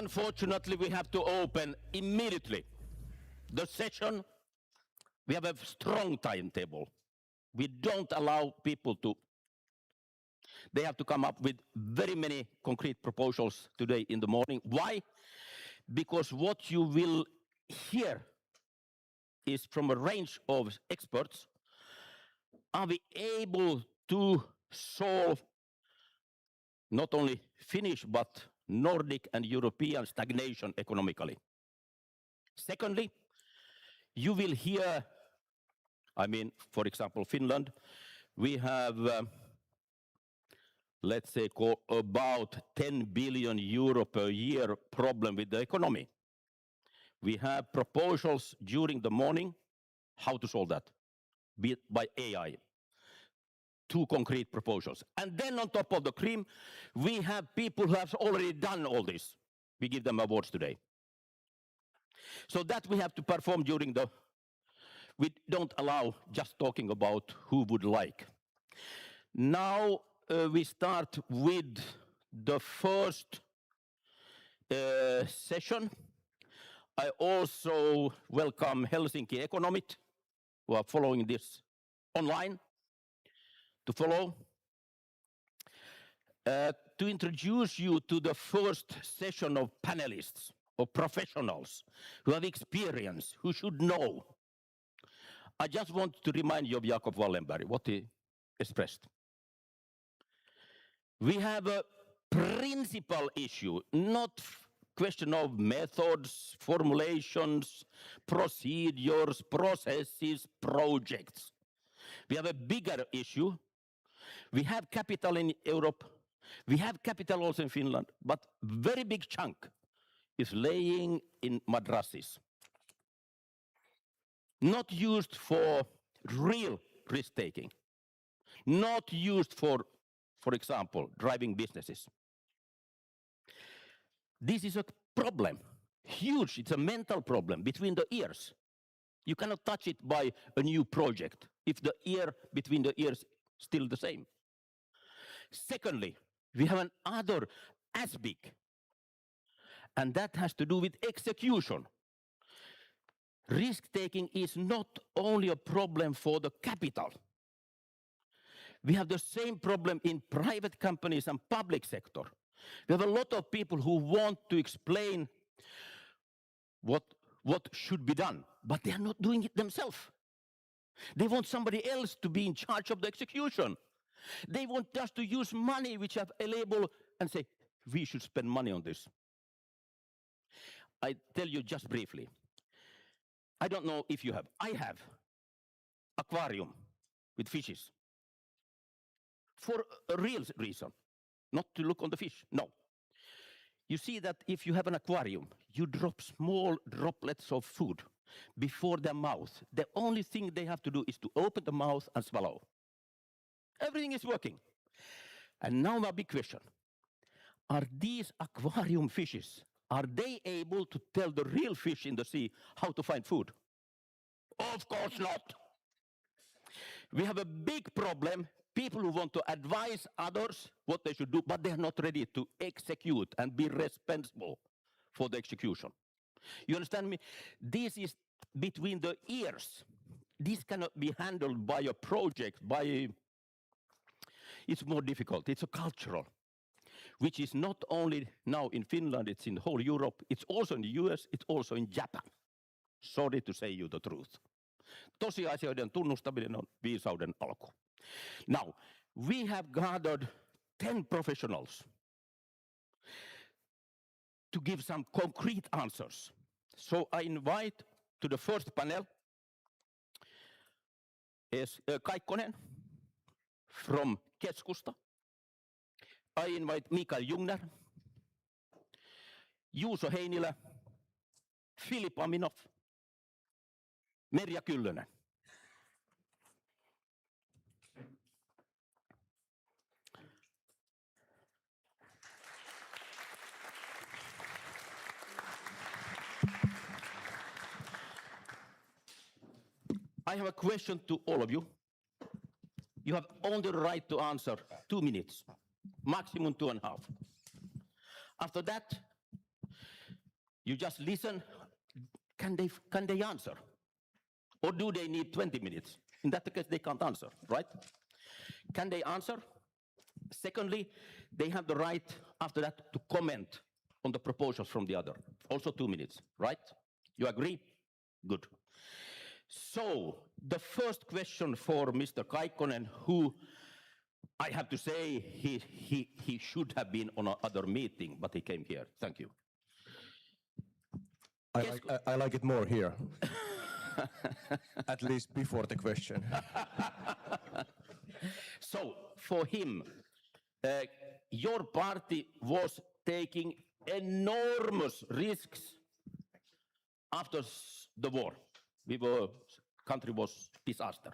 Unfortunately, we have to open immediately the session. We have a strong timetable. We don't allow people to. They have to come up with very many concrete proposals today in the morning. Why? Because what you will hear is from a range of experts. Are we able to solve not only Finnish but Nordic and European stagnation economically? Secondly, you will hear, for example, Finland, we have, let's say, about 10 billion euro per year problem with the economy. We have proposals during the morning, how to solve that, be it by AI. 2 concrete proposals. And then on top of the cream, we have people who have already done all this. We give them awards today. So that we have to perform during the, we don't allow just talking about who would like. Now we start with the first session. I also welcome Helsinki Economit, who are following this online, to follow. To introduce you to the first session of panelists, of professionals who have experience, who should know. I just want to remind you of Jacob Wallenberg, what he expressed. We have a principal issue, not question of methods, formulations, procedures, processes, projects. We have a bigger issue. We have capital in Europe. We have capital also in Finland, but very big chunk is laying in madrasses. Not used for real risk-taking. Not used for example, driving businesses. This is a problem, huge, it's a mental problem between the ears. You cannot touch it by a new project if the ear between the ears still the same. Secondly, we have another as big, and that has to do with execution. Risk-taking is not only a problem for the capital. We have the same problem in private companies and public sector. We have a lot of people who want to explain what should be done, but they are not doing it themselves. They want somebody else to be in charge of the execution. They want us to use money which are available and say, we should spend money on this. I tell you just briefly. I don't know if you have. I have aquarium with fishes. For a real reason. Not to look on the fish, no. You see that if you have an aquarium, you drop small droplets of food before their mouth. The only thing they have to do is to open the mouth and swallow. Everything is working. And now my big question. Are these aquarium fishes, are they able to tell the real fish in the sea how to find food? Of course not. We have a big problem. People who want to advise others what they should do, but they are not ready to execute and be responsible for the execution. You understand me? This is between the ears. This cannot be handled by a project, it's more difficult. It's a cultural, which is not only now in Finland, it's in whole Europe, it's also in the US, it's also in Japan. Sorry to say you the truth. Tosiasioiden tunnustaminen on viisauden alku. Now, we have gathered 10 professionals to give some concrete answers. So I invite to the first panel is Kaikkonen from Keskusta. I invite Mikael Jungner, Juuso Heinilä, Aminoff, Merja Kyllönen. I have a question to all of you. You have only the right to answer 2 minutes, maximum 2.5. After that, You just listen. Can they answer? Or do they need 20 minutes? In that case, they can't answer, right? Can they answer? Secondly, they have the right, after that, to comment on the proposals from the other. Also 2 minutes, right? You agree? Good. So, the first question for Mr. Kaikkonen, who I have to say he should have been on another meeting, but he came here. Thank you. I like it more here. At least before the question. So, for him, your party was taking enormous risks after the war. Country was disaster.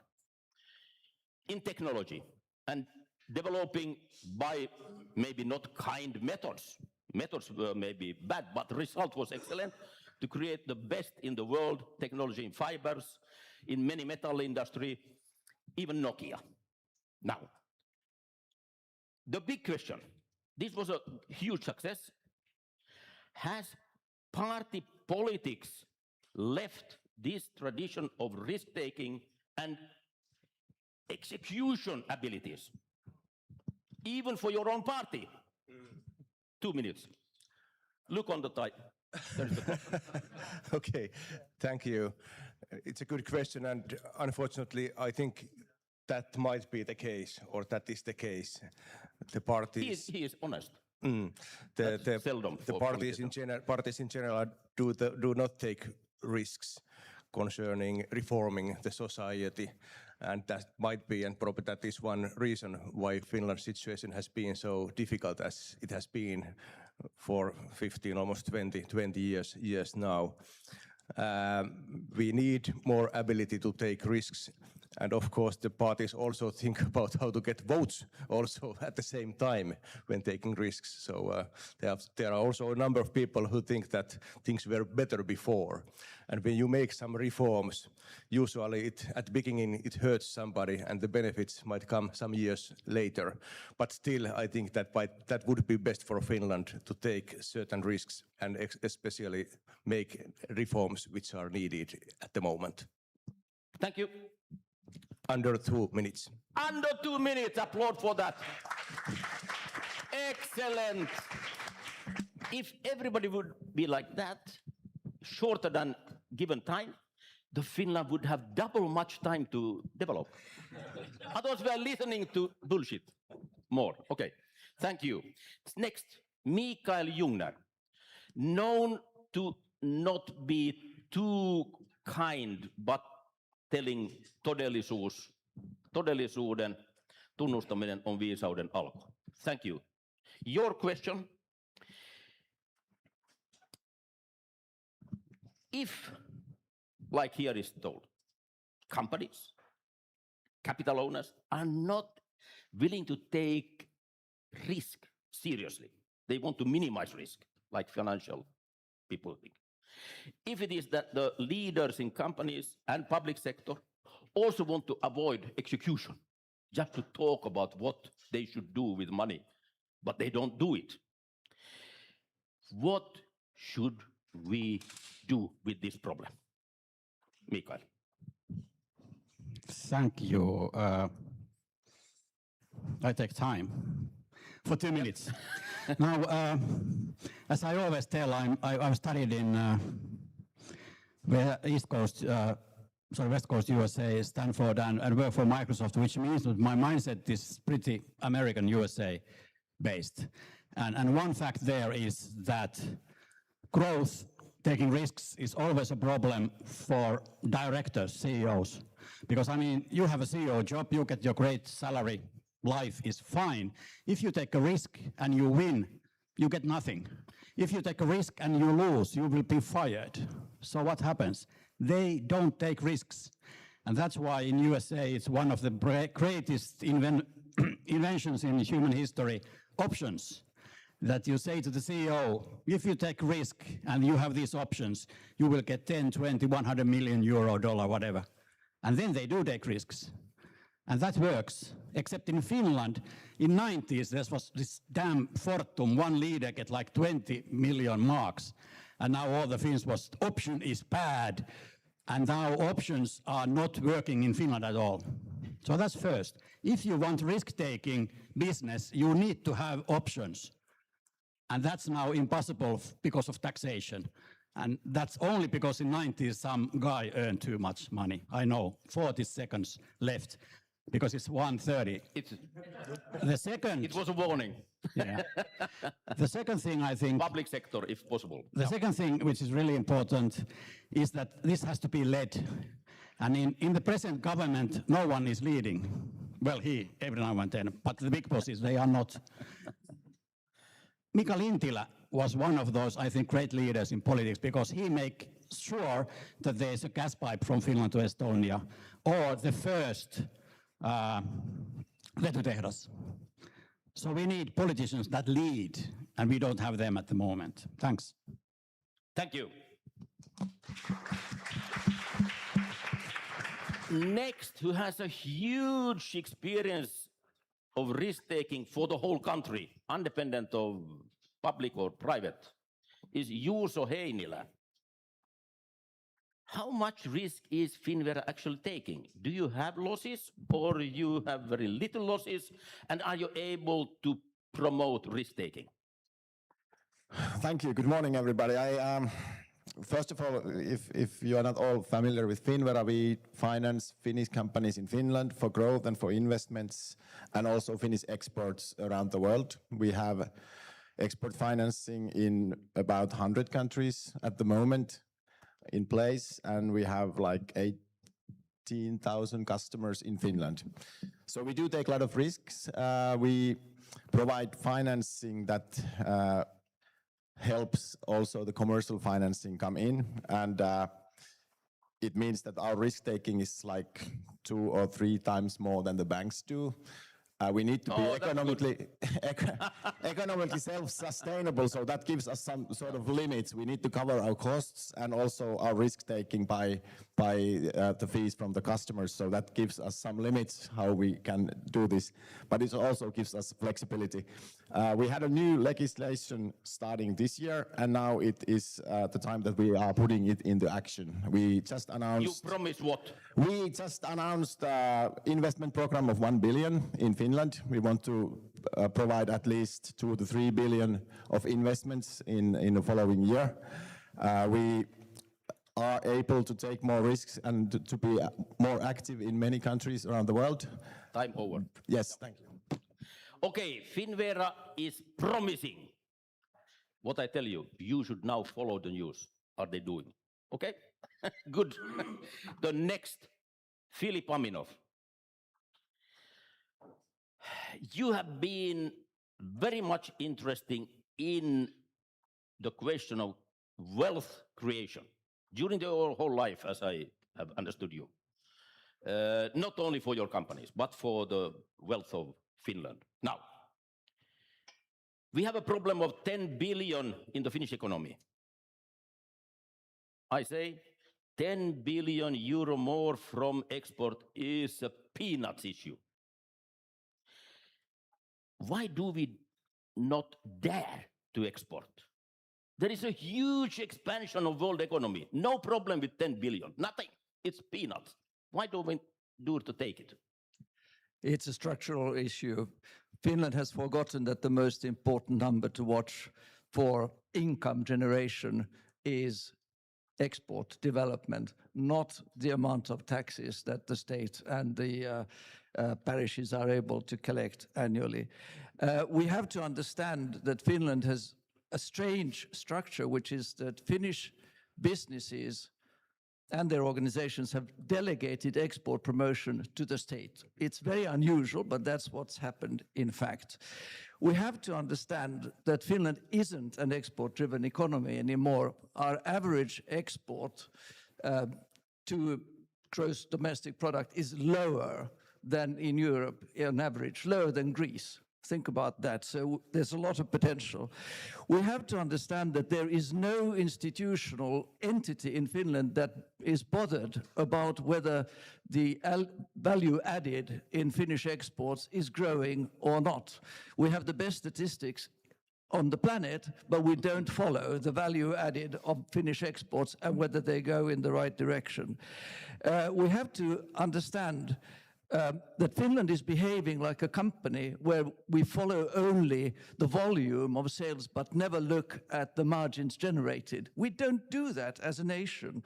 In technology and developing by maybe not kind methods. Methods were maybe bad, but the result was excellent to create the best in the world technology in fibers, in many metal industry, even Nokia. Now, the big question, this was a huge success. Has party politics left this tradition of risk-taking and execution abilities, even for your own party? 2 minutes. Look on the time. There's the clock. Okay, thank you. It's a good question, and unfortunately, I think that might be the case, or that is the case. The parties. He is honest. The parties in general do not take risks concerning reforming the society, and that might be, and probably that is one reason why Finland's situation has been so difficult as it has been for 15, almost 20 years now. We need more ability to take risks. And of course, the parties also think about how to get votes also at the same time when taking risks. So there are also a number of people who think that things were better before. And when you make some reforms, usually at the beginning it hurts somebody and the benefits might come some years later. But still, I think that that would be best for Finland to take certain risks and especially make reforms which are needed at the moment. Thank you. Under 2 minutes. Under 2 minutes, applaud for that. Excellent. If everybody would be like that, shorter than given time, the Finland would have double much time to develop. Otherwise, we are listening to bullshit more. Okay, thank you. Next, Mikael Jungner, known to not be too kind, but telling todellisuuden tunnustaminen on viisauden alku. Thank you. Your question. If, like here is told, companies, capital owners are not willing to take risk seriously, they want to minimize risk, like financial people think. If it is that the leaders in companies and public sector also want to avoid execution, just to talk about what they should do with money, but they don't do it, what should we do with this problem? Mikael. Thank you. I take time for 2 minutes. Now, as I always tell, I've studied in West Coast USA, Stanford, and work for Microsoft, which means that my mindset is pretty American USA based. And one fact there is that growth, taking risks, is always a problem for directors, CEOs. Because, I mean, you have a CEO job, you get your great salary, life is fine. If you take a risk and you win, you get nothing. If you take a risk and you lose, you will be fired. So what happens? They don't take risks. And that's why in USA it's one of the greatest inventions in human history, options. That you say to the CEO, if you take risk and you have these options, you will get 10, 20, 100 million euro, dollar, whatever. And then they do take risks. And that works, except in Finland, in 90s, there was this damn Fortum, one leader get like 20 million marks. and now all the Finns was, option is bad, and now options are not working in Finland at all. So that's first. If you want risk-taking business, you need to have options. And that's now impossible because of taxation. And that's only because in the 90s some guy earned too much money. I know, 40 seconds left, because it's 1:30. The second... It was a warning. Yeah. The second thing, I think... Public sector, if possible. The second thing, which is really important, is that this has to be led. And in the present government, no one is leading. Well, he, every now and then, but the big bosses, they are not. Mikael was one of those, I think, great leaders in politics, because he makes sure that there's a gas pipe from Finland to Estonia, or the first vetutehdas. So we need politicians that lead, and we don't have them at the moment. Thanks. Thank you. Next, who has a huge experience of risk-taking for the whole country, independent of public or private, is Juuso Heinilä. How much risk is Finnvera actually taking? Do you have losses, or you have very little losses, and are you able to promote risk-taking? Thank you. Good morning, everybody. First of all, if you are not all familiar with Finnvera, we finance Finnish companies in Finland for growth and for investments, and also Finnish exports around the world. We have export financing in about 100 countries at the moment in place, and we have like 18,000 customers in Finland. So we do take a lot of risks. We provide financing that helps also the commercial financing come in, and it means that our risk taking is like 2 or 3 times more than the banks do. We need to be economically self-sustainable, so that gives us some sort of limits. We need to cover our costs and also our risk taking by the fees from the customers, so that gives us some limits how we can do this, but it also gives us flexibility. We had a new legislation starting this year, and now it is the time that we are putting it into action. We just announced... You promised what? We just announced an investment program of 1 billion in Finland. We want to provide at least 2 to 3 billion of investments in the following year. We are able to take more risks and to be more active in many countries around the world. Time over. Yes, thank you. Okay, Finnvera is promising. What I tell you, you should now follow the news. Are they doing? Okay, good. The next, Philip Aminoff. You have been very much interested in the question of wealth creation during your whole life, as I have understood you. Not only for your companies, but for the wealth of Finland. Now, we have a problem of 10 billion in the Finnish economy. I say 10 billion euro more from export is a peanuts issue. Why do we not dare to export? There is a huge expansion of world economy. No problem with 10 billion. Nothing. It's peanuts. Why don't we do to take it? It's a structural issue. Finland has forgotten that the most important number to watch for income generation is export development, not the amount of taxes that the state and the parishes are able to collect annually. We have to understand that Finland has a strange structure, which is that Finnish businesses and their organizations have delegated export promotion to the state. It's very unusual, but that's what's happened in fact. We have to understand that Finland isn't an export-driven economy anymore. Our average export to gross domestic product is lower than in Europe on average, lower than Greece. Think about that. So there's a lot of potential. We have to understand that there is no institutional entity in Finland that is bothered about whether the value added in Finnish exports is growing or not. We have the best statistics on the planet, but we don't follow the value added of Finnish exports and whether they go in the right direction. We have to understand that Finland is behaving like a company where we follow only the volume of sales but never look at the margins generated. We don't do that as a nation.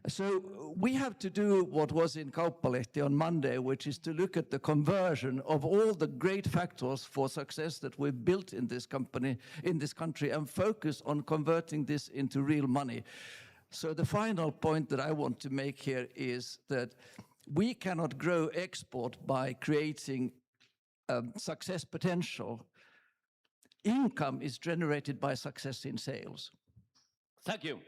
So we have to do what was in Kauppalehti on Monday, which is to look at the conversion of all the great factors for success that we've built in this company, in this country, and focus on converting this into real money. So the final point that I want to make here is that we cannot grow export by creating success potential. Income is generated by success in sales. Thank you.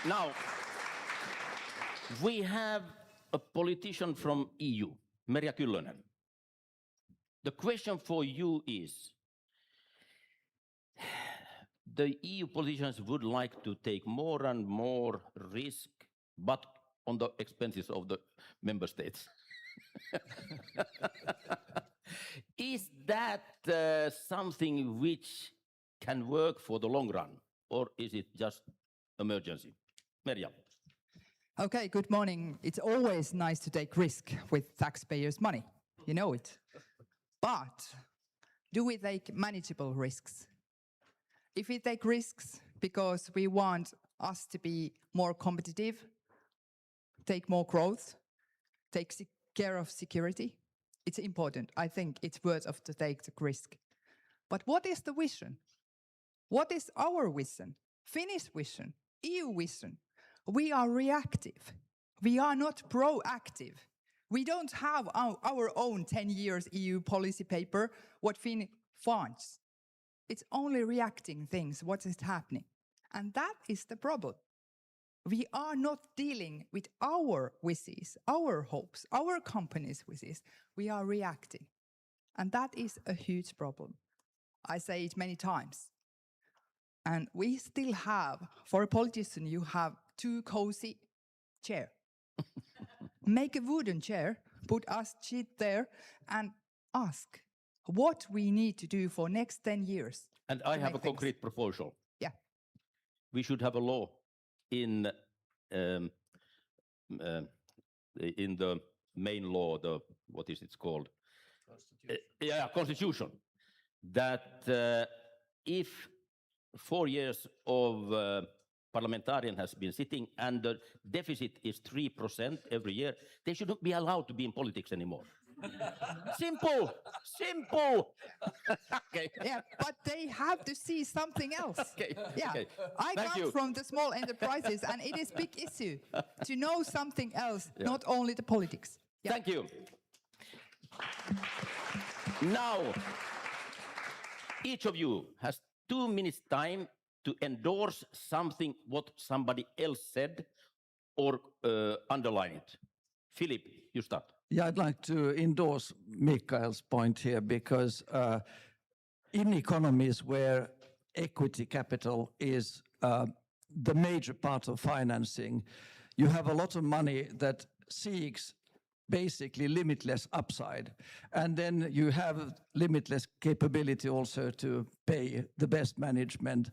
Now, we have a politician from EU, Merja Kyllönen. The question for you is, the EU politicians would like to take more and more risk, but on the expenses of the member states. Is that something which can work for the long run, or is it just emergency? Merja. Okay, good morning. It's always nice to take risk with taxpayers' money. You know it. But do we take manageable risks? If we take risks because we want us to be more competitive, take more growth, take care of security, it's important. I think it's worth of to take the risk. But what is the vision? What is our vision? Finnish vision, EU vision? We are reactive. We are not proactive. We don't have our own 10 years EU policy paper, what Finland wants. It's only reacting things, what is happening. And that is the problem. We are not dealing with our wishes, our hopes, our company's wishes. We are reacting. And that is a huge problem. I say it many times. And we still have, for a politician, you have 2 cozy chairs. Make a wooden chair, put us seat there, and ask what we need to do for next 10 years. And I have a concrete proposal. Yeah. We should have a law in the main law, the what is it called? Constitution. That if 4 years of parliamentarian has been sitting and the deficit is 3% every year, they shouldn't be allowed to be in politics anymore. Simple. Okay. Yeah, but they have to see something else. Okay. Yeah, Okay. I Thank come you. from the small enterprises, and it is big issue to know something else, not only the politics. Yeah. Thank you. Now, each of you has 2 minutes time to endorse something what somebody else said or underline it. Philip, you start. Yeah, I'd like to endorse Mikael's point here because in economies where equity capital is the major part of financing, you have a lot of money that seeks basically limitless upside. And then you have limitless capability also to pay the best management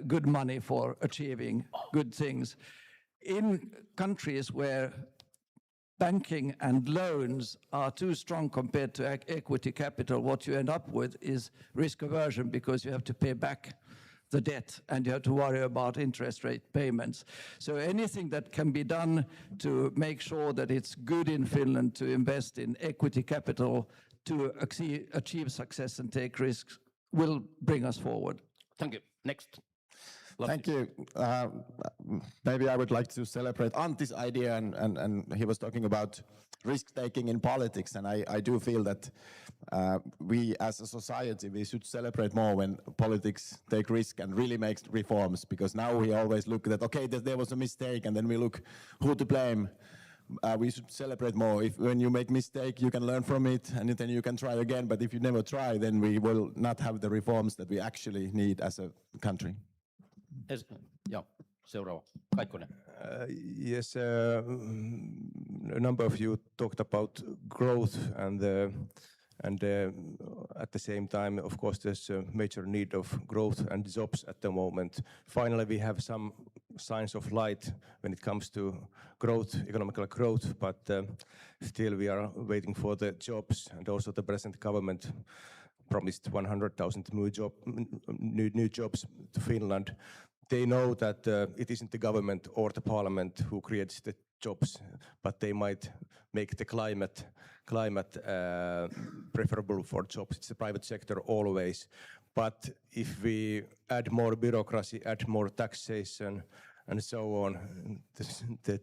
good money for achieving good things. In countries where banking and loans are too strong compared to equity capital, what you end up with is risk aversion because you have to pay back the debt and you have to worry about interest rate payments. So anything that can be done to make sure that it's good in Finland to invest in equity capital to achieve success and take risks will bring us forward. Thank you. Next. Thank you. Maybe I would like to celebrate Antti's idea, and he was talking about risk-taking in politics, and I do feel that we as a society, we should celebrate more when politics take risk and really make reforms, because now we always look at, okay, there was a mistake, and then we look who to blame. We should celebrate more. When you make mistake, you can learn from it, and then you can try again, but if you never try, then we will not have the reforms that we actually need as a country. Yeah, seuraava. Kaikkonen. Yes, a number of you talked about growth and the And at the same time, of course, there's a major need of growth and jobs at the moment. Finally, we have some signs of light when it comes to growth, economical growth, but still we are waiting for the jobs. And also the present government promised 100,000 new jobs to Finland. They know that it isn't the government or the parliament who creates the jobs, but they might make the climate preferable for jobs. It's the private sector always. But if we add more bureaucracy, add more taxation, and so on, the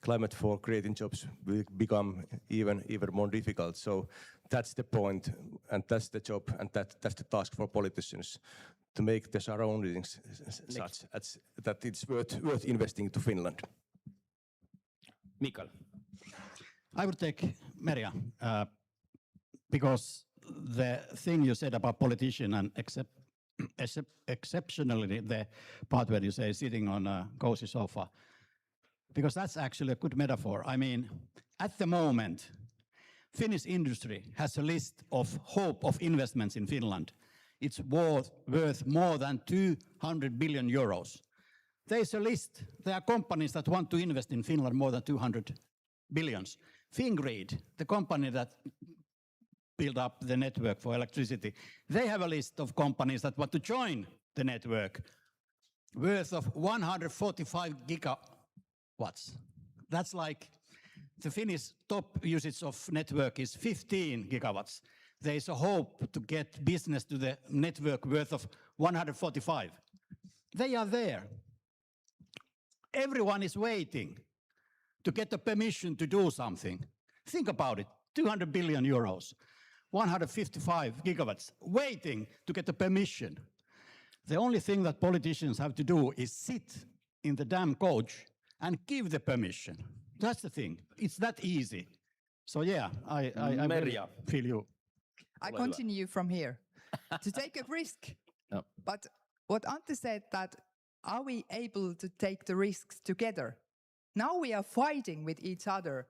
climate for creating jobs will become even more difficult. So that's the point, and that's the job, and that's the task for politicians, to make the surroundings such that it's worth investing to Finland. Mikael. I would take Merja, because the thing you said about politician and exceptionally the part where you say sitting on a cozy sofa, because that's actually a good metaphor. I mean, at the moment, Finnish industry has a list of hope of investments in Finland. It's worth more than 200 billion euros. There's a list. There are companies that want to invest in Finland more than 200 billions. Fingrid, the company that built up the network for electricity, they have a list of companies that want to join the network worth of 145 gigawatts. That's like the Finnish top usage of network is 15 gigawatts. There is a hope to get business to the network worth of 145. They are there. Everyone is waiting to get the permission to do something. Think about it, 200 billion euros, 155 gigawatts, waiting to get the permission. The only thing that politicians have to do is sit in the damn coach and give the permission. That's the thing. It's that easy. So yeah, I really feel you. I continue from here to take a risk. No. But what Antti said, that are we able to take the risks together? Now we are fighting with each other.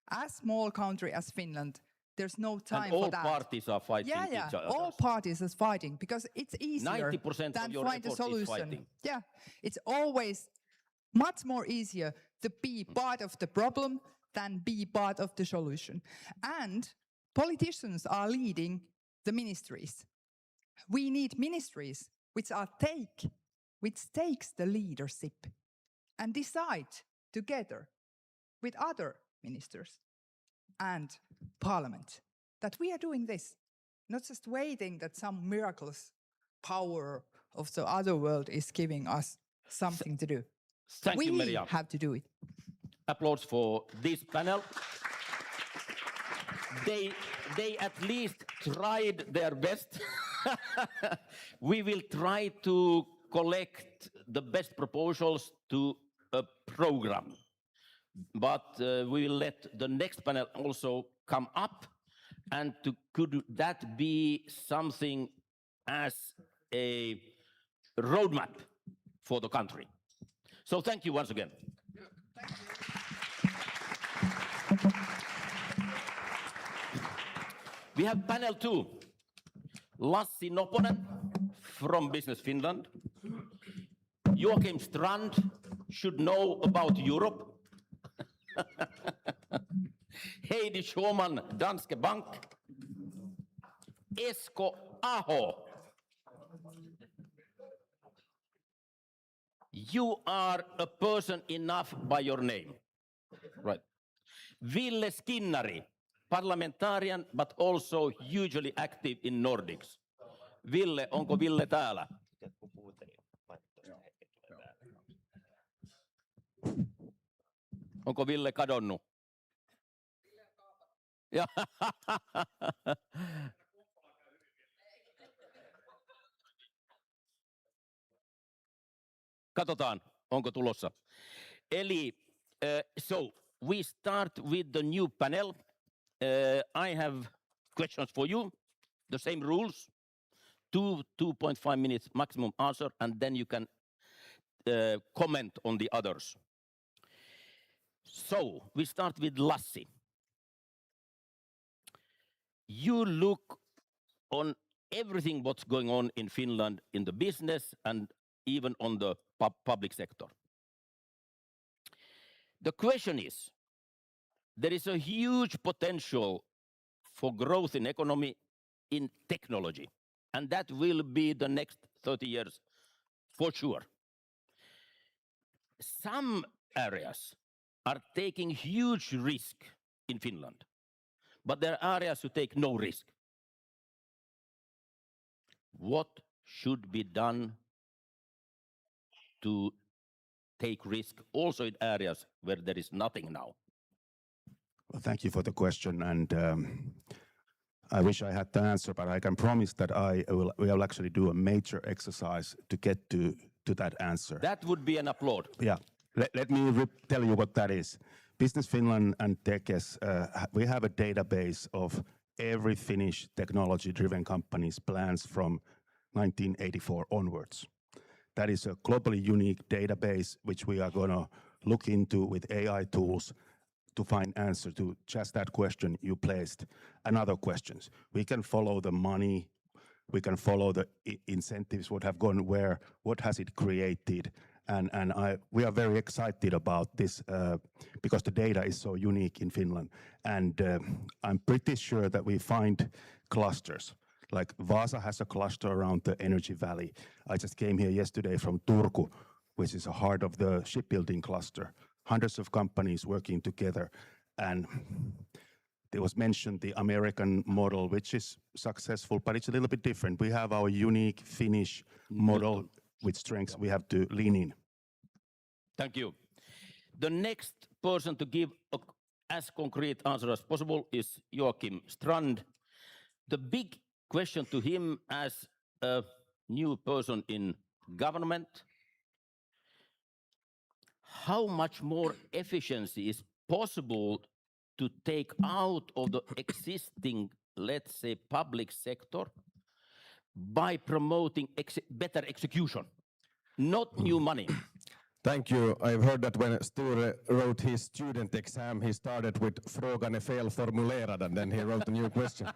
As small country as Finland, there's no time for that. All parties are fighting each other. All parties are fighting because it's easier 90% than of your find a effort is solution. fighting. Yeah, it's always much more easier to be part of the problem than be part of the solution. And politicians are leading the ministries. We need ministries which takes the leadership and decide together with other ministers and parliament that we are doing this, not just waiting that some miraculous power of the other world is giving us something to do. Thank you, Merja. We have to do it. Applause for this panel. They at least tried their best. We will try to collect the best proposals to a program. But we will let the next panel also come up, and could that be something as a roadmap for the country? So thank you once again. Thank you. We have panel 2. Lassi Noponen from Business Finland. Joakim Strand should know about Europe. Heidi, Schauman, Danske Bank. Esko Aho. You are a person enough by your name. Right. Ville Skinnari, parliamentarian, but also hugely active in Nordics. Ville, onko Ville täällä? Onko Ville kadonnut? Ja. Katsotaan, onko tulossa. Eli, so we start with the new panel. I have questions for you. The same rules. 2.5 minutes maximum answer, and then you can comment on the others. So we start with Lassi. you look on everything what's going on in Finland in the business and even on the public sector. The question is, there is a huge potential for growth in economy in technology, and that will be the next 30 years for sure. Some areas are taking huge risk in Finland, but there are areas who take no risk. What should be done to take risk also in areas where there is nothing now? Well, thank you for the question, and I wish I had the answer, but I can promise that we will actually do a major exercise to get to that answer. That would be an applaud. Yeah, let me tell you what that is. Business Finland and Tekes, we have a database of every Finnish technology-driven company's plans from 1984 onwards. That is a globally unique database which we are going to look into with AI tools to find answer to just that question you placed and other questions. We can follow the money, we can follow the incentives, what have gone where, what has it created, and we are very excited about this because the data is so unique in Finland. And I'm pretty sure that we find clusters. Like Wasa has a cluster around the Energy Valley. I just came here yesterday from Turku, which is the heart of the shipbuilding cluster. Hundreds of companies working together. And there was mentioned the American model, which is successful, but it's a little bit different. We have our unique Finnish model with strengths we have to lean in. Thank you. The next person to give as concrete answer as possible is Joakim Strand. The big question to him as a new person in government: how much more efficiency is possible to take out of the existing, let's say, public sector by promoting better execution, not new money? Thank you. I've heard that when Sture wrote his student exam, he started with "Frågan är felformulerad," and then he wrote a new question.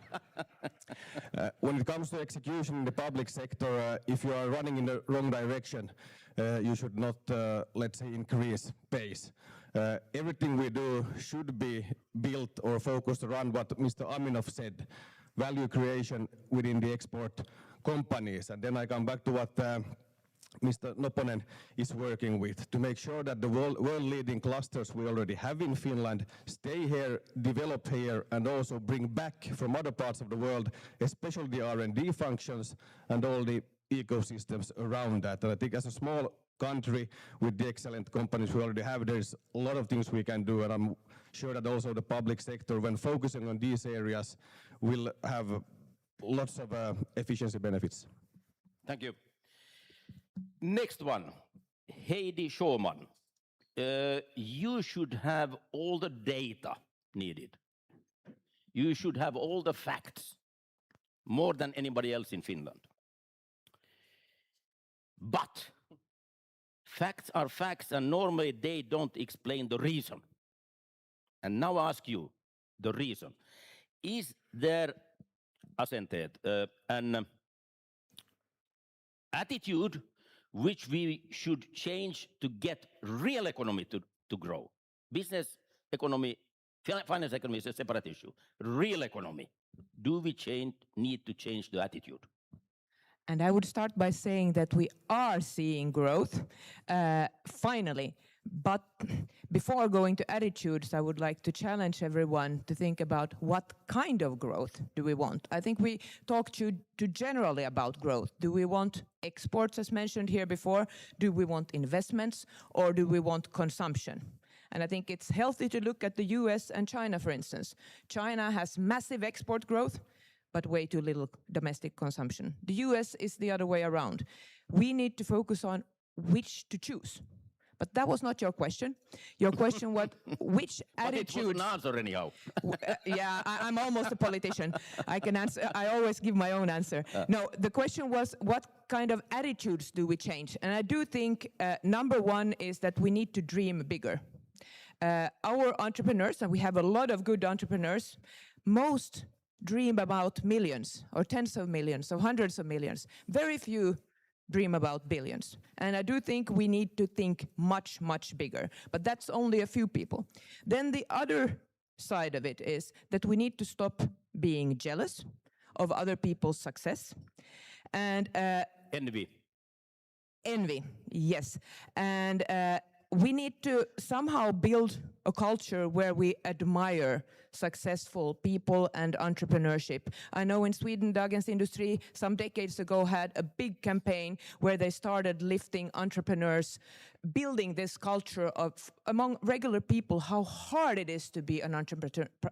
When it comes to execution in the public sector, if you are running in the wrong direction, you should not, let's say, increase pace. Everything we do should be built or focused around what Mr. Aminoff said, value creation within the export companies. And then I come back to what Mr. Noponen is working with to make sure that the world-leading clusters we already have in Finland stay here, develop here, and also bring back from other parts of the world, especially the R&D functions and all the ecosystems around that. And I think as a small country with the excellent companies we already have, there's a lot of things we can do, and I'm sure that also the public sector, when focusing on these areas, will have lots of efficiency benefits. Thank you. Next one, Heidi Schauman. You should have all the data needed. You should have all the facts, more than anybody else in Finland. But facts are facts, and normally they don't explain the reason. And now I ask you the reason. Is there an attitude which we should change to get real economy to grow? Business economy, finance economy is a separate issue. Real economy. Do we need to change the attitude? And I would start by saying that we are seeing growth, finally. But before going to attitudes, I would like to challenge everyone to think about what kind of growth do we want. I think we talked to generally about growth. Do we want exports, as mentioned here before? Do we want investments, or do we want consumption? And I think it's healthy to look at the US and China, for instance. China has massive export growth, but way too little domestic consumption. The US is the other way around. We need to focus on which to choose. But that was not your question. Your question was which attitude. But it was an answer anyhow. Yeah, I'm almost a politician. I can answer. I always give my own answer. No, the question was what kind of attitudes do we change? And I do think number one is that we need to dream bigger. Our entrepreneurs, and we have a lot of good entrepreneurs, most dream about millions or tens of millions or hundreds of millions. Very few dream about billions. And I do think we need to think much, much bigger. But that's only a few people. Then the other side of it is that we need to stop being jealous of other people's success. And Envy, yes. And we need to somehow build a culture where we admire successful people and entrepreneurship. I know in Sweden, Dagens Industri some decades ago had a big campaign where they started lifting entrepreneurs, building this culture of among regular people how hard it is to be an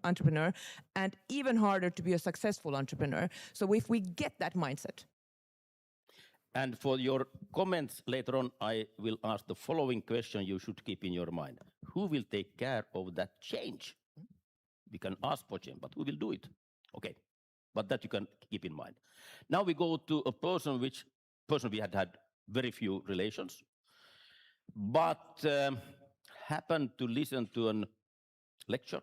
entrepreneur and even harder to be a successful entrepreneur. So if we get that mindset. And for your comments later on, I will ask the following question you should keep in your mind. Who will take care of that change? We can ask Pochin, but who will do it? Okay, but that you can keep in mind. Now we go to a person we had very few relations, but happened to listen to a lecture.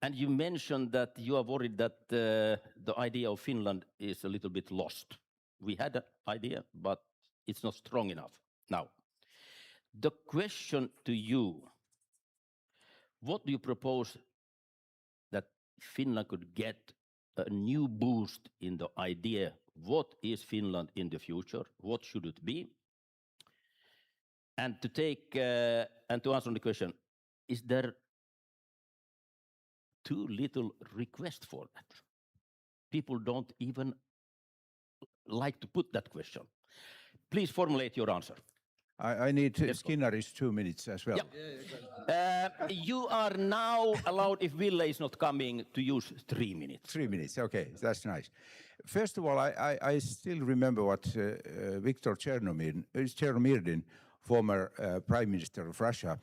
And you mentioned that you are worried that the idea of Finland is a little bit lost. We had an idea, but it's not strong enough. Now, the question to you, what do you propose that Finland could get a new boost in the idea? What is Finland in the future? What should it be? And to answer the question, is there too little request for that? People don't even like to put that question. Please formulate your answer. I need Skinner's 2 minutes as well. Yeah. You are now allowed, if Ville is not coming, to use 3 minutes. 3 minutes, okay, that's nice. First of all, I still remember what Viktor Chernomyrdin, former Prime Minister of Russia,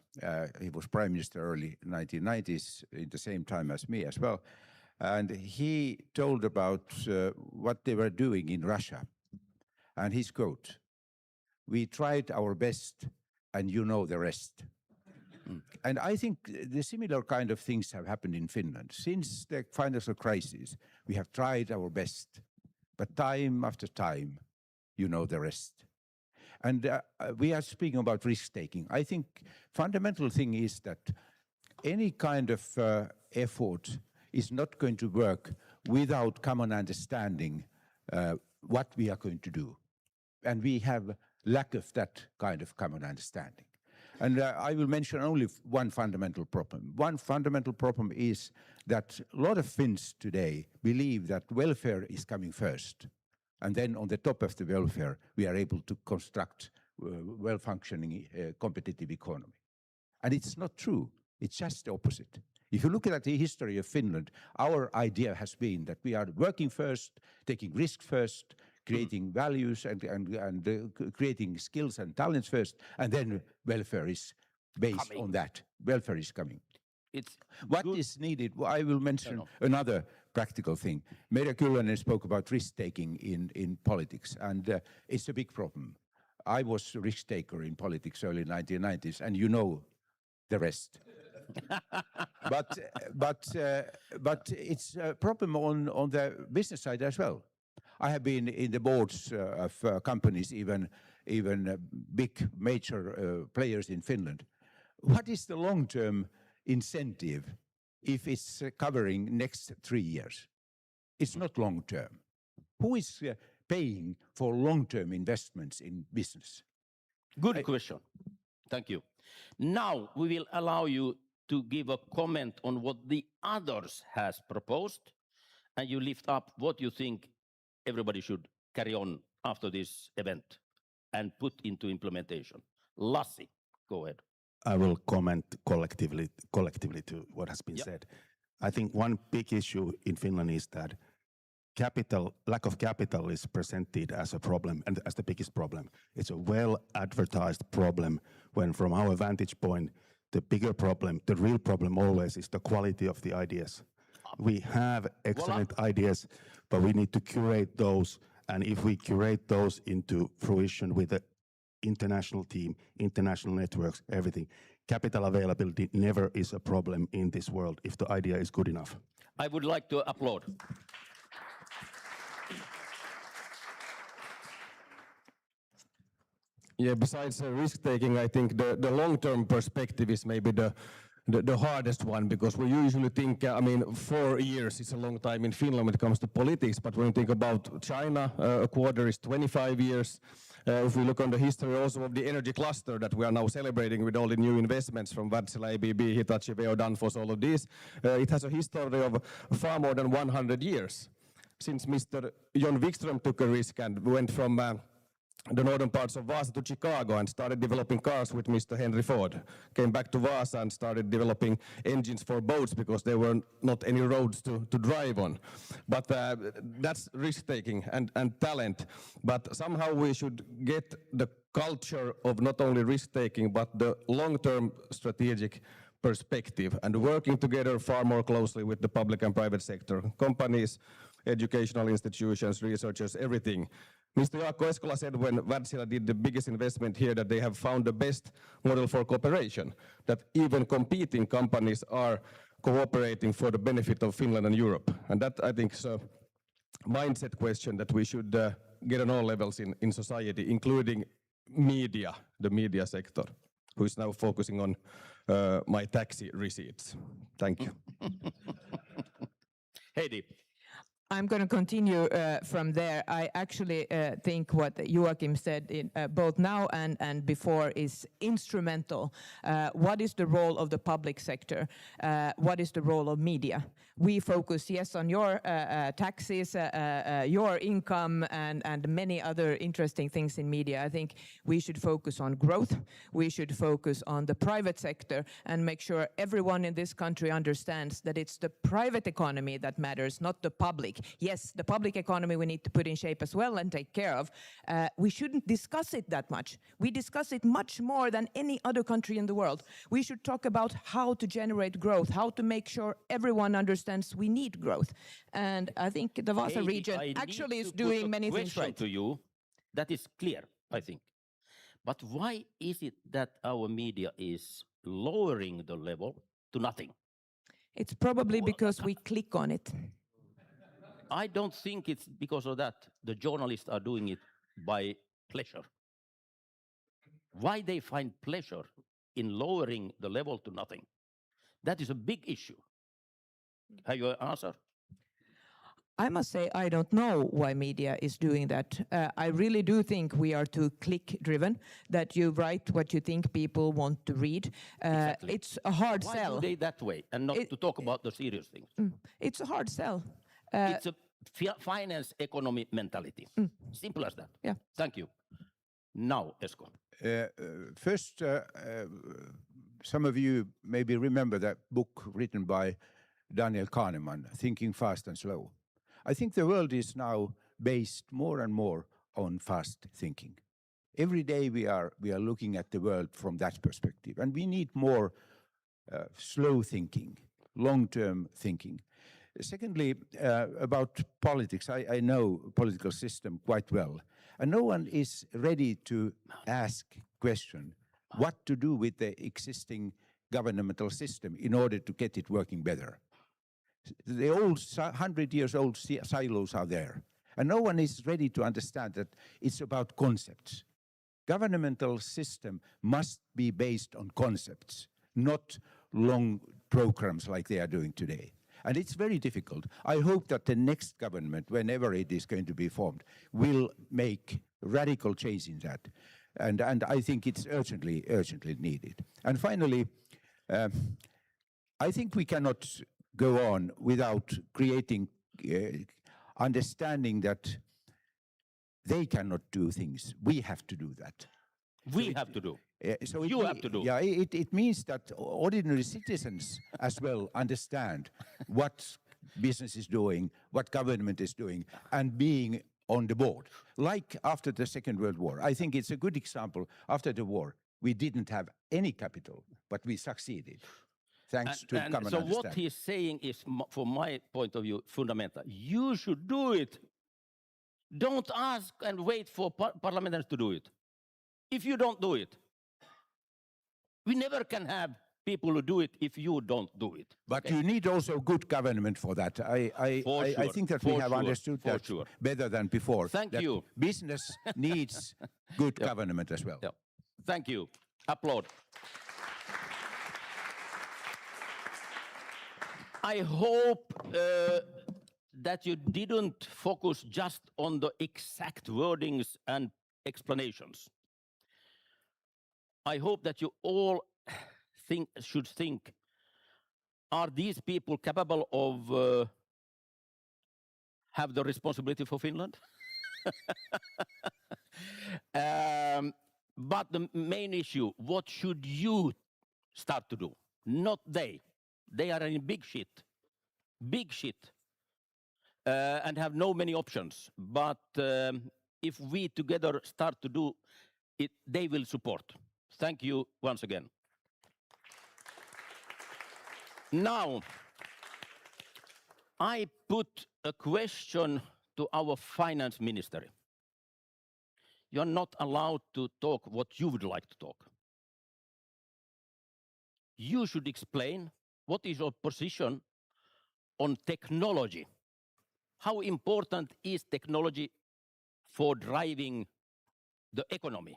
he was Prime Minister early 1990s, in the same time as me as well, and he told about what they were doing in Russia. And his quote, "We tried our best and you know the rest." And I think the similar kind of things have happened in Finland. Since the financial crisis, we have tried our best, but time after time, you know the rest. And we are speaking about risk-taking. I think fundamental thing is that any kind of effort is not going to work without common understanding what we are going to do. And we have lack of that kind of common understanding. And I will mention only one fundamental problem. One fundamental problem is that a lot of Finns today believe that welfare is coming first. And then on the top of the welfare, we are able to construct well-functioning competitive economy. And it's not true. It's just the opposite. If you look at the history of Finland, our idea has been that we are working first, taking risk first, creating values and creating skills and talents first, and then welfare is based on that. Welfare is coming. What is needed? Well, I will mention another practical thing. Merja Kyllönen spoke about risk-taking in politics, and it's a big problem. I was a risk-taker in politics early 1990s, and you know the rest. but it's a problem on the business side as well. I have been in the boards of companies, even big major players in Finland. What is the long-term incentive if it's covering next 3 years? It's not long-term. Who is paying for long-term investments in business? Good question. Thank you. Now we will allow you to give a comment on what the others has proposed, and you lift up what you think everybody should carry on after this event and put into implementation. Lassi, go ahead. I will comment collectively to what has been said. I think one big issue in Finland is that lack of capital is presented as a problem and as the biggest problem. It's a well-advertised problem when from our vantage point, the bigger problem, the real problem always is the quality of the ideas. We have excellent ideas, but we need to curate those. And if we curate those into fruition with an international team, international networks, everything, capital availability never is a problem in this world if the idea is good enough. I would like to applaud. Yeah, besides risk-taking, I think the long-term perspective is maybe the hardest one, because we usually think, 4 years is a long time in Finland when it comes to politics, but when you think about China, a quarter is 25 years. If we look on the history also of the energy cluster that we are now celebrating with all the new investments from Wärtsilä, ABB, Hitachi, Veo, Danfoss, all of these, it has a history of far more than 100 years. Since Mr. John Wikström took a risk and went from the northern parts of Vasa to Chicago and started developing cars with Mr. Henry Ford. Came back to Vasa and started developing engines for boats because there were not any roads to drive on. But that's risk-taking and talent. But somehow we should get the culture of not only risk-taking, but the long-term strategic perspective and working together far more closely with the public and private sector, companies, educational institutions, researchers, everything. Mr. Jaakko Eskola said when Wärtsilä did the biggest investment here that they have found the best model for cooperation, that even competing companies are cooperating for the benefit of Finland and Europe. And that, I think, is a mindset question that we should get on all levels in society, including media, the media sector, who is now focusing on my taxi receipts. Thank you. Heidi. I'm going to continue from there. I actually think what Joakim said both now and before is instrumental. What is the role of the public sector? What is the role of media? We focus, yes, on your taxes, your income, and many other interesting things in media. I think we should focus on growth. We should focus on the private sector and make sure everyone in this country understands that it's the private economy that matters, not the public. Yes, the public economy we need to put in shape as well and take care of. We shouldn't discuss it that much. We discuss it much more than any other country in the world. We should talk about how to generate growth, how to make sure everyone understands we need growth. And I think the Vasa region actually is doing many things right. To you, that is clear, I think. But why is it that our media is lowering the level to nothing? It's probably because we click on it. I don't think it's because of that. The journalists are doing it by pleasure. Why they find pleasure in lowering the level to nothing? That is a big issue. Have you an answer? I must say I don't know why media is doing that. I really do think we are too click-driven, that you write what you think people want to read. Exactly. It's a hard sell. Why do they that way and not to talk about the serious things? It's a hard sell. It's a finance economy mentality. Simple as that. Yeah. Thank you. Now, Esko. First, some of you maybe remember that book written by Daniel Kahneman, Thinking Fast and Slow. I think the world is now based more and more on fast thinking. Every day we are looking at the world from that perspective, and we need more slow thinking, long-term thinking. Secondly, about politics, I know political system quite well, and no one is ready to ask question what to do with the existing governmental system in order to get it working better. The old 100 years old silos are there, and no one is ready to understand that it's about concepts. Governmental system must be based on concepts, not long programs like they are doing today. And it's very difficult. I hope that the next government, whenever it is going to be formed, will make radical change in that. And I think it's urgently needed. And finally, I think we cannot go on without creating understanding that they cannot do things. We have to do that. We have to do. So you have to do. Yeah, it means that ordinary citizens as well understand what business is doing, what government is doing, and being on the board. Like after the Second World War. I think it's a good example. After the war, we didn't have any capital, but we succeeded. Thanks to common understanding. So what he's saying is, from my point of view, fundamental. You should do it. Don't ask and wait for parliamentarians to do it. If you don't do it, we never can have people who do it if you don't do it. But you need also good government for that. I think that we have understood that better than before. Thank you. Business needs good government as well. Yeah. Thank you. Applaud. I hope that you didn't focus just on the exact wordings and explanations. I hope that you all should think, are these people capable of have the responsibility for Finland? But the main issue, what should you start to do? Not they. They are in big shit, and have no many options. But if we together start to do it, they will support. Thank you once again. Now, I put a question to our finance minister. You're not allowed to talk what you would like to talk. You should explain what is your position on technology. How important is technology for driving the economy?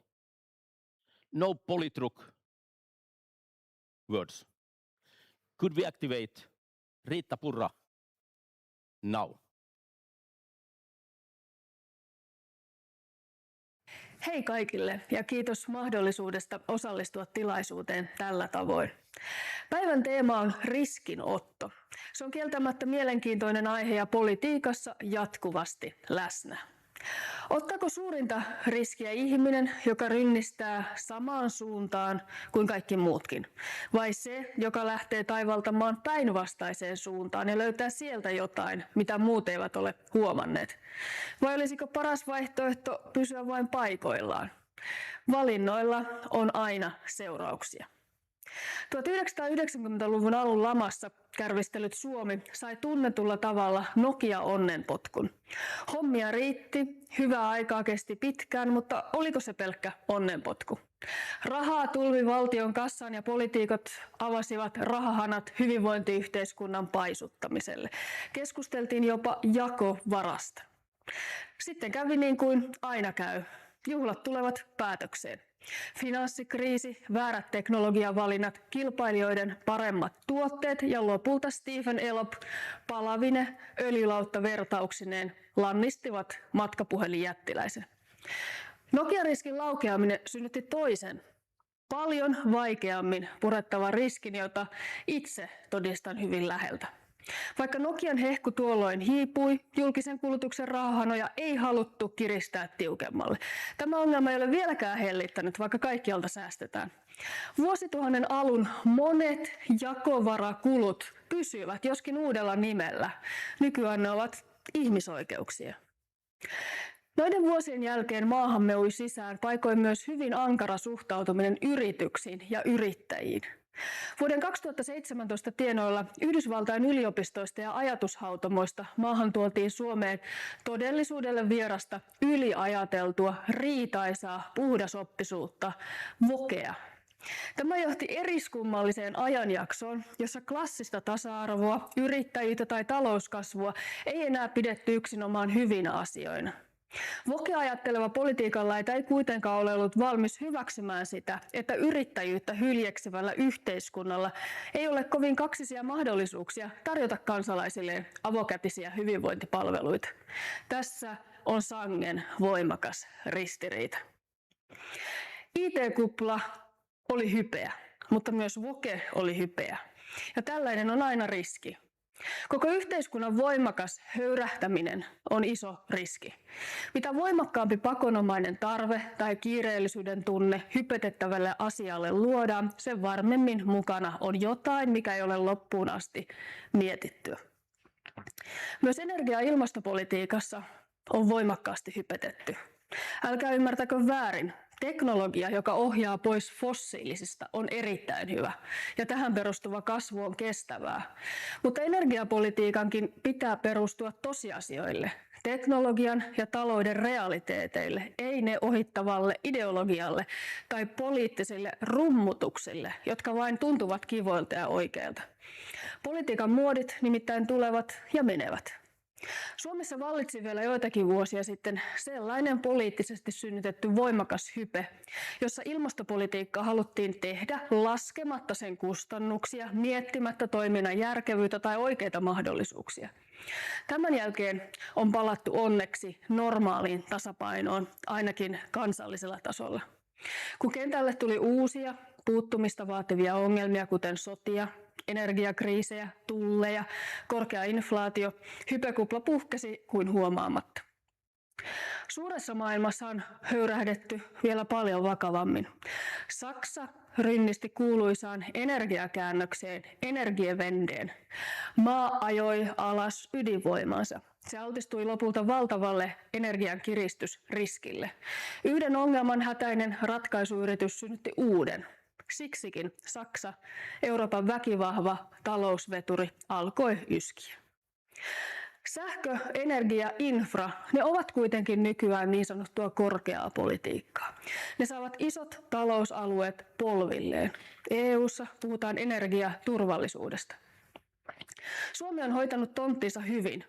No polytruck words. Could we activate Riikka Purra now? Hei kaikille ja kiitos mahdollisuudesta osallistua tilaisuuteen tällä tavoin. Päivän teema on riskinotto. Se on kieltämättä mielenkiintoinen aihe ja politiikassa jatkuvasti läsnä. Ottaako suurinta riskiä ihminen, joka rynnistää samaan suuntaan kuin kaikki muutkin? Vai se, joka lähtee taivaltamaan päinvastaiseen suuntaan ja löytää sieltä jotain, mitä muut eivät ole huomanneet? Vai olisiko paras vaihtoehto pysyä vain paikoillaan? Valinnoilla on aina seurauksia. 1990-luvun alun lamassa kärvistellyt Suomi sai tunnetulla tavalla Nokia-onnenpotkun. Hommia riitti, hyvää aikaa kesti pitkään, mutta oliko se pelkkä onnenpotku? Rahaa tulvi valtion kassaan ja poliitikot avasivat rahahanat hyvinvointiyhteiskunnan paisuttamiselle. Keskusteltiin jopa jakovarasta. Sitten kävi niin kuin aina käy. Juhlat tulevat päätökseen. Finanssikriisi, väärät teknologiavalinnat, kilpailijoiden paremmat tuotteet ja lopulta Stephen Elop palavine öljylautta-vertauksineen lannistivat matkapuhelinjättiläisen. Nokia-riskin laukeaminen synnytti toisen, paljon vaikeammin purettavan riskin, jota itse todistan hyvin läheltä. Vaikka Nokian hehku tuolloin hiipui, julkisen kulutuksen rahahanoja ei haluttu kiristää tiukemmalle. Tämä ongelma ei ole vieläkään hellittänyt, vaikka kaikkialta säästetään. Vuosituhannen alun monet jakovarakulut pysyvät, joskin uudella nimellä. Nykyään ne ovat ihmisoikeuksia. Noiden vuosien jälkeen maahamme ui sisään paikoin myös hyvin ankara suhtautuminen yrityksiin ja yrittäjiin. Vuoden 2017 tienoilla Yhdysvaltain yliopistoista ja ajatushautomoista maahan tuotiin Suomeen todellisuudelle vierasta, yliajateltua, riitaisaa, puhdasoppisuutta, wokea. Tämä johti eriskummalliseen ajanjaksoon, jossa klassista tasa-arvoa, yrittäjyyttä tai talouskasvua ei enää pidetty yksinomaan hyvinä asioina. Woke-ajatteleva politiikanlaita ei kuitenkaan ole ollut valmis hyväksymään sitä, että yrittäjyyttä hyljeksivällä yhteiskunnalla ei ole kovin kaksisia mahdollisuuksia tarjota kansalaisilleen avokätisiä hyvinvointipalveluita. Tässä on sangen voimakas ristiriita. IT-kupla oli hypeä, mutta myös woke oli hypeä. Ja tällainen on aina riski. Koko yhteiskunnan voimakas höyrähtäminen on iso riski. Mitä voimakkaampi pakonomainen tarve tai kiireellisyyden tunne hypetettävälle asialle luodaan, sen varmemmin mukana on jotain, mikä ei ole loppuun asti mietittyä. Myös energia- ja ilmastopolitiikassa on voimakkaasti hypetetty. Älkää ymmärtäkö väärin. Teknologia, joka ohjaa pois fossiilisista, on erittäin hyvä ja tähän perustuva kasvu on kestävää. Mutta energiapolitiikankin pitää perustua tosiasioille. teknologian ja talouden realiteeteille, ei ne ohittavalle ideologialle tai poliittisille rummutuksille, jotka vain tuntuvat kivoilta ja oikeilta. Politiikan muodit nimittäin tulevat ja menevät. Suomessa vallitsi vielä joitakin vuosia sitten sellainen poliittisesti synnytetty voimakas hype, jossa ilmastopolitiikkaa haluttiin tehdä laskematta sen kustannuksia, miettimättä toiminnan järkevyyttä tai oikeita mahdollisuuksia. Tämän jälkeen on palattu onneksi normaaliin tasapainoon, ainakin kansallisella tasolla. Kun kentälle tuli uusia puuttumista vaativia ongelmia, kuten sotia, energiakriisejä, tulleja, korkea inflaatio, hypekupla puhkesi kuin huomaamatta. Suuressa maailmassa on höyrähdetty vielä paljon vakavammin. Saksa rynnisti kuuluisaan energiakäännökseen, Energiewendeen. Maa ajoi alas ydinvoimansa. Se altistui lopulta valtavalle energian kiristysriskille. Yhden ongelman hätäinen ratkaisuyritys synnytti uuden. Siksikin Saksa, Euroopan väkivahva talousveturi, alkoi yskiä. Sähkö, energia, infra, ne ovat kuitenkin nykyään niin sanottua korkeaa politiikkaa. Ne saavat isot talousalueet polvilleen. EU:ssa puhutaan energiaturvallisuudesta. Suomi on hoitanut tonttinsa hyvin.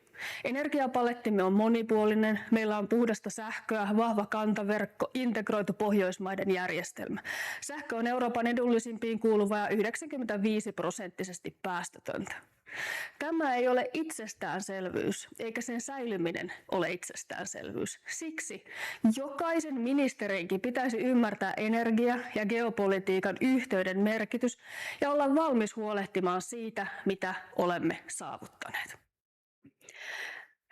Energiapalettimme on monipuolinen, meillä on puhdasta sähköä, vahva kantaverkko, integroitu Pohjoismaiden järjestelmä. Sähkö on Euroopan edullisimpiin kuuluva ja 95% päästötöntä. Tämä ei ole itsestäänselvyys, eikä sen säilyminen ole itsestäänselvyys. Siksi jokaisen ministerinkin pitäisi ymmärtää energia- ja geopolitiikan yhteyden merkitys ja olla valmis huolehtimaan siitä, mitä olemme saavuttaneet.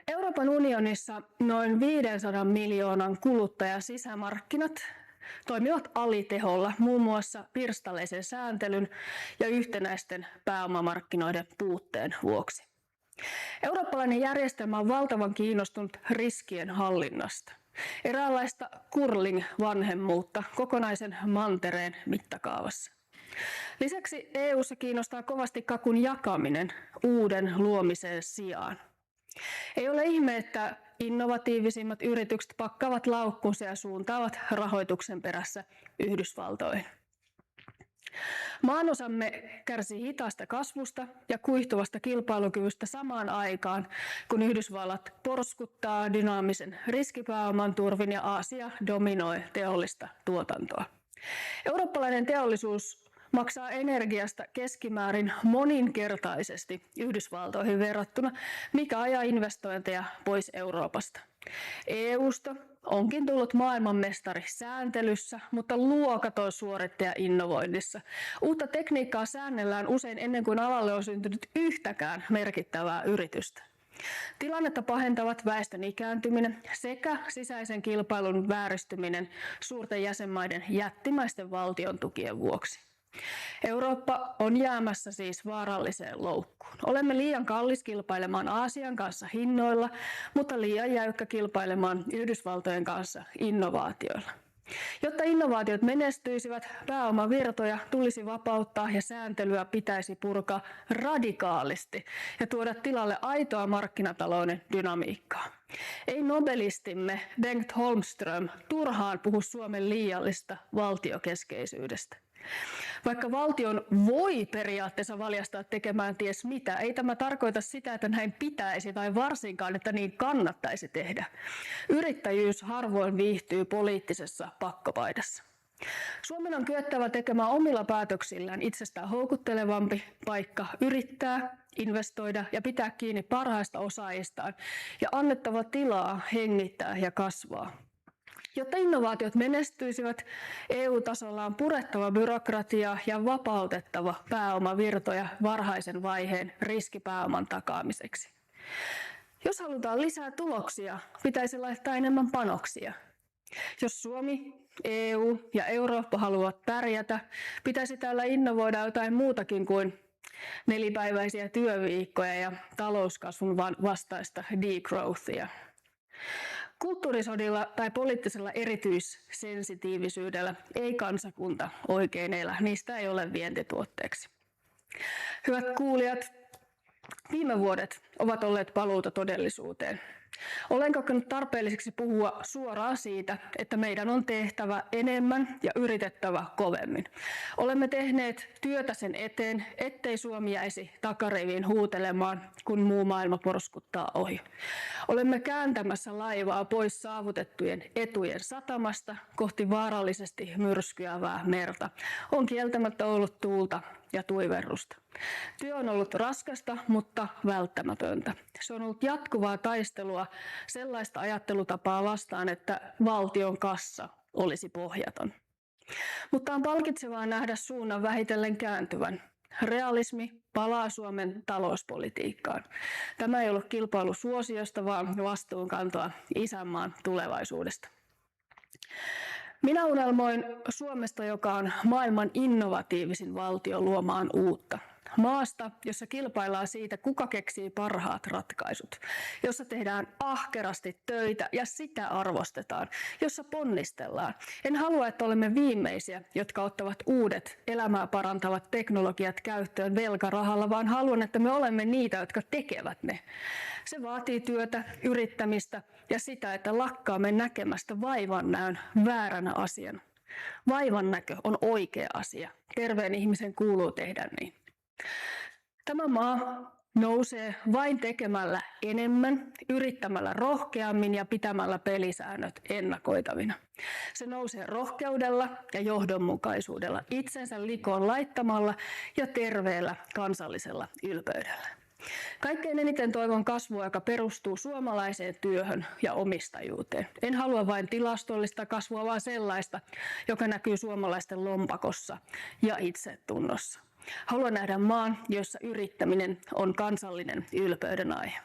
Euroopan unionissa noin 500 miljoonan kuluttajan sisämarkkinat toimivat aliteholla muun muassa pirstaleisen sääntelyn ja yhtenäisten pääomamarkkinoiden puutteen vuoksi. Eurooppalainen järjestelmä on valtavan kiinnostunut riskien hallinnasta. Eräänlaista curling-vanhemmuutta kokonaisen mantereen mittakaavassa. Lisäksi EU:ssa kiinnostaa kovasti kakun jakaminen uuden luomisen sijaan. Ei ole ihme, että innovatiivisimmat yritykset pakkaavat laukkunsa ja suuntaavat rahoituksen perässä Yhdysvaltoihin. Maanosamme kärsii hitaasta kasvusta ja kuihtuvasta kilpailukyvystä samaan aikaan, kun Yhdysvallat porskuttaa dynaamisen riskipääoman turvin ja Aasia dominoi teollista tuotantoa. Eurooppalainen teollisuus maksaa energiasta keskimäärin moninkertaisesti Yhdysvaltoihin verrattuna, mikä ajaa investointeja pois Euroopasta. EUsta onkin tullut maailmanmestari sääntelyssä, mutta luokaton suorittaja innovoinnissa. Uutta tekniikkaa säännellään usein ennen kuin alalle on syntynyt yhtäkään merkittävää yritystä. Tilannetta pahentavat väestön ikääntyminen sekä sisäisen kilpailun vääristyminen suurten jäsenmaiden jättimäisten valtion tukien vuoksi. Eurooppa on jäämässä siis vaaralliseen loukkuun. Olemme liian kallis kilpailemaan Aasian kanssa hinnoilla, mutta liian jäykkä kilpailemaan Yhdysvaltojen kanssa innovaatioilla. Jotta innovaatiot menestyisivät, pääomavirtoja tulisi vapauttaa ja sääntelyä pitäisi purkaa radikaalisti ja tuoda tilalle aitoa markkinatalouden dynamiikkaa. Ei nobelistimme Bengt Holmström turhaan puhu Suomen liiallista valtiokeskeisyydestä. Vaikka valtion voi periaatteessa valjastaa tekemään ties mitä, ei tämä tarkoita sitä, että näin pitäisi tai varsinkaan, että niin kannattaisi tehdä. Yrittäjyys harvoin viihtyy poliittisessa pakkopaidassa. Suomen on kyettävä tekemään omilla päätöksillään itsestään houkuttelevampi paikka yrittää, investoida ja pitää kiinni parhaista osaajistaan ja annettava tilaa hengittää ja kasvaa. Jotta innovaatiot menestyisivät, EU-tasolla on purettava byrokratiaa ja vapautettava pääomavirtoja varhaisen vaiheen riskipääoman takaamiseksi. Jos halutaan lisää tuloksia, pitäisi laittaa enemmän panoksia. Jos Suomi, EU ja Eurooppa haluavat pärjätä, pitäisi täällä innovoida jotain muutakin kuin nelipäiväisiä työviikkoja ja talouskasvun vastaista degrowthia. Kulttuurisodilla tai poliittisella erityissensitiivisyydellä ei kansakunta oikein elä, niistä ei ole vientituotteeksi. Hyvät kuulijat, viime vuodet ovat olleet paluuta todellisuuteen. Olen kokenut tarpeelliseksi puhua suoraan siitä, että meidän on tehtävä enemmän ja yritettävä kovemmin. Olemme tehneet työtä sen eteen, ettei Suomi jäisi takariviin huutelemaan, kun muu maailma porskuttaa ohi. Olemme kääntämässä laivaa pois saavutettujen etujen satamasta kohti vaarallisesti myrskyävää merta. On kieltämättä ollut tuulta ja tuiverrusta. Työ on ollut raskasta, mutta välttämätöntä. Se on ollut jatkuvaa taistelua sellaista ajattelutapaa vastaan, että valtion kassa olisi pohjaton. Mutta on palkitsevaa nähdä suunnan vähitellen kääntyvän. Realismi palaa Suomen talouspolitiikkaan. Tämä ei ollut kilpailu suosiosta, vaan vastuunkantoa isänmaan tulevaisuudesta. Minä unelmoin Suomesta, joka on maailman innovatiivisin valtio luomaan uutta. Maasta, jossa kilpaillaan siitä, kuka keksii parhaat ratkaisut, jossa tehdään ahkerasti töitä ja sitä arvostetaan, jossa ponnistellaan. En halua, että olemme viimeisiä, jotka ottavat uudet elämää parantavat teknologiat käyttöön velkarahalla, vaan haluan, että me olemme niitä, jotka tekevät ne. Se vaatii työtä, yrittämistä ja sitä, että lakkaamme näkemästä vaivannäön vääränä asiana. Vaivannäkö on oikea asia. Terveen ihmisen kuuluu tehdä niin. Tämä maa nousee vain tekemällä enemmän, yrittämällä rohkeammin ja pitämällä pelisäännöt ennakoitavina. Se nousee rohkeudella ja johdonmukaisuudella, itsensä likoon laittamalla ja terveellä kansallisella ylpeydellä. Kaikkein eniten toivon kasvua, joka perustuu suomalaiseen työhön ja omistajuuteen. En halua vain tilastollista kasvua, vaan sellaista, joka näkyy suomalaisten lompakossa ja itsetunnossa. Haluan nähdä maan, jossa yrittäminen on kansallinen ylpeyden aihe.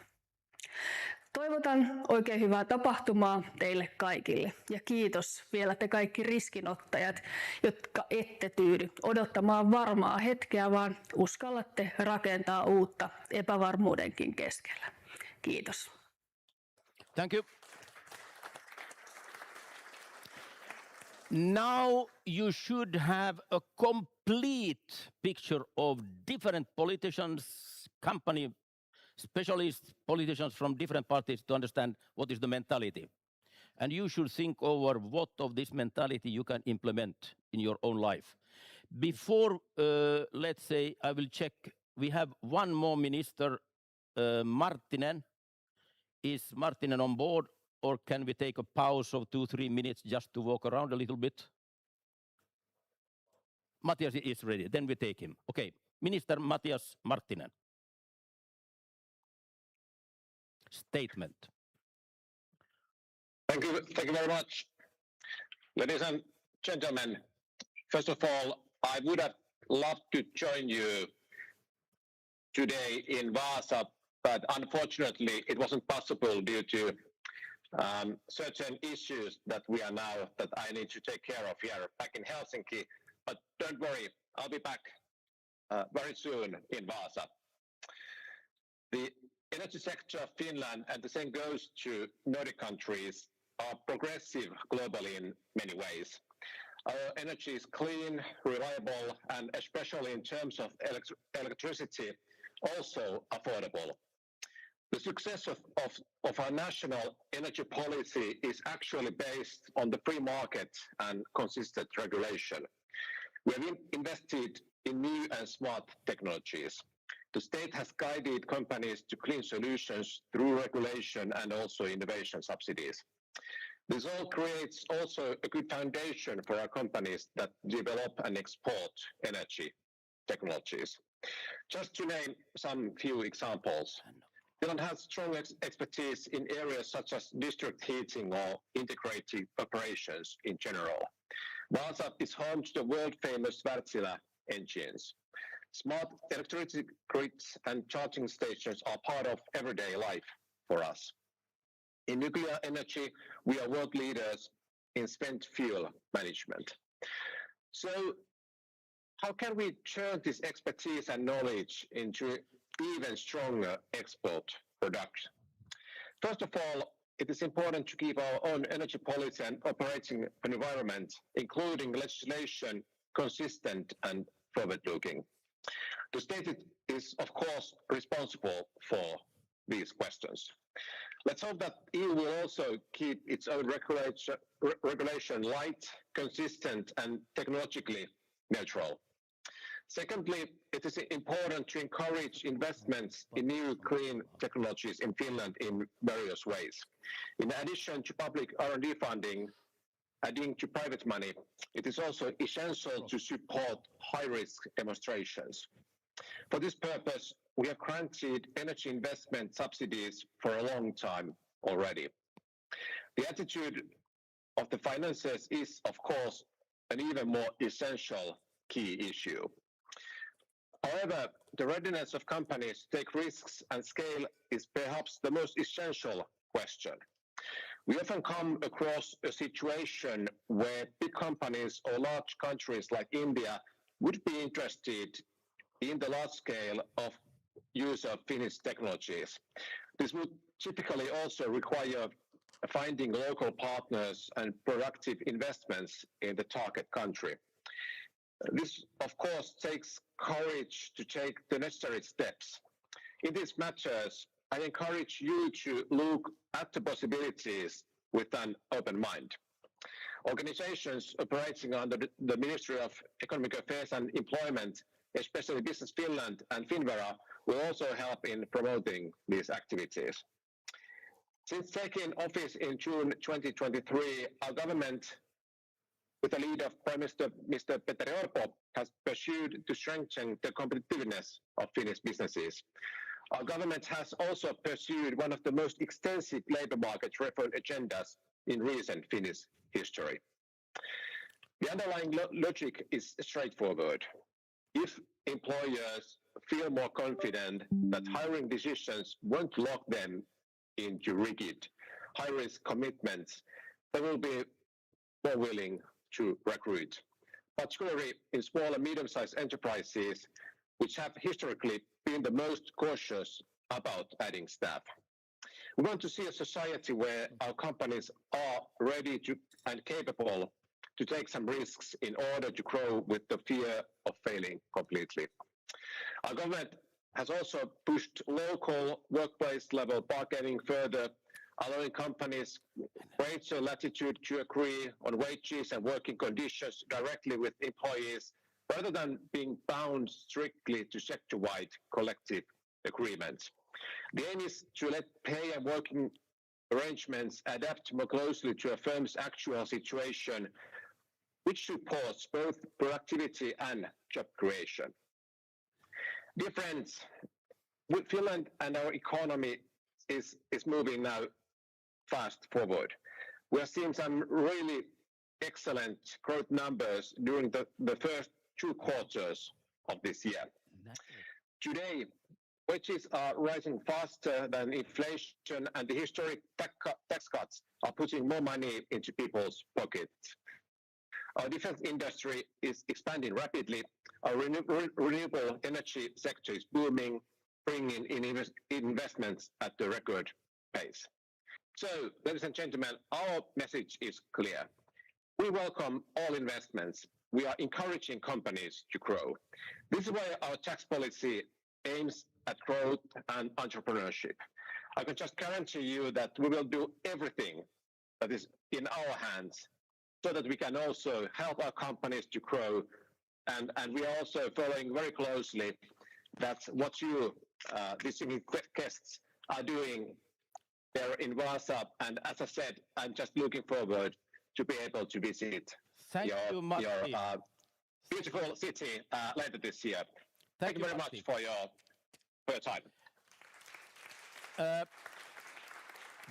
Toivotan oikein hyvää tapahtumaa teille kaikille ja kiitos vielä te kaikki riskinottajat, jotka ette tyydy odottamaan varmaa hetkeä, vaan uskallatte rakentaa uutta epävarmuudenkin keskellä. Kiitos. Thank you. Now you should have a complete picture of different politicians, company specialists, politicians from different parties to understand what is the mentality. And you should think over what of this mentality you can implement in your own life. Before, let's say, I will check, we have one more minister, Marttinen. Is Marttinen on board? Or can we take a pause of 2-3 minutes just to walk around a little bit? Matias is ready. Then we take him. Okay, Minister Matias Marttinen. Statement. Thank you very much. Ladies and gentlemen, first of all, I would have loved to join you today in Vasa, but unfortunately it wasn't possible due to certain issues that I need to take care of here back in Helsinki. But don't worry, I'll be back very soon in Vasa. The energy sector of Finland, and the same goes to Nordic countries, are progressive globally in many ways. Our energy is clean, reliable, and especially in terms of electricity, also affordable. The success of our national energy policy is actually based on the free market and consistent regulation. We have invested in new and smart technologies. The state has guided companies to clean solutions through regulation and also innovation subsidies. This all creates also a good foundation for our companies that develop and export energy technologies. Just to name some few examples. Finland has strong expertise in areas such as district heating or integrated operations in general. Vasa is home to the world-famous Wärtsilä engines. Smart electricity grids and charging stations are part of everyday life for us. In nuclear energy, we are world leaders in spent fuel management. So how can we turn this expertise and knowledge into even stronger export production? First of all, it is important to keep our own energy policy and operating environment, including legislation, consistent and forward-looking. The state is, of course, responsible for these questions. Let's hope that EU will also keep its own regulation light, consistent, and technologically neutral. Secondly, it is important to encourage investments in new clean technologies in Finland in various ways. In addition to public R&D funding, adding to private money, it is also essential to support high-risk demonstrations. For this purpose, we have granted energy investment subsidies for a long time already. The attitude of the financiers is, of course, an even more essential key issue. However, the readiness of companies to take risks and scale is perhaps the most essential question. We often come across a situation where big companies or large countries like India would be interested in the large scale of use of Finnish technologies. This would typically also require finding local partners and productive investments in the target country. This, of course, takes courage to take the necessary steps. In these matters, I encourage you to look at the possibilities with an open mind. Organizations operating under the Ministry of Economic Affairs and Employment, especially Business Finland and Finnvera, will also help in promoting these activities. Since taking office in June 2023, our government, with the lead of Prime Minister Mr. Petteri Orpo, has pursued to strengthen the competitiveness of Finnish businesses. Our government has also pursued one of the most extensive labour market reform agendas in recent Finnish history. The underlying logic is straightforward. If employers feel more confident that hiring decisions won't lock them into rigid, high-risk commitments, they will be more willing to recruit, particularly in small and medium-sized enterprises, which have historically been the most cautious about adding staff. We want to see a society where our companies are ready to and capable to take some risks in order to grow with the fear of failing completely. Our government has also pushed local workplace level bargaining further, allowing companies greater latitude to agree on wages and working conditions directly with employees, rather than being bound strictly to sector-wide collective agreements. The aim is to let pay and working arrangements adapt more closely to a firm's actual situation, which supports both productivity and job creation. Dear friends, with Finland and our economy is moving now fast forward. We are seeing some really excellent growth numbers during the first 2 quarters of this year. Today, wages are rising faster than inflation, and the historic tax cuts are putting more money into people's pockets. Our defense industry is expanding rapidly. Our renewable energy sector is booming, bringing in investments at the record pace. So, ladies and gentlemen, our message is clear. We welcome all investments. We are encouraging companies to grow. This is why our tax policy aims at growth and entrepreneurship. I can just guarantee you that we will do everything that is in our hands so that we can also help our companies to grow. And we are also following very closely that's what you, distinguished guests, are doing there in Wasa. And as I said, I'm just looking forward to be able to visit your beautiful city later this year. Thank you very much for your time.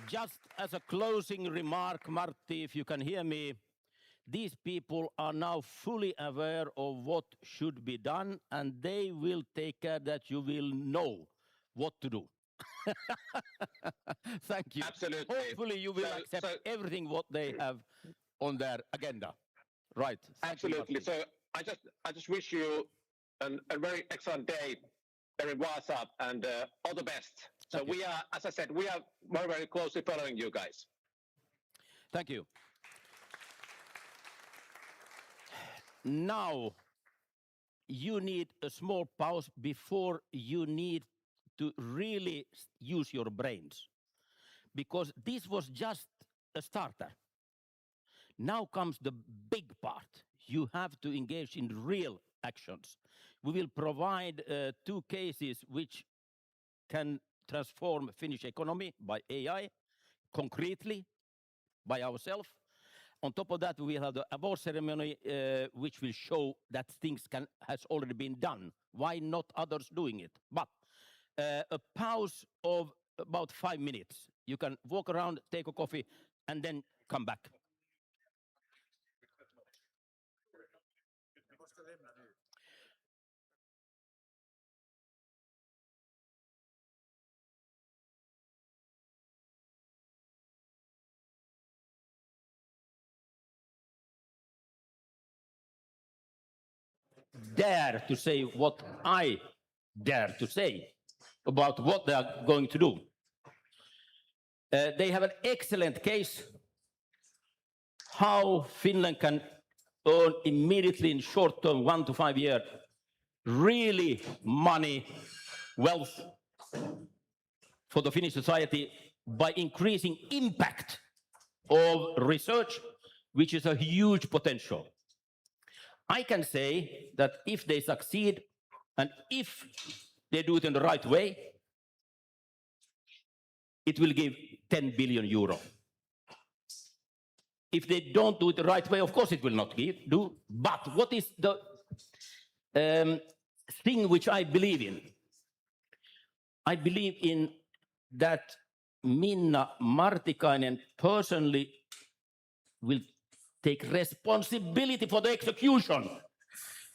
Just as a closing remark, Martti, if you can hear me, these people are now fully aware of what should be done, and they will take care that you will know what to do. Thank you. Absolutely. Hopefully you will accept everything what they have on their agenda. Right. Absolutely. So I just wish you a very excellent day there in Wasa, and all the best. So we are, as I said, we are very, very closely following you guys. Thank you. Now, you need a small pause before you need to really use your brains. because this was just a starter. Now comes the big part. You have to engage in real actions. We will provide 2 cases which can transform Finnish economy by AI, concretely by ourselves. On top of that, we will have the award ceremony, which will show that things has already been done. Why not others doing it? But a pause of about 5 minutes. You can walk around, take a coffee, and then come back. Dare to say what I dare to say about what they are going to do. They have an excellent case how Finland can earn immediately in short term, 1 to 5 years, really money, wealth for the Finnish society by increasing impact of research, which is a huge potential. I can say that if they succeed and if they do it in the right way, it will give 10 billion euro. If they don't do it the right way, of course it will not do. But what is the thing which I believe in? I believe in that Minna Martikainen personally will take responsibility for the execution.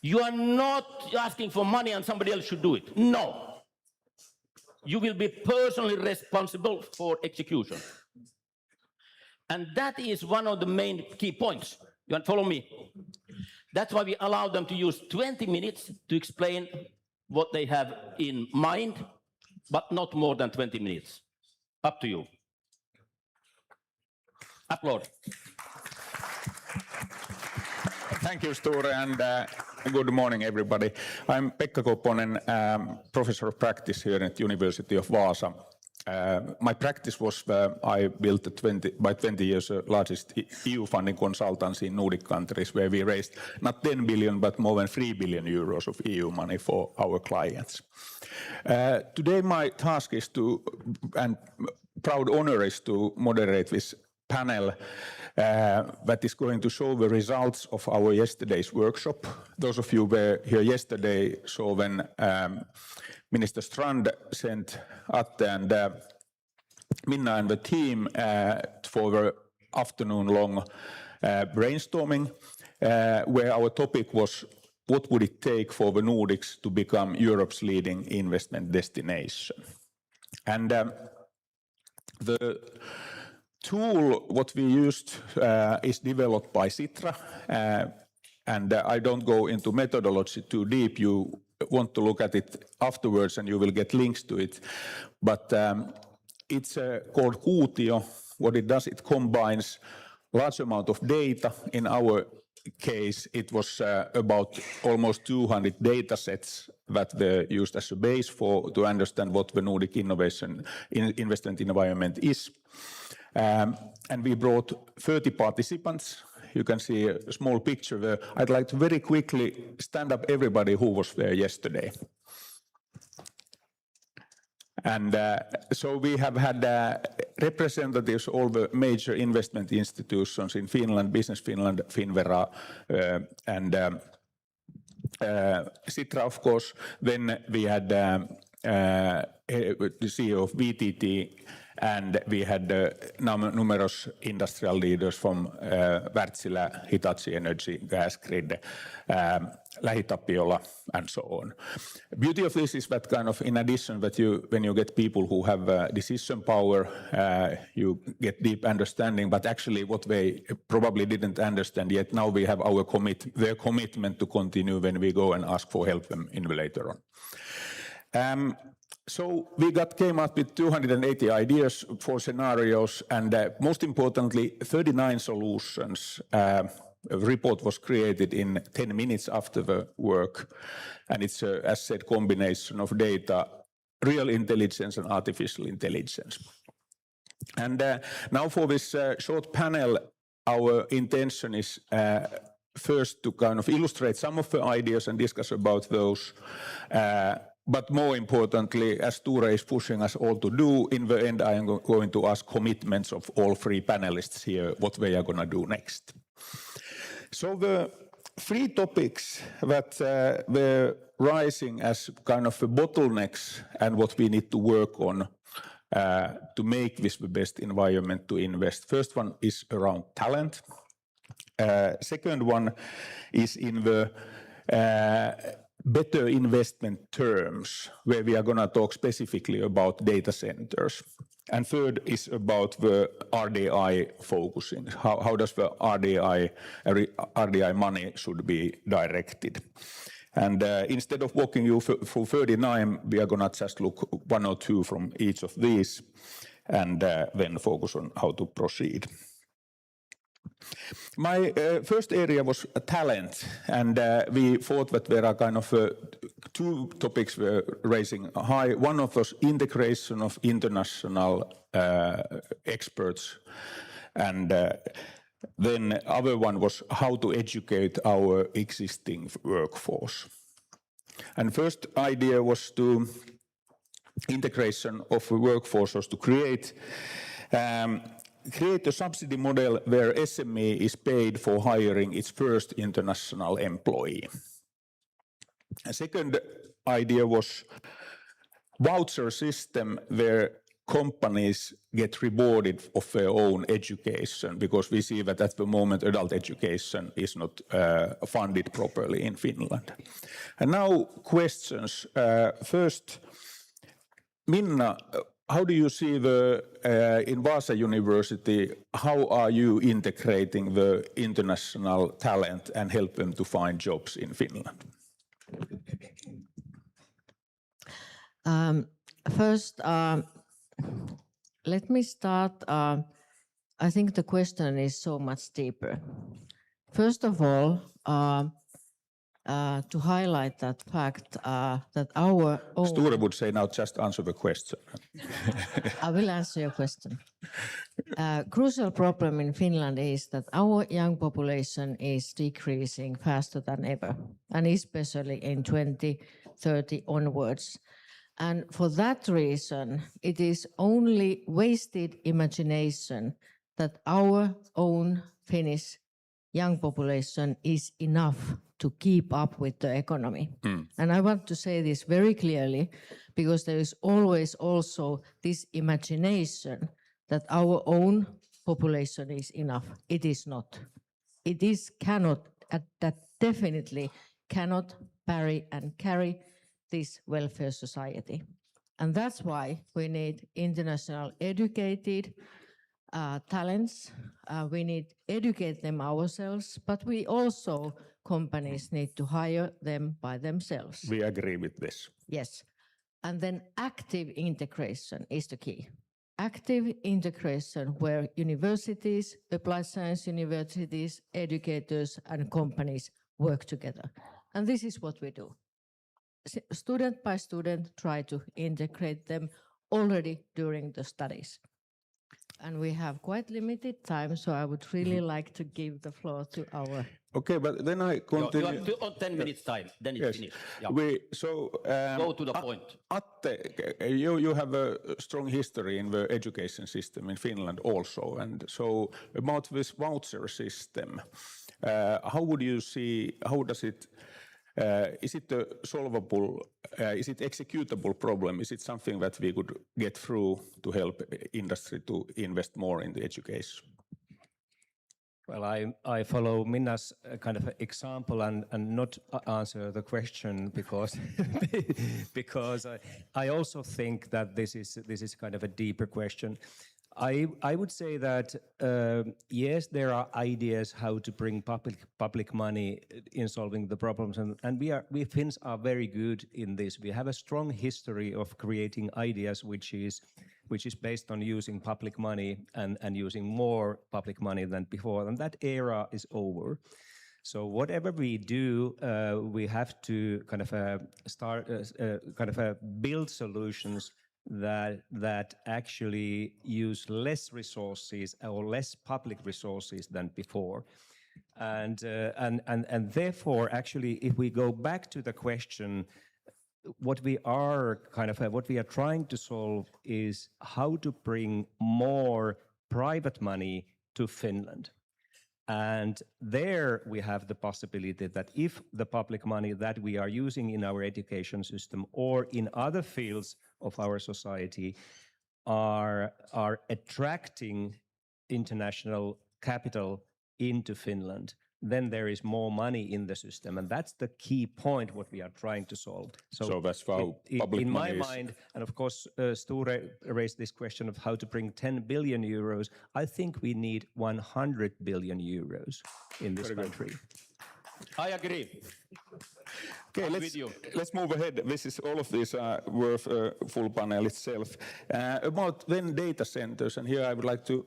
You are not asking for money and somebody else should do it. No. You will be personally responsible for execution. And that is one of the main key points. You want to follow me? That's why we allow them to use 20 minutes to explain what they have in mind, but not more than 20 minutes. Up to you. Applaud. Thank you, Sture, and good morning, everybody. I'm Pekka Koponen, professor of practice here at University of Vasa. My practice was I built by 20 years largest EU funding consultancy in Nordic countries, where we raised not 10 billion but more than 3 billion euros of EU money for our clients. Today my task is to, and proud honor is to moderate this panel that is going to show the results of our yesterday's workshop. Those of you who were here yesterday saw when Minister Strand sent Atte and Minna and the team for the afternoon-long brainstorming, where our topic was what would it take for the Nordics to become Europe's leading investment destination. And the tool what we used is developed by Sitra, and I don't go into methodology too deep. You want to look at it afterwards and you will get links to it. But it's called Kuutio. What it does, it combines large amount of data. In our case, it was about almost 200 data sets that were used as a base to understand what the Nordic innovation investment environment is. And we brought 30 participants. You can see a small picture there. I'd like to very quickly stand up everybody who was there yesterday. And so we have had representatives of all the major investment institutions in Finland, Business Finland, Finnvera, and Sitra, of course. Then we had the CEO of VTT, and we had numerous industrial leaders from Wärtsilä, Hitachi Energy, Gasgrid, Lähitapiola, and so on. Beauty of this is that kind of, in addition, that when you get people who have decision power, you get deep understanding, but actually what they probably didn't understand yet, now we have their commitment to continue when we go and ask for help them in later on. So we came up with 280 ideas for scenarios, and most importantly, 39 solutions. A report was created in 10 minutes after the work, and it's a, as said, combination of data, real intelligence and artificial intelligence. And now for this short panel, our intention is first to kind of illustrate some of the ideas and discuss about those. But more importantly, as Sture is pushing us all to do, in the end I am going to ask commitments of all three panelists here, what they are going to do next. So the three topics that were rising as kind of the bottlenecks and what we need to work on to make this the best environment to invest. First one is around talent. Second one is in the better investment terms, where we are going to talk specifically about data centers. And third is about the RDI focusing. How does the RDI money should be directed? And instead of walking you through 39, we are going to just look one or two from each of these and then focus on how to proceed. My first area was talent, and we thought that there are kind of two topics were raising high. One of those integration of international experts, and then other one was how to educate our existing workforce. And first idea was to integration of the workforce was to create a subsidy model where SME is paid for hiring its first international employee. A second idea was voucher system where companies get rewarded of their own education, because we see that at the moment adult education is not funded properly in Finland. And now questions. First, Minna, how do you see in Vasa University, how are you integrating the international talent and help them to find jobs in Finland? First, let me start. I think the question is so much deeper. First of all, to highlight that fact that our own... Sture would say now just answer the question. I will answer your question. Crucial problem in Finland is that our young population is decreasing faster than ever, and especially in 2030 onwards. And for that reason, it is only wasted imagination that our own Finnish young population is enough to keep up with the economy. And I want to say this very clearly, because there is always also this imagination that our own population is enough. It is not. It is that definitely cannot parry and carry this welfare society. And that's why we need international educated talents. We need educate them ourselves, but we also, companies need to hire them by themselves. We agree with this. Yes. And then active integration is the key. Active integration where universities, applied science universities, educators and companies work together. And this is what we do. Student by student, try to integrate them already during the studies. And we have quite limited time, so I would really like to give the floor to our... Okay, but then I continue. You have 10 minutes time, then it's finished. Yeah. Go to the point. Atte, you have a strong history in the education system in Finland also. And so about this voucher system, how would you see, how does it... is it a solvable, is it executable problem? Is it something that we could get through to help industry to invest more in the education? Well, I follow Minna's kind of example and not answer the question because because I also think that this is kind of a deeper question. I would say that yes, there are ideas how to bring public money in solving the problems, and we Finns are very good in this. We have a strong history of creating ideas which is based on using public money and using more public money than before, and that era is over. So whatever we do, we have to kind of build solutions that actually use less resources or less public resources than before. And therefore, actually, if we go back to the question, what we are trying to solve is how to bring more private money to Finland. And there we have the possibility that if the public money that we are using in our education system or in other fields of our society are attracting international capital into Finland, then there is more money in the system. And that's the key point what we are trying to solve. So that's how public in money my mind, and of course, Sture raised this question of how to bring 10 billion euros. I think we need 100 billion euros in this country. I agree. Okay, let's move ahead. All of these are worth a full panel itself. About then data centers, and here I would like to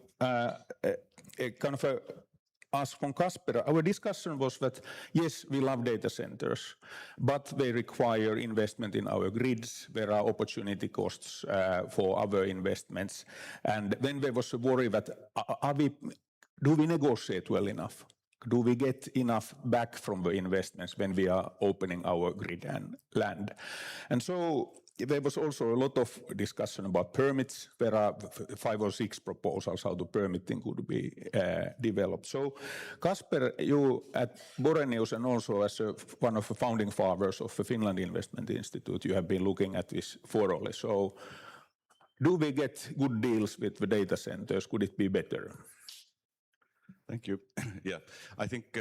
ask from Casper. Our discussion was that, yes, we love data centers, but they require investment in our grids. There are opportunity costs for other investments. And then there was a worry that, do we negotiate well enough? Do we get enough back from the investments when we are opening our grid and land? And so there was also a lot of discussion about permits. There are 5 or 6 proposals how the permitting could be developed. So, Casper, you at Borenius and also as one of the founding fathers of the Finland Investment Institute, you have been looking at this thoroughly. So, do we get good deals with the data centers? Could it be better? Thank you. Yeah, I think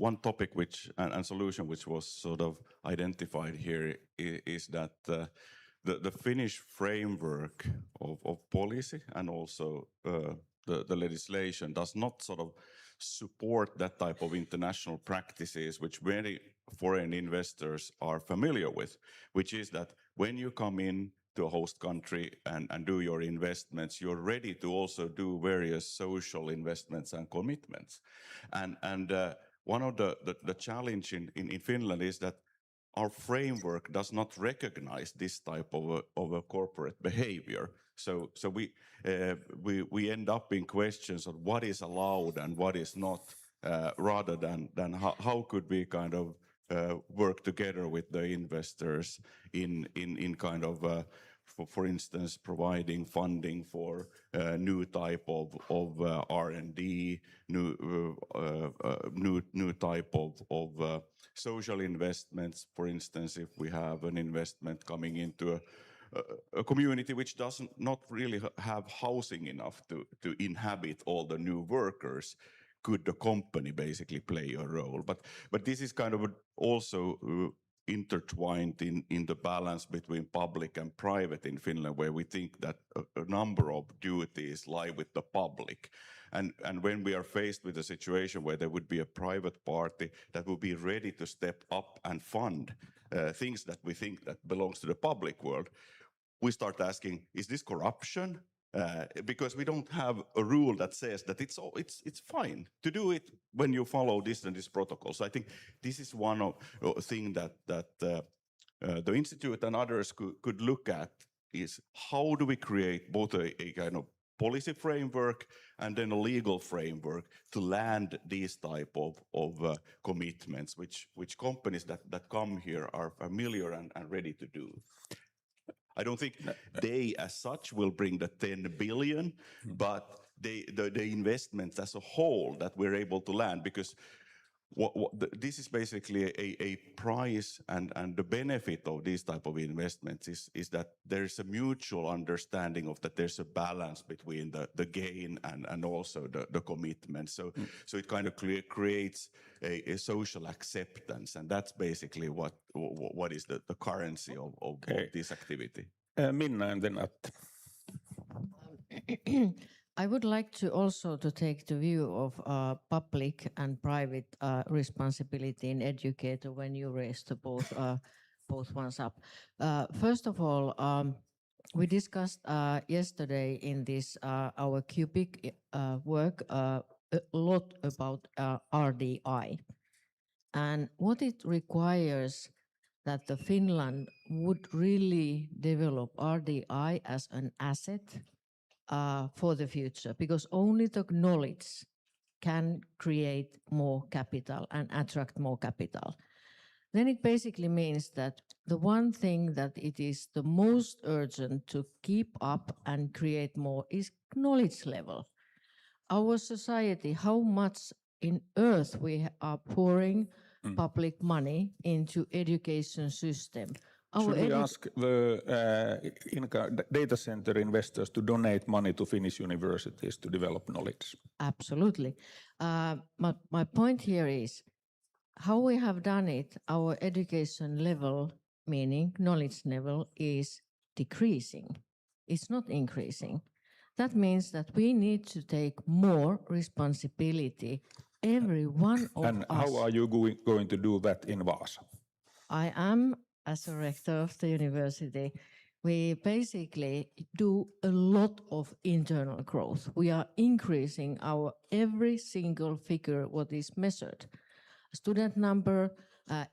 one topic and solution which was sort of identified here is that the Finnish framework of policy and also the legislation does not sort of support that type of international practices which many foreign investors are familiar with, which is that when you come in to a host country and do your investments, you're ready to also do various social investments and commitments. And one of the challenge in Finland is that our framework does not recognize this type of a corporate behavior. So we end up in questions of what is allowed and what is not, rather than how could we kind of work together with the investors in kind of for instance, providing funding for new type of R&D, new type of social investments. For instance, if we have an investment coming into a community which doesn't not really have housing enough to inhabit all the new workers, could the company basically play a role? But this is kind of also intertwined in the balance between public and private in Finland, where we think that a number of duties lie with the public. And when we are faced with a situation where there would be a private party that would be ready to step up and fund things that we think that belongs to the public world, we start asking, is this corruption? Because we don't have a rule that says that it's fine to do it when you follow this and this protocol. So I think this is one of thing that the institute and others could look at, is how do we create both a kind of policy framework and then a legal framework to land these type of commitments, which companies that come here are familiar and ready to do. I don't think they as such will bring the 10 billion, but the investments as a whole that we're able to land, because this is basically a price, and the benefit of these type of investments is that there's a mutual understanding of that there's a balance between the gain and also the commitment. So it kind of creates a social acceptance, and that's basically what is the currency of this activity. Minna and then Atte. I would like to also to take the view of public and private responsibility in educator when you raised both ones up. First of all, we discussed yesterday in this our cubic work a lot about RDI and what it requires, that the Finland would really develop RDI as an asset for the future, because only the knowledge can create more capital and attract more capital. Then it basically means that the one thing that it is the most urgent to keep up and create more is knowledge level. Our society, how much in earth we are pouring public money into education system. Should we ask the data center investors to donate money to Finnish universities to develop knowledge? Absolutely. My point here is how we have done it, our education level, meaning knowledge level, is decreasing. It's not increasing. That means that we need to take more responsibility, every one of us. And how are you going to do that in Vasa? I am, as a rector of the university, we basically do a lot of internal growth. We are increasing our every single figure what is measured. Student number,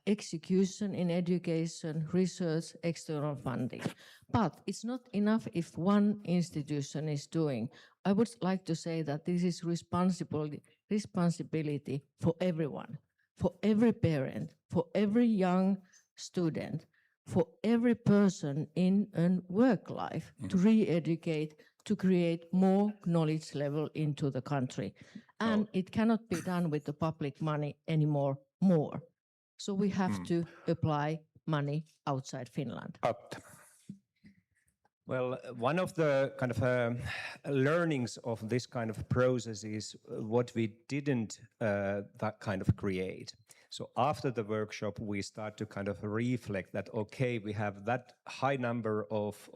execution in education, research, external funding. But it's not enough if one institution is doing. I would like to say that this is responsibility for everyone, for every parent, for every young student, for every person in a work life to re-educate, to create more knowledge level into the country. And it cannot be done with the public money anymore more. So we have to apply money outside Finland. Well, one of the kind of learnings of this kind of process is what we didn't that kind of create. So after the workshop, we start to kind of reflect that, okay, we have that high number of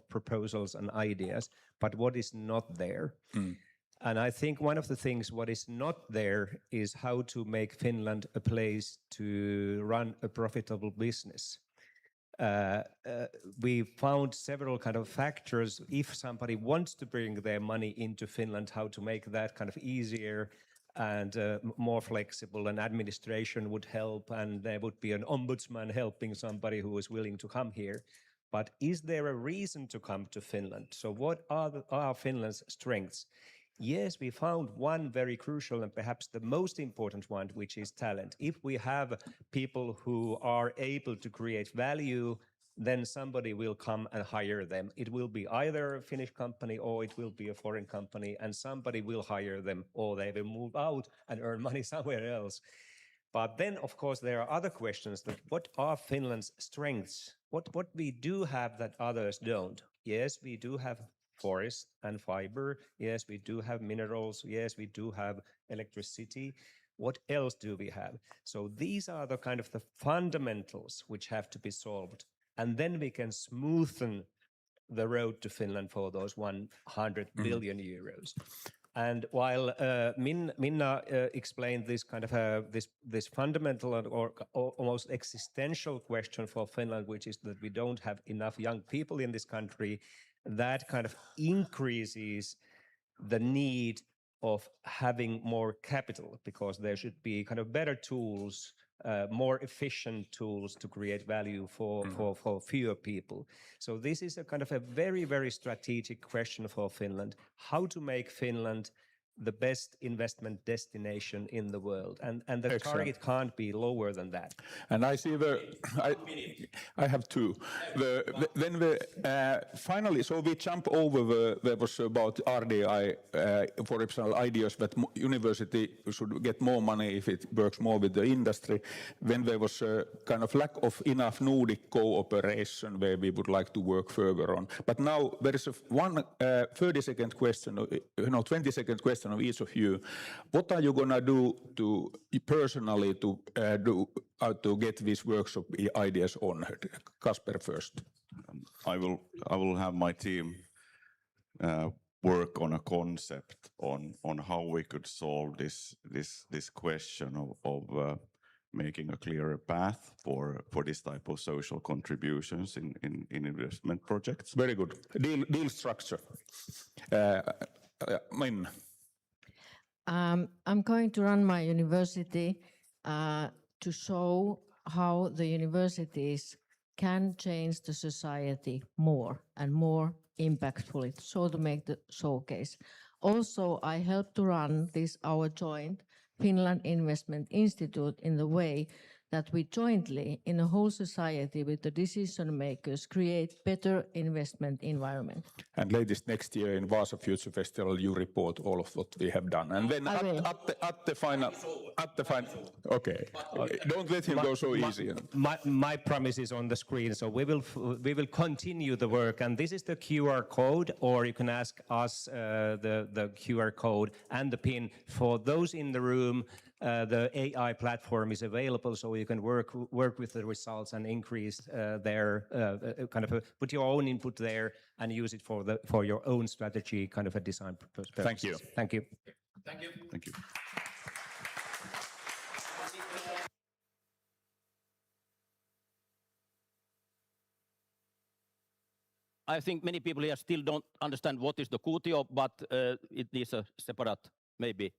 proposals and ideas, but what is not there? And I think one of the things what is not there is how to make Finland a place to run a profitable business. We found several kind of factors. If somebody wants to bring their money into Finland, how to make that kind of easier and more flexible, and administration would help, and there would be an ombudsman helping somebody who is willing to come here. But is there a reason to come to Finland? So what are Finland's strengths? Yes, we found one very crucial and perhaps the most important one, which is talent. If we have people who are able to create value, then somebody will come and hire them. It will be either a Finnish company or it will be a foreign company, and somebody will hire them, or they will move out and earn money somewhere else. But then, of course, there are other questions. That what are Finland's strengths? What we do have that others don't? Yes, we do have forest and fiber. Yes, we do have minerals. Yes, we do have electricity. What else do we have? So these are the kind of the fundamentals which have to be solved. And then we can smoothen the road to Finland for those 100 billion euros. And while Minna explained this kind of this fundamental or almost existential question for Finland, which is that we don't have enough young people in this country, that kind of increases the need of having more capital, because there should be kind of better tools, more efficient tools to create value for fewer people. So this is a kind of a very, very strategic question for Finland, how to make Finland the best investment destination in the world. And the target can't be lower than that. And I see I have two. Finally, so we jump over there was about RDI, for example, ideas that university should get more money if it works more with the industry. Then there was a kind of lack of enough Nordic cooperation where we would like to work further on. But now there is one 30-second question, 20-second question of each of you. What are you gonna do to personally to get these workshop ideas on? Casper first. I will have my team work on a concept on how we could solve this question of making a clearer path for this type of social contributions in investment projects. Very good. Deal structure. Minna. I'm going to run my university to show how the universities can change the society more and more impactfully, so to make the showcase. Also, I helped to run this, our joint Finland Investment Institute, in the way that we jointly, in a whole society with the decision makers, create better investment environment. And latest next year in Wasa Future Festival, you report all of what we have done. And then at the final. Okay, don't let him go so easy. My promise is on the screen, so we will continue the work. And this is the QR code, or you can ask us the QR code and the pin. For those in the room, the AI platform is available, so you can work with the results and increase their put your own input there and use it for your own strategy, kind of a design purpose. Thank you. Thank you. Thank you. Thank you. I think many people here still don't understand what is the Kuutio, but it needs a separate, maybe,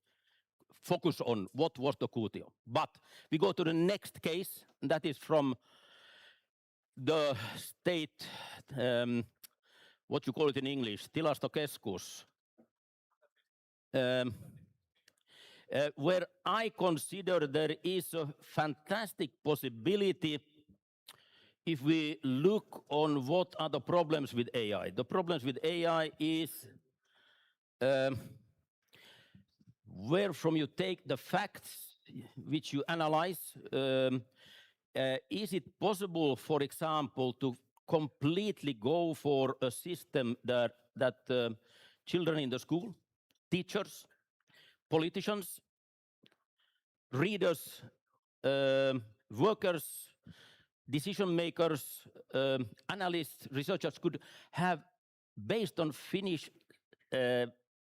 focus on what was the Kuutio. But we go to the next case, and that is from the state, what you call it in English, Tilastokeskus, where I consider there is a fantastic possibility if we look on what are the problems with AI. The problems with AI is where from you take the facts which you analyze. Is it possible, for example, to completely go for a system that children in the school, teachers, politicians, readers, workers, decision makers, analysts, researchers could have, based on Finnish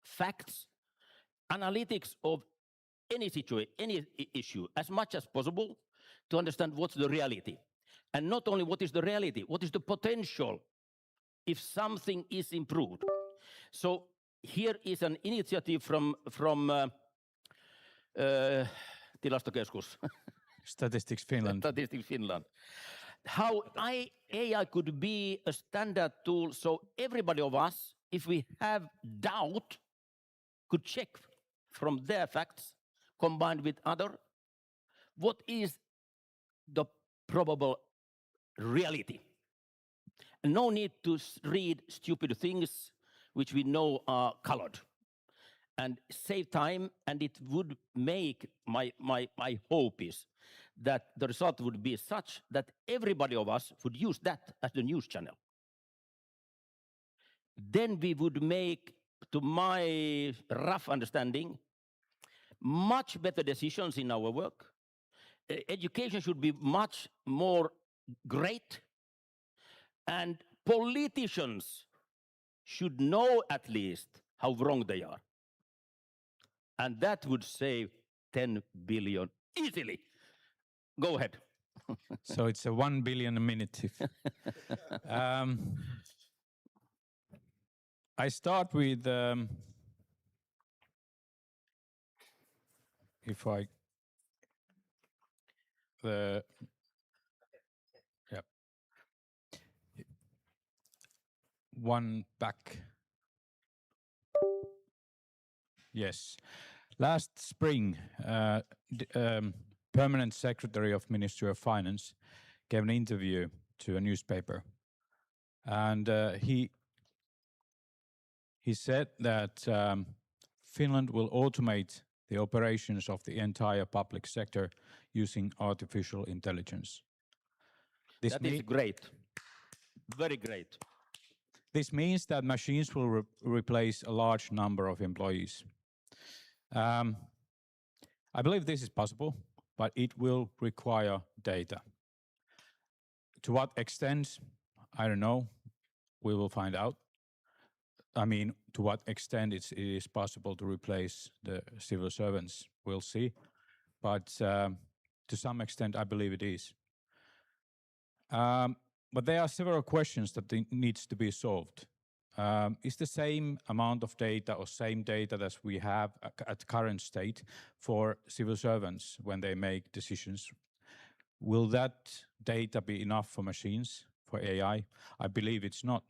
facts, analytics of any situation, any issue, as much as possible to understand what's the reality. And not only what is the reality, what is the potential if something is improved. So here is an initiative from Tilastokeskus. Statistics Finland. Statistics Finland. How AI could be a standard tool, so everybody of us, if we have doubt, could check from their facts combined with other, what is the probable reality. No need to read stupid things which we know are colored, and save time, and it would make, my hope is that the result would be such that everybody of us would use that as the news channel. Then we would make, to my rough understanding, much better decisions in our work. Education should be much more great, and politicians should know at least how wrong they are. And that would save 10 billion easily. Go ahead. So it's a 1 billion a minute. I start with, one back. Yes. Last spring, Permanent Secretary of Ministry of Finance gave an interview to a newspaper, and he said that Finland will automate the operations of the entire public sector using artificial intelligence. That is great. Very great. This means that machines will replace a large number of employees. I believe this is possible, but it will require data. To what extent, I don't know. We will find out. I mean, to what extent it is possible to replace the civil servants, we'll see. But to some extent, I believe it is. But there are several questions that needs to be solved. Is the same amount of data or same data that we have at current state for civil servants when they make decisions? Will that data be enough for machines, for AI? I believe it's not.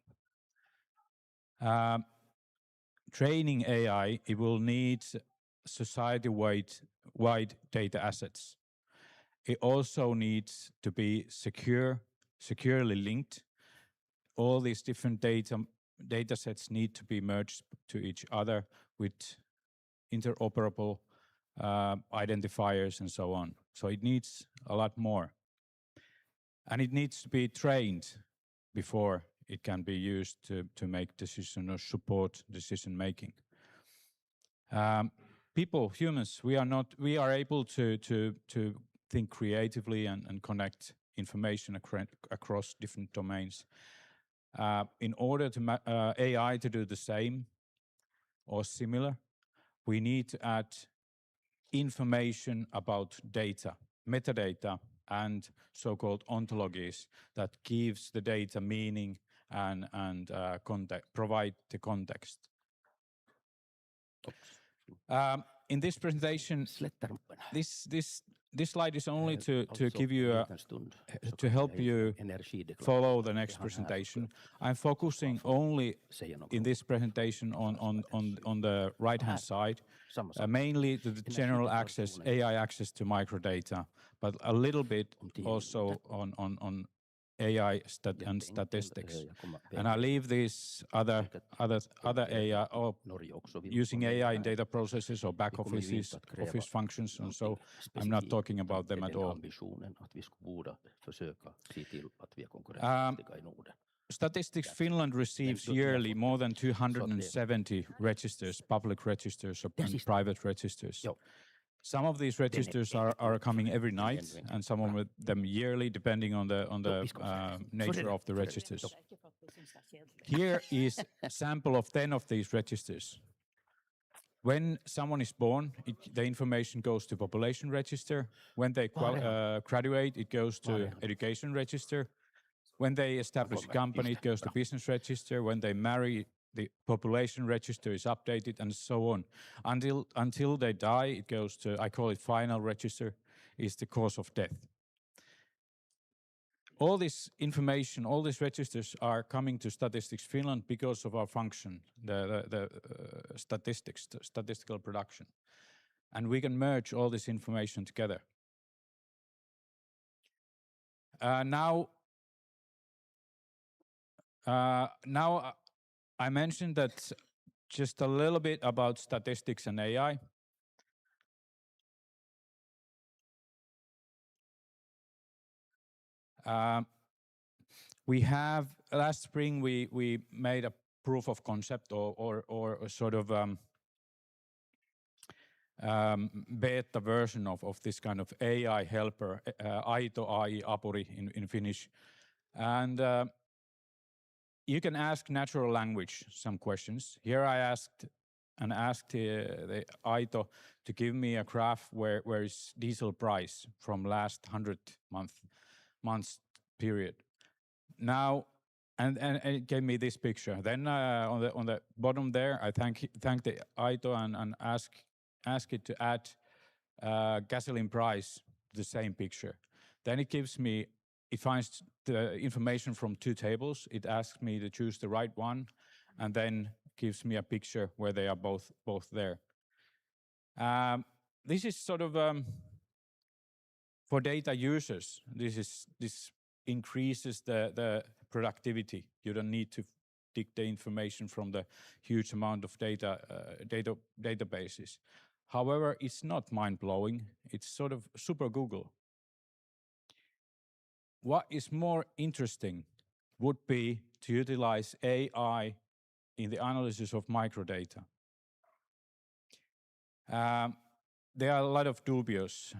Training AI, it will need society-wide data assets. It also needs to be securely linked. All these different data sets need to be merged to each other with interoperable identifiers and so on. So it needs a lot more. And it needs to be trained before it can be used to make decisions or support decision making. People, humans, we are able to think creatively and connect information across different domains. In order to AI to do the same or similar, we need to add information about data, metadata, and so-called ontologies that gives the data meaning and provide the context. In this presentation, this slide is only to give you to help you follow the next presentation. I'm focusing only in this presentation on the right-hand side, mainly to the general access, AI access to microdata, but a little bit also on AI and statistics. And I leave these other AI or using AI in data processes or back office functions, and so I'm not talking about them at all. Statistics Finland receives yearly more than 270 registers, public registers and private registers. Some of these registers are coming every night, and some of them yearly, depending on the nature of the registers. Here is a sample of 10 of these registers. When someone is born, the information goes to population register. When they graduate, it goes to education register. When they establish a company, it goes to business register. When they marry, the population register is updated, and so on. Until they die, it goes to, I call it final register, is the cause of death. All this information, all these registers are coming to Statistics Finland because of our function, the statistical production. And we can merge all this information together. Now I mentioned that just a little bit about statistics and AI. We have last spring we made a proof of concept or a sort of beta version of this kind of AI helper, Aito AI Apuri in Finnish, and you can ask natural language some questions. Here I asked the Aito to give me a graph where is diesel price from last 100 months period. Now, and it gave me this picture. Then on the bottom there, I thank the Aito and ask it to add gasoline price to the same picture. Then it gives me. It finds the information from two tables. It asks me to choose the right one, and then gives me a picture where they are both there. This is sort of for data users. This increases the productivity. You don't need to dig the information from the huge amount of databases. However, it's not mind-blowing. It's sort of super Google. What is more interesting would be to utilize AI in the analysis of microdata. There are a lot of dubious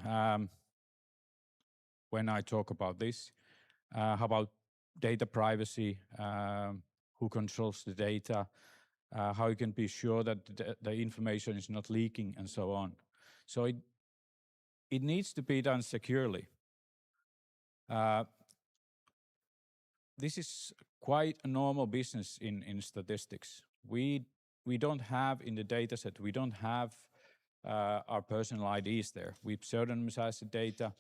when I talk about this. How about data privacy? Who controls the data? How you can be sure that the information is not leaking and so on. So it needs to be done securely. This is quite a normal business in statistics. We don't have in the data set, we don't have our personal IDs there. We pseudonymize the data.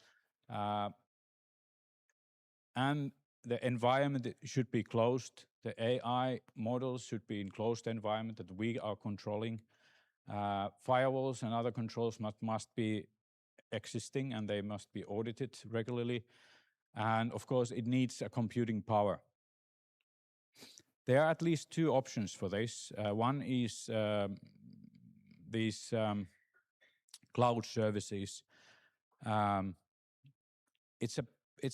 and the environment should be closed. The AI models should be in closed environment that we are controlling. Firewalls and other controls must be existing, and they must be audited regularly. And of course, it needs a computing power. There are at least two options for this. One is these cloud services. It's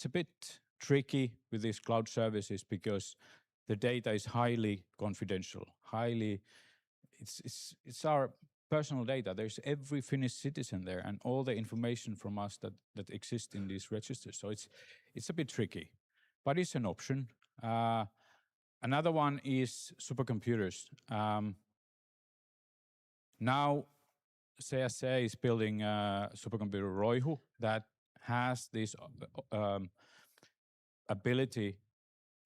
a bit tricky with these cloud services because the data is highly confidential. It's our personal data. There's every Finnish citizen there, and all the information from us that exists in these registers. So it's a bit tricky, but it's an option. Another one is supercomputers. Now, CSA is building a supercomputer Roihu that has this ability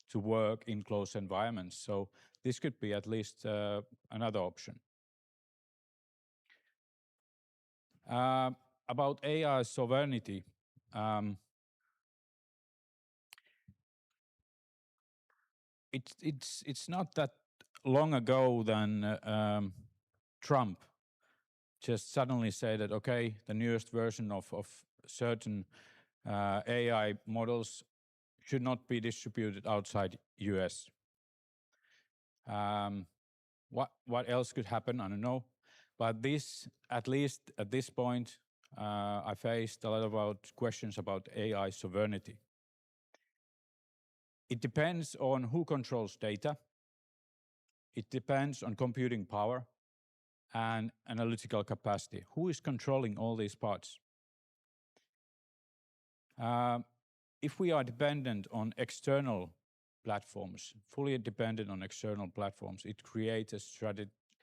to work in closed environments. So this could be at least another option. About AI sovereignty, it's not that long ago than Trump just suddenly said that, okay, the newest version of certain AI models should not be distributed outside US. What else could happen? I don't know. But this, at least at this point, I faced a lot about questions about AI sovereignty. It depends on who controls data. It depends on computing power and analytical capacity. Who is controlling all these parts? If we are dependent on external platforms, fully dependent on external platforms, it creates a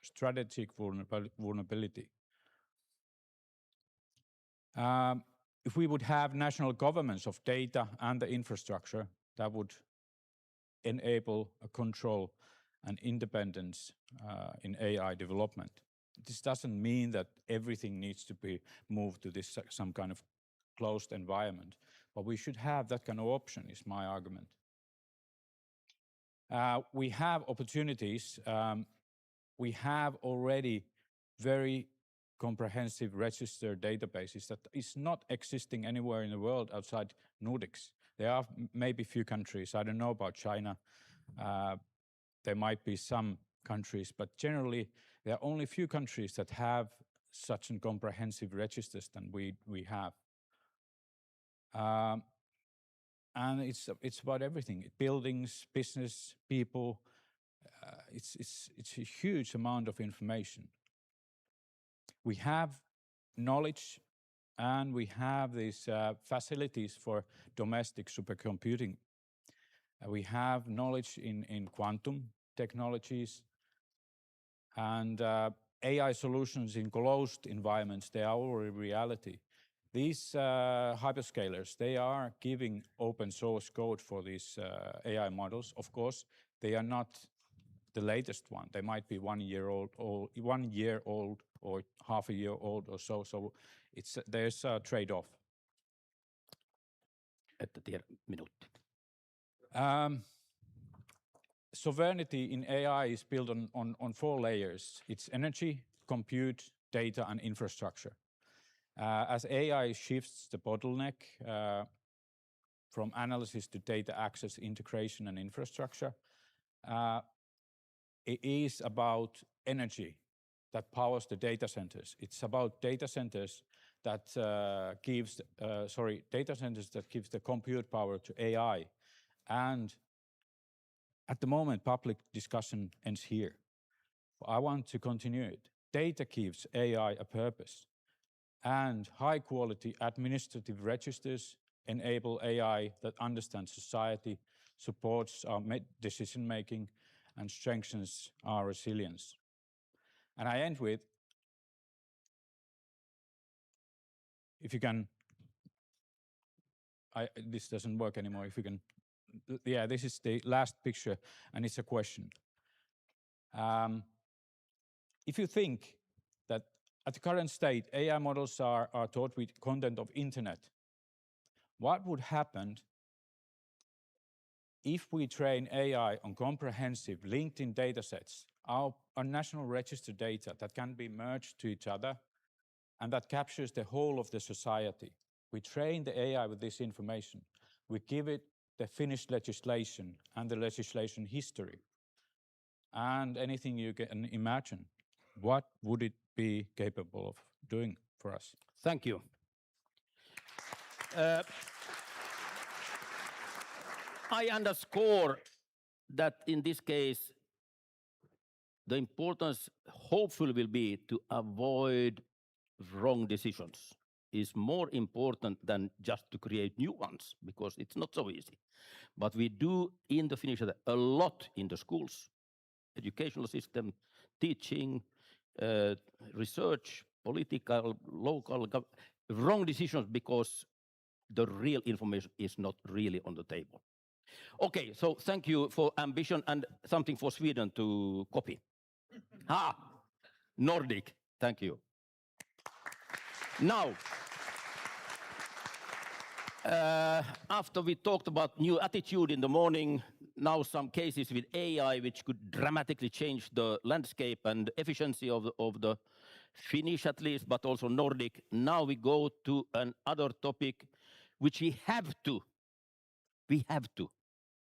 strategic vulnerability. If we would have national governments of data and the infrastructure, that would enable a control and independence in AI development. This doesn't mean that everything needs to be moved to this some kind of closed environment, but we should have that kind of option, is my argument. We have opportunities. We have already very comprehensive registered databases that is not existing anywhere in the world outside Nordics. There are maybe few countries. I don't know about China. There might be some countries, but generally there are only few countries that have such a comprehensive registers than we have. And it's about everything: buildings, business, people. It's a huge amount of information. We have knowledge, and we have these facilities for domestic supercomputing. We have knowledge in quantum technologies, and AI solutions in closed environments. They are already reality. These hyperscalers, they are giving open source code for these AI models. Of course, they are not the latest one. They might be 1 year old, or 1 year old, or half a year old, or so. So there's a trade-off. Että tiedä minuutti. Sovereignty in AI is built on 4 layers. It's energy, compute, data, and infrastructure. As AI shifts the bottleneck from analysis to data access, integration, and infrastructure, it is about energy that powers the data centers. It's about data centers that gives the compute power to AI. And at the moment, public discussion ends here. I want to continue it. Data gives AI a purpose, and high-quality administrative registers enable AI that understands society, supports our decision-making, and strengthens our resilience. And I end with, if you can, this doesn't work anymore. If you can, yeah, this is the last picture, and it's a question. If you think that at the current state, AI models are taught with content of internet, what would happen if we train AI on comprehensive LinkedIn datasets, our national register data that can be merged to each other and that captures the whole of the society, we train the AI with this information. We give it the Finnish legislation and the legislation history and anything you can imagine. What would it be capable of doing for us? Thank you. I underscore that in this case, the importance hopefully will be to avoid wrong decisions is more important than just to create new ones, because it's not so easy. But we do in the Finnish a lot in the schools, educational system, teaching, research, political, local, wrong decisions because the real information is not really on the table. Okay, so thank you for ambition and something for Sweden to copy. Nordic, thank you. Now, after we talked about new attitude in the morning, now some cases with AI which could dramatically change the landscape and efficiency of the Finnish at least, but also Nordic. Now we go to another topic which we have to.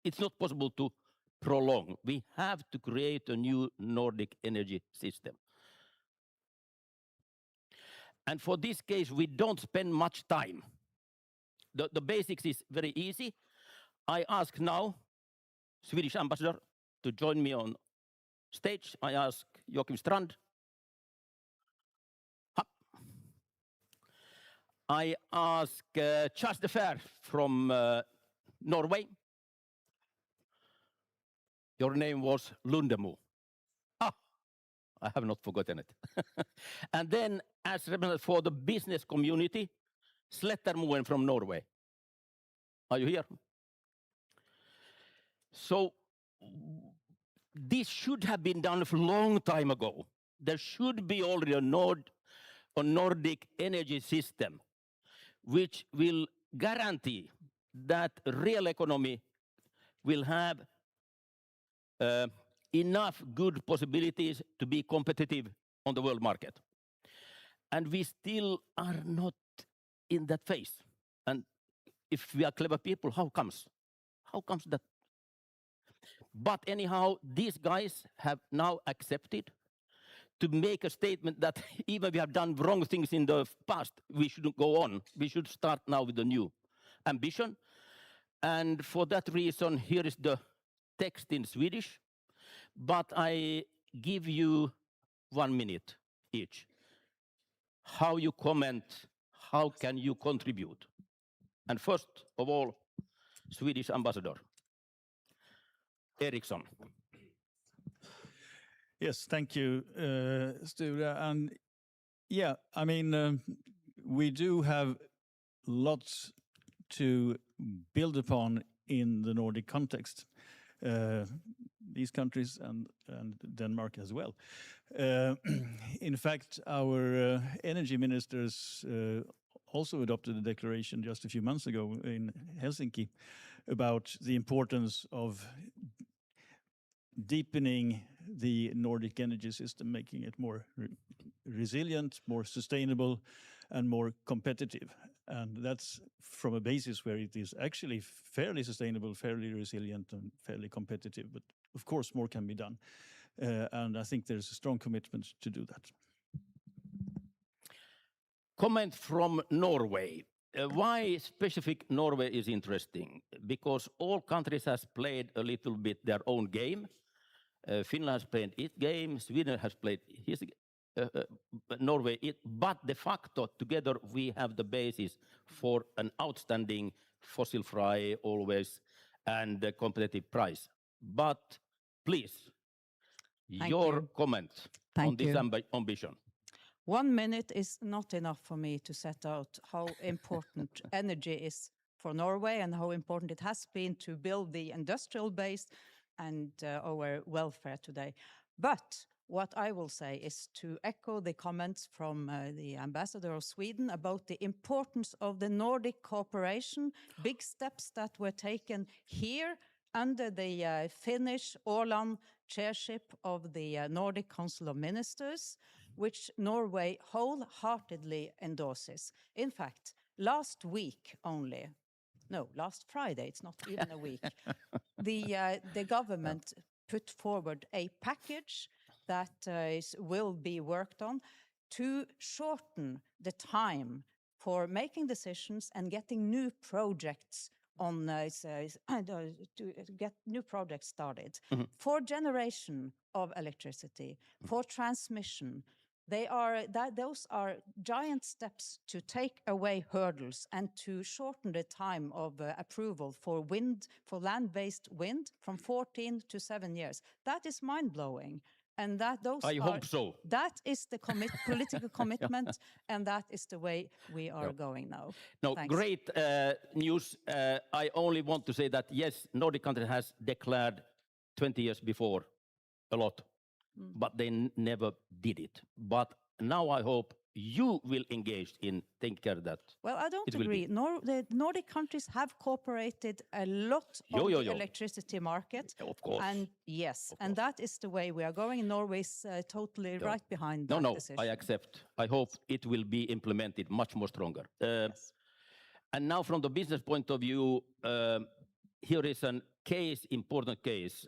It's not possible to prolong. We have to create a new Nordic energy system. And for this case, we don't spend much time. The basics is very easy. I ask now Swedish ambassador to join me on stage. I ask Joakim Strand. I ask Charles de Fer from Norway. Your name was Lundemo. I have not forgotten it. And then, as representative for the business community, Slettermoen from Norway. Are you here? So, this should have been done a long time ago. There should be already a Nordic energy system which will guarantee that real economy will have enough good possibilities to be competitive on the world market. And we still are not in that phase. And if we are clever people, how comes? How comes that? But anyhow, these guys have now accepted to make a statement that even we have done wrong things in the past, we shouldn't go on. We should start now with a new ambition. And for that reason, here is the text in Swedish. But I give you 1 minute each. How you comment, how can you contribute? And first of all, Swedish ambassador, Eriksson. Yes, thank you, Sture. And yeah, I mean, we do have lots to build upon in the Nordic context. These countries and Denmark as well. In fact, our energy ministers also adopted a declaration just a few months ago in Helsinki about the importance of deepening the Nordic energy system, making it more resilient, more sustainable, and more competitive. And that's from a basis where it is actually fairly sustainable, fairly resilient, and fairly competitive. But of course, more can be done. And I think there's a strong commitment to do that. Comment from Norway. Why specific Norway is interesting? Because all countries has played a little bit their own game. Finland has played its game, Sweden has played his Norway, but de facto together we have the basis for an outstanding fossil-free always and competitive price. But please, your comment on this ambition. 1 minute is not enough for me to set out how important energy is for Norway and how important it has been to build the industrial base and our welfare today. But what I will say is to echo the comments from the ambassador of Sweden about the importance of the Nordic cooperation, big steps that were taken here under the Finnish Åland chairship of the Nordic Council of Ministers, which Norway wholeheartedly endorses. In fact, last Friday, it's not even a week, the government put forward a package that will be worked on to shorten the time for making decisions and getting new projects on to get new projects started for generation of electricity, for transmission. Those are giant steps to take away hurdles and to shorten the time of approval for land-based wind from 14 to 7 years. That is mind-blowing. And hope so. That is the political commitment, and that is the way we are going now. No, Thanks. great news. I only want to say that yes, Nordic country has declared 20 years before a lot, but they never did it. But now I hope you will engage in taking care of that. Well, I don't agree. The Nordic countries have cooperated a lot on the electricity market. Of course. And yes, and that is the way we are going. Norway is totally right behind that decision. I accept. I hope it will be implemented much more stronger. Yes. And now from the business point of view, here is an important case.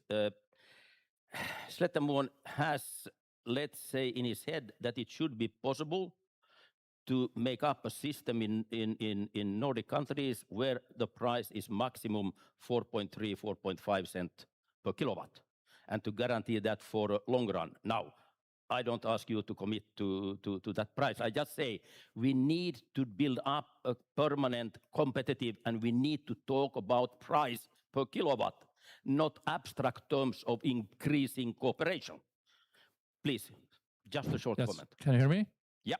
Slettermoen has, let's say, in his head that it should be possible to make up a system in Nordic countries where the price is maximum 4.3, 4.5 cents per kilowatt, and to guarantee that for a long run. Now, I don't ask you to commit to that price. I just say we need to build up a permanent competitive, and we need to talk about price per kilowatt, not abstract terms of increasing cooperation. Please, just a short comment. Can you hear me? Yeah.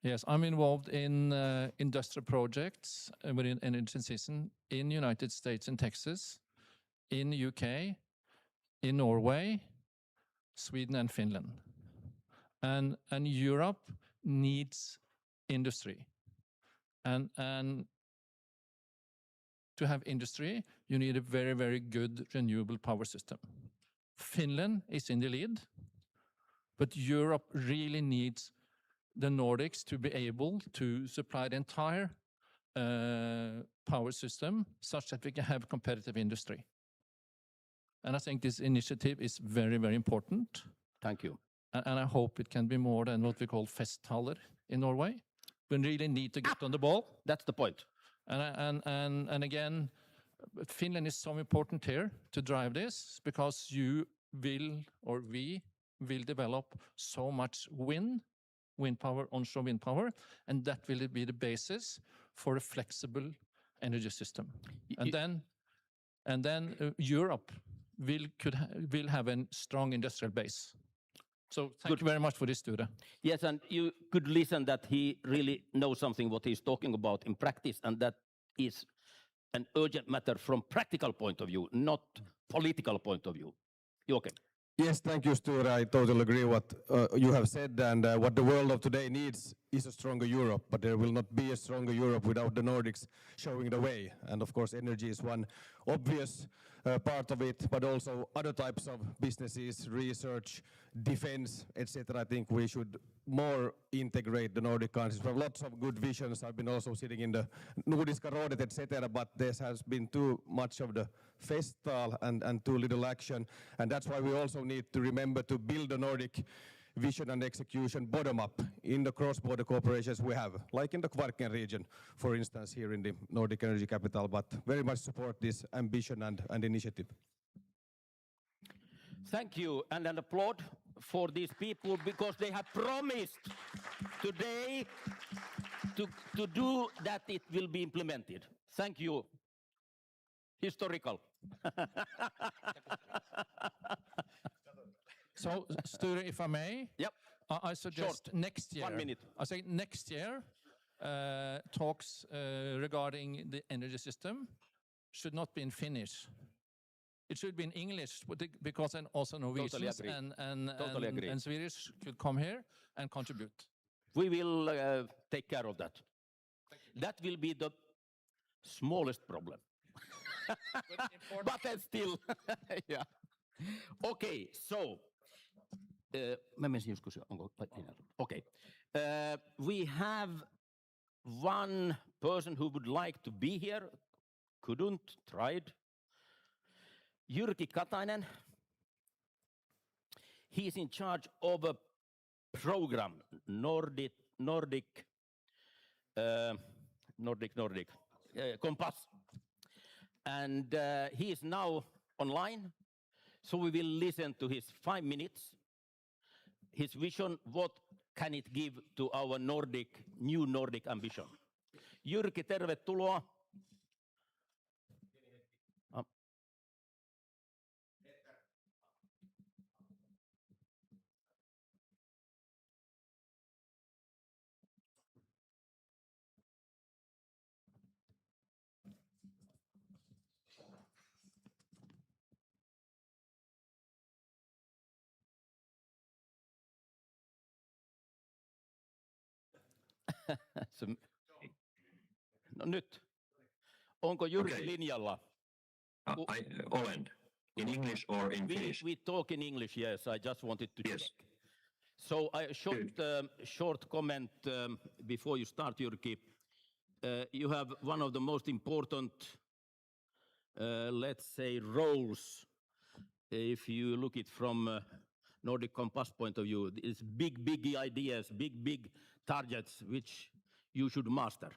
Yes, I'm involved in industrial projects within energy transition in United States and Texas, in UK, in Norway, Sweden and Finland. And Europe needs industry. And to have industry, you need a very, very good renewable power system. Finland is in the lead, but Europe really needs the Nordics to be able to supply the entire power system such that we can have competitive industry. And I think this initiative is very, very important. Thank you. And I hope it can be more than what we call festtaler in Norway. We really need to get on the ball. That's the point. And again, Finland is so important here to drive this because you will, or we will develop so much wind power, onshore wind power, and that will be the basis for a flexible energy system. And then Europe will have a strong industrial base. So thank you very much for this, Sture. Yes, and you could listen that he really knows something what he's talking about in practice, and that is an urgent matter from practical point of view, not political point of view. Joakim. Yes, thank you, Sture. I totally agree what you have said, and what the world of today needs is a stronger Europe, but there will not be a stronger Europe without the Nordics showing the way. And of course, energy is one obvious part of it, but also other types of businesses, research, defense, etc. I think we should more integrate the Nordic countries. We have lots of good visions. I've been also sitting in the Nordiska Rådet, etc., but there has been too much of the festal and too little action. And that's why we also need to remember to build the Nordic vision and execution bottom up in the cross-border cooperations we have, like in the Kvarken region, for instance, here in the Nordic Energy Capital, but very much support this ambition and initiative. Thank you, and an applaud for these people because they have promised today to do that it will be implemented. Thank you. Historical. So, Sture, if I may, yep. I suggest next year. 1 minute. I say next year, talks regarding the energy system should not be in Finnish. It should be in English because then also Norwegians and Swedish could come here and contribute. We will take care of that. That will be the smallest problem. But still, yeah. Okay, so mä menisin just kysyä, onko okay. We have one person who would like to be here, couldn't, tried. Jyrki Katainen. He's in charge of a program, Nordic Compass. And he is now online, so we will listen to his 5 minutes, his vision, what can it give to our new Nordic ambition. Jyrki, tervetuloa. No nyt. Onko Jyrki linjalla? Olen. In English or in Finnish? We talk in English, yes. I just wanted to check. So short comment before you start, Jyrki. You have one of the most important, let's say, roles. If you look it from Nordic Compass point of view, it's big ideas, big targets which you should master.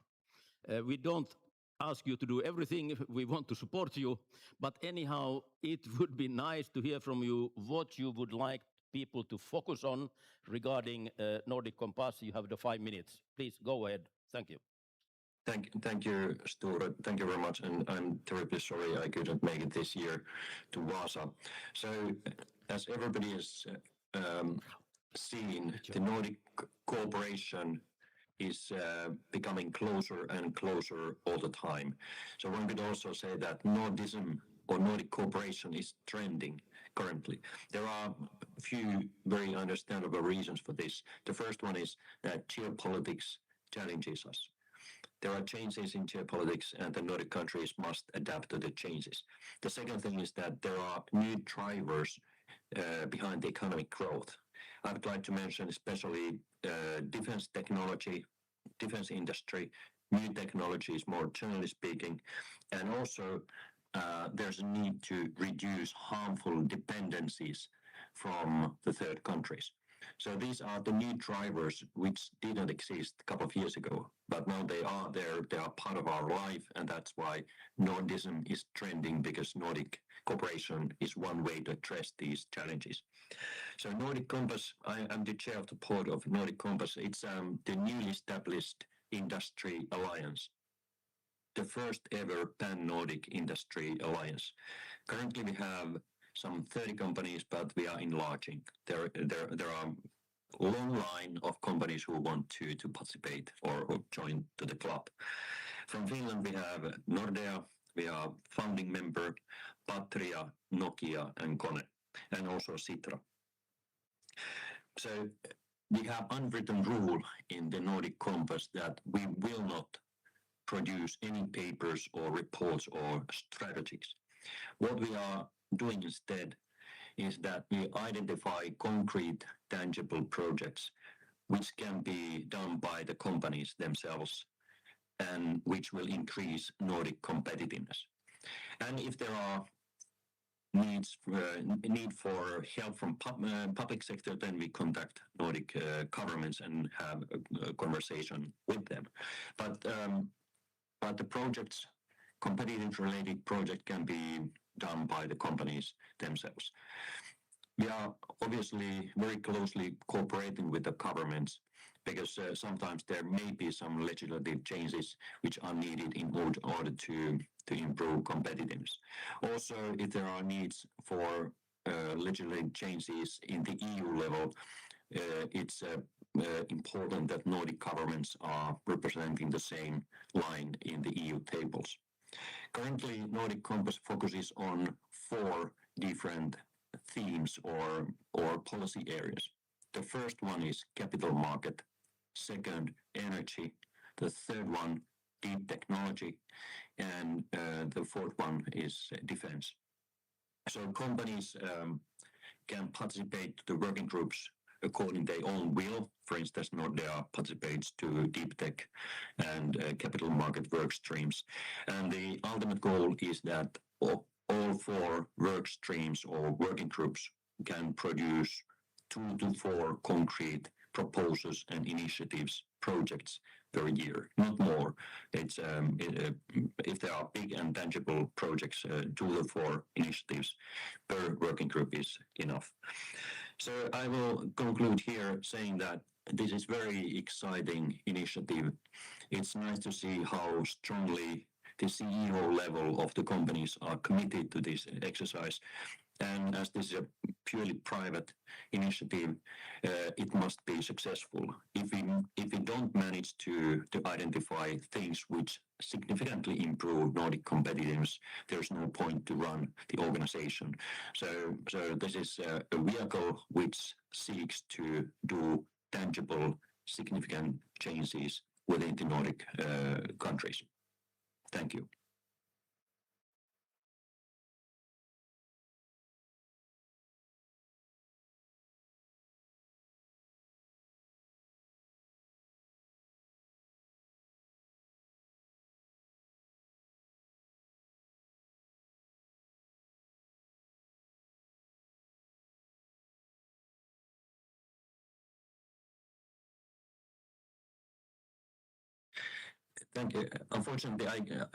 We don't ask you to do everything. We want to support you. But anyhow, it would be nice to hear from you what you would like people to focus on regarding Nordic Compass. You have the 5 minutes. Please go ahead. Thank you. Thank you, Sture. Thank you very much. And I'm terribly sorry I couldn't make it this year to Wasa. So as everybody has seen, the Nordic cooperation is becoming closer and closer all the time. So one could also say that Nordism or Nordic cooperation is trending currently. There are a few very understandable reasons for this. The first one is that geopolitics challenges us. There are changes in geopolitics and the Nordic countries must adapt to the changes. The second thing is that there are new drivers behind the economic growth. I would like to mention especially defense technology, defense industry, new technologies, more generally speaking, and also there's a need to reduce harmful dependencies from the third countries. So these are the new drivers which didn't exist a couple of years ago, but now they are there, they are part of our life, and that's why Nordism is trending, because Nordic cooperation is one way to address these challenges. So Nordic Compass, I am the chair of the board of Nordic Compass. It's the newly established industry alliance, the first ever pan-Nordic industry alliance. Currently we have some 30 companies, but we are enlarging. There are a long line of companies who want to participate or join to the club. From Finland, we have Nordea, we are founding member, Patria, Nokia, and Kone, and also Sitra. So we have unwritten rule in the Nordic Compass that we will not produce any papers or reports or strategies. What we are doing instead is that we identify concrete, tangible projects which can be done by the companies themselves and which will increase Nordic competitiveness. And if there are need for help from public sector, then we contact Nordic governments and have a conversation with them. But the projects, competitive-related project, can be done by the companies themselves. We are obviously very closely cooperating with the governments because sometimes there may be some legislative changes which are needed in order to improve competitiveness. Also, if there are needs for legislative changes in the EU level, it's important that Nordic governments are representing the same line in the EU tables. Currently, Nordic Compass focuses on 4 different themes or policy areas. The first one is capital market, second, energy, the third one, deep technology, and the fourth one is defense. So companies can participate to the working groups according to their own will. For instance, Nordea participates to deep tech and capital market work streams. And the ultimate goal is that all 4 work streams or working groups can produce 2 to 4 concrete proposals and initiatives, projects per year, not more. It's if there are big and tangible projects, 2 to 4 initiatives per working group is enough. So I will conclude here saying that this is very exciting initiative. It's nice to see how strongly the CEO level of the companies are committed to this exercise. And as this is a purely private initiative, it must be successful. If we don't manage to identify things which significantly improve Nordic competitiveness, there's no point to run the organization. So this is a vehicle which seeks to do tangible, significant changes within the Nordic countries. Thank you. Thank you. Unfortunately,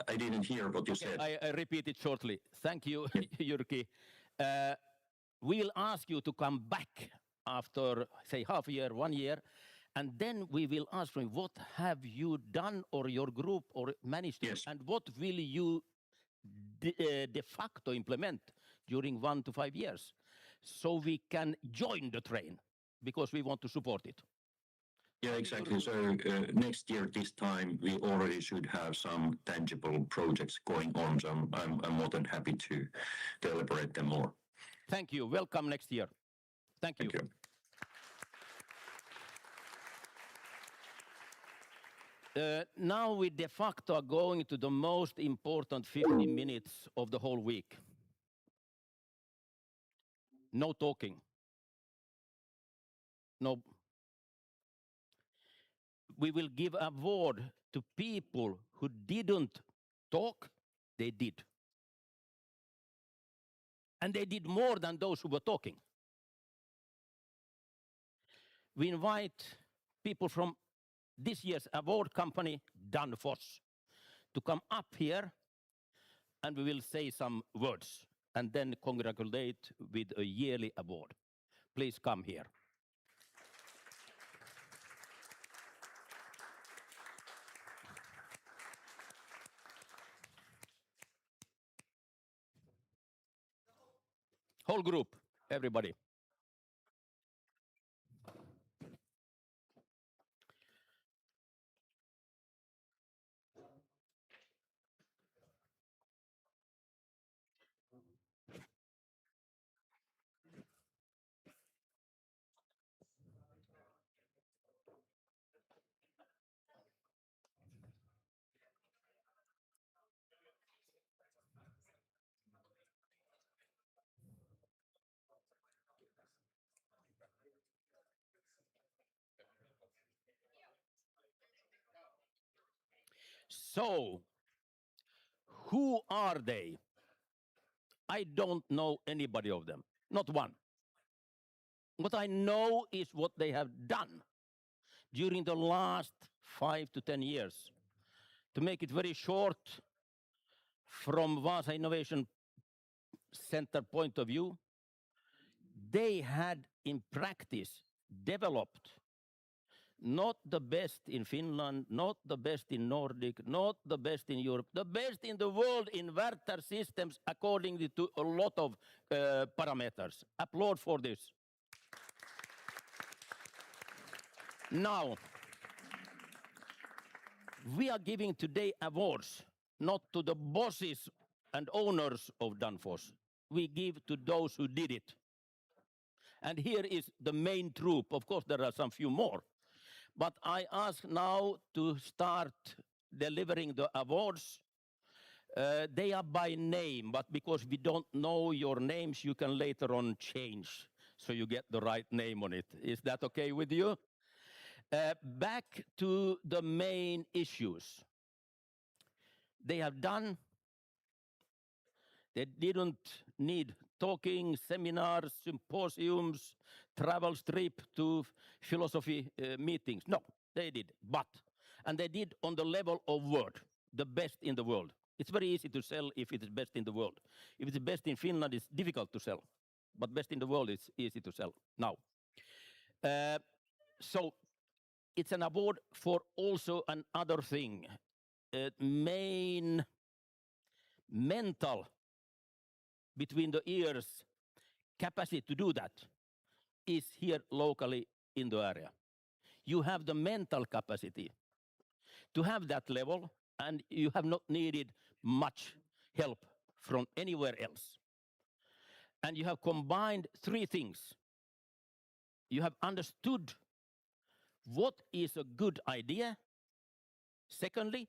I didn't hear what you said. I repeat it shortly. Thank you, Jyrki. We'll ask you to come back after, say, half a year, 1 year, and then we will ask you, what have you done or your group or managed to, and what will you de facto implement during 1 to 5 years, so we can join the train, because we want to support it. Yeah, exactly. So next year, this time, we already should have some tangible projects going on. So I'm more than happy to elaborate them more. Thank you. Welcome next year. Thank you. Thank you. Now we de facto are going to the most important 15 minutes of the whole week. No talking. No. We will give award to people who didn't talk, they did. And they did more than those who were talking. We invite people from this year's award company, Danfoss, to come up here, and we will say some words, and then congratulate with a yearly award. Please come here. Whole group, everybody. So, who are they? I don't know anybody of them, not one. What I know is what they have done during the last 5 to 10 years. To make it very short, from Wasa Innovation Center point of view, they had in practice developed not the best in Finland, not the best in Nordic, not the best in Europe, the best in the world inverter systems according to a lot of parameters. Applaud for this. Now, we are giving today awards not to the bosses and owners of Danfoss. We give to those who did it. And here is the main troop. Of course, there are some few more. But I ask now to start delivering the awards. They are by name, but because we don't know your names, you can later on change, so you get the right name on it. Is that okay with you? Back to the main issues. They have done. They didn't need talking, seminars, symposiums, travel trip to philosophy meetings. No, they did. And they did on the level of word, the best in the world. It's very easy to sell if it is best in the world. If it's best in Finland, it's difficult to sell. But best in the world is easy to sell now. So it's an award for also another thing. Main mental between the ears capacity to do that is here locally in the area. You have the mental capacity to have that level, and you have not needed much help from anywhere else. And you have combined three things. You have understood what is a good idea. Secondly,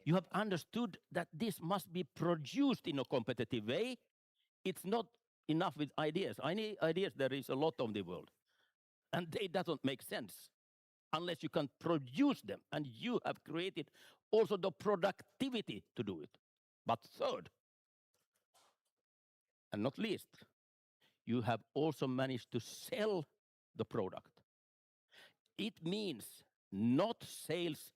you have understood that this must be produced in a competitive way. It's not enough with ideas. Ideas there is a lot of the world. And they doesn't make sense unless you can produce them. And you have created also the productivity to do it. But third, and not least, you have also managed to sell the product. It means not sales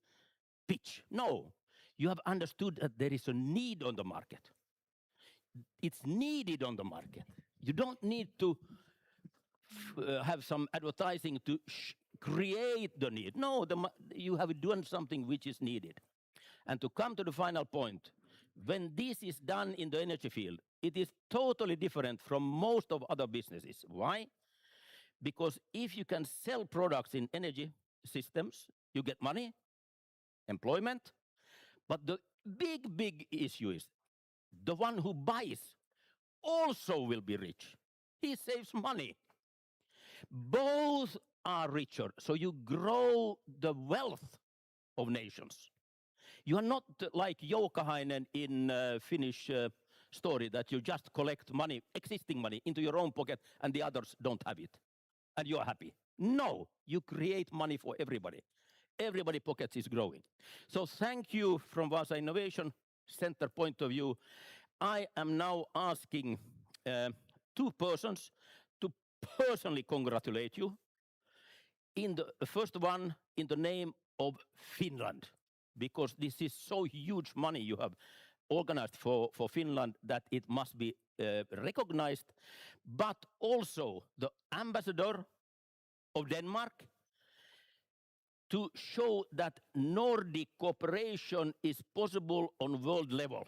pitch. No, you have understood that there is a need on the market. It's needed on the market. You don't need to have some advertising to create the need. No, you have done something which is needed. And to come to the final point, when this is done in the energy field, it is totally different from most of other businesses. Why? Because if you can sell products in energy systems, you get money, employment. But the big issue is the one who buys also will be rich. He saves money. Both are richer, so you grow the wealth of nations. You are not like Joukahainen in Finnish story that you just collect money, existing money, into your own pocket and the others don't have it. And you are happy. No, you create money for everybody. Everybody's pockets is growing. So thank you from Wasa Innovation Center point of view. I am now asking two persons to personally congratulate you. In the first one, in the name of Finland, because this is so huge money you have organized for Finland that it must be recognized, but also the ambassador of Denmark to show that Nordic cooperation is possible on world level.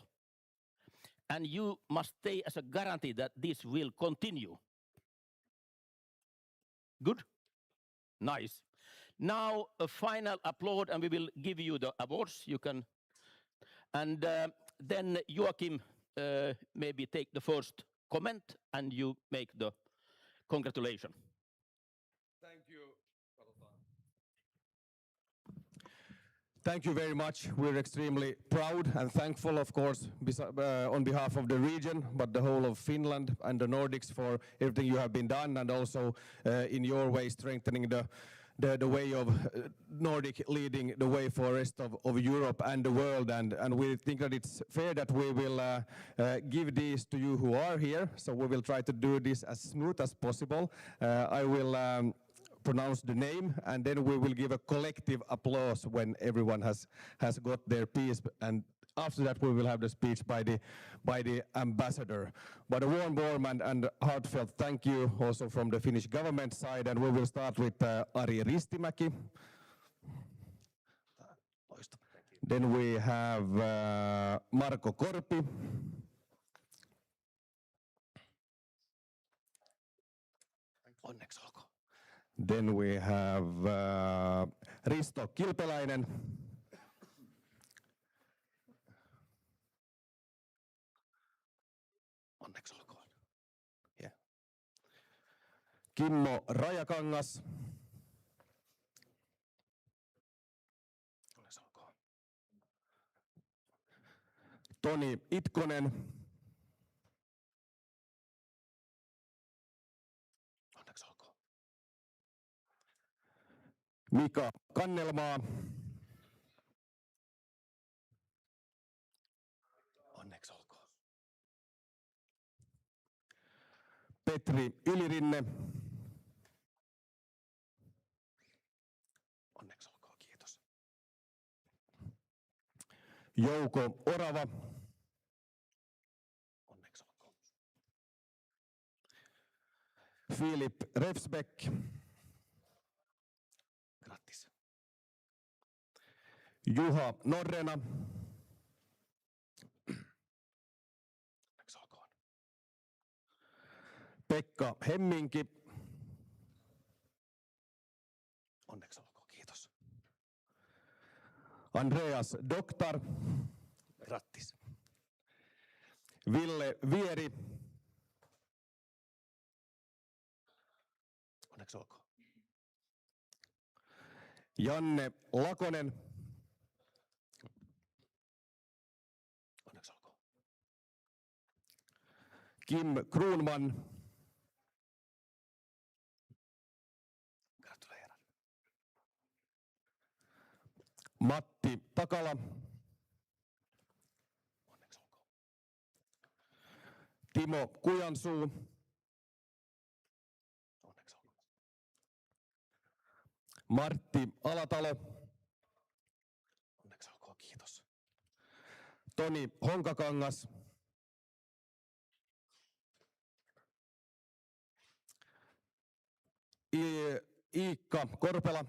And you must stay as a guarantee that this will continue. Good? Nice. Now a final applaud and we will give you the awards. You can, and then Joakim maybe take the first comment and you make the congratulation. Thank you. Thank you very much. We're extremely proud and thankful, of course, on behalf of the region, but the whole of Finland and the Nordics for everything you have been done, and also in your way strengthening the way of Nordic leading the way for the rest of Europe and the world. And we think that it's fair that we will give these to you who are here. So we will try to do this as smooth as possible. I will pronounce the name, and then we will give a collective applause when everyone has got their piece, and after that we will have the speech by the ambassador. But a warm and heartfelt thank you also from the Finnish government side, and we will start with Ari Ristimäki. Then we have Marko Korpi. Onneksi olkoon. Then we have Risto Kilpeläinen. Onneksi olkoon. Yeah. Kimmo Rajakangas. Onneksi olkoon. Toni Itkonen. Onneksi olkoon. Mika Kannelmaa. Onneksi olkoon. Petri Ylirinne. Onneksi olkoon, kiitos. Jouko Orava. Onneksi olkoon. Filip Refsbeck. Grattis. Juha Norrena. Onneksi olkoon. Pekka Hemminki. Onneksi olkoon, kiitos. Andreas Doktar. Grattis. Ville Vieri. Onneksi olkoon. Janne Lakonen. Onneksi olkoon. Kim Kruunman. Gratulerar. Matti Takala. Onneksi olkoon. Timo Kujansuu. Onneksi olkoon. Martti Alatalo. Onneksi olkoon, kiitos. Toni Honkakangas. Iikka Korpela.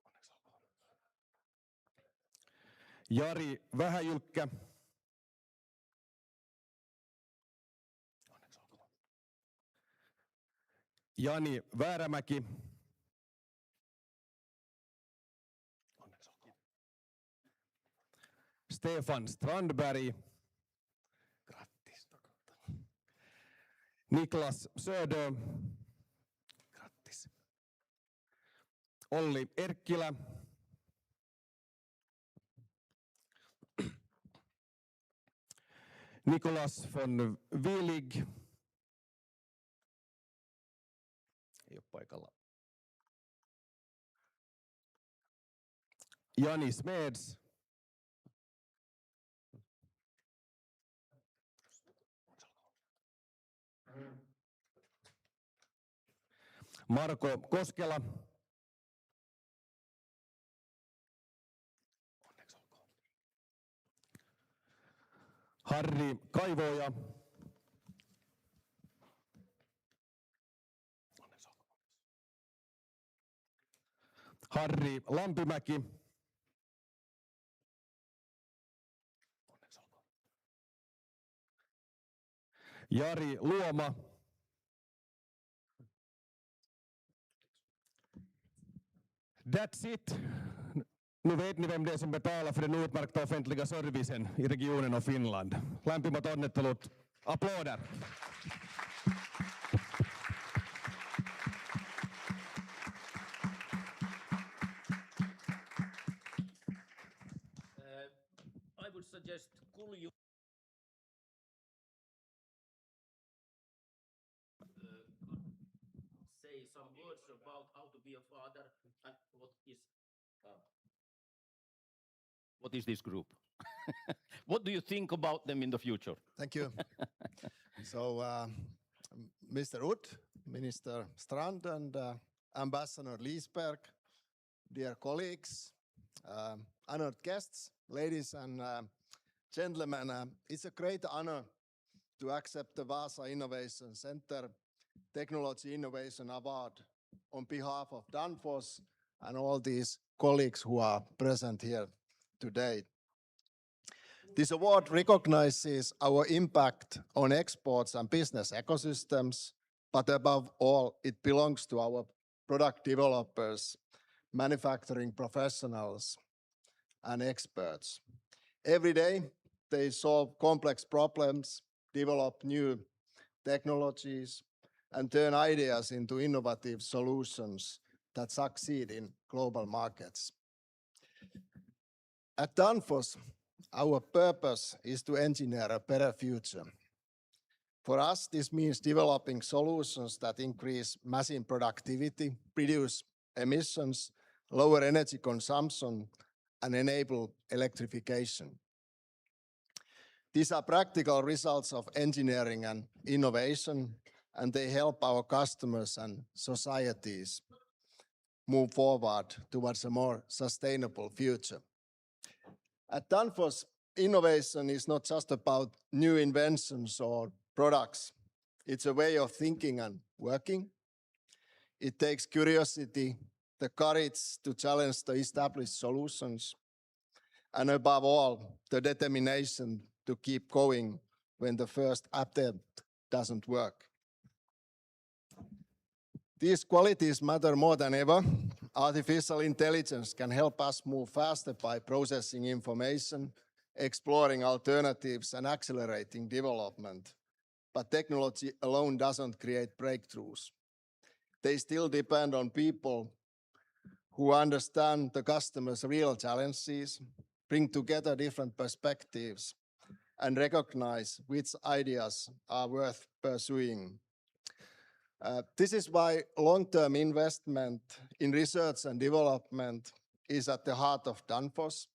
Onneksi olkoon. Jari Vähäjylkkä. Onneksi olkoon. Jani Väärämäki. Onneksi olkoon. Stefan Strandberg. Grattis. Niklas Södö. Grattis. Olli Erkkilä. Nikolas von Willig. Ei ole paikalla. Jani Smeds. Marko Koskela. Onneksi olkoon. Harri Kaivoja. Onneksi olkoon. Harri Lampimäki. Onneksi olkoon. Jari Luoma. That's it. Nu vet ni vem det är som betalar för den utmärkta offentliga servicen i regionen och Finland. Lämpimät onnittelut. Applåder. I would suggest Kulju say some words about how to be a father and what is this group? What do you think about them in the future? Thank you. So, Mr. Udd, Minister Strand, and Ambassador Liesberg, dear colleagues, honored guests, ladies and gentlemen, it's a great honor to accept the Wasa Innovation Center Technology Innovation Award on behalf of Danfoss and all these colleagues who are present here today. This award recognizes our impact on exports and business ecosystems, but above all, it belongs to our product developers, manufacturing professionals, and experts. Every day, they solve complex problems, develop new technologies, and turn ideas into innovative solutions that succeed in global markets. At Danfoss, Our purpose is to engineer a better future. For us, this means developing solutions that increase machine productivity, reduce emissions, lower energy consumption, and enable electrification. These are practical results of engineering and innovation, and they help our customers and societies move forward towards a more sustainable future. At Danfoss, innovation is not just about new inventions or products. It's a way of thinking and working. It takes curiosity, the courage to challenge the established solutions, and above all, the determination to keep going when the first attempt doesn't work. These qualities matter more than ever. Artificial intelligence can help us move faster by processing information, exploring alternatives, and accelerating development. But technology alone doesn't create breakthroughs. They still depend on people who understand the customer's real challenges, bring together different perspectives, and recognize which ideas are worth pursuing. This is why long-term investment in research and development is at the heart of Danfoss.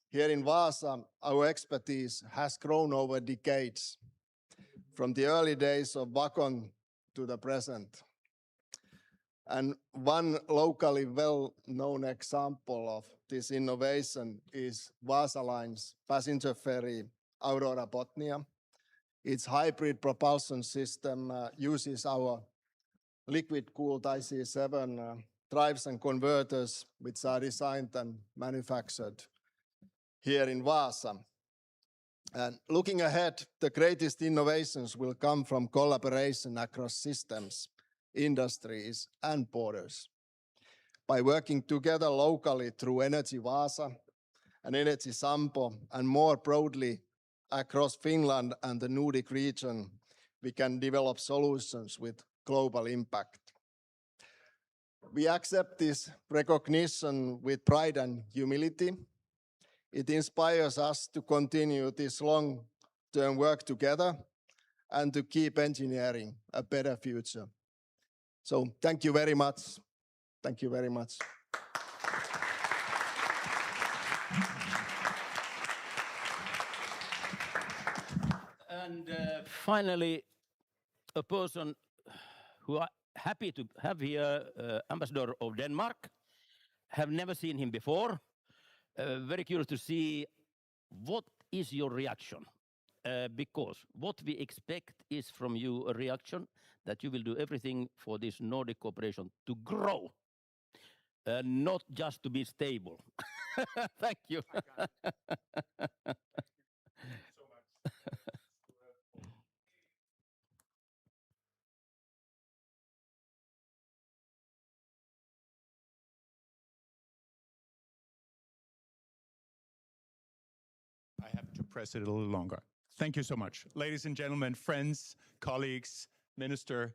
Here in Vasa, our expertise has grown over decades, from the early days of Vacon to the present. And one locally well-known example of this innovation is Vasa Line's passenger ferry, Aurora Botnia. Its hybrid propulsion system uses our liquid-cooled IC7 drives and converters, which are designed and manufactured here in Vasa. And looking ahead, the greatest innovations will come from collaboration across systems, industries, and borders. By working together locally through Energy Vasa and Energy Sampo, and more broadly across Finland and the Nordic region, we can develop solutions with global impact. We accept this recognition with pride and humility. It inspires us to continue this long-term work together and to keep engineering a better future. So thank you very much. Thank you very much. And finally, a person who are happy to have here, ambassador of Denmark. Have never seen him before. Very curious to see what is your reaction, because what we expect is from you a reaction that you will do everything for this Nordic cooperation to grow, not just to be stable. Thank you. I have to press it a little longer. Thank you so much. Ladies and gentlemen, friends, colleagues, Minister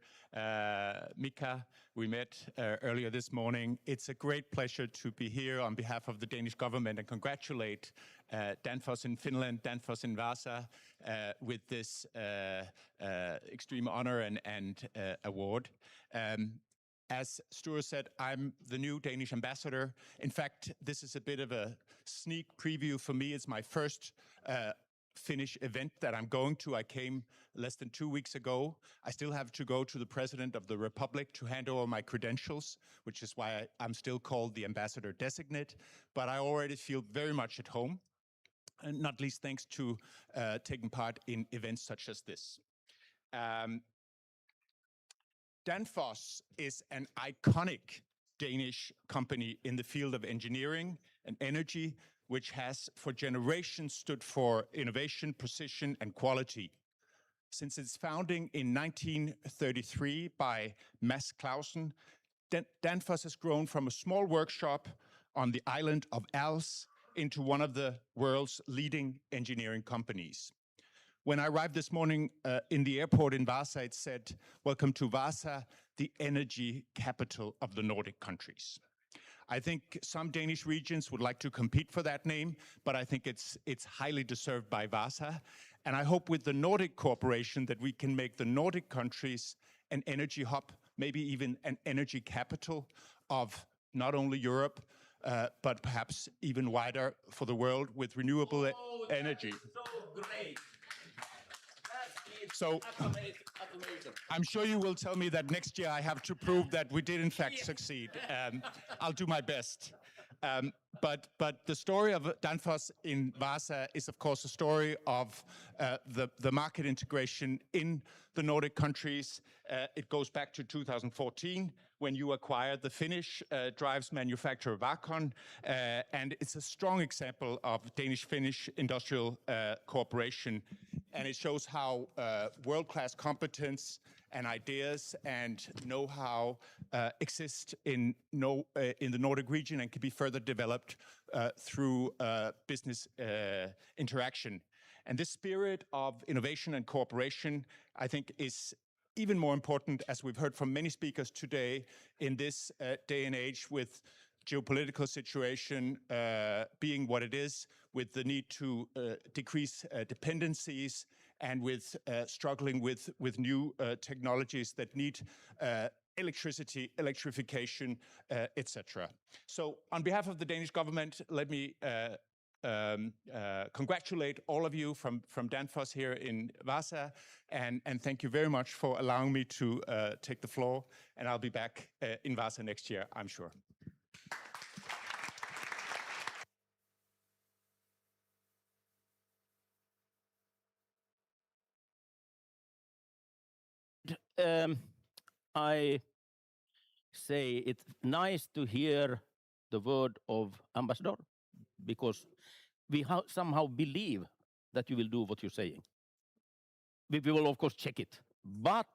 Mika, we met earlier this morning. It's a great pleasure to be here on behalf of the Danish government and congratulate Danfoss in Finland, Danfoss in Vasa with this extreme honor and award. As Sture said, I'm the new Danish ambassador. In fact, this is a bit of a sneak preview for me. It's my first Finnish event that I'm going to. I came less than 2 weeks ago. I still have to go to the President of the Republic to hand over my credentials, which is why I'm still called the ambassador designate. But I already feel very much at home, and not least thanks to taking part in events such as this. Danfoss is an iconic Danish company in the field of engineering and energy, which has for generations stood for innovation, precision, and quality. Since its founding in 1933 by Mads Clausen, Danfoss has grown from a small workshop on the island of Als into one of the world's leading engineering companies. When I arrived this morning in the airport in Vasa, it said, "Welcome to Vasa, the energy capital of the Nordic countries." I think some Danish regions would like to compete for that name, but I think it's highly deserved by Wasa. And I hope with the Nordic cooperation that we can make the Nordic countries an energy hub, maybe even an energy capital of not only Europe, but perhaps even wider for the world with renewable energy. So great. So I'm sure you will tell me that next year I have to prove that we did in fact succeed. I'll do my best. But the story of Danfoss in Wasa is of course a story of the market integration in the Nordic countries. It goes back to 2014 when you acquired the Finnish drives manufacturer Vacon, and it's a strong example of Danish-Finnish industrial cooperation, and it shows how world-class competence and ideas and know-how exist in the Nordic region and can be further developed through business interaction. And this spirit of innovation and cooperation, I think, is even more important, as we've heard from many speakers today, in this day and age with geopolitical situation being what it is, with the need to decrease dependencies, and with struggling with new technologies that need electricity, electrification, etc. So on behalf of the Danish government, let me congratulate all of you from Danfoss here in Wasa, and thank you very much for allowing me to take the floor, and I'll be back in Wasa next year, I'm sure. I say it's nice to hear the word of ambassador, because we somehow believe that you will do what you're saying. We will of course check it, but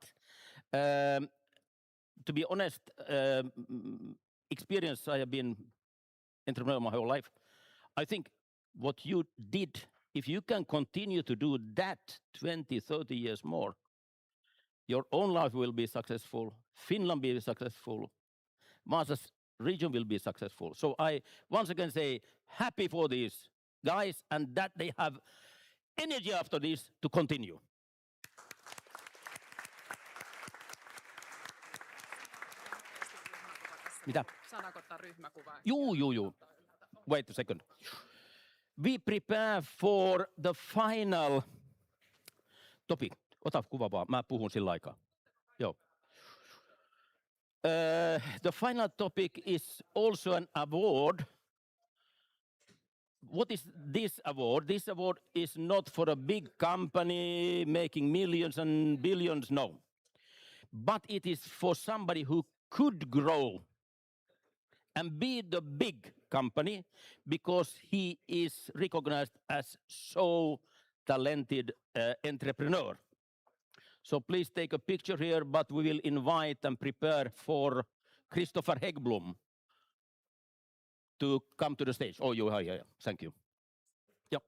to be honest, experience, I have been entrepreneur my whole life. I think what you did, if you can continue to do that 20, 30 years more, your own life will be successful, Finland will be successful, Vasa's region will be successful. So I once again say happy for these guys, and that they have energy after this to continue. Mitä? Saadaanko ottaa ryhmäkuva? Juu. Wait a second. We prepare for the final topic. Ota kuva vaan, mä puhun sillä aikaa. Joo. The final topic is also an award. What is this award? This award is not for a big company making millions and billions, no. But it is for somebody who could grow and be the big company because he is recognized as so talented entrepreneur. So please take a picture here, but we will invite and prepare for Christopher Häggblom to come to the stage. Oh, yeah. Thank you. Yeah.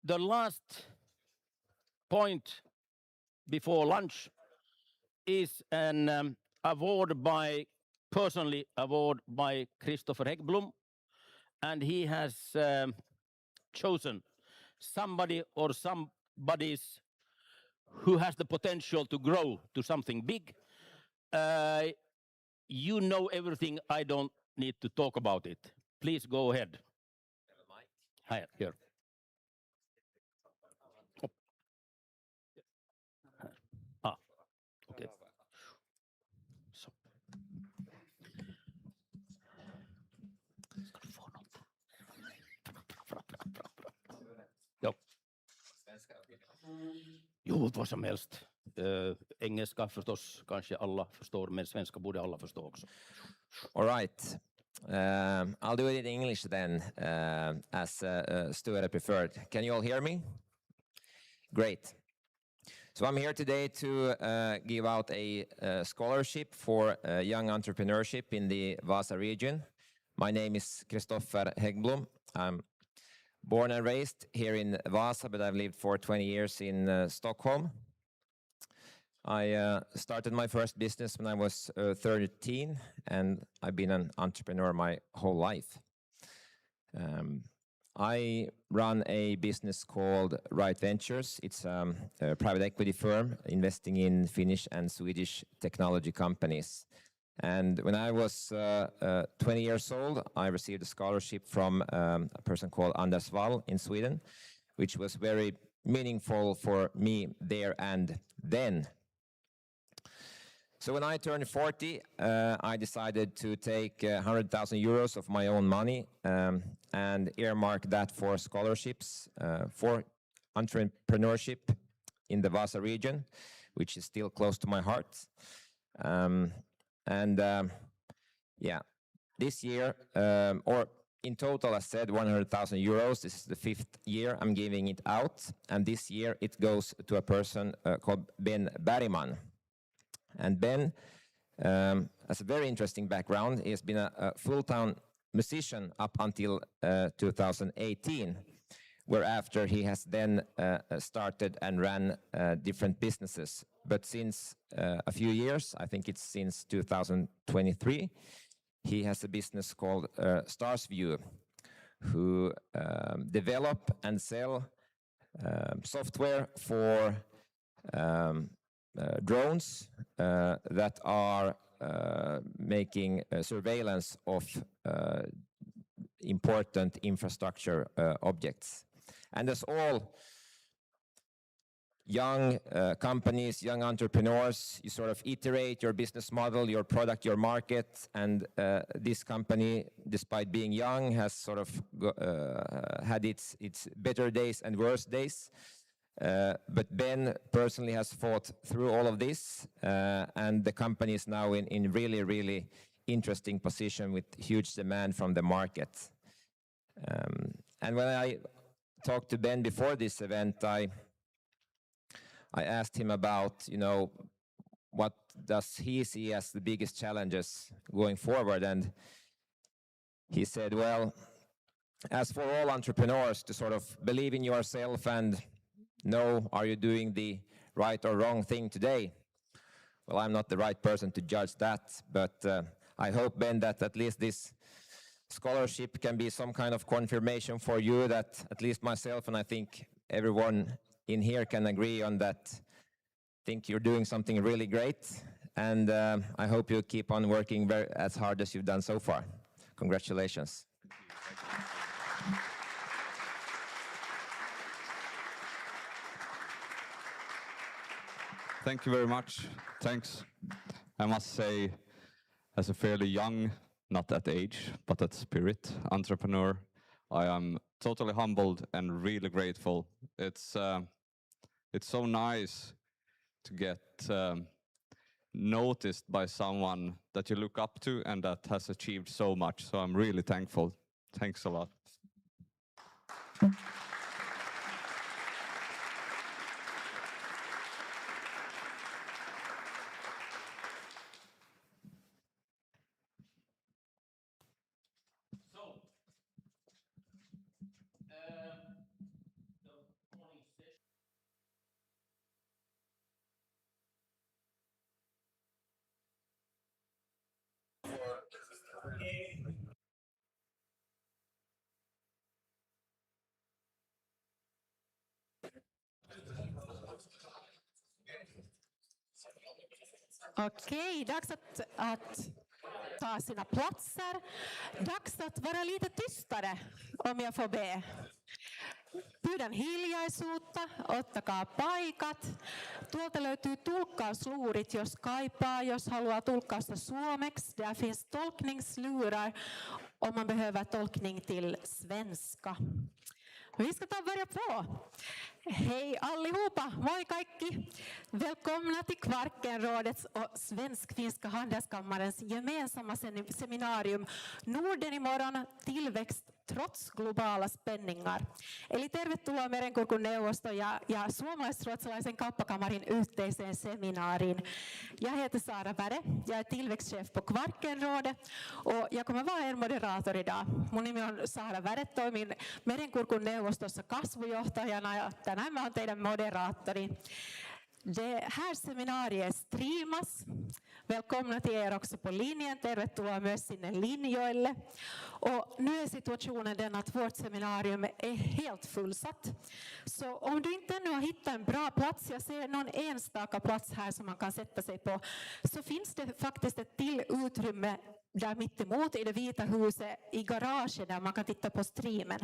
the last point before lunch is an personally award by Christopher Häggblom, and he has chosen somebody or somebodies who has the potential to grow to something big. You know everything. I don't need to talk about it. Please go ahead. Hi, here. Oh. Okay. So. Ja. Jo, vad som helst. Engelska förstås kanske alla förstår, men svenska borde alla förstå också. All right. I'll do it in English then, as Sture preferred. Can you all hear me? Great. So I'm here today to give out a scholarship for young entrepreneurship in the Vasa region. My name is Christopher Häggblom. I'm born and raised here in Vasa, but I've lived for 20 years in Stockholm. I started my first business when I was 13, and I've been an entrepreneur my whole life. I run a business called Right Ventures. It's a private equity firm investing in Finnish and Swedish technology companies. And when I was 20 years old, I received a scholarship from a person called Anders Wall in Sweden, which was very meaningful for me there and then. So when I turned 40, I decided to take 100,000 euros of my own money and earmark that for scholarships for entrepreneurship in the Vasa region, which is still close to my heart. This year, or in total, I said 100,000 euros. This is the 5th year I'm giving it out. And this year it goes to a person called Ben Bergman. And Ben has a very interesting background. He has been a full-time musician up until 2018, whereafter he has then started and ran different businesses. But since a few years, I think it's since 2023, he has a business called Starsview, who develop and sell software for drones that are making surveillance of important infrastructure objects. And as all young companies, young entrepreneurs, you sort of iterate your business model, your product, your market, and this company, despite being young, has sort of had its better days and worse days. But Ben personally has fought through all of this, and the company is now in really, really interesting position with huge demand from the market. And when I talked to Ben before this event, I asked him about, what does he see as the biggest challenges going forward? And he said, well, as for all entrepreneurs, to sort of believe in yourself and know, are you doing the right or wrong thing today? Well, I'm not the right person to judge that, but I hope, Ben, that at least this scholarship can be some kind of confirmation for you that at least myself, and I think everyone in here can agree on that. I think you're doing something really great, and I hope you keep on working as hard as you've done so far. Congratulations. Thank you very much. Thanks. I must say, as a fairly young, not at age, but at spirit, entrepreneur, I am totally humbled and really grateful. It's so nice to get noticed by someone that you look up to and that has achieved so much. So I'm really thankful. Thanks a lot. Okej, dags att ta sina platser. Dags att vara lite tystare, om jag får be. Pyydän hiljaisuutta, ottakaa paikat. Tuolta löytyy tulkkausluurit, jos kaipaa, jos haluaa tulkkausta suomeksi. Där finns tolkningslurar om man behöver tolkning till svenska. Vi ska ta och börja på. Hej allihopa, moi kaikki. Välkomna till Kvarkenrådets och Svensk-finska handelskammarens gemensamma seminarium Norden imorgon, tillväxt trots globala spänningar. Eli tervetuloa Merenkurkun neuvosto ja suomalais-ruotsalaisen kauppakamarin yhteiseen seminaariin. Jag heter Sara Bäre, jag är tillväxtchef på Kvarkenrådet och jag kommer vara er moderator idag. Mun nimi on Sara Bäre, toimin Merenkurkun neuvostossa kasvujohtajana ja tänään mä oon teidän moderaattori. Det här seminariet streamas. Välkomna till er också på linjen. Tervetuloa myös sinne linjoille. Och nu är situationen den att vårt seminarium är helt fullsatt. Så om du inte ännu har hittat en bra plats, jag ser någon enstaka plats här som man kan sätta sig på, så finns det faktiskt ett till utrymme där mittemot i det vita huset i garaget där man kan titta på streamen.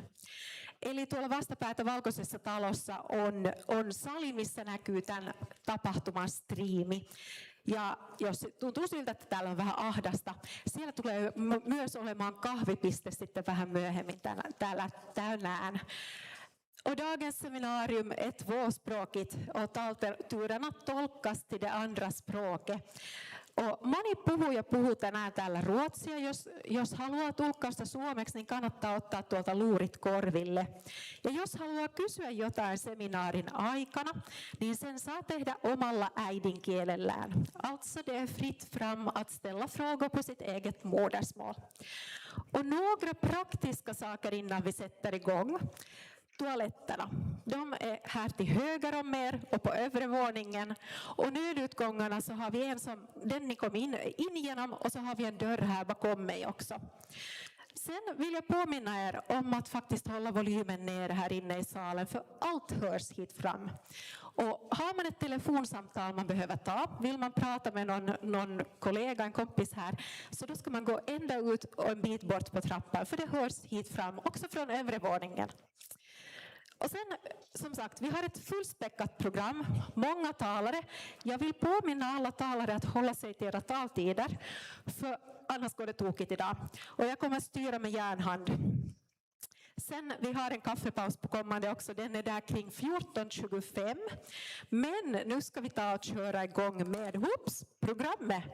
Eli tuolla vastapäätä valkoisessa talossa on sali, missä näkyy tämän tapahtuman striimi. Ja jos tuntuu siltä, että täällä on vähän ahdasta, siellä tulee myös olemaan kahvipiste sitten vähän myöhemmin täällä tänään. Och dagens seminarium är tvåspråkigt och turerna tolkas till det andra språket. Moni puhuja puhuu tänään täällä ruotsia. Jos haluaa tulkkausta suomeksi, niin kannattaa ottaa tuolta luurit korville. Ja jos haluaa kysyä jotain seminaarin aikana, niin sen saa tehdä omalla äidinkielellään. Alltså det är fritt fram att ställa frågor på sitt eget modersmål. Och några praktiska saker innan vi sätter igång. Toaletterna. De är här till höger om er och på övre våningen. Och nödutgångarna så har vi en som den ni kom in genom och så har vi en dörr här bakom mig också. Sen vill jag påminna er om att faktiskt hålla volymen nere här inne i salen för allt hörs hit fram. Och har man ett telefonsamtal man behöver ta, vill man prata med någon kollega, en kompis här, så då ska man gå ända ut och en bit bort på trappan för det hörs hit fram också från övre våningen. Och sen, som sagt, vi har ett fullspäckat program, många talare. Jag vill påminna alla talare att hålla sig till era taltider, för annars går det tokigt idag. Och jag kommer styra med järnhand. Sen, vi har en kaffepaus på kommande också, den är där kring 14.25. Men nu ska vi ta och köra igång med, programmet.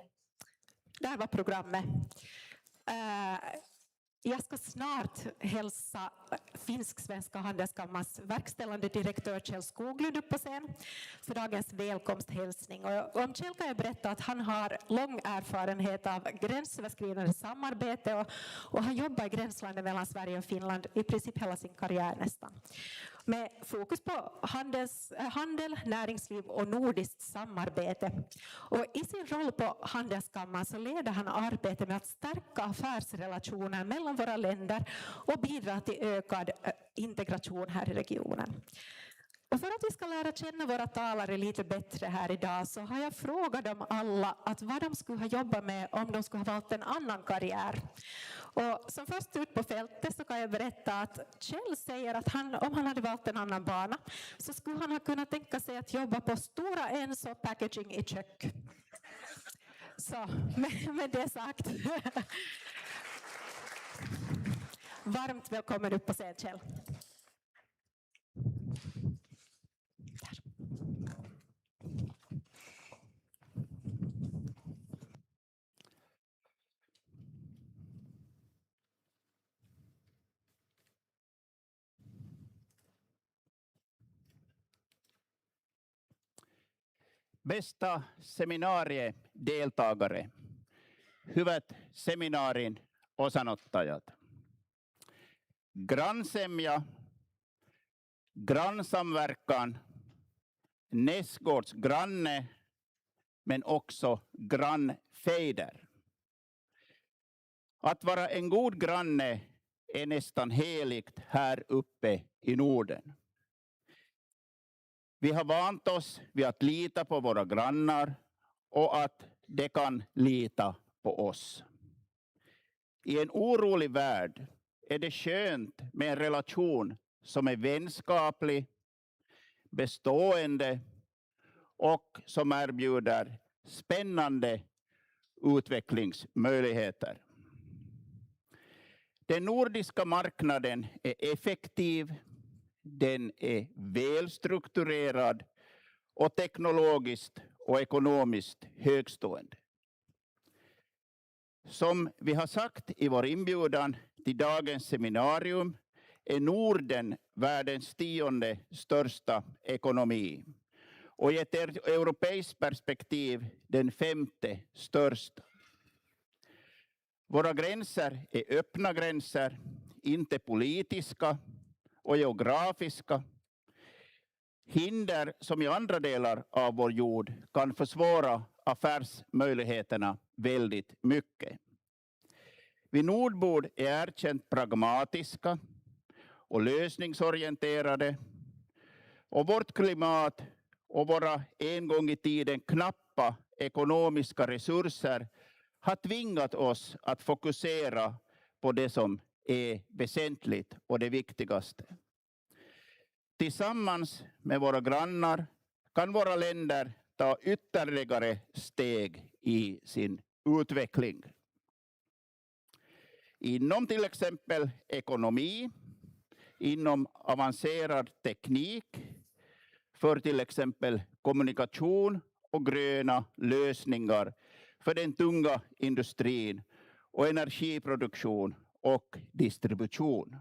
Där var programmet. Jag ska snart hälsa finsk-svenska handelskammarens verkställande direktör Kjell Skoglund upp på scen för dagens välkomsthälsning. Och om Kjell kan jag berätta att han har lång erfarenhet av gränsöverskridande samarbete och har jobbat i gränslandet mellan Sverige och Finland i princip hela sin karriär nästan. Med fokus på handel, näringsliv och nordiskt samarbete. Och i sin roll på handelskammaren så leder han arbetet med att stärka affärsrelationer mellan våra länder och bidra till ökad integration här i regionen. Och för att vi ska lära känna våra talare lite bättre här idag så har jag frågat dem alla att vad de skulle ha jobbat med om de skulle ha valt en annan karriär. Och som först ut på fältet så kan jag berätta att Kjell säger att om han hade valt en annan bana så skulle han ha kunnat tänka sig att jobba på Stora Enso Packaging i kök. Så med det sagt. Varmt välkommen upp på scen, Kjell. Bästa seminariedeltagare, hyvät seminaarin osanottajat. Grannsämja, grannsamverkan, nästgårdsgranne, men också grannfejder. Att vara en god granne är nästan heligt här uppe i Norden. Vi har vant oss vid att lita på våra grannar och att de kan lita på oss. I en orolig värld är det skönt med en relation som är vänskaplig, bestående och som erbjuder spännande utvecklingsmöjligheter. Den nordiska marknaden är effektiv, den är välstrukturerad och teknologiskt och ekonomiskt högstående. Som vi har sagt i vår inbjudan till dagens seminarium är Norden världens 10:e största ekonomi och i ett europeiskt perspektiv den 5:e största. Våra gränser är öppna gränser, inte politiska och geografiska. Hinder som i andra delar av vår jord kan försvåra affärsmöjligheterna väldigt mycket. Vi nordbor är erkänt pragmatiska och lösningsorienterade, och vårt klimat och våra en gång i tiden knappa ekonomiska resurser har tvingat oss att fokusera på det som är väsentligt och det viktigaste. Tillsammans med våra grannar kan våra länder ta ytterligare steg i sin utveckling. Inom till exempel ekonomi, inom avancerad teknik, för till exempel kommunikation och gröna lösningar för den tunga industrin och energiproduktion och distribution.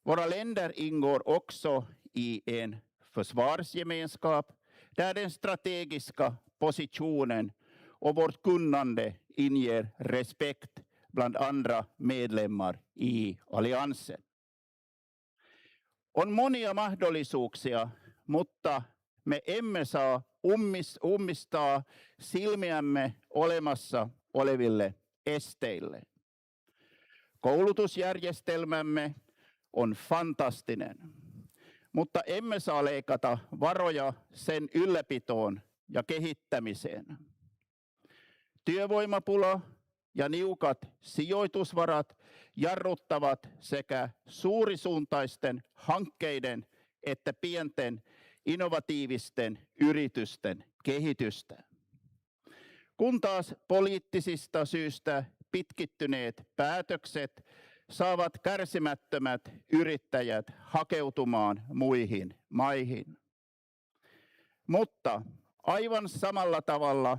Våra länder ingår också i en försvarsgemenskap där den strategiska positionen och vårt kunnande inger respekt bland andra medlemmar i alliansen. On monia mahdollisuuksia, mutta me emme saa ummistaa silmiämme olemassa oleville esteille. Koulutusjärjestelmämme on fantastinen, mutta emme saa leikata varoja sen ylläpitoon ja kehittämiseen. Työvoimapula ja niukat sijoitusvarat jarruttavat sekä suurisuuntaisten hankkeiden että pienten innovatiivisten yritysten kehitystä. Kun taas poliittisista syistä pitkittyneet päätökset saavat kärsimättömät yrittäjät hakeutumaan muihin maihin. Mutta aivan samalla tavalla,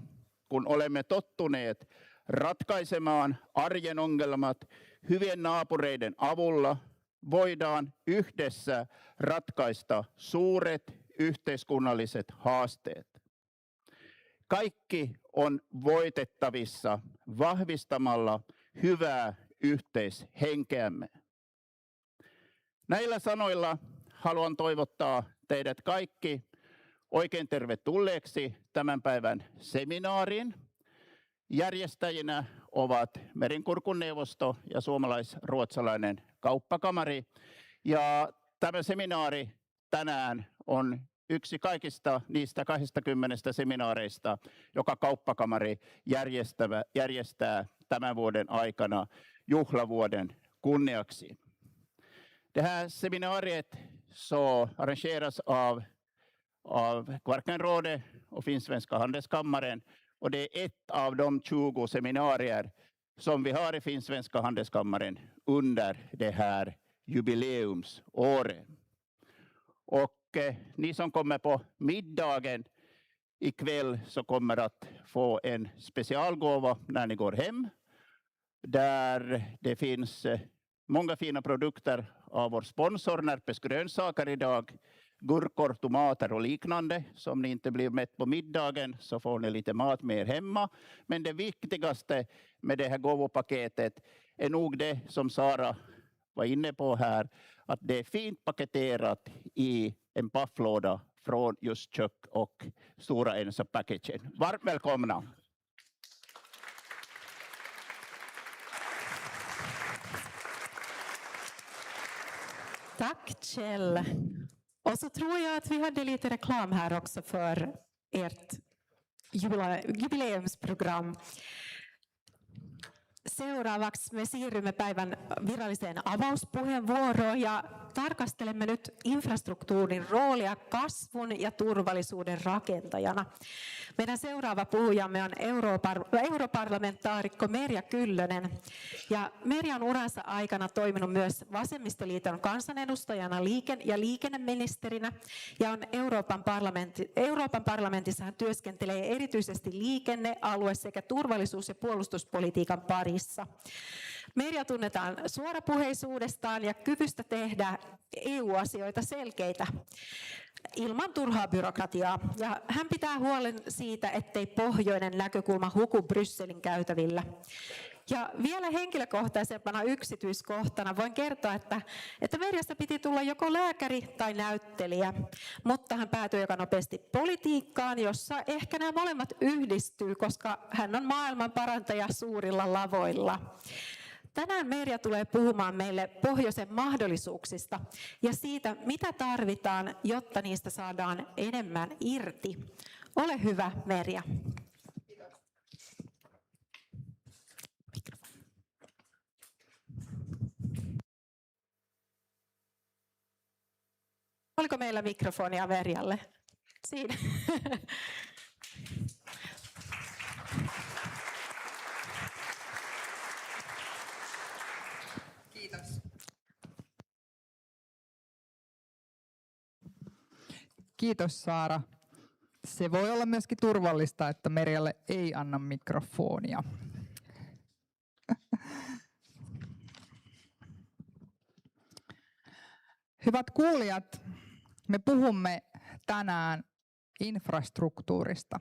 kun olemme tottuneet ratkaisemaan arjen ongelmat hyvien naapureiden avulla, voidaan yhdessä ratkaista suuret yhteiskunnalliset haasteet. Kaikki on voitettavissa vahvistamalla hyvää yhteishenkeämme. Näillä sanoilla haluan toivottaa teidät kaikki oikein tervetulleeksi tämän päivän seminaariin. Järjestäjinä ovat Merenkurkun neuvosto ja suomalais-ruotsalainen kauppakamari. Ja tämä seminaari tänään on yksi kaikista niistä 20 seminaareista, joka kauppakamari järjestää tämän vuoden aikana juhlavuoden kunniaksi. Det här seminariet så arrangeras av Kvarkenrådet och Finnsvenska handelskammaren, och det är ett av de 20 seminarier som vi har i Finnsvenska handelskammaren under det här jubileumsåret. Och ni som kommer på middagen ikväll så kommer att få en specialgåva när ni går hem, där det finns många fina produkter av vår sponsor Närpes grönsaker idag. Gurkor, tomater och liknande. Så om ni inte blir mätt på middagen så får ni lite mat med er hemma. Men det viktigaste med det här gåvopaketet är nog det som Sara var inne på här. Att det är fint paketerat i en pafflåda från just kök och Stora Enso Packaging. Varmt välkomna! Tack Kjell. Och så tror jag att vi hade lite reklam här också för ert jubileumsprogram. Seuraavaksi me siirrymme päivän viralliseen avauspuheenvuoroon ja tarkastelemme nyt infrastruktuurin roolia kasvun ja turvallisuuden rakentajana. Meidän seuraava puhujamme on europarlamentaarikko Merja Kyllönen. Ja Merja on uransa aikana toiminut myös Vasemmistoliiton kansanedustajana ja liikenneministerinä ja on Euroopan parlamentissa hän työskentelee erityisesti liikenne-, alue- sekä turvallisuus- ja puolustuspolitiikan parissa. Merja tunnetaan suorapuheisuudestaan ja kyvystä tehdä EU-asioita selkeitä ilman turhaa byrokratiaa. Ja hän pitää huolen siitä, ettei pohjoinen näkökulma huku Brysselin käytävillä. Ja vielä henkilökohtaisempana yksityiskohtana voin kertoa, että Merjasta piti tulla joko lääkäri tai näyttelijä, mutta hän päätyi aika nopeasti politiikkaan, jossa ehkä nämä molemmat yhdistyy, koska hän on maailman parantaja suurilla lavoilla. Tänään Merja tulee puhumaan meille pohjoisen mahdollisuuksista ja siitä, mitä tarvitaan, jotta niistä saadaan enemmän irti. Ole hyvä, Merja. Oliko meillä mikrofonia Merjalle? Siinä. Kiitos. Kiitos Saara. Se voi olla myöskin turvallista, että Merjalle ei anna mikrofonia. Hyvät kuulijat, me puhumme tänään infrastruktuurista,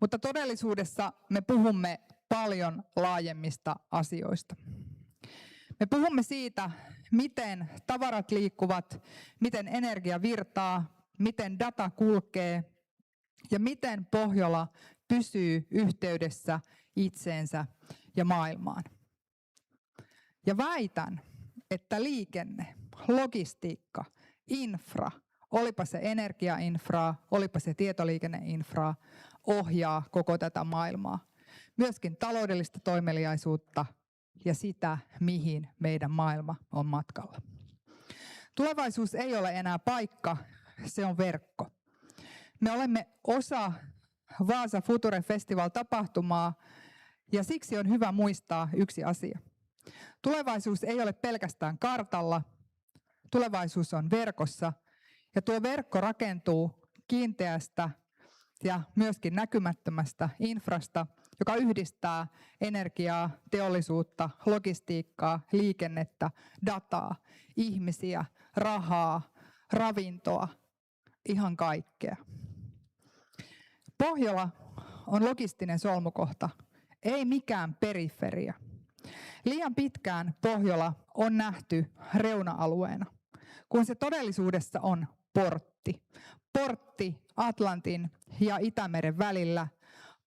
mutta todellisuudessa me puhumme paljon laajemmista asioista. Me puhumme siitä, miten tavarat liikkuvat, miten energia virtaa, miten data kulkee ja miten Pohjola pysyy yhteydessä itseensä ja maailmaan. Ja väitän, että liikenne, logistiikka, infra, olipa se energiainfraa, olipa se tietoliikenneinfraa, ohjaa koko tätä maailmaa. Myöskin taloudellista toimeliaisuutta ja sitä, mihin meidän maailma on matkalla. Tulevaisuus ei ole enää paikka, se on verkko. Me olemme osa Wasa Future Festival -tapahtumaa ja siksi on hyvä muistaa yksi asia. Tulevaisuus ei ole pelkästään kartalla, tulevaisuus on verkossa ja tuo verkko rakentuu kiinteästä ja myöskin näkymättömästä infrasta, joka yhdistää energiaa, teollisuutta, logistiikkaa, liikennettä, dataa, ihmisiä, rahaa, ravintoa, ihan kaikkea. Pohjola on logistinen solmukohta, ei mikään periferia. Liian pitkään Pohjola on nähty reuna-alueena, kun se todellisuudessa on portti. Portti Atlantin ja Itämeren välillä,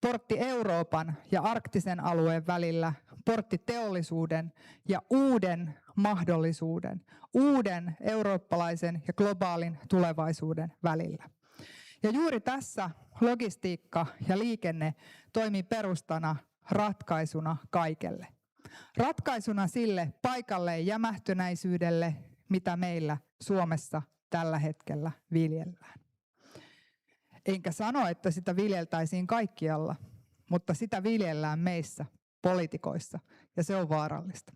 portti Euroopan ja arktisen alueen välillä, portti teollisuuden ja uuden mahdollisuuden, uuden eurooppalaisen ja globaalin tulevaisuuden välillä. Ja juuri tässä logistiikka ja liikenne toimii perustana, ratkaisuna kaikelle. Ratkaisuna sille paikalleen jämähtynäisyydelle, mitä meillä Suomessa tällä hetkellä viljellään. Enkä sano, että sitä viljeltäisiin kaikkialla, mutta sitä viljellään meissä, poliitikoissa, ja se on vaarallista.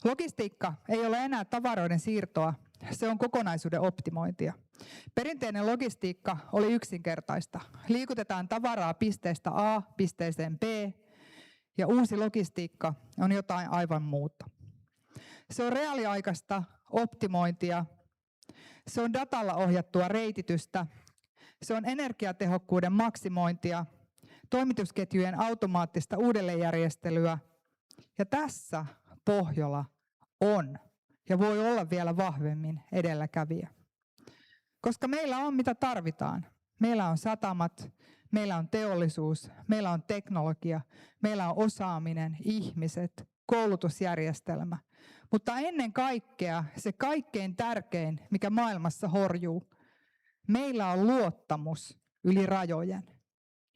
Logistiikka ei ole enää tavaroiden siirtoa, se on kokonaisuuden optimointia. Perinteinen logistiikka oli yksinkertaista. Liikutetaan tavaraa pisteestä A pisteeseen B, ja uusi logistiikka on jotain aivan muuta. Se on reaaliaikaista optimointia, se on datalla ohjattua reititystä, se on energiatehokkuuden maksimointia, toimitusketjujen automaattista uudelleenjärjestelyä, ja tässä Pohjola on ja voi olla vielä vahvemmin edelläkävijä. Koska meillä on mitä tarvitaan. Meillä on satamat, meillä on teollisuus, meillä on teknologia, meillä on osaaminen, ihmiset, koulutusjärjestelmä. Mutta ennen kaikkea se kaikkein tärkein, mikä maailmassa horjuu, meillä on luottamus yli rajojen.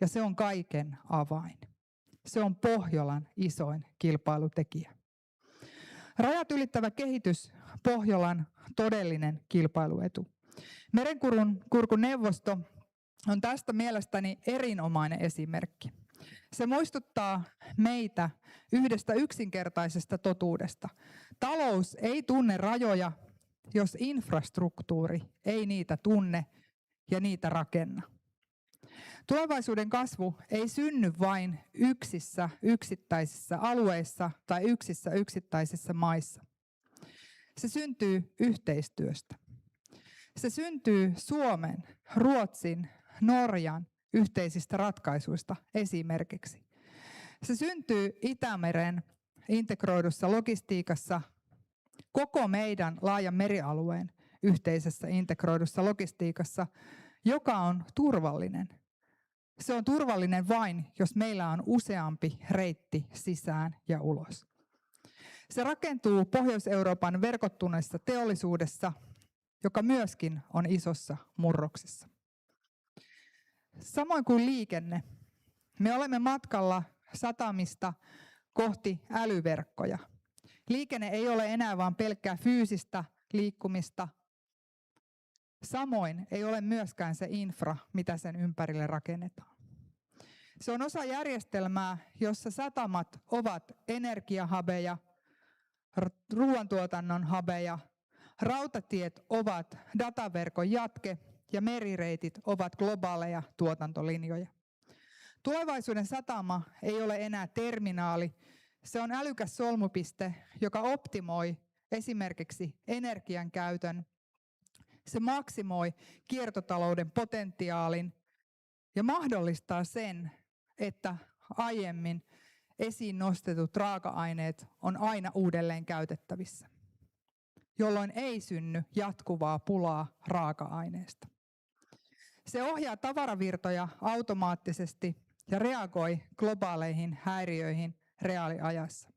ja se on kaiken avain. Se on Pohjolan isoin kilpailutekijä. Rajat ylittävä kehitys, Pohjolan todellinen kilpailuetu. Merenkurkun neuvosto on tästä mielestäni erinomainen esimerkki. Se muistuttaa meitä yhdestä yksinkertaisesta totuudesta. Talous ei tunne rajoja, jos infrastruktuuri ei niitä tunne ja niitä rakenna. Tulevaisuuden kasvu ei synny vain yksissä yksittäisissä alueissa tai yksissä yksittäisissä maissa. Se syntyy yhteistyöstä. Se syntyy Suomen, Ruotsin, Norjan yhteisistä ratkaisuista esimerkiksi. Se syntyy Itämeren integroidussa logistiikassa, koko meidän laajan merialueen yhteisessä integroidussa logistiikassa, joka on turvallinen. Se on turvallinen vain, jos meillä on useampi reitti sisään ja ulos. Se rakentuu Pohjois-Euroopan verkottuneessa teollisuudessa, joka myöskin on isossa murroksessa. Samoin kuin liikenne, me olemme matkalla satamista kohti älyverkkoja. Liikenne ei ole enää vain pelkkää fyysistä liikkumista. Samoin ei ole myöskään se infra, mitä sen ympärille rakennetaan. Se on osa järjestelmää, jossa satamat ovat energiahabeja, ruoantuotannon habeja, rautatiet ovat dataverkon jatke ja merireitit ovat globaaleja tuotantolinjoja. Tulevaisuuden satama ei ole enää terminaali, se on älykäs solmupiste, joka optimoi esimerkiksi energian käytön. Se maksimoi kiertotalouden potentiaalin ja mahdollistaa sen, että aiemmin esiin nostetut raaka-aineet on aina uudelleen käytettävissä, jolloin ei synny jatkuvaa pulaa raaka-aineesta. Se ohjaa tavaravirtoja automaattisesti ja reagoi globaaleihin häiriöihin reaaliajassa.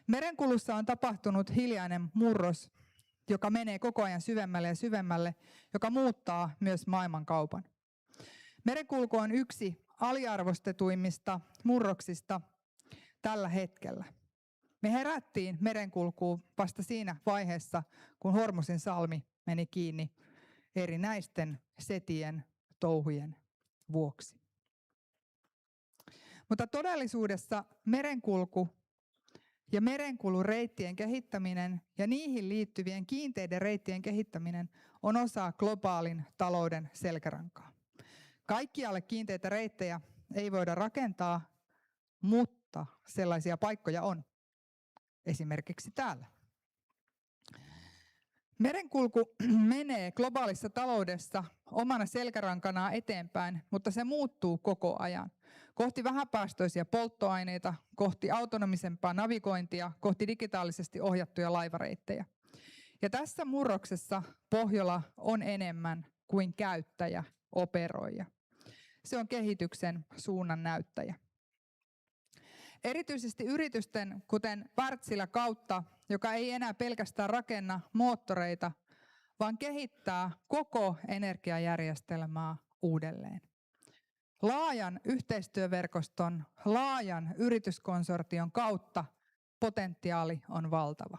Merenkulussa on tapahtunut hiljainen murros, joka menee koko ajan syvemmälle ja syvemmälle, joka muuttaa myös maailmankaupan. Merenkulku on yksi aliarvostetuimmista murroksista tällä hetkellä. Me herättiin merenkulkuun vasta siinä vaiheessa, kun Hormusin salmi meni kiinni erinäisten setien touhujen vuoksi. Mutta todellisuudessa merenkulku ja merenkulureittien kehittäminen ja niihin liittyvien kiinteiden reittien kehittäminen on osa globaalin talouden selkärankaa. Kaikkialle kiinteitä reittejä ei voida rakentaa, mutta sellaisia paikkoja on. Esimerkiksi täällä. Merenkulku menee globaalissa taloudessa omana selkärankanaan eteenpäin, mutta se muuttuu koko ajan. Kohti vähäpäästöisiä polttoaineita, kohti autonomisempaa navigointia, kohti digitaalisesti ohjattuja laivareittejä. Ja tässä murroksessa Pohjola on enemmän kuin käyttäjä, operoija. Se on kehityksen suunnan näyttäjä. Erityisesti yritysten, kuten Wärtsilä kautta, joka ei enää pelkästään rakenna moottoreita, vaan kehittää koko energiajärjestelmää uudelleen. Laajan yhteistyöverkoston, laajan yrityskonsortion kautta potentiaali on valtava.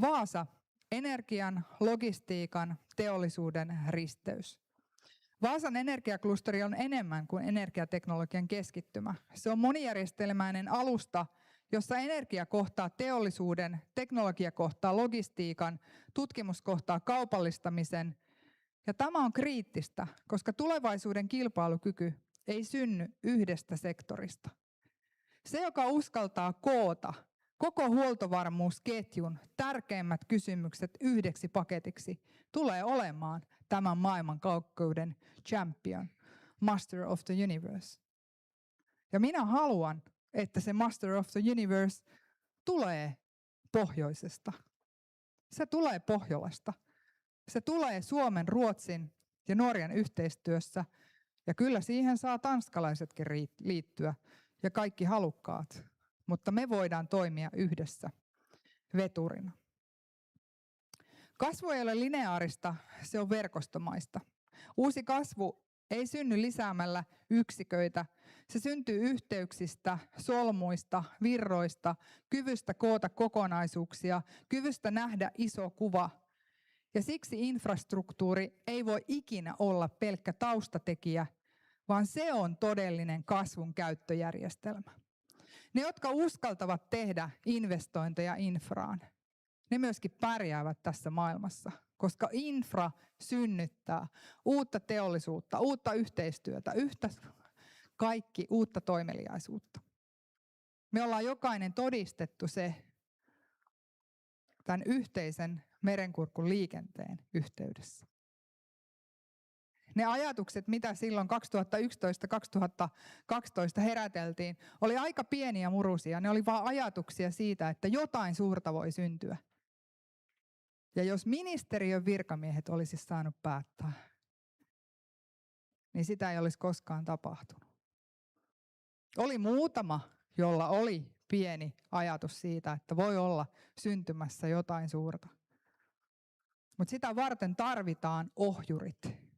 Vaasa, energian, logistiikan, teollisuuden risteys. Vaasan energiaklusteri on enemmän kuin energiateknologian keskittymä. Se on monijärjestelmäinen alusta, jossa energia kohtaa teollisuuden, teknologia kohtaa logistiikan, tutkimus kohtaa kaupallistamisen. Ja tämä on kriittistä, koska tulevaisuuden kilpailukyky ei synny yhdestä sektorista. Se, joka uskaltaa koota koko huoltovarmuusketjun tärkeimmät kysymykset yhdeksi paketiksi, tulee olemaan tämän maailmankaikkeuden champion, master of the universe. Ja minä haluan, että se master of the universe tulee pohjoisesta. Se tulee Pohjolasta. Se tulee Suomen, Ruotsin ja Norjan yhteistyössä. Ja kyllä siihen saa tanskalaisetkin liittyä ja kaikki halukkaat. Mutta me voidaan toimia yhdessä veturina. Kasvu ei ole lineaarista, se on verkostomaista. Uusi kasvu ei synny lisäämällä yksiköitä. Se syntyy yhteyksistä, solmuista, virroista, kyvystä koota kokonaisuuksia, kyvystä nähdä iso kuva. Ja siksi infrastruktuuri ei voi ikinä olla pelkkä taustatekijä, vaan se on todellinen kasvun käyttöjärjestelmä. Ne, jotka uskaltavat tehdä investointeja infraan, ne myöskin pärjäävät tässä maailmassa, koska infra synnyttää uutta teollisuutta, uutta yhteistyötä, kaikki uutta toimeliaisuutta. Me ollaan jokainen todistettu se tämän yhteisen merenkurkun liikenteen yhteydessä. Ne ajatukset, mitä silloin 2011-2012 heräteltiin, oli aika pieniä murusia. Ne oli vain ajatuksia siitä, että jotain suurta voi syntyä. Ja jos ministeriön virkamiehet olisi saanut päättää, niin sitä ei olisi koskaan tapahtunut. Oli muutama, jolla oli pieni ajatus siitä, että voi olla syntymässä jotain suurta. Mutta sitä varten tarvitaan ohjurit.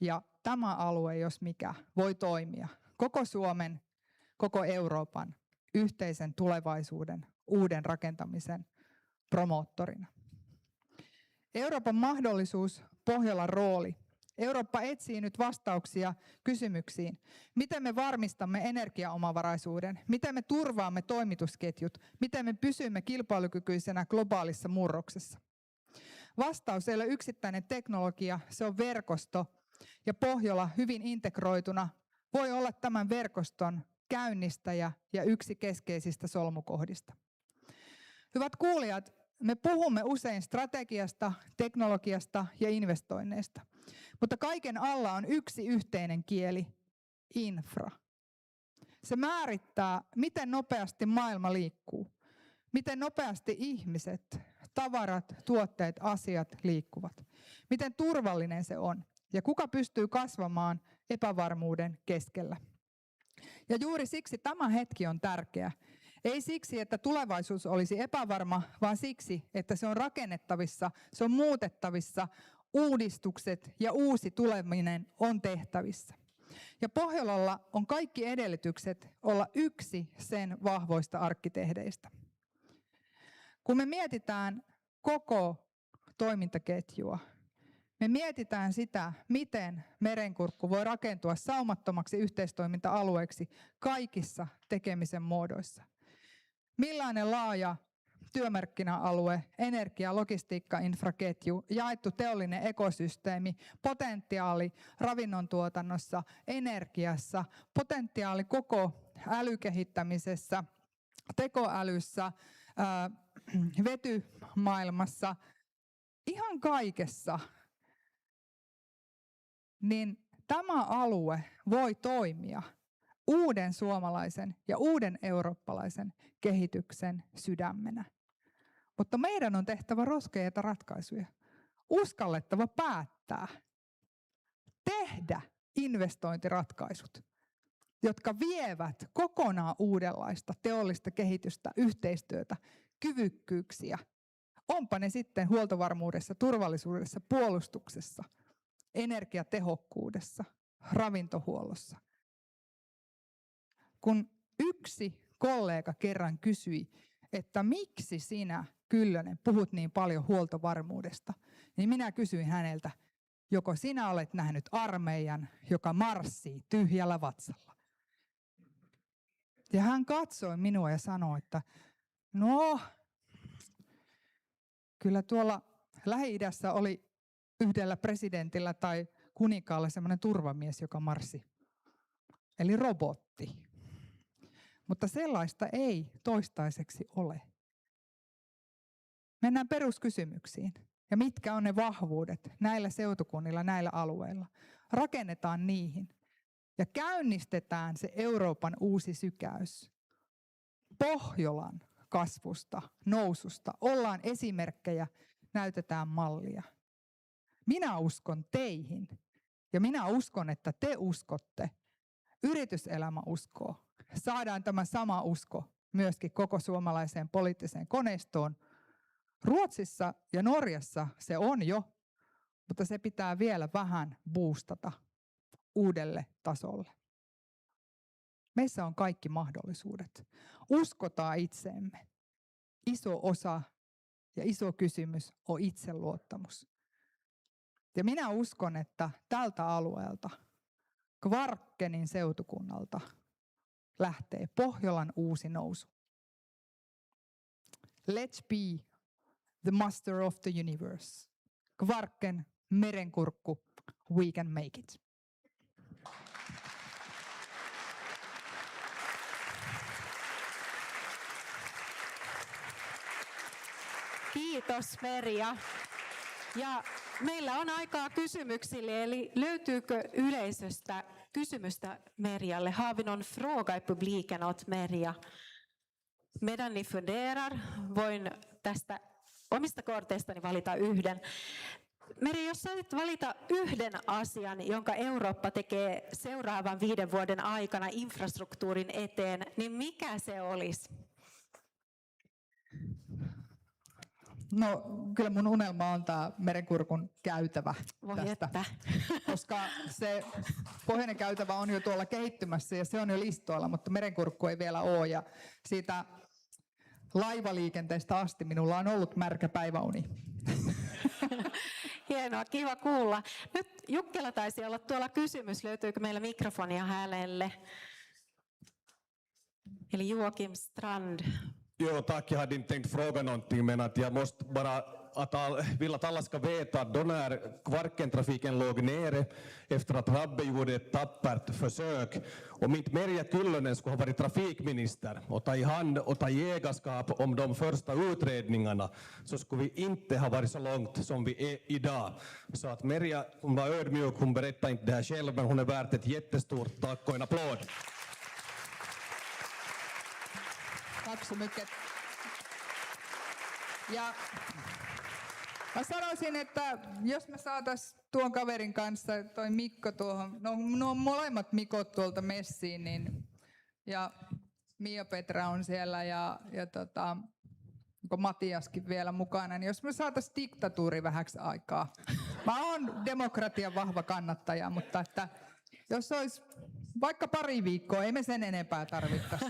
Ja tämä alue, jos mikä, voi toimia koko Suomen, koko Euroopan yhteisen tulevaisuuden, uuden rakentamisen promoottorina. Euroopan mahdollisuus, Pohjolan rooli. Eurooppa etsii nyt vastauksia kysymyksiin. Miten me varmistamme energiaomavaraisuuden? Miten me turvaamme toimitusketjut? Miten me pysymme kilpailukykyisenä globaalissa murroksessa? Vastaus ei ole yksittäinen teknologia, se on verkosto. Ja Pohjola hyvin integroituna voi olla tämän verkoston käynnistäjä ja yksi keskeisistä solmukohdista. Hyvät kuulijat, me puhumme usein strategiasta, teknologiasta ja investoinneista, mutta kaiken alla on yksi yhteinen kieli, infra. Se määrittää, miten nopeasti maailma liikkuu, miten nopeasti ihmiset, tavarat, tuotteet, asiat liikkuvat, miten turvallinen se on ja kuka pystyy kasvamaan epävarmuuden keskellä. Ja juuri siksi tämä hetki on tärkeä. Ei siksi, että tulevaisuus olisi epävarma, vaan siksi, että se on rakennettavissa, se on muutettavissa, uudistukset ja uusi tuleminen on tehtävissä. Ja Pohjolalla on kaikki edellytykset olla yksi sen vahvoista arkkitehdeistä. Kun me mietitään koko toimintaketjua, me mietitään sitä, miten merenkurkku voi rakentua saumattomaksi yhteistoiminta-alueeksi kaikissa tekemisen muodoissa. Millainen laaja työmarkkina-alue, energia-, logistiikka-infraketju, jaettu teollinen ekosysteemi, potentiaali ravinnontuotannossa, energiassa, potentiaali koko älykehittämisessä, tekoälyssä, vetymaailmassa, ihan kaikessa, niin tämä alue voi toimia uuden suomalaisen ja uuden eurooppalaisen kehityksen sydämenä. Mutta meidän on tehtävä rohkeita ratkaisuja. Uskallettava päättää. Tehdä investointiratkaisut, jotka vievät kokonaan uudenlaista teollista kehitystä, yhteistyötä, kyvykkyyksiä. Onpa ne sitten huoltovarmuudessa, turvallisuudessa, puolustuksessa, energiatehokkuudessa, ravintohuollossa. Kun yksi kollega kerran kysyi, että miksi sinä, Kyllönen, puhut niin paljon huoltovarmuudesta, niin minä kysyin häneltä, joko sinä olet nähnyt armeijan, joka marssii tyhjällä vatsalla. Ja hän katsoi minua ja sanoi, että no, kyllä tuolla Lähi-idässä oli yhdellä presidentillä tai kuninkaalla semmoinen turvamies, joka marssi. Eli robotti. Mutta sellaista ei toistaiseksi ole. Mennään peruskysymyksiin. Ja mitkä on ne vahvuudet näillä seutukunnilla, näillä alueilla? Rakennetaan niihin. Ja käynnistetään se Euroopan uusi sykäys. Pohjolan kasvusta, noususta. Ollaan esimerkkejä, näytetään mallia. Minä uskon teihin. Ja minä uskon, että te uskotte. Yrityselämä uskoo. Saadaan tämä sama usko myöskin koko suomalaiseen poliittiseen koneistoon. Ruotsissa ja Norjassa se on jo, mutta se pitää vielä vähän boostata. uudelle tasolle. Meissä on kaikki mahdollisuudet. Uskotaan itseemme. Iso osa ja iso kysymys on itseluottamus. Ja minä uskon, että tältä alueelta, Kvarkenin seutukunnalta, lähtee Pohjolan uusi nousu. Let's be the master of the universe. Kvarken, merenkurkku, we can make it. Kiitos Merja. Ja meillä on aikaa kysymyksille, eli löytyykö yleisöstä kysymystä Merjalle? Har vi någon fråga i publiken åt Merja? Medan ni funderar, voin tästä omista korteistani valita yhden. Merja, jos saisit valita yhden asian, jonka Eurooppa tekee seuraavan 5 vuoden aikana infrastruktuurin eteen, niin mikä se olisi? No kyllä mun unelma on tämä merenkurkun käytävä tästä, koska se pohjoinen käytävä on jo tuolla kehittymässä ja se on jo listoilla, mutta merenkurkku ei vielä ole ja siitä laivaliikenteestä asti minulla on ollut märkä päiväuni. Hienoa, kiva kuulla. Nyt Jukkela taisi olla tuolla kysymys, löytyykö meillä mikrofonia hänelle? Eli Joakim Strand. Jo, tack. Jag hade inte tänkt fråga någonting, men att jag måste bara vill att alla ska veta att då när Kvarken-trafiken låg nere efter att Rabbe gjorde ett tappert försök, om inte Merja Kyllönen skulle ha varit trafikminister och ta i hand och ta ägarskap om de första utredningarna, så skulle vi inte ha varit så långt som vi är idag. Så att Merja, hon var ödmjuk, hon berättade inte det här själv, men hon är värt ett jättestort tack och en applåd. Tack så mycket. Ja mä sanoisin, että jos me saatais tuon kaverin kanssa, toi Mikko tuohon, no on molemmat Mikot tuolta messiin, niin, ja Mia-Petra on siellä ja onko Matiaskin vielä mukana, niin jos me saatais diktatuuri vähäksi aikaa. Mä oon demokratian vahva kannattaja, mutta että jos olisi vaikka pari viikkoa, ei me sen enempää tarvittaisi.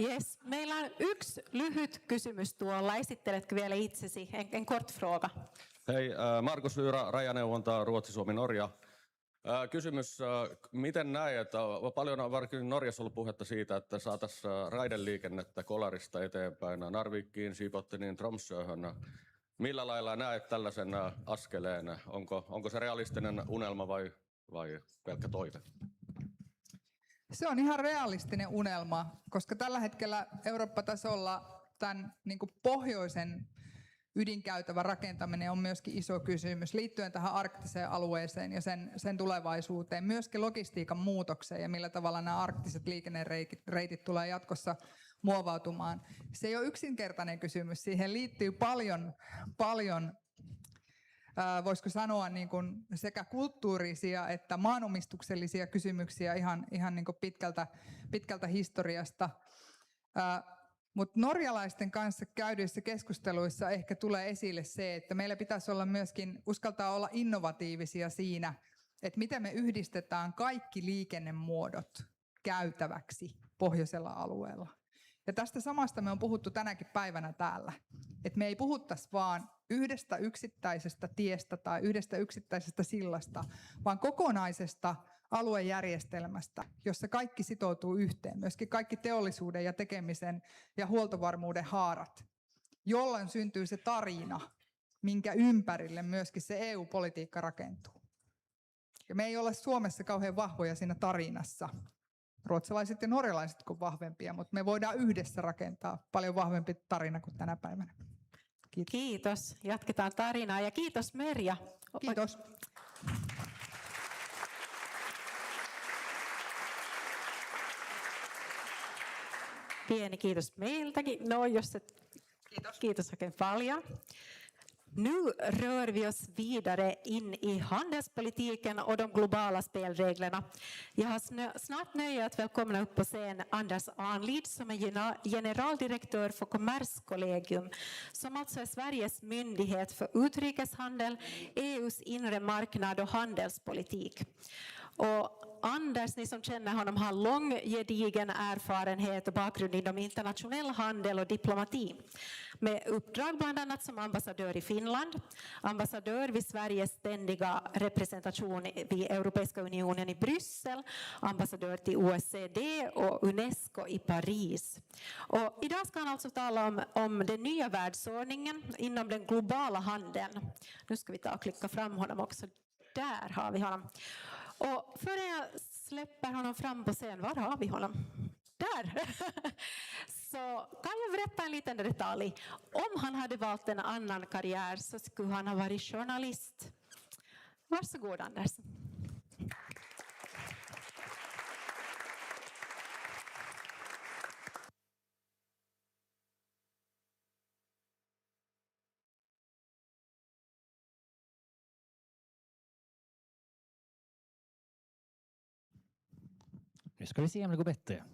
Yes. Meillä on yksi lyhyt kysymys tuolla. Esitteletkö vielä itsesi? En kort fråga. Hei, Markus Lyyrä, rajaneuvonta Ruotsi, Suomi, Norja. Kysymys, miten näet, että paljon on varsinkin Norjassa ollut puhetta siitä, että saataisiin raideliikennettä Kolarista eteenpäin Narvikiin, Sipottiniin, Tromsöhön. Millä lailla näet tällaisen askeleen? Onko se realistinen unelma vai pelkkä toive? Se on ihan realistinen unelma, koska tällä hetkellä Eurooppa-tasolla tämän niin kuin pohjoisen ydinkäytävän rakentaminen on myöskin iso kysymys liittyen tähän arktiseen alueeseen ja sen tulevaisuuteen, myöskin logistiikan muutokseen ja millä tavalla nämä arktiset liikennereitit tulee jatkossa muovautumaan. Se ei ole yksinkertainen kysymys, siihen liittyy paljon voisiko sanoa niin kuin sekä kulttuurisia että maanomistuksellisia kysymyksiä ihan niin kuin pitkältä historiasta. Mutta norjalaisten kanssa käydyissä keskusteluissa ehkä tulee esille se, että meillä pitäisi olla myöskin uskaltaa olla innovatiivisia siinä, että miten me yhdistetään kaikki liikennemuodot käytäväksi pohjoisella alueella. Ja tästä samasta me on puhuttu tänäkin päivänä täällä, että me ei puhuttaisi vaan yhdestä yksittäisestä tiestä tai yhdestä yksittäisestä sillasta, vaan kokonaisesta aluejärjestelmästä, jossa kaikki sitoutuu yhteen, myöskin kaikki teollisuuden ja tekemisen ja huoltovarmuuden haarat, jolloin syntyy se tarina, minkä ympärille myöskin se EU-politiikka rakentuu. Ja me ei ole Suomessa kauhean vahvoja siinä tarinassa. Ruotsalaiset ja norjalaiset kuin vahvempia, mutta me voidaan yhdessä rakentaa paljon vahvempi tarina kuin tänä päivänä. Kiitos. Kiitos. Jatketaan tarinaa ja kiitos Merja. Kiitos. Pieni kiitos meiltäkin. No, jos et... Kiitos oikein paljon. Nu rör vi oss vidare in i handelspolitiken och de globala spelreglerna. Jag har snart nöjet att välkomna upp på scen Anders Arnlid som är generaldirektör för Kommerskollegium, som alltså är Sveriges myndighet för utrikeshandel, EUs inre marknad och handelspolitik. Och Anders, ni som känner honom, har lång gedigen erfarenhet och bakgrund inom internationell handel och diplomati. Med uppdrag bland annat som ambassadör i Finland, ambassadör vid Sveriges ständiga representation vid Europeiska unionen i Bryssel, ambassadör till OECD och UNESCO i Paris. Och idag ska han alltså tala om den nya världsordningen inom den globala handeln. Nu ska vi ta och klicka fram honom också. Där har vi honom. Och före jag släpper honom fram på scen, var har vi honom? Där! Så kan jag berätta en liten detalj. Om han hade valt en annan karriär så skulle han ha varit journalist. Varsågod Anders. Nu ska vi se om det går bättre.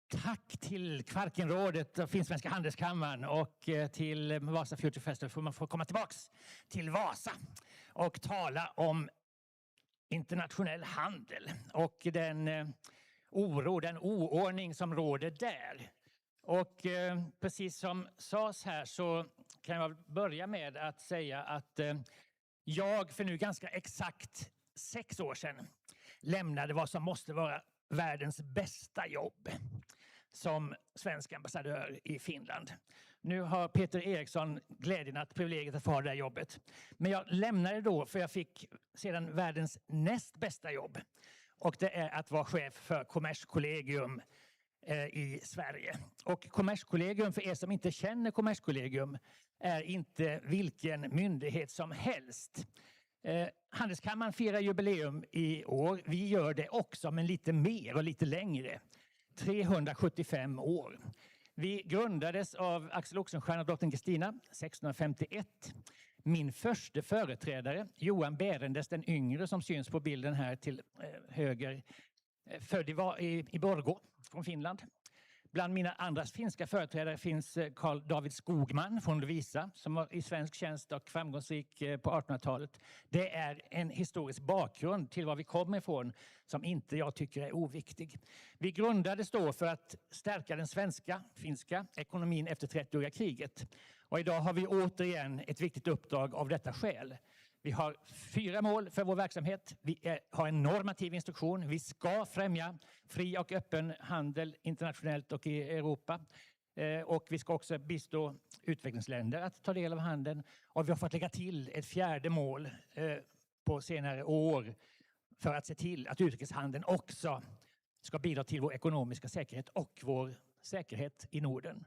Tack till Kvarkenrådet och Finnsvenska handelskammaren och till Wasa Future Festival för att man får komma tillbaks till Vasa och tala om internationell handel och den oro, den oordning som råder där. Och precis som sades här så kan jag börja med att säga att jag för nu ganska exakt 6 år sedan lämnade vad som måste vara världens bästa jobb som svensk ambassadör i Finland. Nu har Peter Eriksson glädjen att privilegiet att få ha det här jobbet. Men jag lämnade då för jag fick sedan världens näst bästa jobb. Och det är att vara chef för Kommerskollegium i Sverige. Och Kommerskollegium, för er som inte känner Kommerskollegium, är inte vilken myndighet som helst. Handelskammaren firar jubileum i år. Vi gör det också, men lite mer och lite längre. 375 år. Vi grundades av Axel Oxenstierna och drottning Kristina 1651. Min första företrädare, Johan Berendes den yngre som syns på bilden här till höger, född i Borgå från Finland. Bland mina andra finska företrädare finns Carl David Skogman från Lovisa som var i svensk tjänst och framgångsrik på 1800-talet. Det är en historisk bakgrund till var vi kommer ifrån som inte jag tycker är oviktig. Vi grundades då för att stärka den finska ekonomin efter 30-åriga kriget. Och idag har vi återigen ett viktigt uppdrag av detta skäl. Vi har 4 mål för vår verksamhet. Vi har en normativ instruktion. Vi ska främja fri och öppen handel internationellt och i Europa. Och vi ska också bistå utvecklingsländer att ta del av handeln. Och vi har fått lägga till ett 4:e mål på senare år för att se till att utrikeshandeln också ska bidra till vår ekonomiska säkerhet och vår säkerhet i Norden.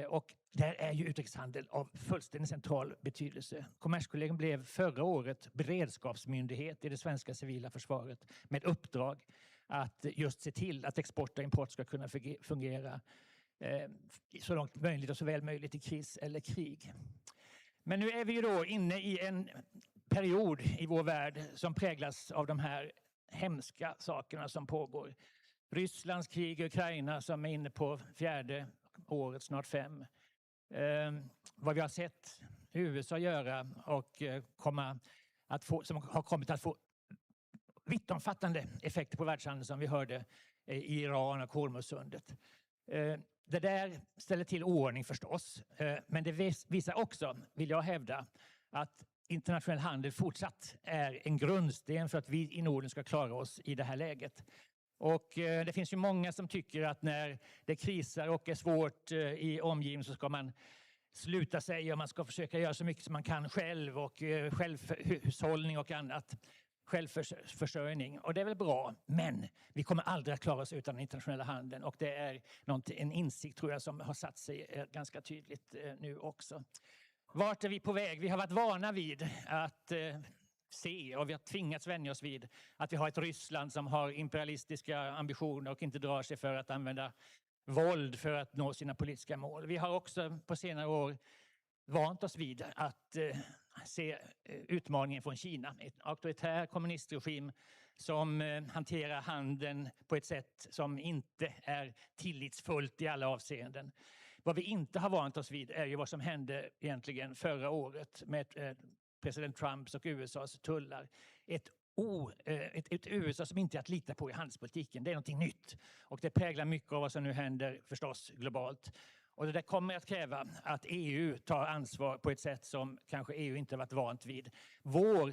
Och där är ju utrikeshandel av fullständigt central betydelse. Kommerskollegium blev förra året beredskapsmyndighet i det svenska civila försvaret med uppdrag att just se till att export och import ska kunna fungera så långt möjligt och så väl möjligt i kris eller krig. Men nu är vi ju då inne i en period i vår värld som präglas av de här hemska sakerna som pågår. Rysslands krig i Ukraina som är inne på 4:e året, snart 5. Vad vi har sett USA göra och som har kommit att få vittomfattande effekter på världshandeln som vi hörde i Iran och Hormuzsundet. Det där ställer till oordning förstås, men det visar också, vill jag hävda, att internationell handel fortsatt är en grundsten för att vi i Norden ska klara oss i det här läget. Och det finns ju många som tycker att när det krisar och är svårt i omgivningen så ska man sluta sig och man ska försöka göra så mycket som man kan själv och självhushållning och annat. Självförsörjning. Och det är väl bra, men vi kommer aldrig att klara oss utan den internationella handeln. Och det är en insikt tror jag som har satt sig ganska tydligt nu också. Vart är vi på väg? Vi har varit vana vid att se och vi har tvingats vänja oss vid att vi har ett Ryssland som har imperialistiska ambitioner och inte drar sig för att använda våld för att nå sina politiska mål. Vi har också på senare år vant oss vid att se utmaningen från Kina. En auktoritär kommunistregim som hanterar handeln på ett sätt som inte är tillitsfullt i alla avseenden. Vad vi inte har vant oss vid är ju vad som hände egentligen förra året med president Trumps och USAs tullar. Ett ett USA som inte är att lita på i handelspolitiken. Det är någonting nytt. Och det präglar mycket av vad som nu händer förstås globalt. Och det där kommer att kräva att EU tar ansvar på ett sätt som kanske EU inte har varit vant vid.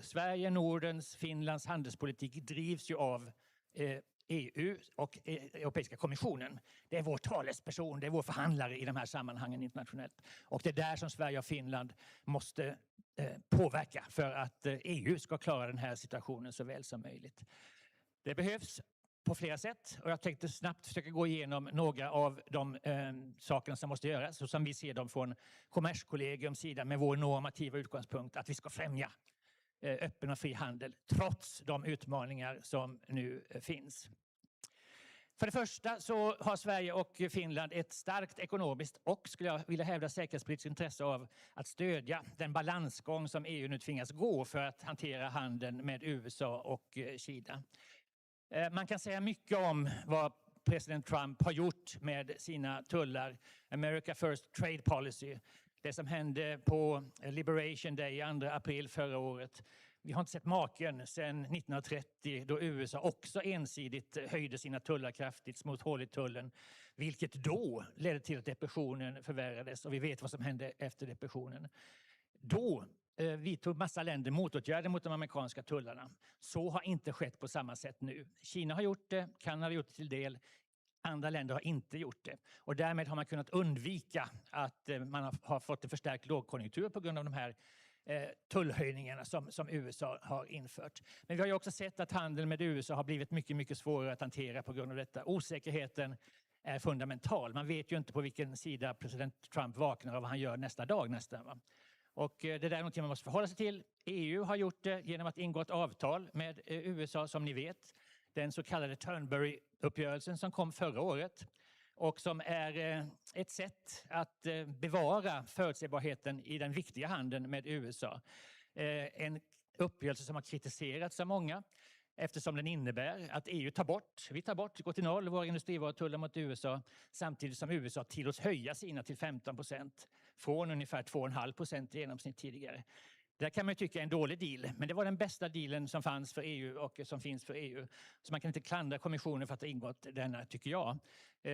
Sverige, Nordens, Finlands handelspolitik drivs ju av EU och Europeiska kommissionen. Det är vår talesperson, det är vår förhandlare i de här sammanhangen internationellt. Och det är där som Sverige och Finland måste påverka för att EU ska klara den här situationen så väl som möjligt. Det behövs på flera sätt och jag tänkte snabbt försöka gå igenom några av de sakerna som måste göras så som vi ser dem från Kommerskollegiums sida med vår normativa utgångspunkt att vi ska främja öppen och fri handel trots de utmaningar som nu finns. För det första så har Sverige och Finland ett starkt ekonomiskt och skulle jag vilja hävda säkerhetspolitiskt intresse av att stödja den balansgång som EU nu tvingas gå för att hantera handeln med USA och Kina. Man kan säga mycket om vad president Trump har gjort med sina tullar. America First Trade Policy. Det som hände på Liberation Day 2 april förra året. Vi har inte sett maken sedan 1930 då USA också ensidigt höjde sina tullar kraftigt, smot hål i tullen. Vilket då ledde till att depressionen förvärrades och vi vet vad som hände efter depressionen. Då vidtog massa länder motåtgärder mot de amerikanska tullarna. Så har inte skett på samma sätt nu. Kina har gjort det, Kanada har gjort det till del. Andra länder har inte gjort det. Och därmed har man kunnat undvika att man har fått en förstärkt lågkonjunktur på grund av de här tullhöjningarna som USA har infört. Men vi har ju också sett att handeln med USA har blivit mycket, mycket svårare att hantera på grund av detta. Osäkerheten är fundamental. Man vet ju inte på vilken sida president Trump vaknar och vad han gör nästa dag nästan. Va? Och det där är någonting man måste förhålla sig till. EU har gjort det genom att ingå ett avtal med USA som ni vet. Den så kallade Turnberry-uppgörelsen som kom förra året. Och som är ett sätt att bevara förutsägbarheten i den viktiga handeln med USA. En uppgörelse som har kritiserats av många eftersom den innebär att EU går till noll våra industrivarutullar mot USA samtidigt som USA tillåts höja sina till 15% från ungefär 2,5% i genomsnitt tidigare. Det kan man ju tycka är en dålig deal, men det var den bästa dealen som fanns för EU och som finns för EU. Så man kan inte klandra kommissionen för att ha ingått denna, tycker jag.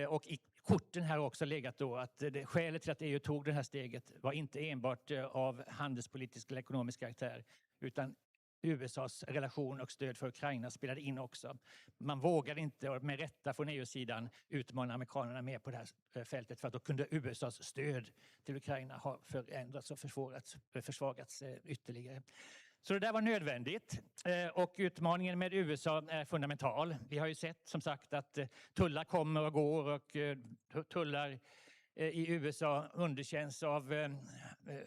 Och i korten här har också legat då att skälet till att EU tog det här steget var inte enbart av handelspolitisk eller ekonomisk karaktär, utan USAs relation och stöd för Ukraina spelade in också. Man vågade inte, med rätta från EU-sidan, utmana amerikanerna mer på det här fältet för att då kunde USAs stöd till Ukraina ha förändrats och försvagats ytterligare. Så det där var nödvändigt och utmaningen med USA är fundamental. Vi har ju sett som sagt att tullar kommer och går och tullar i USA underkänns av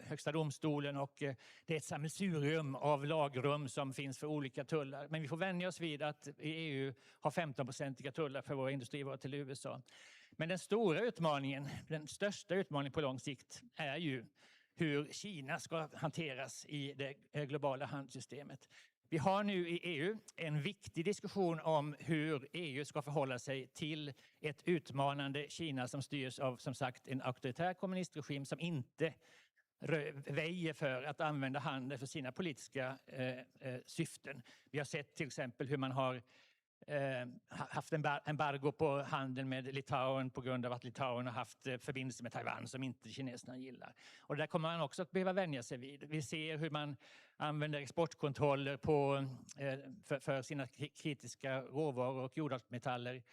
högsta domstolen och det är ett sammelsurium av lagrum som finns för olika tullar. Men vi får vänja oss vid att i EU har 15% tullar för våra industrivaror till USA. Men den stora utmaningen, den största utmaningen på lång sikt är ju hur Kina ska hanteras i det globala handelssystemet. Vi har nu i EU en viktig diskussion om hur EU ska förhålla sig till ett utmanande Kina som styrs av, som sagt, en auktoritär kommunistregim som inte väjer för att använda handel för sina politiska syften. Vi har sett till exempel hur man har haft embargo på handeln med Litauen på grund av att Litauen har haft förbindelser med Taiwan som inte kineserna gillar. Och där kommer man också att behöva vänja sig vid. Vi ser hur man använder exportkontroller för sina kritiska råvaror och jordartsmetaller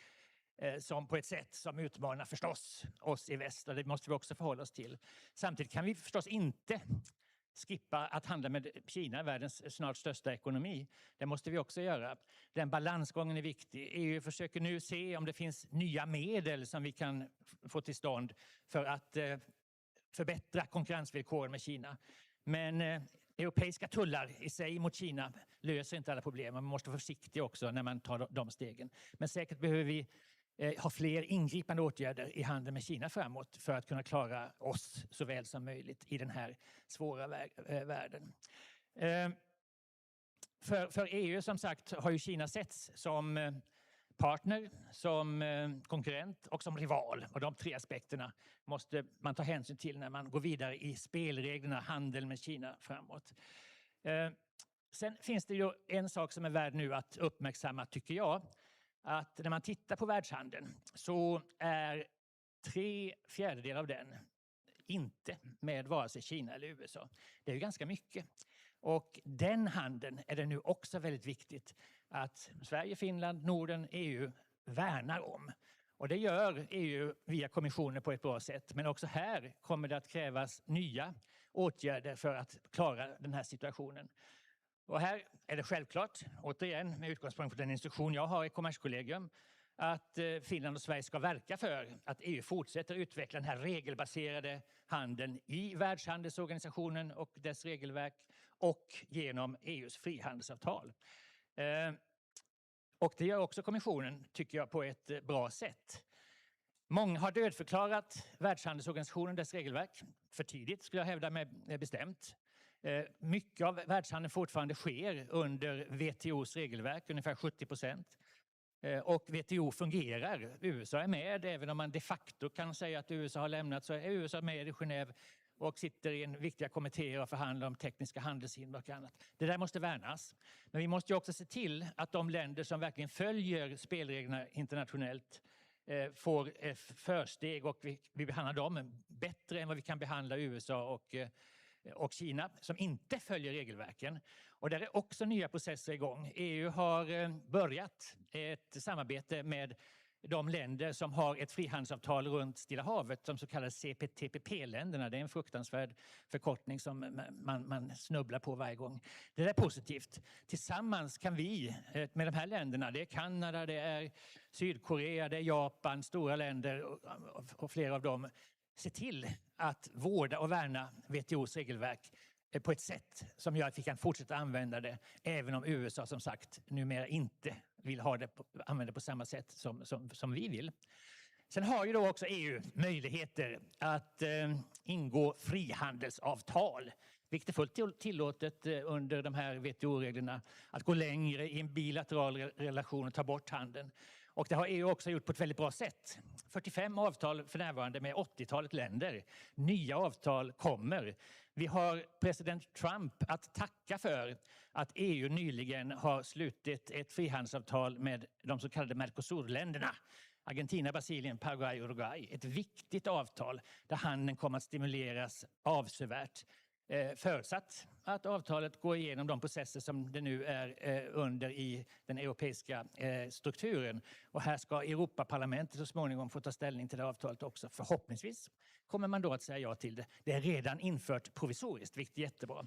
som på ett sätt som utmanar förstås oss i väst. Och det måste vi också förhålla oss till. Samtidigt kan vi förstås inte skippa att handla med Kina, världens snart största ekonomi. Det måste vi också göra. Den balansgången är viktig. EU försöker nu se om det finns nya medel som vi kan få till stånd för att förbättra konkurrensvillkoren med Kina. Men europeiska tullar i sig mot Kina löser inte alla problem. Man måste vara försiktig också när man tar de stegen. Men säkert behöver vi ha fler ingripande åtgärder i handeln med Kina framåt för att kunna klara oss så väl som möjligt i den här svåra världen. För EU som sagt har ju Kina setts som partner, som konkurrent och som rival. Och de tre aspekterna måste man ta hänsyn till när man går vidare i spelreglerna handel med Kina framåt. Sen finns det ju en sak som är värd nu att uppmärksamma, tycker jag. Att när man tittar på världshandeln så är 3/4 av den inte med vare sig Kina eller USA. Det är ju ganska mycket. Och den handeln är det nu också väldigt viktigt att Sverige, Finland, Norden, EU värnar om. Och det gör EU via kommissionen på ett bra sätt. Men också här kommer det att krävas nya åtgärder för att klara den här situationen. Och här är det självklart, återigen med utgångspunkt från den instruktion jag har i Kommerskollegium, att Finland och Sverige ska verka för att EU fortsätter utveckla den här regelbaserade handeln i Världshandelsorganisationen och dess regelverk och genom EUs frihandelsavtal. Och det gör också kommissionen, tycker jag, på ett bra sätt. Många har dödförklarat Världshandelsorganisationen, dess regelverk. För tidigt, skulle jag hävda med bestämt. Mycket av världshandeln fortfarande sker under WTOs regelverk, ungefär 70%. Och WTO fungerar. USA är med, även om man de facto kan säga att USA har lämnat, så är USA med i Genève och sitter i en viktiga kommittéer och förhandlar om tekniska handelshinder och annat. Det där måste värnas. Men vi måste ju också se till att de länder som verkligen följer spelreglerna internationellt får försteg, och vi behandlar dem bättre än vad vi kan behandla USA och Kina som inte följer regelverken. Och där är också nya processer igång. EU har börjat ett samarbete med de länder som har ett frihandelsavtal runt Stilla havet, de så kallade CPTPP-länderna. Det är en fruktansvärd förkortning som man snubblar på varje gång. Det är positivt. Tillsammans kan vi med de här länderna, det är Kanada, det är Sydkorea, det är Japan, stora länder och flera av dem, se till att vårda och värna WTOs regelverk på ett sätt som gör att vi kan fortsätta använda det, även om USA som sagt numera inte vill använda det på samma sätt som vi vill. Sen har ju då också EU möjligheter att ingå frihandelsavtal, vilket är fullt tillåtet under de här WTO-reglerna, att gå längre i en bilateral relation och ta bort handeln. Och det har EU också gjort på ett väldigt bra sätt. 45 avtal för närvarande med 80-talet länder. Nya avtal kommer. Vi har president Trump att tacka för att EU nyligen har slutit ett frihandelsavtal med de så kallade Mercosur-länderna. Argentina, Brasilien, Paraguay och Uruguay. Ett viktigt avtal där handeln kommer att stimuleras avsevärt. Förutsatt att avtalet går igenom de processer som det nu är under i den europeiska strukturen. Och här ska Europaparlamentet så småningom få ta ställning till det avtalet också. Förhoppningsvis kommer man då att säga ja till det. Det är redan infört provisoriskt, vilket är jättebra.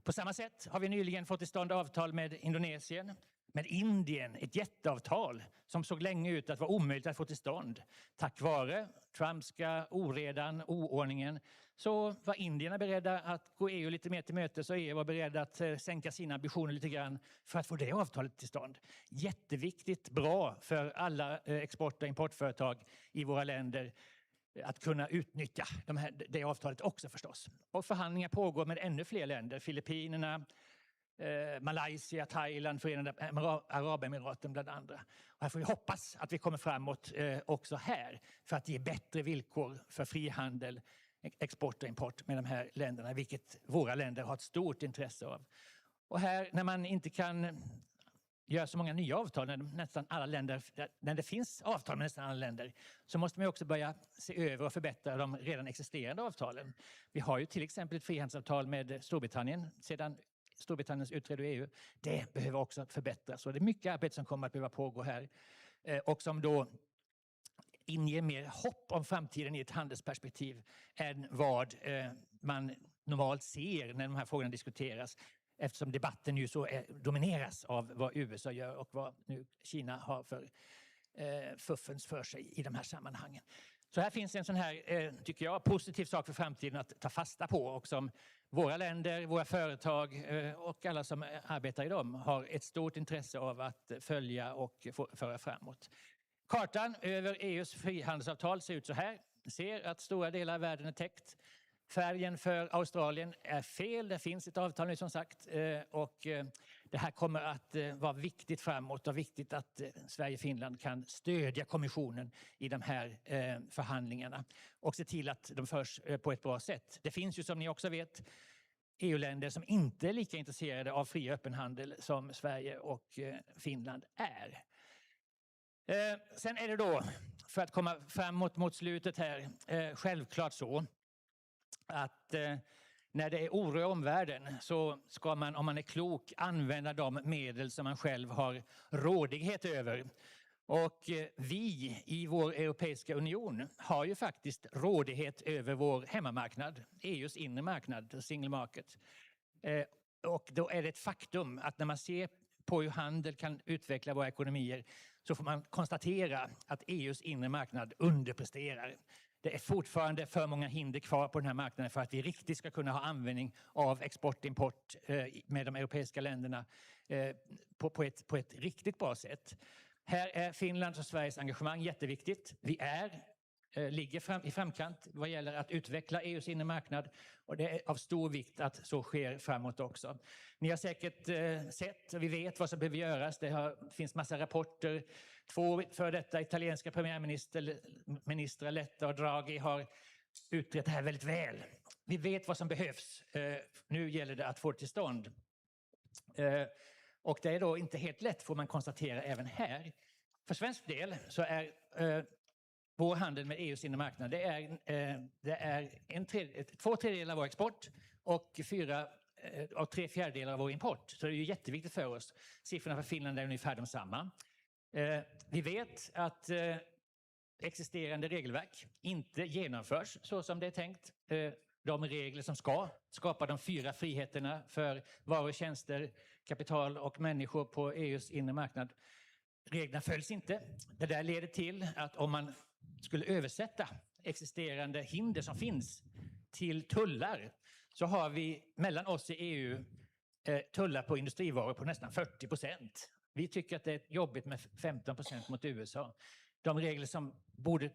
På samma sätt har vi nyligen fått till stånd avtal med Indonesien, med Indien, ett jätteavtal som såg länge ut att vara omöjligt att få till stånd. Tack vare Trumpska oredan, oordningen, så var indierna beredda att gå EU lite mer till mötes, och EU var beredda att sänka sina ambitioner lite grann för att få det avtalet till stånd. Jätteviktigt, bra för alla export- och importföretag i våra länder att kunna utnyttja det avtalet också förstås. Och förhandlingar pågår med ännu fler länder, Filippinerna, Malaysia, Thailand, Förenade Arabemiraten bland andra. Och här får vi hoppas att vi kommer framåt också här för att ge bättre villkor för frihandel, export och import med de här länderna, vilket våra länder har ett stort intresse av. Och här, när man inte kan göra så många nya avtal när det finns avtal med nästan alla länder, så måste man också börja se över och förbättra de redan existerande avtalen. Vi har ju till exempel ett frihandelsavtal med Storbritannien sedan Storbritanniens utträde ur EU. Det behöver också förbättras, och det är mycket arbete som kommer att behöva pågå här och som då inger mer hopp om framtiden i ett handelsperspektiv än vad man normalt ser när de här frågorna diskuteras, eftersom debatten ju så domineras av vad USA gör och vad nu Kina har för fuffens för sig i de här sammanhangen. Så här finns en sån här, tycker jag, positiv sak för framtiden att ta fasta på, och som våra länder, våra företag och alla som arbetar i dem har ett stort intresse av att följa och föra framåt. Kartan över EUs frihandelsavtal ser ut så här. Ni ser att stora delar av världen är täckt. Färgen för Australien är fel. Det finns ett avtal nu som sagt. Och det här kommer att vara viktigt framåt, och viktigt att Sverige och Finland kan stödja kommissionen i de här förhandlingarna och se till att de förs på ett bra sätt. Det finns ju, som ni också vet, EU-länder som inte är lika intresserade av fri och öppen handel som Sverige och Finland är. Sen är det då, för att komma framåt mot slutet här, självklart så att när det är oro i omvärlden så ska man, om man är klok, använda de medel som man själv har rådighet över. Och vi i vår Europeiska union har ju faktiskt rådighet över vår hemmamarknad, EUs inre marknad, single market. Och då är det ett faktum att när man ser på hur handel kan utveckla våra ekonomier så får man konstatera att EUs inre marknad underpresterar. Det är fortfarande för många hinder kvar på den här marknaden för att vi riktigt ska kunna ha användning av export-import med de europeiska länderna på ett riktigt bra sätt. Här är Finlands och Sveriges engagemang jätteviktigt. Vi ligger i framkant vad gäller att utveckla EUs inre marknad och det är av stor vikt att så sker framåt också. Ni har säkert sett och vi vet vad som behöver göras. Det finns massa rapporter. 2 för detta italienska premiärministrar Letta och Draghi har utrett det här väldigt väl. Vi vet vad som behövs. Nu gäller det att få det till stånd. Och det är då inte helt lätt får man konstatera även här. För svensk del så är vår handel med EUs inre marknad det är 2/3 av vår export och 3/4 av vår import. Så det är ju jätteviktigt för oss. Siffrorna för Finland är ungefär de samma. Vi vet att existerande regelverk inte genomförs så som det är tänkt. De regler som ska skapa de 4 friheterna för varor, tjänster, kapital och människor på EUs inre marknad. Reglerna följs inte. Det där leder till att om man skulle översätta existerande hinder som finns till tullar så har vi mellan oss i EU tullar på industrivaror på nästan 40%. Vi tycker att det är jobbigt med 15% mot USA. De regler som borde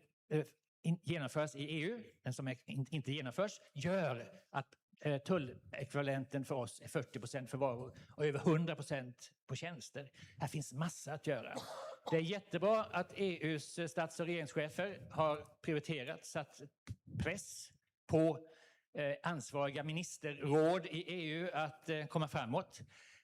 genomföras i EU, men som inte genomförs, gör att tullekvivalenten för oss är 40% för varor och över 100% på tjänster. Här finns massa att göra. Det är jättebra att EUs stats- och regeringschefer har prioriterat, satt press på ansvariga ministerråd i EU att komma framåt.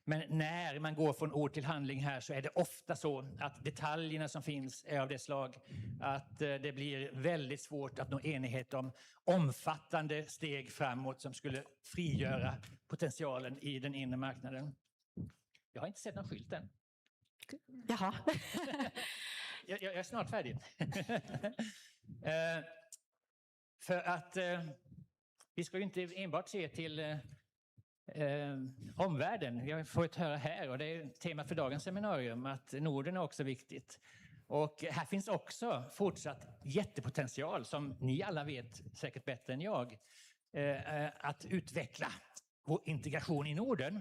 Men när man går från ord till handling här så är det ofta så att detaljerna som finns är av det slag att det blir väldigt svårt att nå enighet om omfattande steg framåt som skulle frigöra potentialen i den inre marknaden. Jag har inte sett någon skylt än. Jaha. jag är snart färdig. För att vi ska ju inte enbart se till omvärlden. Vi har fått höra här och det är tema för dagens seminarium att Norden är också viktigt. Och här finns också fortsatt jättepotential som ni alla vet säkert bättre än jag att utveckla vår integration i Norden.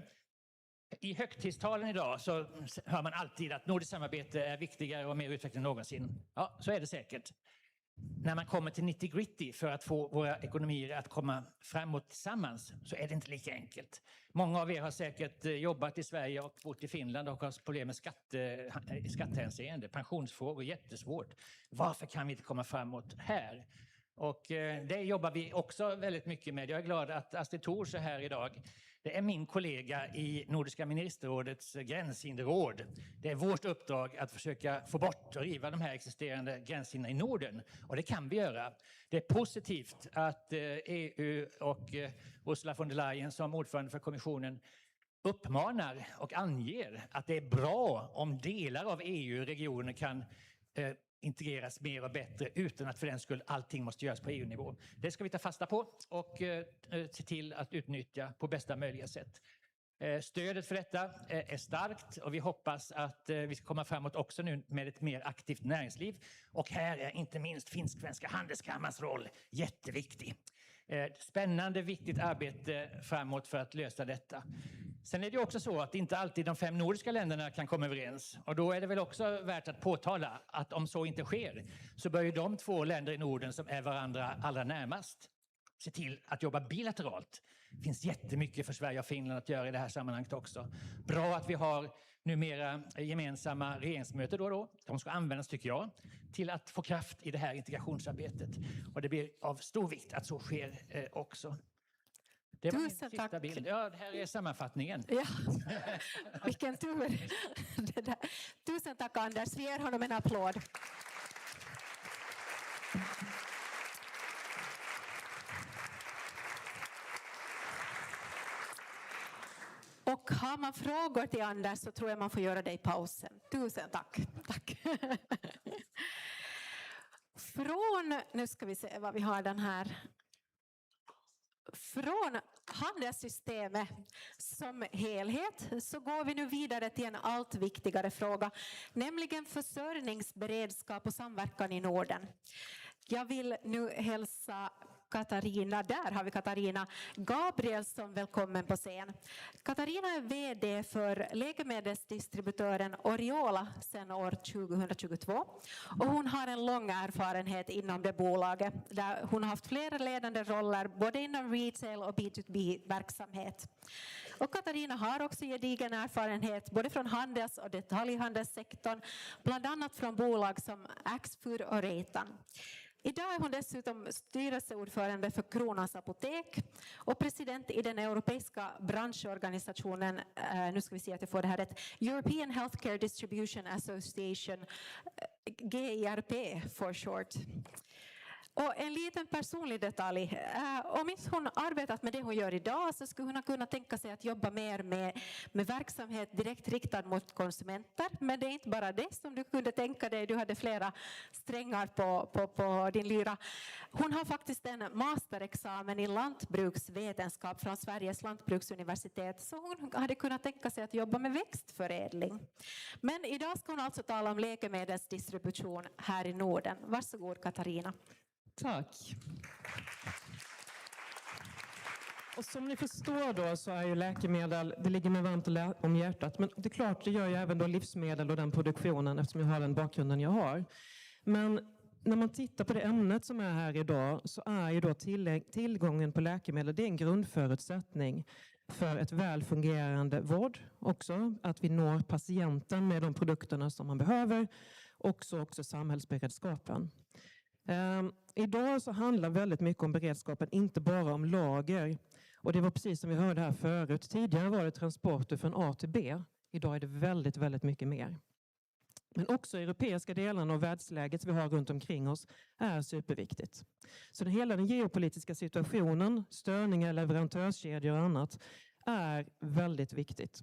I högtidstalen idag så hör man alltid att nordiskt samarbete är viktigare och mer utvecklat än någonsin. Ja, så är det säkert. När man kommer till nitty-gritty för att få våra ekonomier att komma framåt tillsammans så är det inte lika enkelt. Många av er har säkert jobbat i Sverige och bott i Finland och har problem med skattehänseende. Pensionsfrågor är jättesvårt. Varför kan vi inte komma framåt här? Och det jobbar vi också väldigt mycket med. Jag är glad att Astrid Thors är här idag. Det är min kollega i Nordiska ministerrådets gränshinderråd. Det är vårt uppdrag att försöka få bort och riva de här existerande gränshindren i Norden. Och det kan vi göra. Det är positivt att EU och Ursula von der Leyen som ordförande för kommissionen uppmanar och anger att det är bra om delar av EU-regionen kan integreras mer och bättre utan att för den skull allting måste göras på EU-nivå. Det ska vi ta fasta på och se till att utnyttja på bästa möjliga sätt. Stödet för detta är starkt och vi hoppas att vi ska komma framåt också nu med ett mer aktivt näringsliv. Och här är inte minst finsk-svenska handelskammarens roll jätteviktig. Spännande, viktigt arbete framåt för att lösa detta. Sen är det också så att inte alltid de 5 nordiska länderna kan komma överens. Och då är det väl också värt att påtala att om så inte sker så bör ju de 2 länder i Norden som är varandra allra närmast se till att jobba bilateralt. Det finns jättemycket för Sverige och Finland att göra i det här sammanhanget också. Bra att vi har numera gemensamma regeringsmöten då och då. De ska användas, tycker jag, till att få kraft i det här integrationsarbetet. Och det blir av stor vikt att så sker också. Det var min Tusen sista tack. bild. Ja, det här är sammanfattningen. Ja, vilken tur. Det där. Tusen tack Anders, vi ger honom en applåd. Och har man frågor till Anders så tror jag man får göra det i pausen. Tusen tack. Tack. Från, nu ska vi se vad vi har den här. Från handelssystemet som helhet så går vi nu vidare till en allt viktigare fråga, nämligen försörjningsberedskap och samverkan i Norden. Jag vill nu hälsa Katarina, där har vi Katarina Gabrielsson, välkommen på scen. Katarina är vd för läkemedelsdistributören Oriola sedan år 2022 och hon har en lång erfarenhet inom det bolaget där hon har haft flera ledande roller både inom retail och B2B-verksamhet. Och Katarina har också gedigen erfarenhet både från handels- och detaljhandelssektorn, bland annat från bolag som Axfood och Reitan. Idag är hon dessutom styrelseordförande för Kronans apotek och president i den europeiska branschorganisationen, nu ska vi se att jag får det här rätt, European Healthcare Distribution Association, GIRP for short. Och en liten personlig detalj, om inte hon arbetat med det hon gör idag så skulle hon kunna tänka sig att jobba mer med verksamhet direkt riktad mot konsumenter. Men det är inte bara det som du kunde tänka dig, du hade flera strängar på din lyra. Hon har faktiskt en masterexamen i lantbruksvetenskap från Sveriges lantbruksuniversitet, så hon hade kunnat tänka sig att jobba med växtförädling. Men idag ska hon alltså tala om läkemedelsdistribution här i Norden. Varsågod Katarina. Tack. Och som ni förstår då så är ju läkemedel, det ligger mig varmt om hjärtat. Men det är klart, det gör ju även då livsmedel och den produktionen eftersom jag har den bakgrunden jag har. Men när man tittar på det ämnet som är här idag så är ju då tillgången på läkemedel, det är en grundförutsättning för ett väl fungerande vård också. Att vi når patienten med de produkterna som man behöver. Också samhällsberedskapen. Idag så handlar väldigt mycket om beredskapen, inte bara om lager. Och det var precis som vi hörde här förut. Tidigare var det transporter från A till B. Idag är det väldigt, väldigt mycket mer. Men också europeiska delarna och världsläget vi har runt omkring oss är superviktigt. Så hela den geopolitiska situationen, störningar, leverantörskedjor och annat är väldigt viktigt.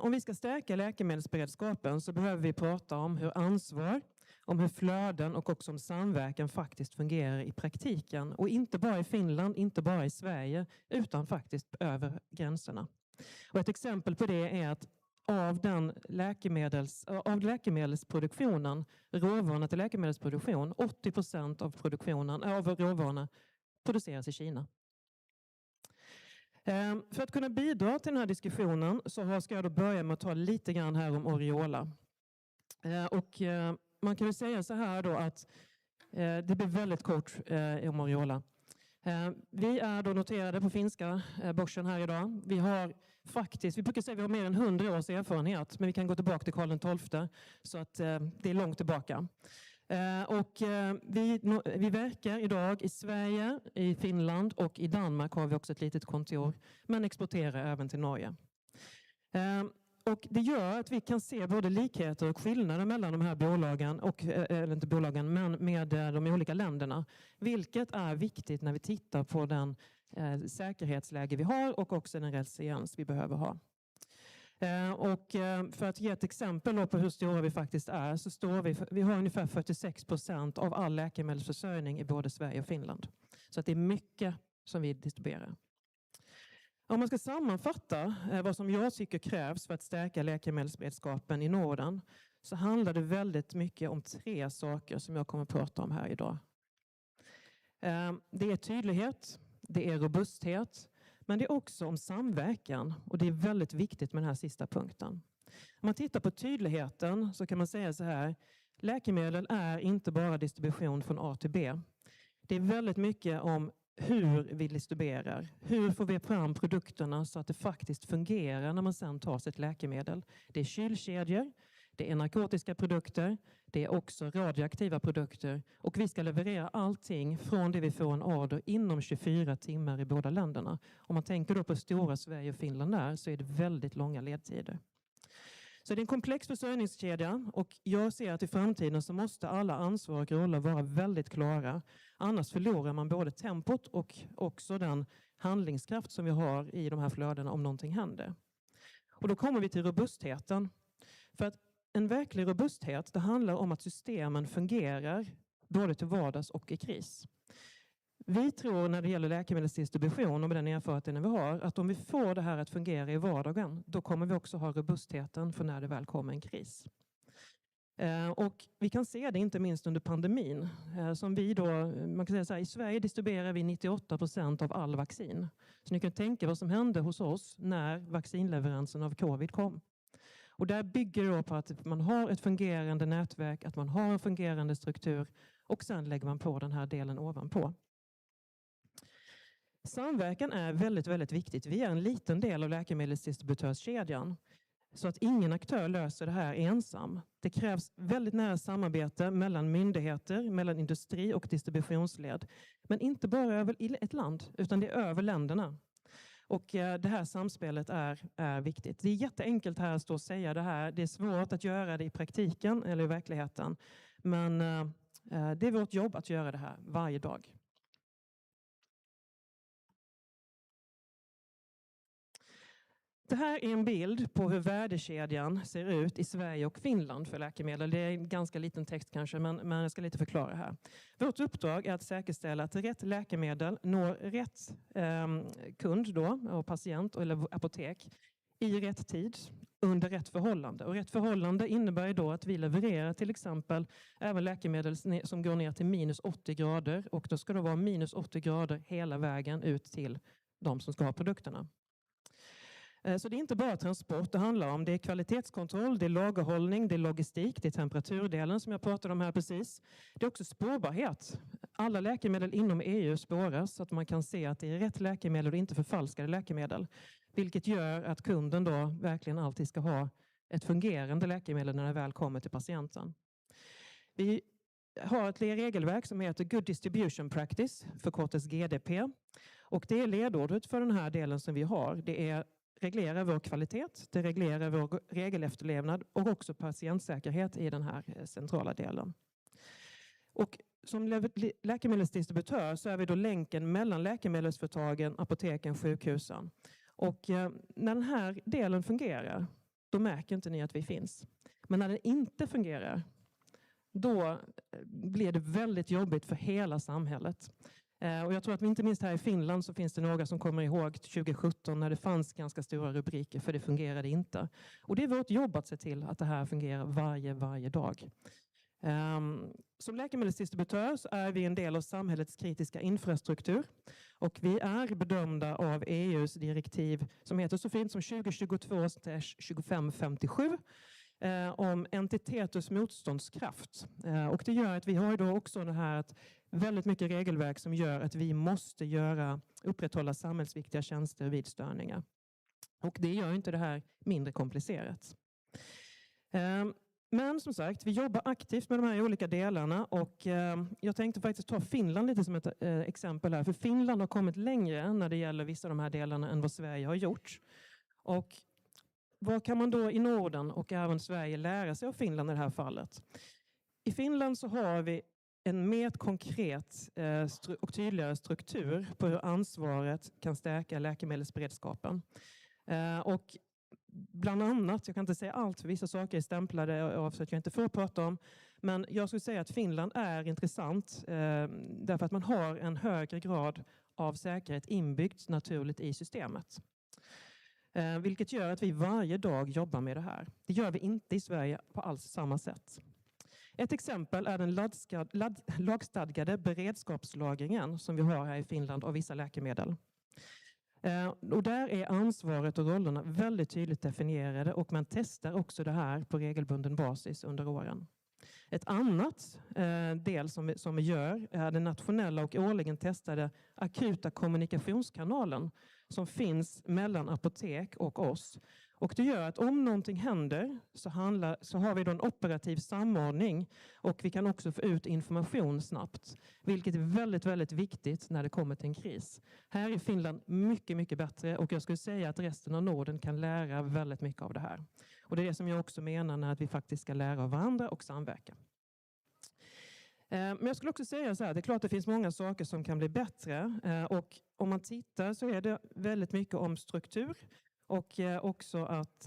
Om vi ska stärka läkemedelsberedskapen så behöver vi prata om hur ansvar, om hur flöden och också om samverkan faktiskt fungerar i praktiken. Och inte bara i Finland, inte bara i Sverige, utan faktiskt över gränserna. Och ett exempel på det är att av läkemedelsproduktionen, råvarorna till läkemedelsproduktion, 80% av råvarorna produceras i Kina. För att kunna bidra till den här diskussionen så ska jag då börja med att ta lite grann här om Oriola. Och man kan ju säga så här då att det blir väldigt kort om Oriola. Vi är då noterade på finska börsen här idag. Vi brukar säga att vi har mer än 100 års erfarenhet, men vi kan gå tillbaka till Karl XII så att det är långt tillbaka. Vi verkar idag i Sverige, i Finland och i Danmark har vi också ett litet kontor, men exporterar även till Norge. Och det gör att vi kan se både likheter och skillnader mellan de här bolagen, eller inte bolagen, men med de olika länderna. Vilket är viktigt när vi tittar på den säkerhetsläge vi har och också den resiliens vi behöver ha. Och för att ge ett exempel på hur stora vi faktiskt är så vi har ungefär 46% av all läkemedelsförsörjning i både Sverige och Finland. Så att det är mycket som vi distribuerar. Om man ska sammanfatta vad som jag tycker krävs för att stärka läkemedelsberedskapen i Norden så handlar det väldigt mycket om 3 saker som jag kommer att prata om här idag. Det är tydlighet, det är robusthet, men det är också om samverkan och det är väldigt viktigt med den här sista punkten. Om man tittar på tydligheten så kan man säga så här, läkemedel är inte bara distribution från A till B. Det är väldigt mycket om hur vi distribuerar. Hur får vi fram produkterna så att det faktiskt fungerar när man sedan tar sitt läkemedel. Det är kylkedjor, det är narkotiska produkter, det är också radioaktiva produkter och vi ska leverera allting från det vi får en order inom 24 timmar i båda länderna. Om man tänker då på stora Sverige och Finland där så är det väldigt långa ledtider. Så det är en komplex försörjningskedja och jag ser att i framtiden så måste alla ansvar och roller vara väldigt klara. Annars förlorar man både tempot och också den handlingskraft som vi har i de här flödena om någonting händer. Och då kommer vi till robustheten. För att en verklig robusthet, det handlar om att systemen fungerar både till vardags och i kris. Vi tror när det gäller läkemedelsdistribution och med den erfarenheten vi har att om vi får det här att fungera i vardagen då kommer vi också ha robustheten för när det väl kommer en kris. Och vi kan se det inte minst under pandemin. Som vi då, man kan säga så här, i Sverige distribuerar vi 98% av all vaccin. Så ni kan tänka vad som hände hos oss när vaccinleveransen av covid kom. Och där bygger det på att man har ett fungerande nätverk, att man har en fungerande struktur och sen lägger man på den här delen ovanpå. Samverkan är väldigt, väldigt viktigt. Vi är en liten del av läkemedelsdistributörskedjan. Så att ingen aktör löser det här ensam. Det krävs väldigt nära samarbete mellan myndigheter, mellan industri och distributionsled. Men inte bara över ett land, utan det är över länderna. Och det här samspelet är viktigt. Det är jätteenkelt här att stå och säga det här. Det är svårt att göra det i praktiken eller i verkligheten. Men det är vårt jobb att göra det här varje dag. Det här är en bild på hur värdekedjan ser ut i Sverige och Finland för läkemedel. Det är en ganska liten text kanske, men jag ska lite förklara här. Vårt uppdrag är att säkerställa att rätt läkemedel når rätt kund då, och patient eller apotek i rätt tid under rätt förhållande. Och rätt förhållande innebär då att vi levererar till exempel även läkemedel som går ner till minus 80 grader och då ska det vara minus 80 grader hela vägen ut till de som ska ha produkterna. Så det är inte bara transport det handlar om. Det är kvalitetskontroll, det är lagerhållning, det är logistik, det är temperaturdelen som jag pratade om här precis. Det är också spårbarhet. Alla läkemedel inom EU spåras så att man kan se att det är rätt läkemedel och inte förfalskade läkemedel. Vilket gör att kunden då verkligen alltid ska ha ett fungerande läkemedel när det väl kommer till patienten. Vi har ett regelverk som heter Good Distribution Practice, förkortas GDP. Och det är ledordet för den här delen som vi har. Det reglerar vår kvalitet, det reglerar vår regelefterlevnad och också patientsäkerhet i den här centrala delen. Och som läkemedelsdistributör så är vi då länken mellan läkemedelsföretagen, apoteken, sjukhusen. Och när den här delen fungerar, då märker inte ni att vi finns. Men när den inte fungerar, då blir det väldigt jobbigt för hela samhället. Och jag tror att inte minst här i Finland så finns det några som kommer ihåg 2017 när det fanns ganska stora rubriker för det fungerade inte. Och det är vårt jobb att se till att det här fungerar varje dag. Som läkemedelsdistributör så är vi en del av samhällets kritiska infrastruktur. Och vi är bedömda av EUs direktiv som heter så fint som 2022/2557 om entiteters motståndskraft. Och det gör att vi har då också det här att väldigt mycket regelverk som gör att vi måste upprätthålla samhällsviktiga tjänster vid störningar. Och det gör inte det här mindre komplicerat. Men som sagt, vi jobbar aktivt med de här olika delarna och jag tänkte faktiskt ta Finland lite som ett exempel här. För Finland har kommit längre när det gäller vissa av de här delarna än vad Sverige har gjort. Och vad kan man då i Norden och även Sverige lära sig av Finland i det här fallet? I Finland så har vi en mer konkret och tydligare struktur på hur ansvaret kan stärka läkemedelsberedskapen. Och bland annat, jag kan inte säga allt för vissa saker är stämplade av så att jag inte får prata om, men jag skulle säga att Finland är intressant därför att man har en högre grad av säkerhet inbyggt naturligt i systemet. Vilket gör att vi varje dag jobbar med det här. Det gör vi inte i Sverige på alls samma sätt. Ett exempel är den lagstadgade beredskapslagringen som vi har här i Finland av vissa läkemedel. Och där är ansvaret och rollerna väldigt tydligt definierade och man testar också det här på regelbunden basis under åren. Ett annat del som vi gör är den nationella och årligen testade akuta kommunikationskanalen som finns mellan apotek och oss. Och det gör att om någonting händer så har vi då en operativ samordning och vi kan också få ut information snabbt. Vilket är väldigt, väldigt viktigt när det kommer till en kris. Här är Finland mycket, mycket bättre och jag skulle säga att resten av Norden kan lära väldigt mycket av det här. Och det är det som jag också menar när vi faktiskt ska lära av varandra och samverka. Men jag skulle också säga så här, det är klart att det finns många saker som kan bli bättre. Och om man tittar så är det väldigt mycket om struktur. Och också att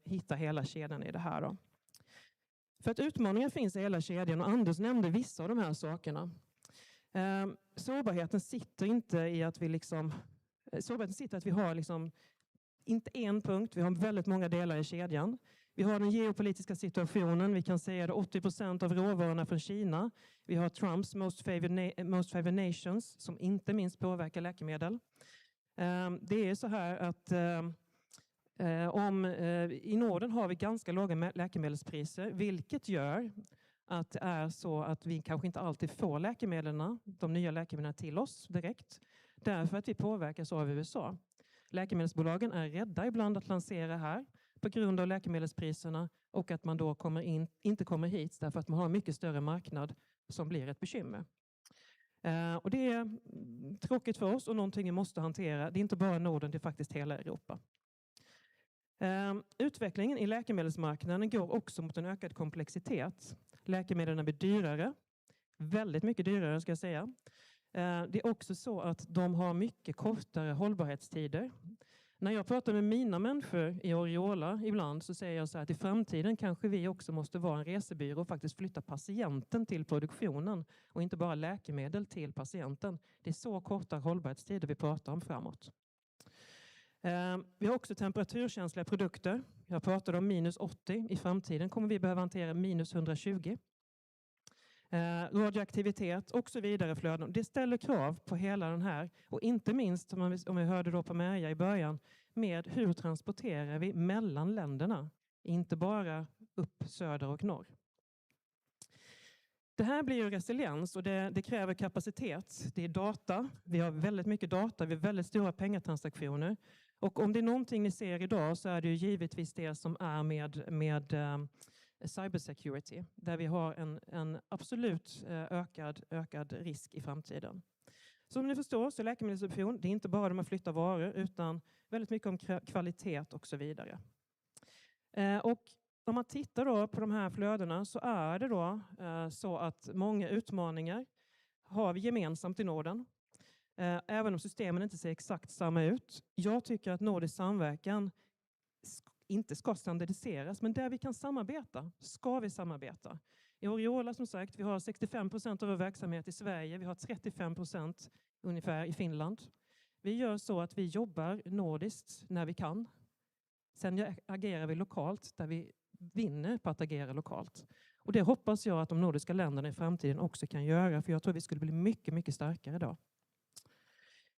hitta hela kedjan i det här då. För att utmaningar finns i hela kedjan och Anders nämnde vissa av de här sakerna. Sårbarheten sitter inte i att sårbarheten sitter att vi har inte en punkt, vi har väldigt många delar i kedjan. Vi har den geopolitiska situationen, vi kan säga att 80% av råvarorna från Kina. Vi har Trumps most favored nations som inte minst påverkar läkemedel. Det är så här att i Norden har vi ganska låga läkemedelspriser, vilket gör att det är så att vi kanske inte alltid får de nya läkemedlen till oss direkt. Därför att vi påverkas av USA. Läkemedelsbolagen är rädda ibland att lansera här på grund av läkemedelspriserna och att man då inte kommer hit därför att man har en mycket större marknad som blir ett bekymmer. Och det är tråkigt för oss och någonting vi måste hantera. Det är inte bara Norden, det är faktiskt hela Europa. Utvecklingen i läkemedelsmarknaden går också mot en ökad komplexitet. Läkemedlen blir dyrare, väldigt mycket dyrare ska jag säga. Det är också så att de har mycket kortare hållbarhetstider. När jag pratar med mina människor i Oriola ibland så säger jag så här att i framtiden kanske vi också måste vara en resebyrå och faktiskt flytta patienten till produktionen och inte bara läkemedel till patienten. Det är så korta hållbarhetstider vi pratar om framåt. Vi har också temperaturkänsliga produkter. Jag pratade om -80. I framtiden kommer vi behöva hantera -120. Radioaktivitet och så vidare flöden. Det ställer krav på hela den här. Och inte minst, om vi hörde då på Merja i början, med hur transporterar vi mellan länderna. Inte bara upp söder och norr. Det här blir ju resiliens och det kräver kapacitet. Det är data. Vi har väldigt mycket data. Vi har väldigt stora pengatransaktioner. Och om det är någonting ni ser idag så är det ju givetvis det som är med cybersecurity. Där vi har en absolut ökad risk i framtiden. Som ni förstår så är läkemedelsproduktion, det är inte bara att flytta varor utan väldigt mycket om kvalitet och så vidare. Och om man tittar då på de här flödena så är det då så att många utmaningar har vi gemensamt i Norden. Även om systemen inte ser exakt samma ut. Jag tycker att nordisk samverkan inte ska standardiseras, men där vi kan samarbeta ska vi samarbeta. I Oriola som sagt, vi har 65% av vår verksamhet i Sverige, vi har 35% ungefär i Finland. Vi gör så att vi jobbar nordiskt när vi kan. Sen agerar vi lokalt där vi vinner på att agera lokalt. Och det hoppas jag att de nordiska länderna i framtiden också kan göra, för jag tror vi skulle bli mycket, mycket starkare då.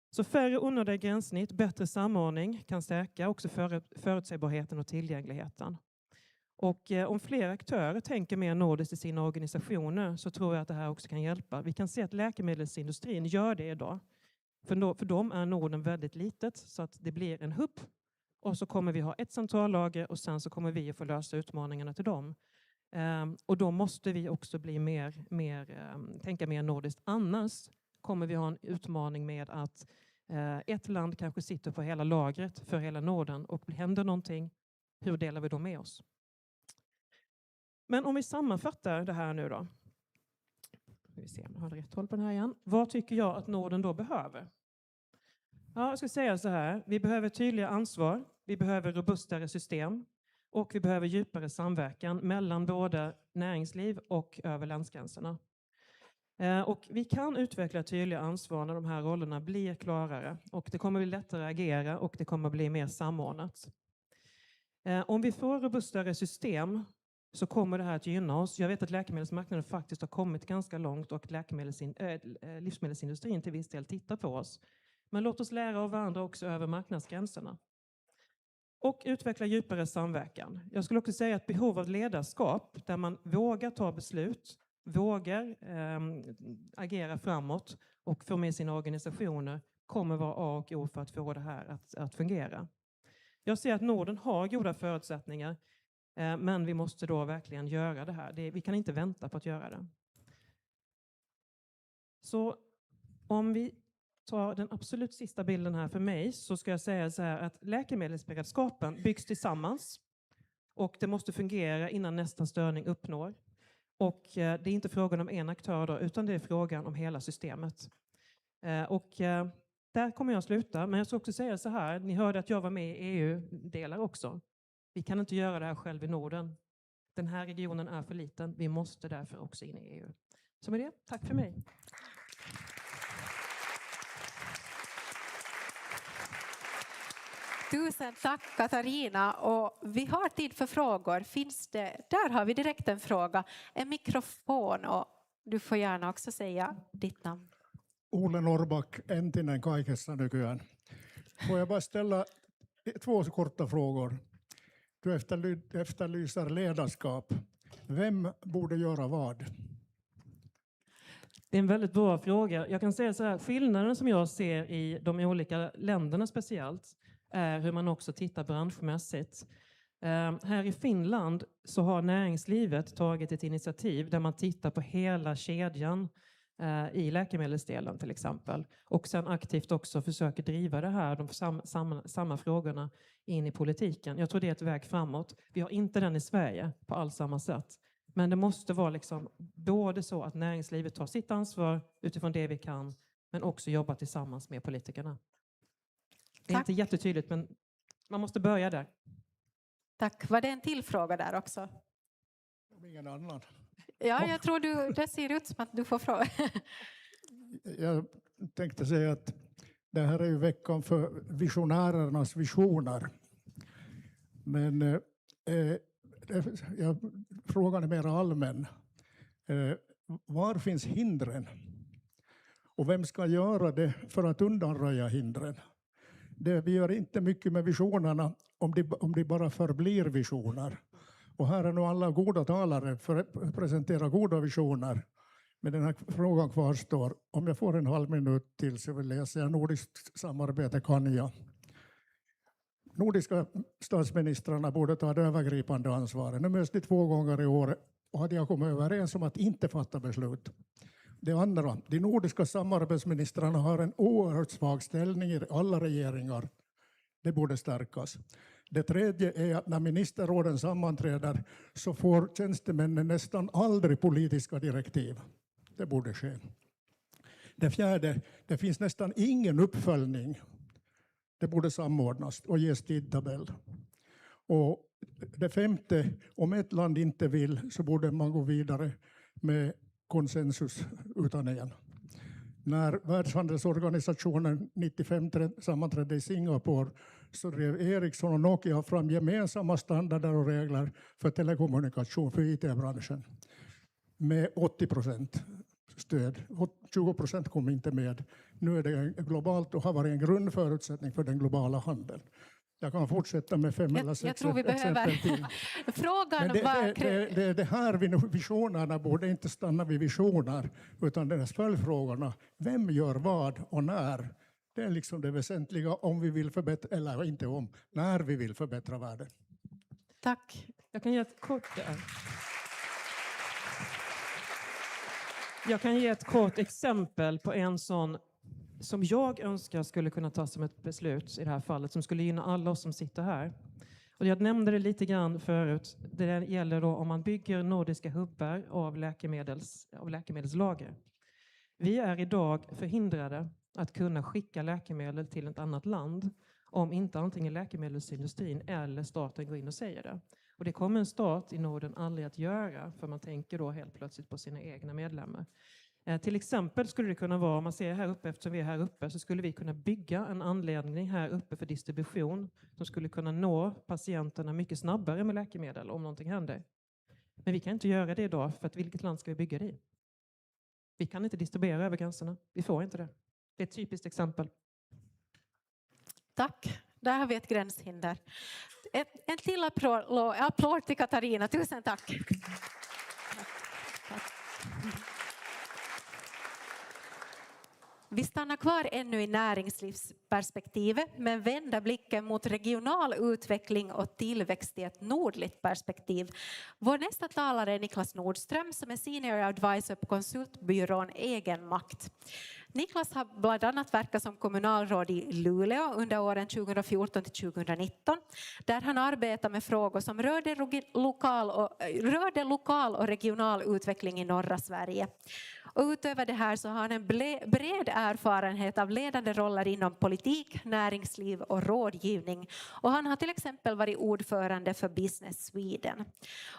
Så färre onödiga gränssnitt, bättre samordning kan stärka också förutsägbarheten och tillgängligheten. Och om fler aktörer tänker mer nordiskt i sina organisationer så tror jag att det här också kan hjälpa. Vi kan se att läkemedelsindustrin gör det idag. För dem är Norden väldigt litet så att det blir en hubb. Och så kommer vi ha ett centrallager och sen så kommer vi att få lösa utmaningarna till dem. Och då måste vi också bli tänka mer nordiskt. Annars kommer vi ha en utmaning med att ett land kanske sitter på hela lagret för hela Norden och händer någonting, hur delar vi då med oss? Men om vi sammanfattar det här nu då. Vi ser om jag har rätt håll på den här igen. Vad tycker jag att Norden då behöver? Ja, jag ska säga så här. Vi behöver tydliga ansvar. Vi behöver robustare system. Och vi behöver djupare samverkan mellan både näringsliv och över länsgränserna. Och vi kan utveckla tydliga ansvar när de här rollerna blir klarare. Och det kommer bli lättare att agera och det kommer bli mer samordnat. Om vi får robustare system så kommer det här att gynna oss. Jag vet att läkemedelsmarknaden faktiskt har kommit ganska långt och livsmedelsindustrin till viss del tittar på oss. Men låt oss lära av varandra också över marknadsgränserna. Och utveckla djupare samverkan. Jag skulle också säga att behov av ledarskap där man vågar ta beslut, vågar agera framåt och få med sina organisationer kommer vara A och O för att få det här att fungera. Jag ser att Norden har goda förutsättningar, men vi måste då verkligen göra det här. Vi kan inte vänta på att göra det. Så om vi tar den absolut sista bilden här för mig, så ska jag säga så här att läkemedelsberedskapen byggs tillsammans och det måste fungera innan nästa störning uppnår. Och det är inte frågan om en aktör då, utan det är frågan om hela systemet. Där kommer jag sluta, men jag ska också säga så här, ni hörde att jag var med i EU-delar också. Vi kan inte göra det här själv i Norden. Den här regionen är för liten, vi måste därför också in i EU. Så med det, tack för mig. Tusen tack Katarina, och vi har tid för frågor. Finns det? Där har vi direkt en fråga. En mikrofon, och du får gärna också säga ditt namn. Ole Norrback, entinen kaikessa nykyään. Får jag bara ställa 2 korta frågor. Du efterlyser ledarskap. Vem borde göra vad? Det är en väldigt bra fråga. Jag kan säga så här, skillnaden som jag ser i de olika länderna speciellt är hur man också tittar branschmässigt. Här i Finland så har näringslivet tagit ett initiativ där man tittar på hela kedjan i läkemedelsdelen till exempel. Och sen aktivt också försöker driva det här, de samma frågorna in i politiken. Jag tror det är ett väg framåt. Vi har inte den i Sverige på alls samma sätt. Men det måste vara liksom både så att näringslivet tar sitt ansvar utifrån det vi kan, men också jobba tillsammans med politikerna. Det är inte jättetydligt, men man måste börja där. Tack. Var det en till fråga där också? Ingen annan. Ja, jag tror det ser ut som att du får fråga. Jag tänkte säga att det här är ju veckan för visionärernas visioner. Men frågan är mer allmän. Var finns hindren? Och vem ska göra det för att undanröja hindren? Vi gör inte mycket med visionerna om de bara förblir visioner. Och här är nu alla goda talare för att presentera goda visioner. Men den här frågan kvarstår. Om jag får en halv minut till så vill jag säga nordiskt samarbete kan jag. Nordiska statsministrarna borde ta det övergripande ansvaret. Nu möts de 2 gånger i år och hade jag kommit överens om att inte fatta beslut. Det andra, de nordiska samarbetsministrarna har en oerhört svag ställning i alla regeringar. Det borde stärkas. Det tredje är att när ministerråden sammanträder så får tjänstemännen nästan aldrig politiska direktiv. Det borde ske. Det fjärde, det finns nästan ingen uppföljning. Det borde samordnas och ges tidtabell. Och det femte, om ett land inte vill så borde man gå vidare med konsensus utan en. När Världshandelsorganisationen 95 sammanträdde i Singapore så drev Ericsson och Nokia fram gemensamma standarder och regler för telekommunikation för IT-branschen med 80% stöd. 20% kom inte med. Nu är det globalt och har varit en grundförutsättning för den globala handeln. Jag kan fortsätta med 5 eller 6 exempel till. Frågan var... Det här visionerna borde inte stanna vid visioner utan deras följdfrågorna. Vem gör vad och när? Det är liksom det väsentliga om vi vill förbättra, eller inte om, när vi vill förbättra världen. Tack. Jag kan ge ett kort exempel på en sån som jag önskar skulle kunna tas som ett beslut i det här fallet som skulle gynna alla oss som sitter här. Och jag nämnde det lite grann förut. Det gäller då om man bygger nordiska hubbar av läkemedelslager. Vi är idag förhindrade att kunna skicka läkemedel till ett annat land om inte antingen läkemedelsindustrin eller staten går in och säger det. Och det kommer en stat i Norden aldrig att göra, för man tänker då helt plötsligt på sina egna medlemmar. Till exempel skulle det kunna vara, om man ser här uppe, eftersom vi är här uppe, så skulle vi kunna bygga en anläggning här uppe för distribution som skulle kunna nå patienterna mycket snabbare med läkemedel om någonting händer. Men vi kan inte göra det idag, för att vilket land ska vi bygga det i? Vi kan inte distribuera över gränserna. Vi får inte det. Det är ett typiskt exempel. Tack. Där har vi ett gränshinder. En till applåd till Katarina. Tusen tack. Vi stannar kvar ännu i näringslivsperspektivet men vänder blicken mot regional utveckling och tillväxt i ett nordligt perspektiv. Vår nästa talare är Niklas Nordström som är senior advisor på konsultbyrån Egen makt. Niklas har bland annat verkat som kommunalråd i Luleå under åren 2014 till 2019 där han arbetar med frågor som rörde lokal och regional utveckling i norra Sverige. Och utöver det här så har han en bred erfarenhet av ledande roller inom politik, näringsliv och rådgivning. Och han har till exempel varit ordförande för Business Sweden.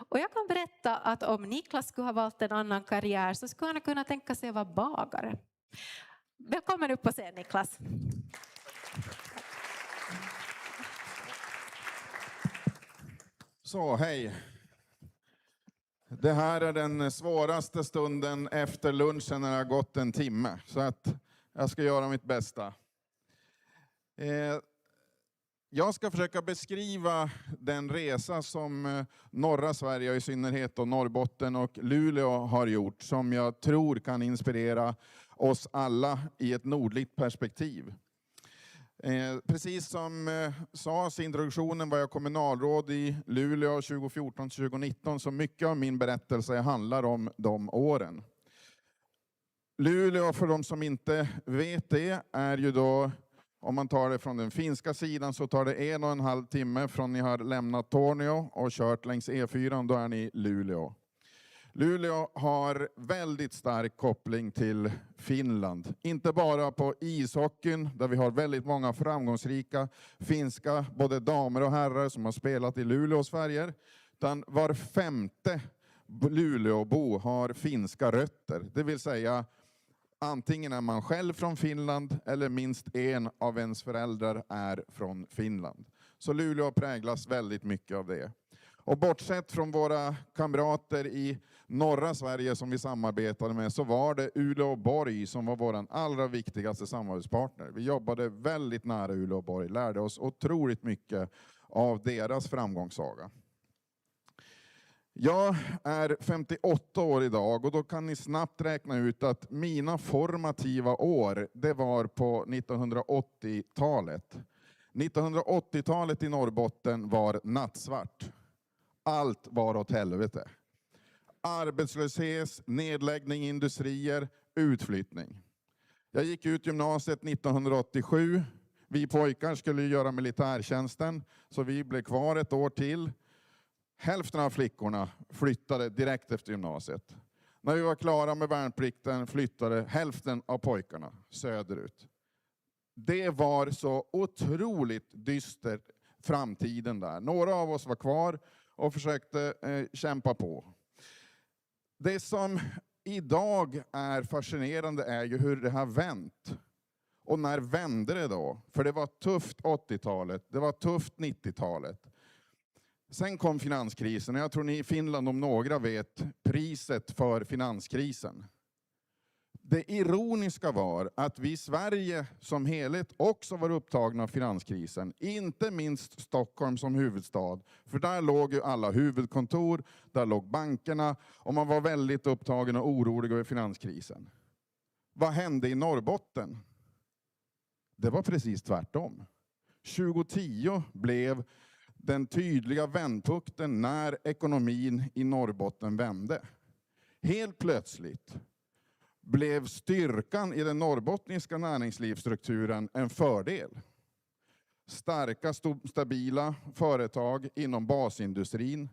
Och jag kan berätta att om Niklas skulle ha valt en annan karriär så skulle han kunna tänka sig att vara bagare. Välkommen upp på scen, Niklas. Så, hej. Det här är den svåraste stunden efter lunchen när det har gått en timme. Så att jag ska göra mitt bästa. Jag ska försöka beskriva den resa som norra Sverige och i synnerhet då Norrbotten och Luleå har gjort. Som jag tror kan inspirera oss alla i ett nordligt perspektiv. Precis som sades i introduktionen var jag kommunalråd i Luleå 2014-2019 så mycket av min berättelse handlar om de åren. Luleå, för de som inte vet det, är ju då, om man tar det från den finska sidan så tar det 1,5 timme från ni har lämnat Torneå och kört längs E4, då är ni i Luleå. Luleå har väldigt stark koppling till Finland. Inte bara på ishockeyn där vi har väldigt många framgångsrika finska både damer och herrar som har spelat i Luleås färger. Utan var 5:e Luleåbo har finska rötter. Det vill säga antingen är man själv från Finland eller minst en av ens föräldrar är från Finland. Så Luleå präglas väldigt mycket av det. Och bortsett från våra kamrater i norra Sverige som vi samarbetade med så var det Uleåborg som var vår allra viktigaste samarbetspartner. Vi jobbade väldigt nära Uleåborg, lärde oss otroligt mycket av deras framgångssaga. Jag är 58 år idag och då kan ni snabbt räkna ut att mina formativa år, det var på 1980-talet. 1980-talet i Norrbotten var nattsvart. Allt var åt helvete. Arbetslöshet, nedläggning industrier, utflyttning. Jag gick ut gymnasiet 1987. Vi pojkar skulle göra militärtjänsten så vi blev kvar ett år till. Hälften av flickorna flyttade direkt efter gymnasiet. När vi var klara med värnplikten flyttade hälften av pojkarna söderut. Det var så otroligt dystert framtiden där. Några av oss var kvar och försökte kämpa på. Det som idag är fascinerande är ju hur det har vänt. Och när vände det då? För det var tufft 80-talet, det var tufft 90-talet. Sen kom finanskrisen och jag tror ni i Finland om några vet priset för finanskrisen. Det ironiska var att vi i Sverige som helhet också var upptagna av finanskrisen. Inte minst Stockholm som huvudstad. För där låg ju alla huvudkontor, där låg bankerna och man var väldigt upptagen och orolig över finanskrisen. Vad hände i Norrbotten? Det var precis tvärtom. 2010 blev den tydliga vändpunkten när ekonomin i Norrbotten vände. Helt plötsligt blev styrkan i den norrbottniska näringslivsstrukturen en fördel. Starka, stabila företag inom basindustrin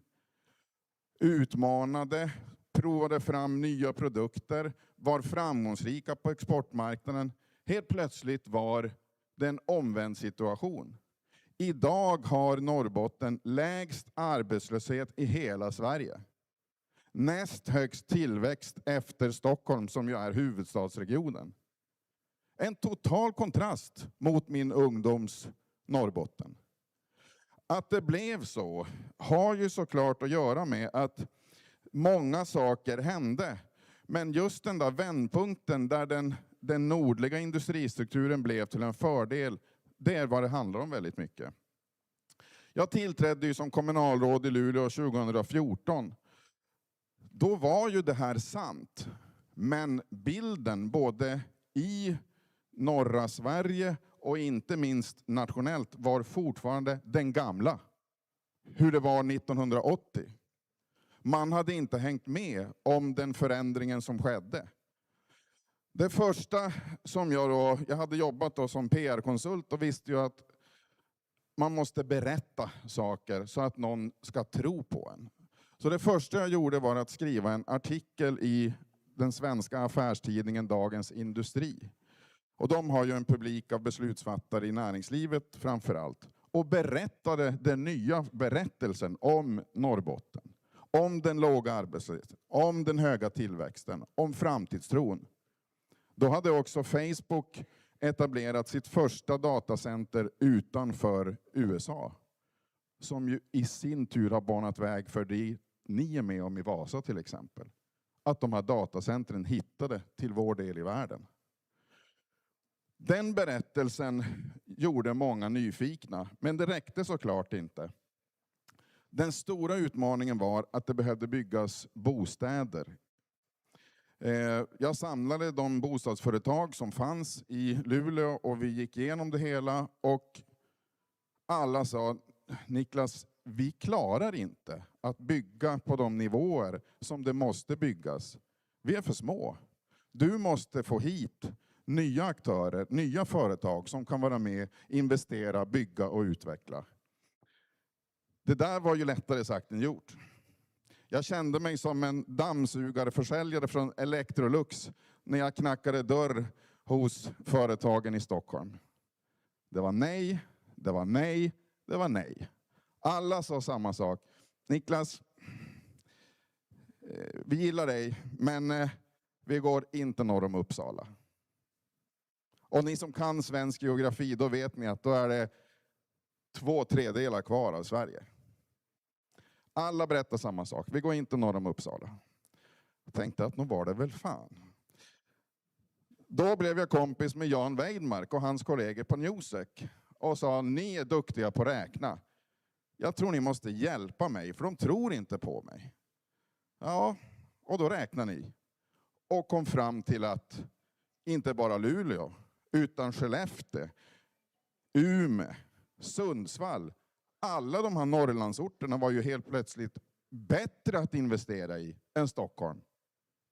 utmanade, provade fram nya produkter, var framgångsrika på exportmarknaden. Helt plötsligt var det en omvänd situation. Idag har Norrbotten lägst arbetslöshet i hela Sverige. Näst högst tillväxt efter Stockholm som ju är huvudstadsregionen. En total kontrast mot min ungdoms Norrbotten. Att det blev så har ju såklart att göra med att många saker hände. Men just den där vändpunkten där den nordliga industristrukturen blev till en fördel, det är vad det handlar om väldigt mycket. Jag tillträdde ju som kommunalråd i Luleå 2014. Då var ju det här sant. Men bilden både i norra Sverige och inte minst nationellt var fortfarande den gamla. Hur det var 1980. Man hade inte hängt med om den förändringen som skedde. Det första som jag hade jobbat då som PR-konsult och visste ju att man måste berätta saker så att någon ska tro på en. Så det första jag gjorde var att skriva en artikel i den svenska affärstidningen Dagens Industri. Och de har ju en publik av beslutsfattare i näringslivet framför allt. Och berättade den nya berättelsen om Norrbotten. Om den låga arbetslösheten, om den höga tillväxten, om framtidstron. Då hade också Facebook etablerat sitt första datacenter utanför USA. Som ju i sin tur har banat väg för det ni är med om i Vasa till exempel. Att de här datacentren hittade till vår del i världen. Den berättelsen gjorde många nyfikna, men det räckte såklart inte. Den stora utmaningen var att det behövde byggas bostäder. Jag samlade de bostadsföretag som fanns i Luleå och vi gick igenom det hela och alla sa, Niklas, vi klarar inte att bygga på de nivåer som det måste byggas. Vi är för små. Du måste få hit nya aktörer, nya företag som kan vara med, investera, bygga och utveckla. Det där var ju lättare sagt än gjort. Jag kände mig som en dammsugarförsäljare från Electrolux när jag knackade dörr hos företagen i Stockholm. Det var nej, det var nej, det var nej. Alla sa samma sak. Niklas, vi gillar dig, men vi går inte norr om Uppsala. Och ni som kan svensk geografi, då vet ni att då är det 2/3 kvar av Sverige. Alla berättar samma sak. Vi går inte norr om Uppsala. Jag tänkte att nu var det väl fan. Då blev jag kompis med Jan Weidmark och hans kollegor på Newsec. Och sa, ni är duktiga på att räkna. Jag tror ni måste hjälpa mig, för de tror inte på mig. Ja, och då räknar ni. Och kom fram till att inte bara Luleå, utan Skellefteå, Umeå, Sundsvall. Alla de här Norrlandsorterna var ju helt plötsligt bättre att investera i än Stockholm.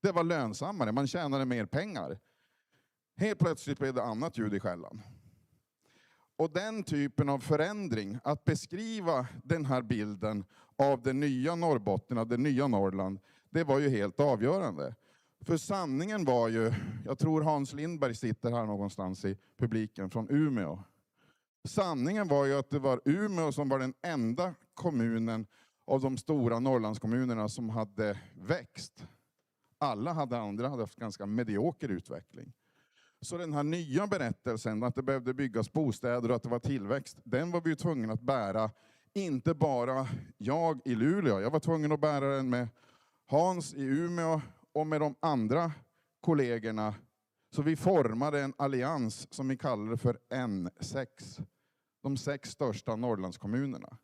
Det var lönsammare, man tjänade mer pengar. Helt plötsligt blev det annat ljud i skällan. Och den typen av förändring, att beskriva den här bilden av det nya Norrbotten, av det nya Norrland, det var ju helt avgörande. För sanningen var ju, jag tror Hans Lindberg sitter här någonstans i publiken från Umeå. Sanningen var ju att det var Umeå som var den enda kommunen av de stora Norrlandskommunerna som hade växt. Alla andra hade haft ganska medioker utveckling. Så den här nya berättelsen att det behövde byggas bostäder och att det var tillväxt, den var vi ju tvungna att bära. Inte bara jag i Luleå, jag var tvungen att bära den med Hans i Umeå och med de andra kollegorna. Så vi formade en allians som vi kallade för N6. De 6 största Norrlandskommunerna.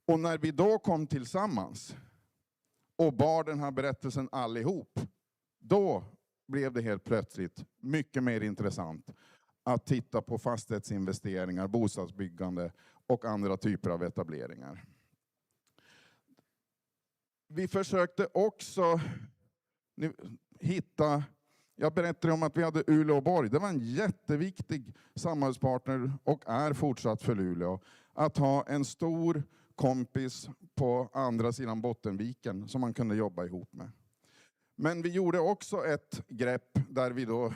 Och när vi då kom tillsammans och bar den här berättelsen allihop, då blev det helt plötsligt mycket mer intressant att titta på fastighetsinvesteringar, bostadsbyggande och andra typer av etableringar. Vi försökte också hitta, jag berättade om att vi hade Uleåborg. Det var en jätteviktig samarbetspartner och är fortsatt för Luleå. Att ha en stor kompis på andra sidan Bottenviken som man kunde jobba ihop med. Men vi gjorde också ett grepp där vi då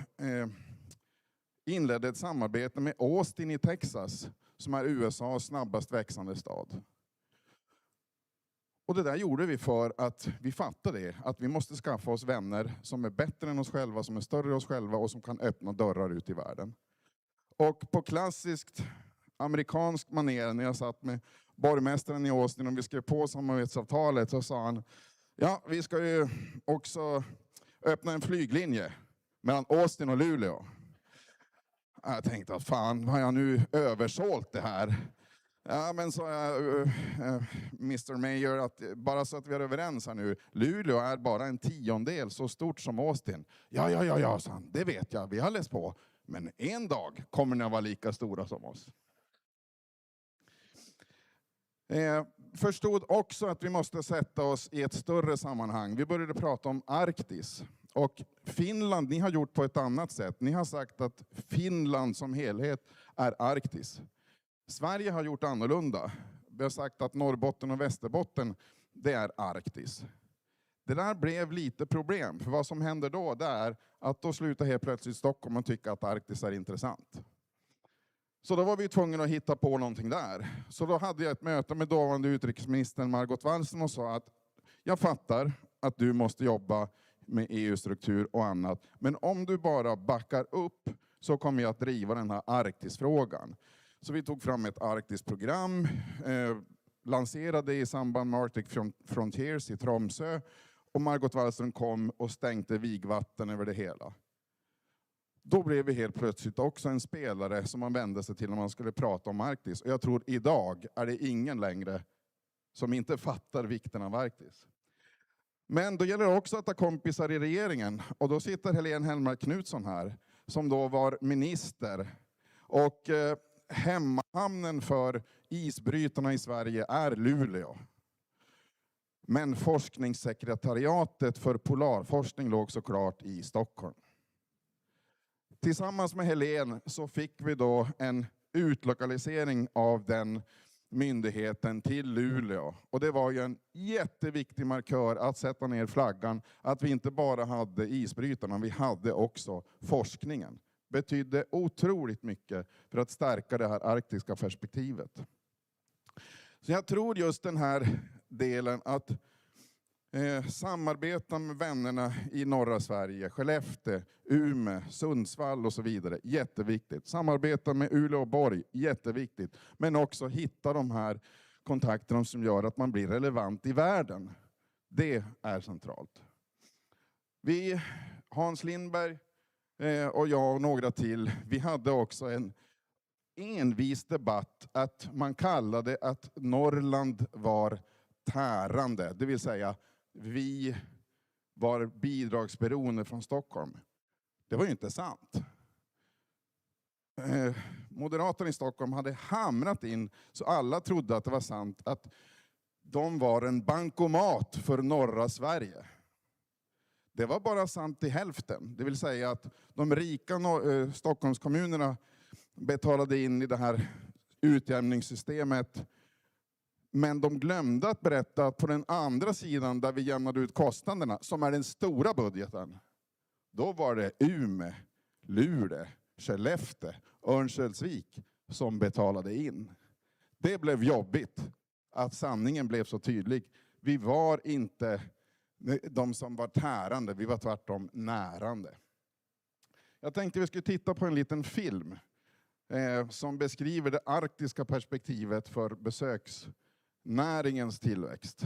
inledde ett samarbete med Austin i Texas som är USAs snabbast växande stad. Och det där gjorde vi för att vi fattade det, att vi måste skaffa oss vänner som är bättre än oss själva, som är större än oss själva och som kan öppna dörrar ut i världen. Och på klassiskt amerikansk manér, när jag satt med borgmästaren i Austin och vi skrev på samarbetsavtalet, så sa han, ja, vi ska ju också öppna en flyglinje mellan Austin och Luleå. Jag tänkte att fan, har jag nu översålt det här? Ja, men så Mr. Mayor, att bara så att vi är överens här nu. Luleå är bara en 10-del så stort som Austin. Ja, sa han. Det vet jag. Vi har läst på. Men en dag kommer ni att vara lika stora som oss. Förstod också att vi måste sätta oss i ett större sammanhang. Vi började prata om Arktis. Och Finland, ni har gjort på ett annat sätt. Ni har sagt att Finland som helhet är Arktis. Sverige har gjort annorlunda. Vi har sagt att Norrbotten och Västerbotten, det är Arktis. Det där blev lite problem. För vad som händer då, det är att då slutar helt plötsligt Stockholm och tycka att Arktis är intressant. Så då var vi tvungna att hitta på någonting där. Så då hade jag ett möte med dåvarande utrikesministern Margot Wallström och sa att jag fattar att du måste jobba med EU-struktur och annat. Men om du bara backar upp så kommer jag att driva den här Arktisfrågan. Så vi tog fram ett Arktisprogram, lanserade i samband med Arctic Frontiers i Tromsö. Och Margot Wallström kom och stängde vigvatten över det hela. Då blev vi helt plötsligt också en spelare som man vände sig till när man skulle prata om Arktis. Och jag tror idag är det ingen längre som inte fattar vikten av Arktis. Men då gäller det också att ha kompisar i regeringen. Och då sitter Helene Hellmark Knutsson här, som då var minister. Och hemmahamnen för isbrytarna i Sverige är Luleå. Men forskningssekretariatet för polarforskning låg såklart i Stockholm. Tillsammans med Helene så fick vi då en utlokalisering av den myndigheten till Luleå. Och det var ju en jätteviktig markör att sätta ner flaggan. Att vi inte bara hade isbrytarna, vi hade också forskningen. Betydde otroligt mycket för att stärka det här arktiska perspektivet. Så jag tror just den här delen att samarbeta med vännerna i norra Sverige, Skellefteå, Umeå, Sundsvall och så vidare, jätteviktigt. Samarbeta med Uleå och Borg, jätteviktigt. Men också hitta de här kontakterna som gör att man blir relevant i världen. Det är centralt. Vi, Hans Lindberg och jag och några till, vi hade också en envis debatt att man kallade att Norrland var tärande. Det vill säga, vi var bidragsberoende från Stockholm. Det var ju inte sant. Moderaterna i Stockholm hade hamrat in så alla trodde att det var sant att de var en bankomat för norra Sverige. Det var bara sant i hälften. Det vill säga att de rika Stockholmskommunerna betalade in i det här utjämningssystemet. Men de glömde att berätta att på den andra sidan där vi jämnade ut kostnaderna, som är den stora budgeten, då var det Umeå, Luleå, Skellefteå, Örnsköldsvik som betalade in. Det blev jobbigt att sanningen blev så tydlig. Vi var inte de som var tärande, vi var tvärtom närande. Jag tänkte vi skulle titta på en liten film som beskriver det arktiska perspektivet för besöksnäringens tillväxt.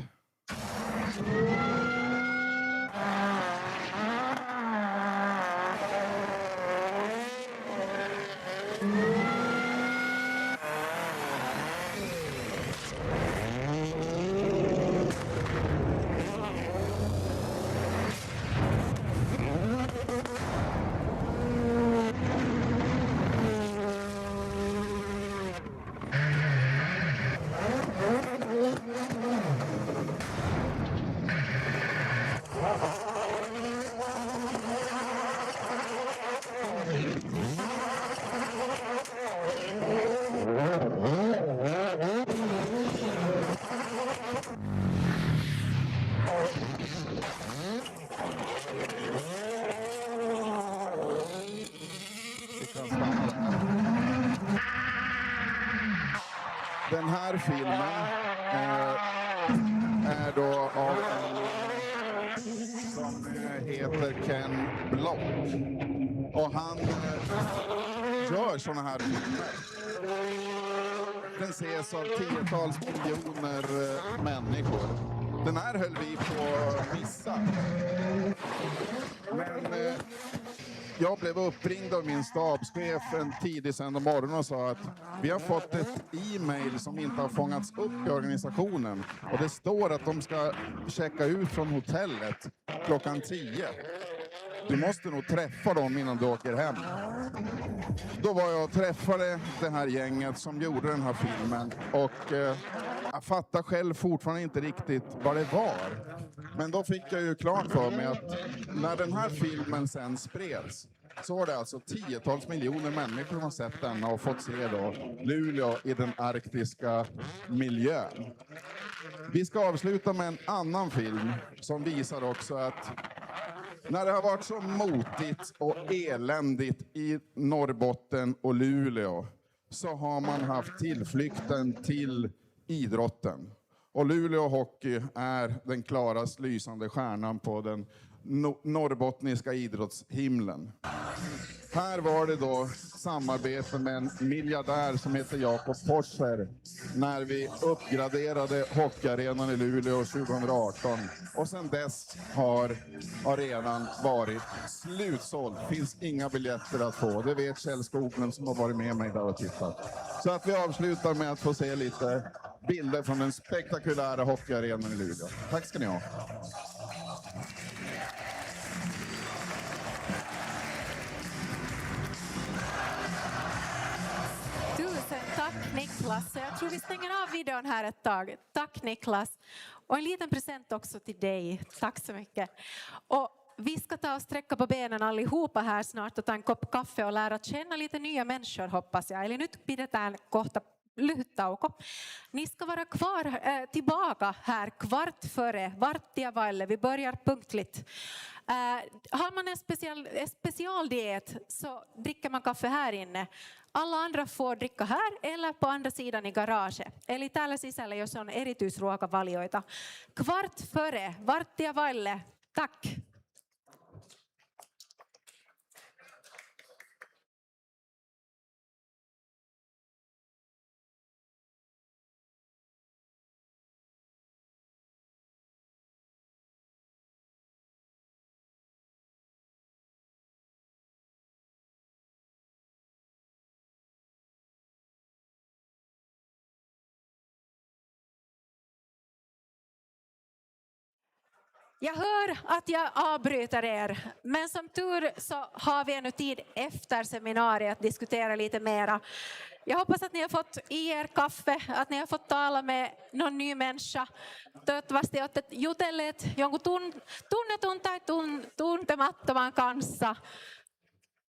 Den här filmen är då av en som heter Ken Block. Och han gör såna här filmer. Den ses av tiotals miljoner människor. Den här höll vi på att missa. Men jag blev uppringd av min stabschef en tidig söndag morgon och sa att vi har fått ett e-mail som inte har fångats upp i organisationen. Och det står att de ska checka ut från hotellet klockan 10. du måste nog träffa dem innan du åker hem. Då var jag och träffade det här gänget som gjorde den här filmen och jag fattar själv fortfarande inte riktigt vad det var. Men då fick jag ju klart för mig att när den här filmen sen spreds så var det alltså 10-tals miljoner människor som har sett den och fått se då Luleå i den arktiska miljön. Vi ska avsluta med en annan film som visar också att när det har varit så motigt och eländigt i Norrbotten och Luleå så har man haft tillflykten till idrotten. Och Luleå Hockey är den klarast lysande stjärnan på den norrbottniska idrottshimlen. Här var det då samarbete med en miljardär som heter Jakob Forsser när vi uppgraderade hockeyarenan i Luleå 2018. Och sedan dess har arenan varit slutsåld. Finns inga biljetter att få. Det vet Kjell Skoglund som har varit med mig där och tittat. Så att vi avslutar med att få se lite bilder från den spektakulära hockeyarenan i Luleå. Tack ska ni ha. Tusen tack Niklas. Jag tror vi stänger av videon här ett tag. Tack Niklas. Och en liten present också till dig. Tack så mycket. Och vi ska ta och sträcka på benen allihopa här snart och ta en kopp kaffe och lära känna lite nya människor hoppas jag. Eli nyt pidetään kohta lyhyt tauko. Ni ska vara kvar tillbaka här kvart före, varttia vaille. Vi börjar punktligt. Har man en specialdiet så dricker man kaffe här inne. Alla andra får dricka här eller på andra sidan i garaget. Eli täällä sisällä, jos on erityisruokavalioita. Kvart före, varttia vaille. Tack. Jag hör att jag avbryter er, men som tur så har vi ännu tid efter seminariet att diskutera lite mera. Jag hoppas att ni har fått i er kaffe, att ni har fått tala med någon ny människa. Toivottavasti olette jutelleet jonkun tunnetun tai tuntemattoman kanssa.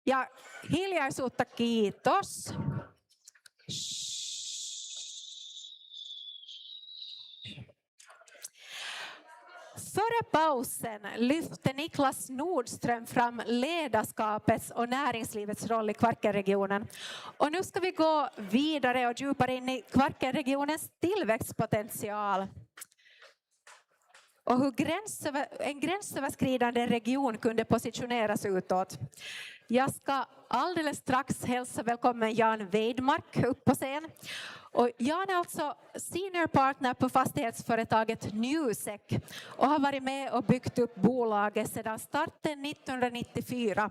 Ja hiljaisuutta kiitos. Före pausen lyfte Niklas Nordström fram ledarskapets och näringslivets roll i Kvarkenregionen. Och nu ska vi gå vidare och djupare in i Kvarkenregionens tillväxtpotential. Och hur en gränsöverskridande region kunde positioneras utåt. Jag ska alldeles strax hälsa välkommen Jan Weidmark upp på scen. Och Jan är alltså senior partner på fastighetsföretaget Newsec och har varit med och byggt upp bolaget sedan starten 1994.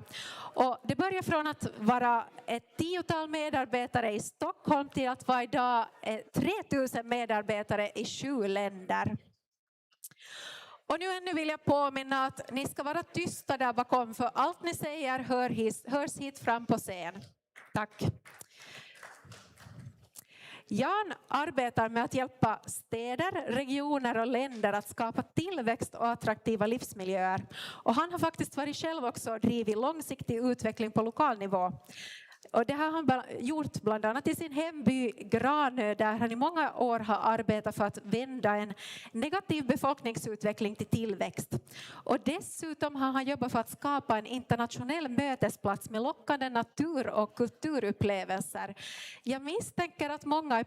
Och det börjar från att vara ett 10-tal medarbetare i Stockholm till att vara idag 3000 medarbetare i 7 länder. Och nu ännu vill jag påminna att ni ska vara tysta där bakom för allt ni säger hörs hit fram på scen. Tack. Jan arbetar med att hjälpa städer, regioner och länder att skapa tillväxt och attraktiva livsmiljöer. Och han har faktiskt varit själv också och drivit långsiktig utveckling på lokal nivå. Och det har han gjort bland annat i sin hemby Granö där han i många år har arbetat för att vända en negativ befolkningsutveckling till tillväxt. Och dessutom har han jobbat för att skapa en internationell mötesplats med lockande natur- och kulturupplevelser. Jag misstänker att många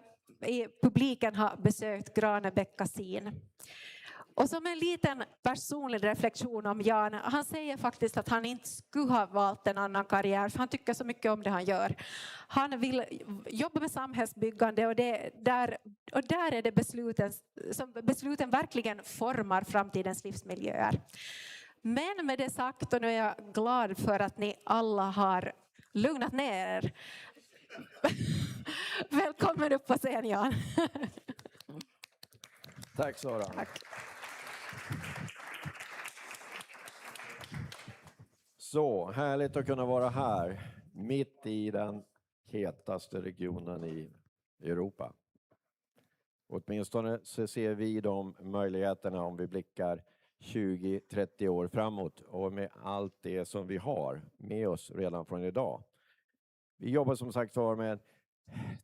i publiken har besökt Granebäckasin. Och som en liten personlig reflektion om Jan, han säger faktiskt att han inte skulle ha valt en annan karriär för han tycker så mycket om det han gör. Han vill jobba med samhällsbyggande och där är det besluten verkligen formar framtidens livsmiljöer. Men med det sagt, och nu är jag glad för att ni alla har lugnat ner er. Välkommen upp på scen, Jan. Tack Sara. Tack. Så härligt att kunna vara här, mitt i den hetaste regionen i Europa. Åtminstone så ser vi de möjligheterna om vi blickar 20-30 år framåt och med allt det som vi har med oss redan från idag. Vi jobbar som sagt var med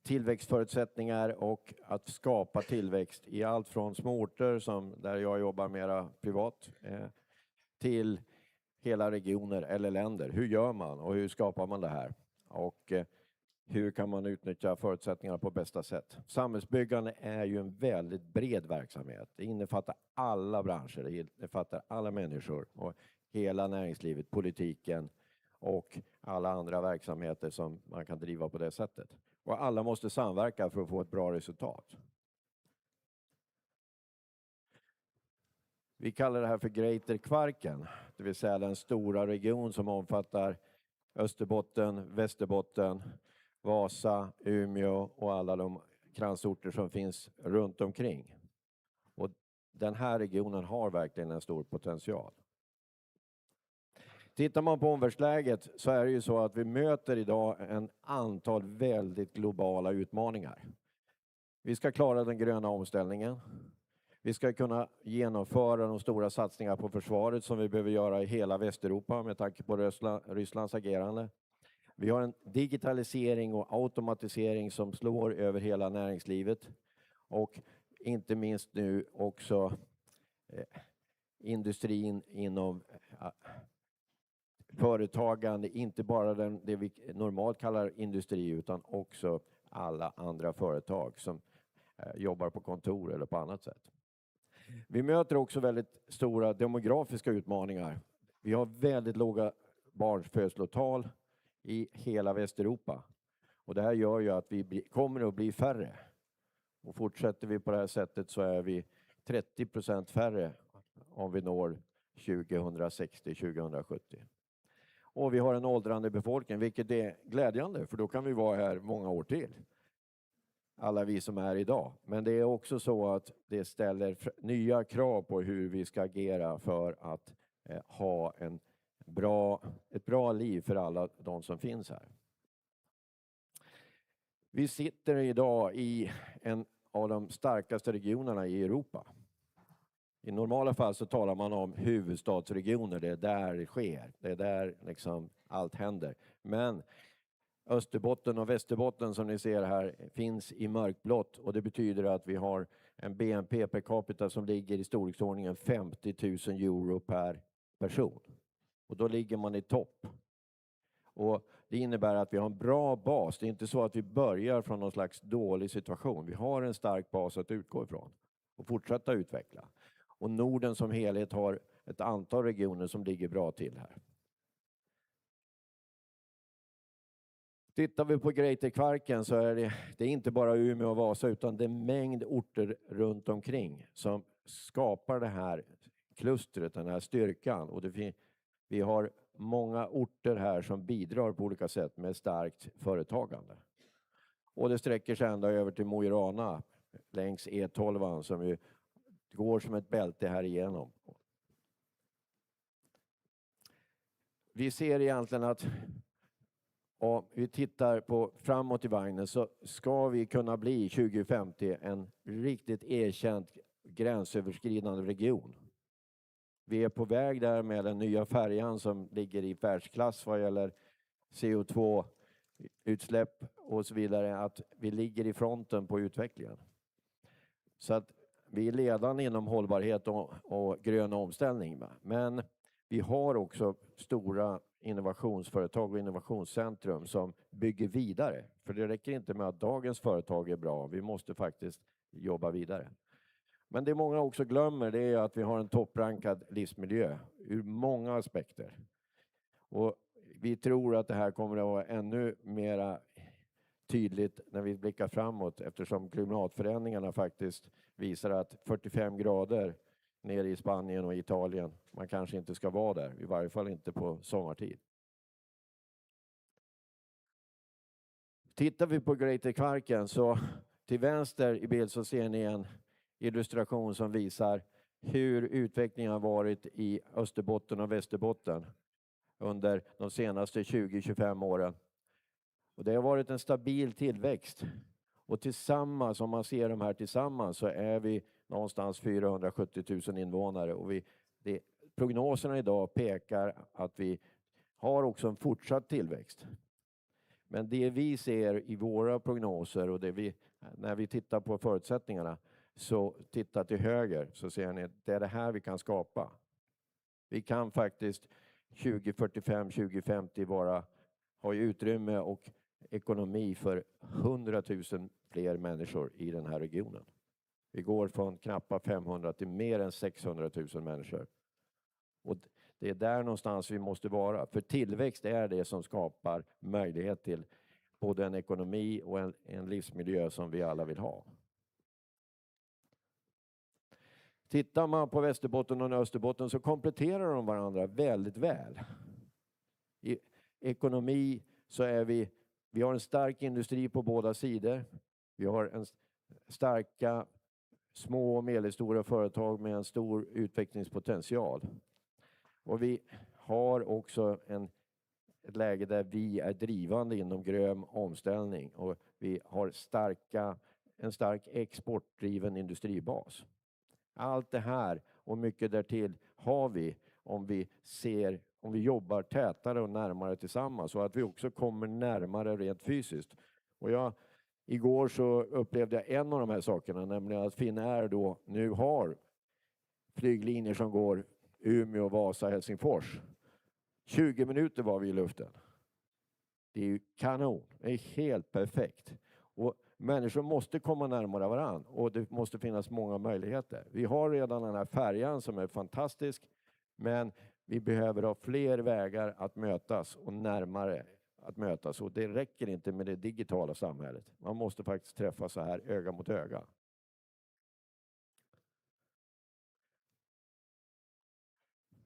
tillväxtförutsättningar och att skapa tillväxt i allt från små orter som där jag jobbar mera privat till hela regioner eller länder. Hur gör man och hur skapar man det här? Och hur kan man utnyttja förutsättningarna på bästa sätt? Samhällsbyggande är ju en väldigt bred verksamhet. Det innefattar alla branscher, det innefattar alla människor och hela näringslivet, politiken och alla andra verksamheter som man kan driva på det sättet. Och alla måste samverka för att få ett bra resultat. Vi kallar det här för Greater Kvarken, det vill säga den stora region som omfattar Österbotten, Västerbotten, Vasa, Umeå och alla de kransorter som finns runt omkring. Och den här regionen har verkligen en stor potential. Tittar man på omvärldsläget så är det ju så att vi möter idag en antal väldigt globala utmaningar. Vi ska klara den gröna omställningen. Vi ska kunna genomföra de stora satsningar på försvaret som vi behöver göra i hela Västeuropa med tanke på Rysslands agerande. Vi har en digitalisering och automatisering som slår över hela näringslivet och inte minst nu också industrin inom företagande, inte bara det vi normalt kallar industri utan också alla andra företag som jobbar på kontor eller på annat sätt. Vi möter också väldigt stora demografiska utmaningar. Vi har väldigt låga barnfödslotal i hela Västeuropa. Och det här gör ju att vi kommer att bli färre. Och fortsätter vi på det här sättet så är vi 30% färre om vi når 2060-2070. Och vi har en åldrande befolkning, vilket är glädjande för då kan vi vara här många år till. Alla vi som är idag. Men det är också så att det ställer nya krav på hur vi ska agera för att ha ett bra liv för alla de som finns här. Vi sitter idag i en av de starkaste regionerna i Europa. I normala fall så talar man om huvudstadsregioner, det är där det sker, det är där liksom allt händer. Men Österbotten och Västerbotten som ni ser här finns i mörkblått och det betyder att vi har en BNP per capita som ligger i storleksordningen 50 000 euro per person. Och då ligger man i topp. Och det innebär att vi har en bra bas. Det är inte så att vi börjar från någon slags dålig situation. Vi har en stark bas att utgå ifrån och fortsätta utveckla. Och Norden som helhet har ett antal regioner som ligger bra till här. Tittar vi på Greater Kvarken så är det är inte bara Umeå och Vasa utan det är en mängd orter runt omkring som skapar det här klustret, den här styrkan. Och vi har många orter här som bidrar på olika sätt med starkt företagande. Och det sträcker sig ända över till Mo i Rana längs E12 som ju går som ett bälte här igenom. Vi ser egentligen att om vi tittar på framåt i vagnen så ska vi kunna bli 2050 en riktigt erkänd gränsöverskridande region. Vi är på väg där med den nya färjan som ligger i världsklass vad gäller CO2-utsläpp och så vidare. Att vi ligger i fronten på utvecklingen. Så att vi är ledande inom hållbarhet och grön omställning. Men vi har också stora innovationsföretag och innovationscentrum som bygger vidare. För det räcker inte med att dagens företag är bra. Vi måste faktiskt jobba vidare. Men det många också glömmer det är att vi har en topprankad livsmiljö ur många aspekter. Och vi tror att det här kommer att vara ännu mer tydligt när vi blickar framåt eftersom klimatförändringarna faktiskt visar att 45 grader nere i Spanien och Italien, man kanske inte ska vara där, i varje fall inte på sommartid. Tittar vi på Greater Kvarken så till vänster i bild så ser ni en illustration som visar hur utvecklingen har varit i Österbotten och Västerbotten. under de senaste 20-25 åren. Och det har varit en stabil tillväxt. Och tillsammans, om man ser de här tillsammans, så är vi någonstans 470 000 invånare. Och prognoserna idag pekar att vi har också en fortsatt tillväxt. Men det vi ser i våra prognoser och när vi tittar på förutsättningarna, så titta till höger så ser ni att det är det här vi kan skapa. Vi kan faktiskt 2045, 2050 ha utrymme och ekonomi för 100 000 fler människor i den här regionen. Vi går från knappt 500 till mer än 600 000 människor. Och det är där någonstans vi måste vara. För tillväxt är det som skapar möjlighet till både en ekonomi och en livsmiljö som vi alla vill ha. Tittar man på Västerbotten och Österbotten så kompletterar de varandra väldigt väl. I ekonomi så är vi har en stark industri på båda sidor. Vi har en starka små och medelstora företag med en stor utvecklingspotential. Och vi har också ett läge där vi är drivande inom grön omställning. Och vi har en stark exportdriven industribas. Allt det här och mycket därtill har vi om vi jobbar tätare och närmare tillsammans. Så att vi också kommer närmare rent fysiskt. Och igår så upplevde jag en av de här sakerna, nämligen att Finnvera då nu har flyglinjer som går Umeå, Vasa, Helsingfors. 20 minuter var vi i luften. Det är ju kanon. Det är helt perfekt. Och människor måste komma närmare varann. Och det måste finnas många möjligheter. Vi har redan den här färjan som är fantastisk. Men vi behöver ha fler vägar att mötas och närmare att mötas. Och det räcker inte med det digitala samhället. Man måste faktiskt träffa så här öga mot öga.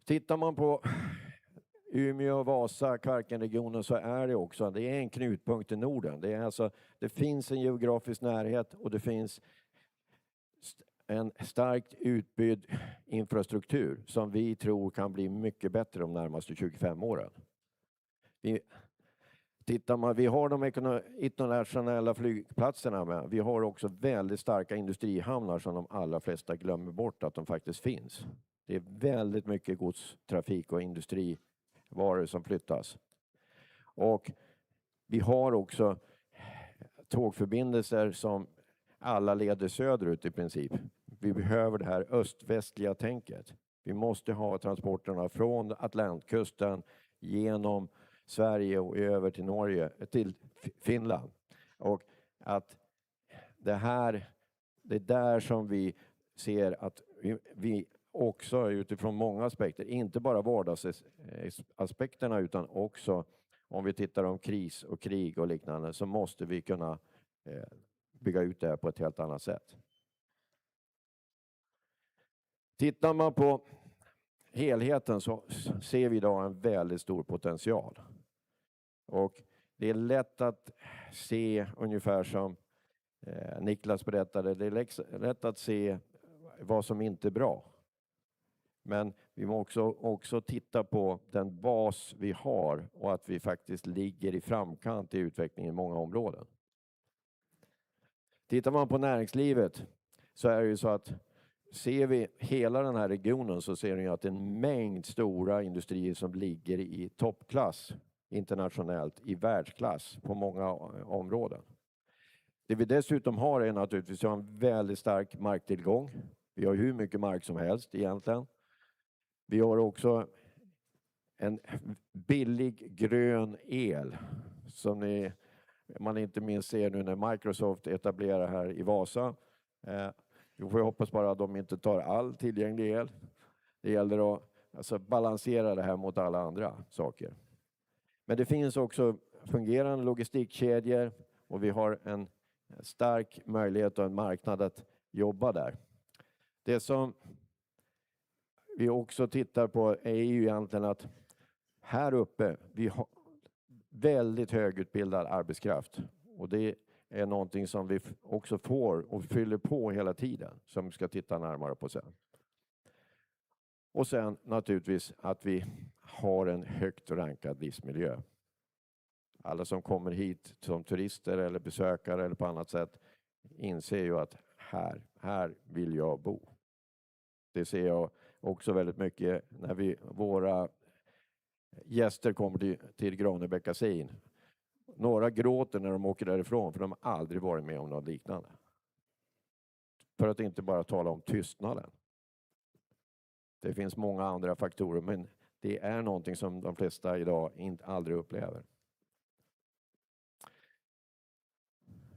Tittar man på Umeå, Vasa, Kvarkenregionen så är det är en knutpunkt i Norden. Det finns en geografisk närhet och det finns en starkt utbyggd infrastruktur som vi tror kan bli mycket bättre de närmaste 25 åren. Vi har de internationella flygplatserna med. Vi har också väldigt starka industrihamnar som de allra flesta glömmer bort att de faktiskt finns. Det är väldigt mycket godstrafik och industrivaror som flyttas. Och vi har också tågförbindelser som alla leder söderut i princip. Vi behöver det här öst-västliga tänket. Vi måste ha transporterna från Atlantkusten genom Sverige och över till Norge, till Finland. Och att det är där som vi ser att vi också utifrån många aspekter, inte bara vardagsaspekterna utan också om vi tittar om kris och krig och liknande, så måste vi kunna bygga ut det här på ett helt annat sätt. Tittar man på helheten så ser vi idag en väldigt stor potential. Och det är lätt att se, ungefär som Niklas berättade, det är lätt att se vad som inte är bra. Men vi måste också titta på den bas vi har och att vi faktiskt ligger i framkant i utvecklingen i många områden. Tittar man på näringslivet så är det ju så att ser vi hela den här regionen så ser ni att det är en mängd stora industrier som ligger i toppklass internationellt, i världsklass på många områden. Det vi dessutom har är naturligtvis en väldigt stark marktillgång. Vi har hur mycket mark som helst egentligen. Vi har också en billig grön el som man inte minst ser nu när Microsoft etablerar här i Vasa. Vi får hoppas bara att de inte tar all tillgänglig el. Det gäller att balansera det här mot alla andra saker. Men det finns också fungerande logistikkedjor och vi har en stark möjlighet och en marknad att jobba där. Det som vi också tittar på är ju egentligen att här uppe vi har väldigt högutbildad arbetskraft. Och det är någonting som vi också får och fyller på hela tiden som vi ska titta närmare på sen. Och sen naturligtvis att vi har en högt rankad livsmiljö. Alla som kommer hit som turister eller besökare eller på annat sätt inser ju att här vill jag bo. Det ser jag också väldigt mycket när våra gäster kommer till Granebäckasin. Några gråter när de åker därifrån för de har aldrig varit med om något liknande. För att inte bara tala om tystnaden. Det finns många andra faktorer, men det är någonting som de flesta idag aldrig upplever.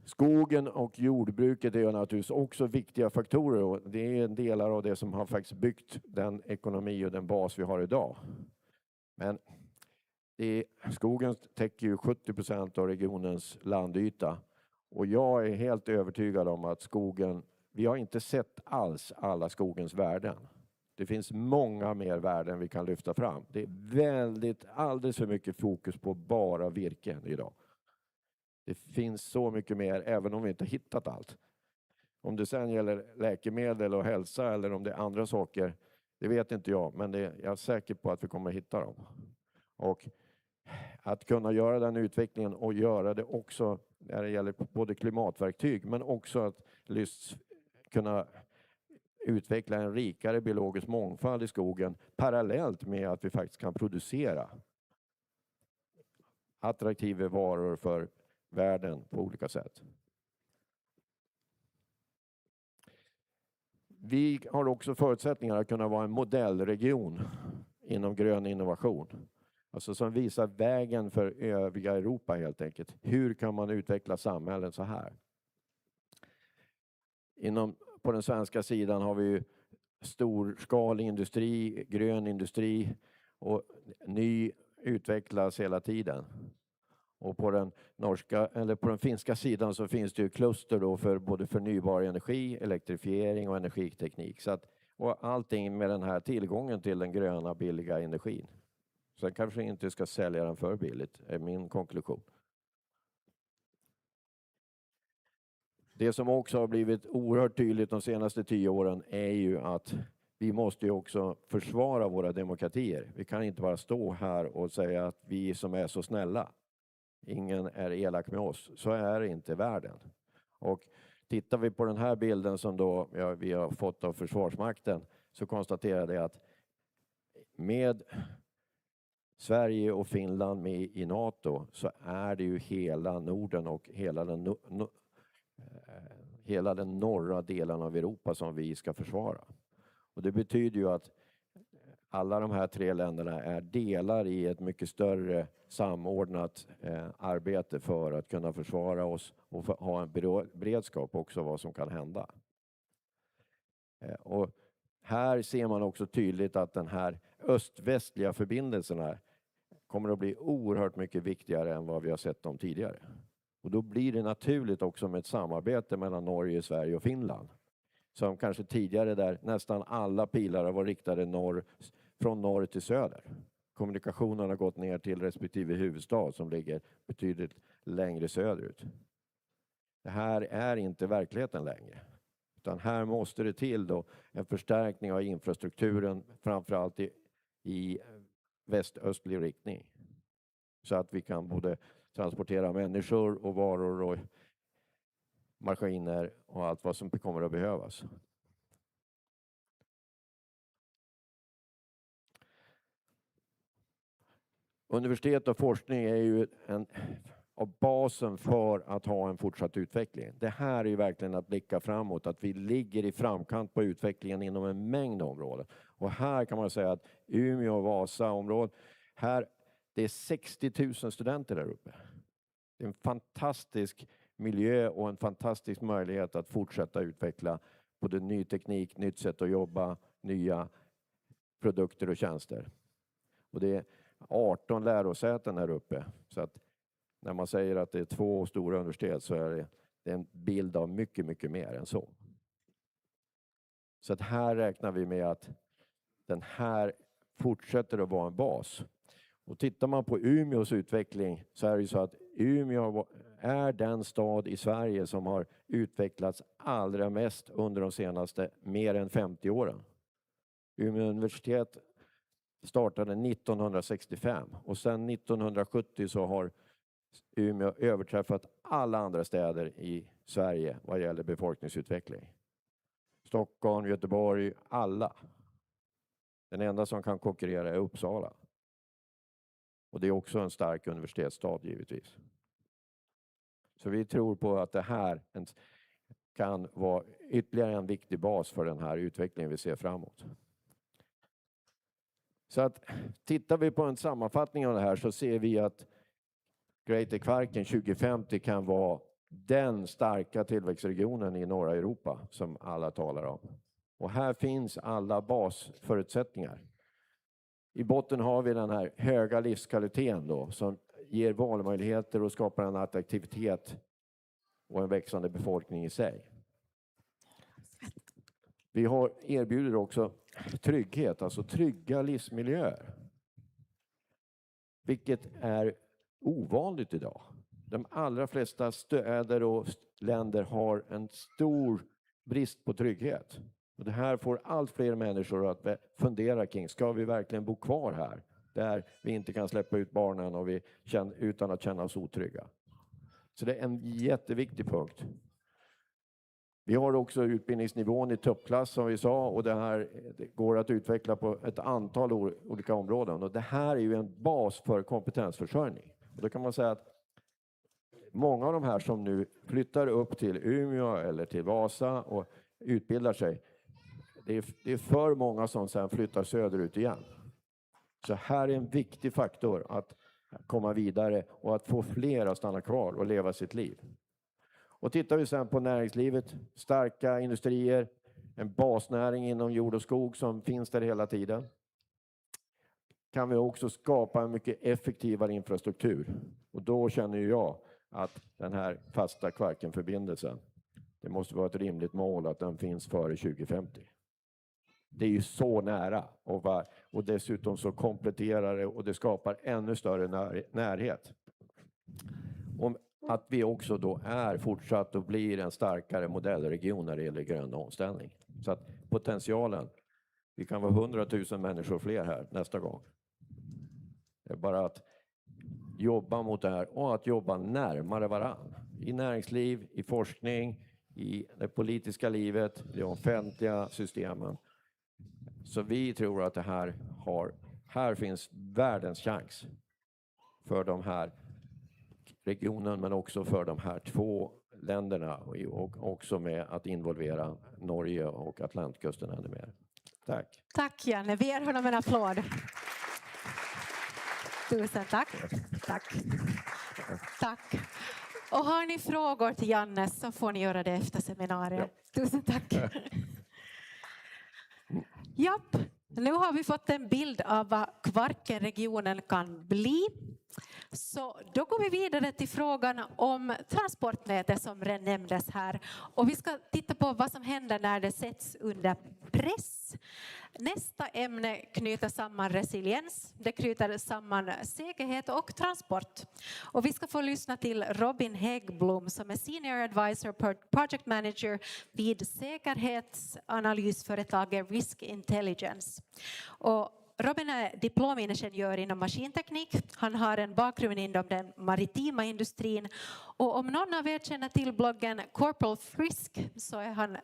Skogen och jordbruket är naturligtvis också viktiga faktorer och det är delar av det som har faktiskt byggt den ekonomi och den bas vi har idag. Men skogen täcker ju 70% av regionens landyta och jag är helt övertygad om att skogen, vi har inte sett alls alla skogens värden. Det finns många mer värden vi kan lyfta fram. Det är alldeles för mycket fokus på bara virken idag. Det finns så mycket mer, även om vi inte hittat allt. Om det sen gäller läkemedel och hälsa eller om det är andra saker, det vet inte jag. Men jag är säker på att vi kommer att hitta dem. Och att kunna göra den utvecklingen och göra det också när det gäller både klimatverktyg men också att kunna utveckla en rikare biologisk mångfald i skogen parallellt med att vi faktiskt kan producera attraktiva varor för världen på olika sätt. Vi har också förutsättningar att kunna vara en modellregion inom grön innovation. Alltså som visar vägen för övriga Europa helt enkelt. Hur kan man utveckla samhällen så här? På den svenska sidan har vi ju storskalig industri, grön industri och ny utvecklas hela tiden. Och på den finska sidan så finns det ju kluster då för både förnybar energi, elektrifiering och energiteknik. Och allting med den här tillgången till den gröna billiga energin. Sen kanske inte ska sälja den för billigt, är min konklusion. Det som också har blivit oerhört tydligt de senaste 10 åren är ju att vi måste ju också försvara våra demokratier. Vi kan inte bara stå här och säga att vi som är så snälla, ingen är elak med oss. Så är inte världen. Och tittar vi på den här bilden som då vi har fått av Försvarsmakten så konstaterar det att med Sverige och Finland med i NATO så är det ju hela Norden och hela den norra delen av Europa som vi ska försvara. Och det betyder ju att alla de här 3 länderna är delar i ett mycket större samordnat arbete för att kunna försvara oss och ha en beredskap också vad som kan hända. Och här ser man också tydligt att den här öst-västliga förbindelserna kommer att bli oerhört mycket viktigare än vad vi har sett dem tidigare. Och då blir det naturligt också med ett samarbete mellan Norge, Sverige och Finland. Som kanske tidigare där nästan alla pilar var riktade från norr till söder. Kommunikationen har gått ner till respektive huvudstad som ligger betydligt längre söderut. Det här är inte verkligheten längre. Utan här måste det till då en förstärkning av infrastrukturen framförallt i västöstlig riktning. Så att vi kan både transportera människor och varor och maskiner och allt vad som kommer att behövas. Universitet och forskning är ju av basen för att ha en fortsatt utveckling. Det här är ju verkligen att blicka framåt, att vi ligger i framkant på utvecklingen inom en mängd områden. Och här kan man säga att Umeå och Vasa-området, det är 60 000 studenter där uppe. Det är en fantastisk miljö och en fantastisk möjlighet att fortsätta utveckla både ny teknik, nytt sätt att jobba, nya produkter och tjänster. Och det är 18 lärosäten här uppe. Så att när man säger att det är 2 stora universitet så är det en bild av mycket, mycket mer än så. Så att här räknar vi med att den här fortsätter att vara en bas. Och tittar man på Umeås utveckling så är det ju så att Umeå är den stad i Sverige som har utvecklats allra mest under de senaste mer än 50 åren. Umeå universitet startade 1965 och sedan 1970 så har Umeå överträffat alla andra städer i Sverige vad gäller befolkningsutveckling. Stockholm, Göteborg, alla. Den enda som kan konkurrera är Uppsala. Och det är också en stark universitetsstad givetvis. Så vi tror på att det här kan vara ytterligare en viktig bas för den här utvecklingen vi ser framåt. Så att tittar vi på en sammanfattning av det här så ser vi att Greater Kvarken 2050 kan vara den starka tillväxtregionen i norra Europa som alla talar om. Och här finns alla basförutsättningar. I botten har vi den här höga livskvaliteten då, som ger valmöjligheter och skapar en attraktivitet och en växande befolkning i sig. Vi erbjuder också trygghet, alltså trygga livsmiljöer. Vilket är ovanligt idag. De allra flesta städer och länder har en stor brist på trygghet. Och det här får allt fler människor att fundera kring, ska vi verkligen bo kvar här? Där vi inte kan släppa ut barnen och utan att känna oss otrygga. Så det är en jätteviktig punkt. Vi har också utbildningsnivån i toppklass som vi sa, och det går att utveckla på ett antal olika områden. Och det här är ju en bas för kompetensförsörjning. Och då kan man säga att många av de här som nu flyttar upp till Umeå eller till Vasa och utbildar sig, det är för många som sedan flyttar söderut igen. Så här är en viktig faktor att komma vidare och att få fler att stanna kvar och leva sitt liv. Och tittar vi sen på näringslivet, starka industrier, en basnäring inom jord och skog som finns där hela tiden, kan vi också skapa en mycket effektivare infrastruktur. Och då känner jag att den här fasta Kvarkenförbindelsen, det måste vara ett rimligt mål att den finns före 2050. Det är ju så nära och dessutom så kompletterar det och det skapar ännu större närhet. Om att vi också då är fortsatt och blir en starkare modellregion när det gäller grön omställning. Så att potentialen, vi kan vara 100 000 människor fler här nästa gång. Det är bara att jobba mot det här och att jobba närmare varann. I näringsliv, i forskning, i det politiska livet, i de offentliga systemen. Så vi tror att det här finns världens chans för de här regionen, men också för de här två länderna och också med att involvera Norge och Atlantkusten ännu mer. Tack. Tack Janne, vi ger honom en applåd. Tusen tack. Tack. Och har ni frågor till Janne så får ni göra det efter seminariet. Ja. Tusen tack. Japp, nu har vi fått en bild av vad Kvarkenregionen kan bli. Så då går vi vidare till frågan om transportnätet som redan nämndes här. Och vi ska titta på vad som händer när det sätts under press. Nästa ämne knyter samman resiliens. Det knyter samman säkerhet och transport. Och vi ska få lyssna till Robin Häggblom som är Senior Advisor Project Manager vid säkerhetsanalysföretaget WIC Intelligence. Och Robin är diplomingenjör inom maskinteknik. Han har en bakgrund inom den maritima industrin. Och om någon av er känner till bloggen Corporal Frisk så är han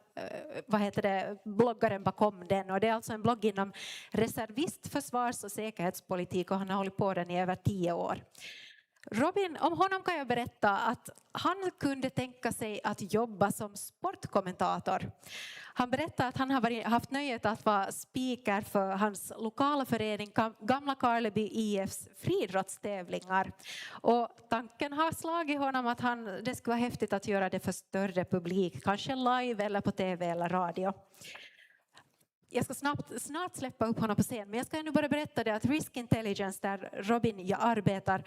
bloggaren bakom den. Och det är alltså en blogg inom reservist, försvars- och säkerhetspolitik och han har hållit på den i över 10 år. Robin, om honom kan jag berätta att han kunde tänka sig att jobba som sportkommentator. Han berättade att han har haft nöjet att vara speaker för hans lokala förening Gamla Karleby IFs friidrottstävlingar. Och tanken har slagit honom att det skulle vara häftigt att göra det för större publik, kanske live eller på tv eller radio. Jag ska snart släppa upp honom på scen, men jag ska nu bara berätta det att WIC Intelligence där Robin jag arbetar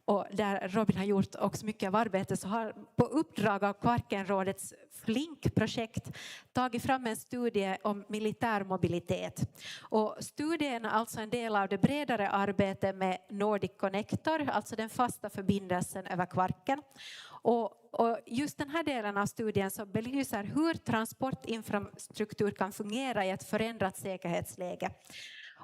och där Robin har gjort också mycket av arbete så har på uppdrag av Kvarkenrådets Flink-projekt tagit fram en studie om militär mobilitet. Och studien är alltså en del av det bredare arbetet med Nordic Connector, alltså den fasta förbindelsen över Kvarken. Och Och just den här delen av studien så belyser hur transportinfrastruktur kan fungera i ett förändrat säkerhetsläge.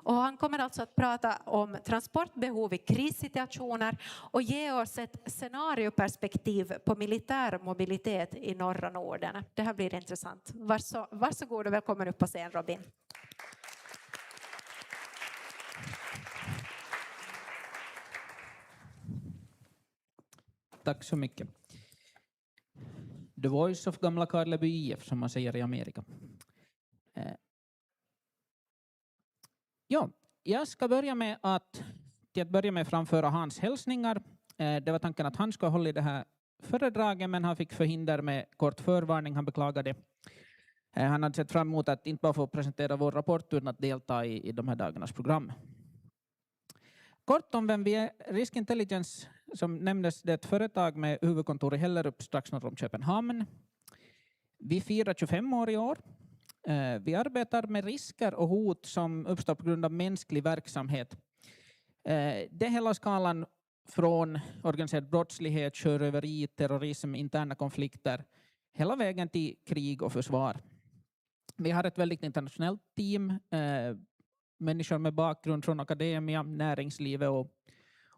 Och han kommer alltså att prata om transportbehov i krissituationer och ge oss ett scenarioperspektiv på militär mobilitet i norra Norden. Det här blir intressant. Varsågod och välkommen upp på scen, Robin. Tack så mycket. The voice of gamla Karleby IF, som man säger i Amerika. Ja, jag ska börja med att framföra hans hälsningar. Det var tanken att han ska hålla i det här föredraget, men han fick förhinder med kort förvarning. Han beklagade. Han hade sett fram emot att inte bara få presentera vår rapport utan att delta i de här dagarnas program. Kort om vem vi är. Risk Intelligence, som nämndes, det är ett företag med huvudkontor i Hellerup strax norr om Köpenhamn. Vi firar 25 år i år. Vi arbetar med risker och hot som uppstår på grund av mänsklig verksamhet. Det är hela skalan från organiserad brottslighet, sjöröveri, terrorism, interna konflikter, hela vägen till krig och försvar. Vi har ett väldigt internationellt team, människor med bakgrund från akademia, näringslivet och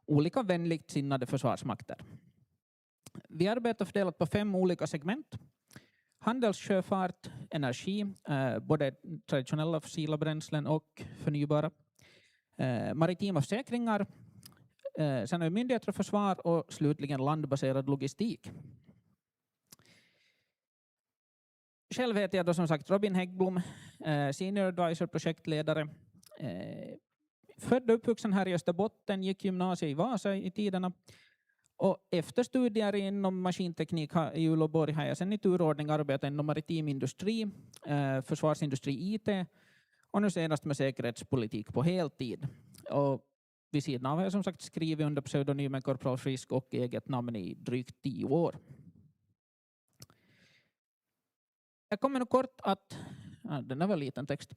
olika vänligt sinnade försvarsmakter. Vi arbetar fördelat på 5 olika segment. Handelssjöfart, energi, både traditionella fossila bränslen och förnybara. Maritima försäkringar, sen är myndigheter och försvar och slutligen landbaserad logistik. Själv heter jag då som sagt Robin Häggblom, senior advisor, projektledare. Född och uppvuxen här i Österbotten, gick gymnasiet i Vasa i tiderna. Och efter studier inom maskinteknik i Uleåborg har jag sedan i turordning arbetat inom maritim industri, försvarsindustri, IT och nu senast med säkerhetspolitik på heltid. Och vid sidan av har jag som sagt skrivit under pseudonymen Korpral Frisk och eget namn i drygt 10 år. Jag kommer nu kort att den var liten text.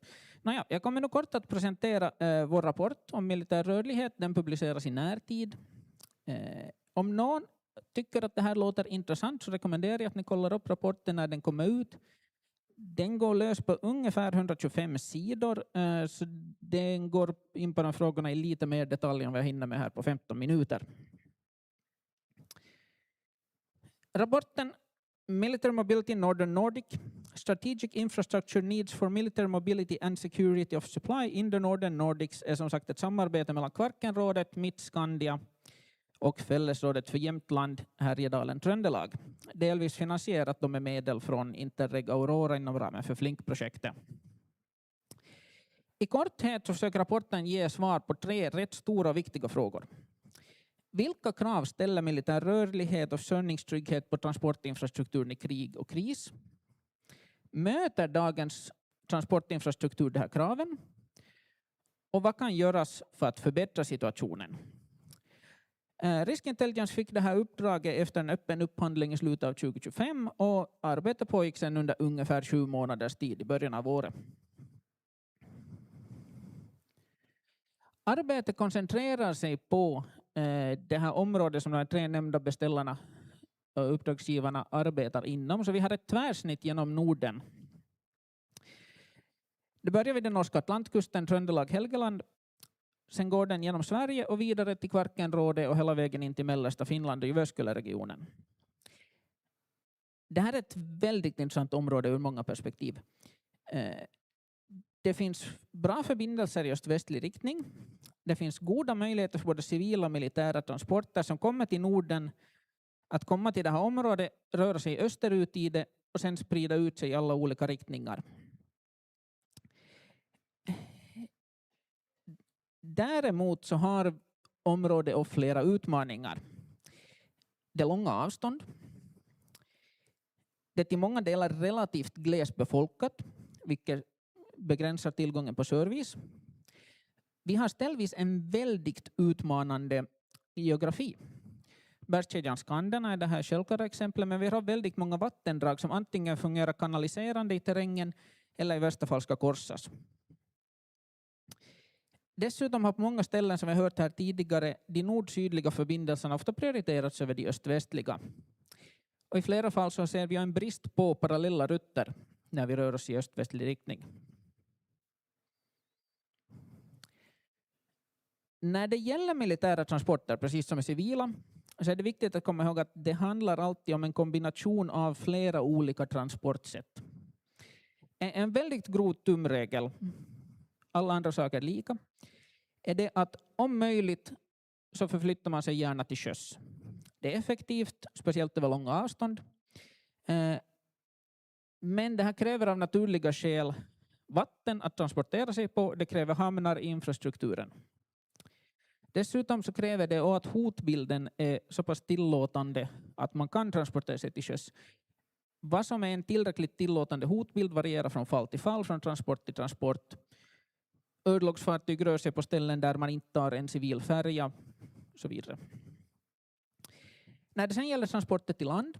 Jag kommer nu kort att presentera vår rapport om militär rörlighet. Den publiceras i närtid. Om någon tycker att det här låter intressant så rekommenderar jag att ni kollar upp rapporten när den kommer ut. Den går lös på ungefär 125 sidor. Så den går in på de frågorna i lite mer detalj än vad jag hinner med här på 15 minuter. Rapporten Military Mobility in Northern Nordic. Strategic Infrastructure Needs for Military Mobility and Security of Supply in the Northern Nordics är som sagt ett samarbete mellan Kvarkenrådet, Mittskandia och Fällesrådet för Jämtland, Härjedalen, Tröndelag. Delvis finansierat med medel från Interreg Aurora inom ramen för Flink-projektet. I korthet så försöker rapporten ge svar på 3 rätt stora och viktiga frågor. Vilka krav ställer militär rörlighet och försörjningstrygghet på transportinfrastrukturen i krig och kris? Möter dagens transportinfrastruktur de här kraven? Och vad kan göras för att förbättra situationen? Risk Intelligence fick det här uppdraget efter en öppen upphandling i slutet av 2025 och arbetet pågick sedan under ungefär 7 månaders tid i början av året. Arbetet koncentrerar sig på det här området som de 3 nämnda beställarna och uppdragsgivarna arbetar inom. Så vi har ett tvärsnitt genom Norden. Det börjar vid den norska Atlantkusten, Tröndelag, Helgeland. Sen går den genom Sverige och vidare till Kvarkenrådet och hela vägen in till mellersta Finland och Jyväskylä-regionen. Det här är ett väldigt intressant område ur många perspektiv. Det finns bra förbindelser i öst-västlig riktning. Det finns goda möjligheter för både civila och militära transporter som kommer till Norden att komma till det här området, röra sig österut i det och sen sprida ut sig i alla olika riktningar. Däremot så har området och flera utmaningar. Det är långa avstånd. Det är till många delar relativt glesbefolkat, vilket begränsar tillgången på service. Vi har ställvis en väldigt utmanande geografi. Bergskedjan Skanderna är det här självklara exemplet, men vi har väldigt många vattendrag som antingen fungerar kanaliserande i terrängen eller i värsta fall ska korsas. Dessutom har på många ställen som vi hört här tidigare de nord-sydliga förbindelserna ofta prioriterats över de öst-västliga. Och i flera fall så ser vi en brist på parallella rutter när vi rör oss i öst-västlig riktning. När det gäller militära transporter, precis som i civila, så är det viktigt att komma ihåg att det handlar alltid om en kombination av flera olika transportsätt. En väldigt grov tumregel, alla andra saker lika, är det att om möjligt så förflyttar man sig gärna till sjöss. Det är effektivt, speciellt över långa avstånd. Men det här kräver av naturliga skäl vatten att transportera sig på. Det kräver hamnar i infrastrukturen. Dessutom så kräver det att hotbilden är så pass tillåtande att man kan transportera sig till sjöss. Vad som är en tillräckligt tillåtande hotbild varierar från fall till fall, från transport till transport. Örlogsfartyg rör sig på ställen där man inte har en civil färja och så vidare. När det sen gäller transporter till land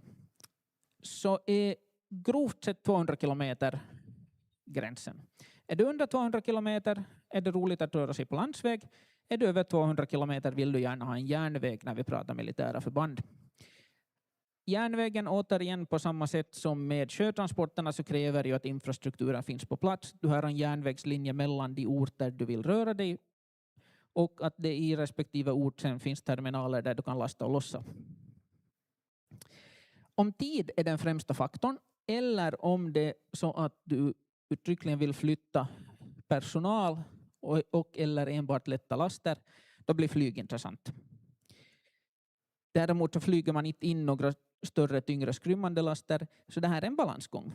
så är grovt sett 200 kilometer gränsen. Är du under 200 kilometer är det roligt att röra sig på landsväg. Är du över 200 kilometer vill du gärna ha en järnväg när vi pratar militära förband. Järnvägen återigen på samma sätt som med sjötransporterna så kräver ju att infrastrukturen finns på plats. Du har en järnvägslinje mellan de orter du vill röra dig och att det i respektive ort sen finns terminaler där du kan lasta och lossa. Om tid är den främsta faktorn eller om det är så att du uttryckligen vill flytta personal och eller enbart lätta laster, då blir flyg intressant. Däremot så flyger man inte in några större, tyngre, skrymmande laster, så det här är en balansgång.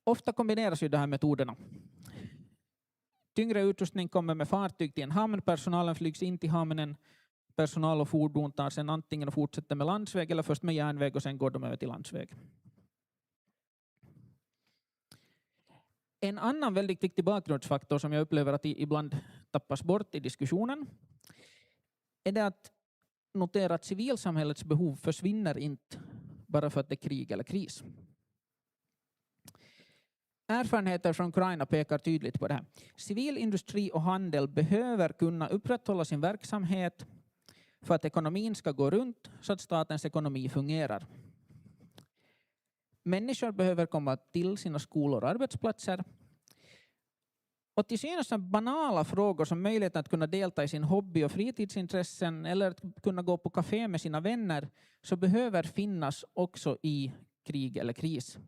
Ofta kombineras ju de här metoderna. Tyngre utrustning kommer med fartyg till en hamn, personalen flygs in till hamnen, personal och fordon tar sen antingen och fortsätter med landsväg eller först med järnväg och sen går de över till landsväg. En annan väldigt viktig bakgrundsfaktor som jag upplever att ibland tappas bort i diskussionen är det att notera att civilsamhällets behov försvinner inte bara för att det är krig eller kris. Erfarenheter från Ukraina pekar tydligt på det här. Civilindustri och handel behöver kunna upprätthålla sin verksamhet för att ekonomin ska gå runt så att statens ekonomi fungerar. Människor behöver komma till sina skolor och arbetsplatser. Och till synes banala frågor som möjligheten att kunna delta i sin hobby- och fritidsintressen eller att kunna gå på café med sina vänner så behöver finnas också i krig eller kris.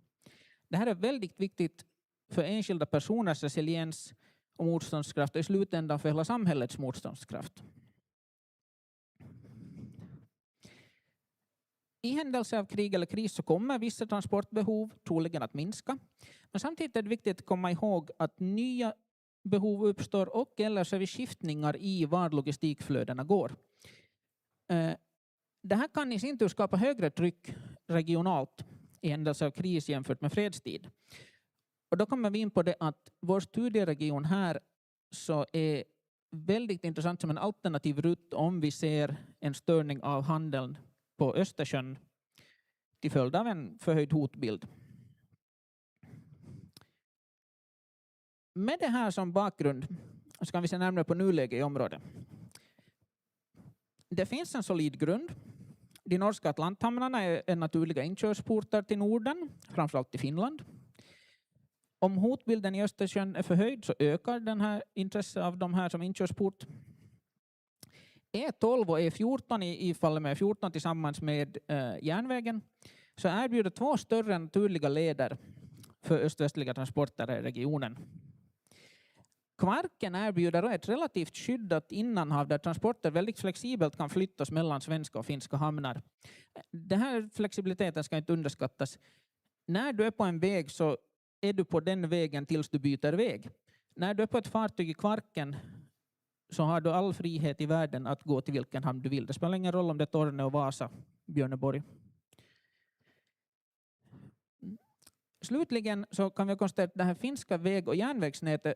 Det här är väldigt viktigt för enskilda personers resiliens och motståndskraft och i slutändan för hela samhällets motståndskraft. I händelse av krig eller kris så kommer vissa transportbehov troligen att minska. Men samtidigt är det viktigt att komma ihåg att nya behov uppstår och eller så är vi skiftningar i var logistikflödena går. Det här kan i sin tur skapa högre tryck regionalt i händelse av kris jämfört med fredstid. Och då kommer vi in på det att vår studieregion här så är väldigt intressant som en alternativ rutt om vi ser en störning av handeln på Östersjön till följd av en förhöjd hotbild. Med det här som bakgrund så kan vi se närmare på nuläget i området. Det finns en solid grund. De norska atlanthamnarna är naturliga inkörsportar till Norden, framförallt till Finland. Om hotbilden i Östersjön är förhöjd så ökar den här intresset av de här som inkörsport. E12 och E14 i fallet med E14 tillsammans med järnvägen så erbjuder två större naturliga leder för öst-västliga transporter i regionen. Kvarken erbjuder ett relativt skyddat innanhav där transporter väldigt flexibelt kan flyttas mellan svenska och finska hamnar. Den här flexibiliteten ska inte underskattas. När du är på en väg så är du på den vägen tills du byter väg. När du är på ett fartyg i Kvarken så har du all frihet i världen att gå till vilken hamn du vill. Det spelar ingen roll om det är Torne och Vasa, Björneborg. Slutligen så kan vi konstatera att det här finska väg- och järnvägsnätet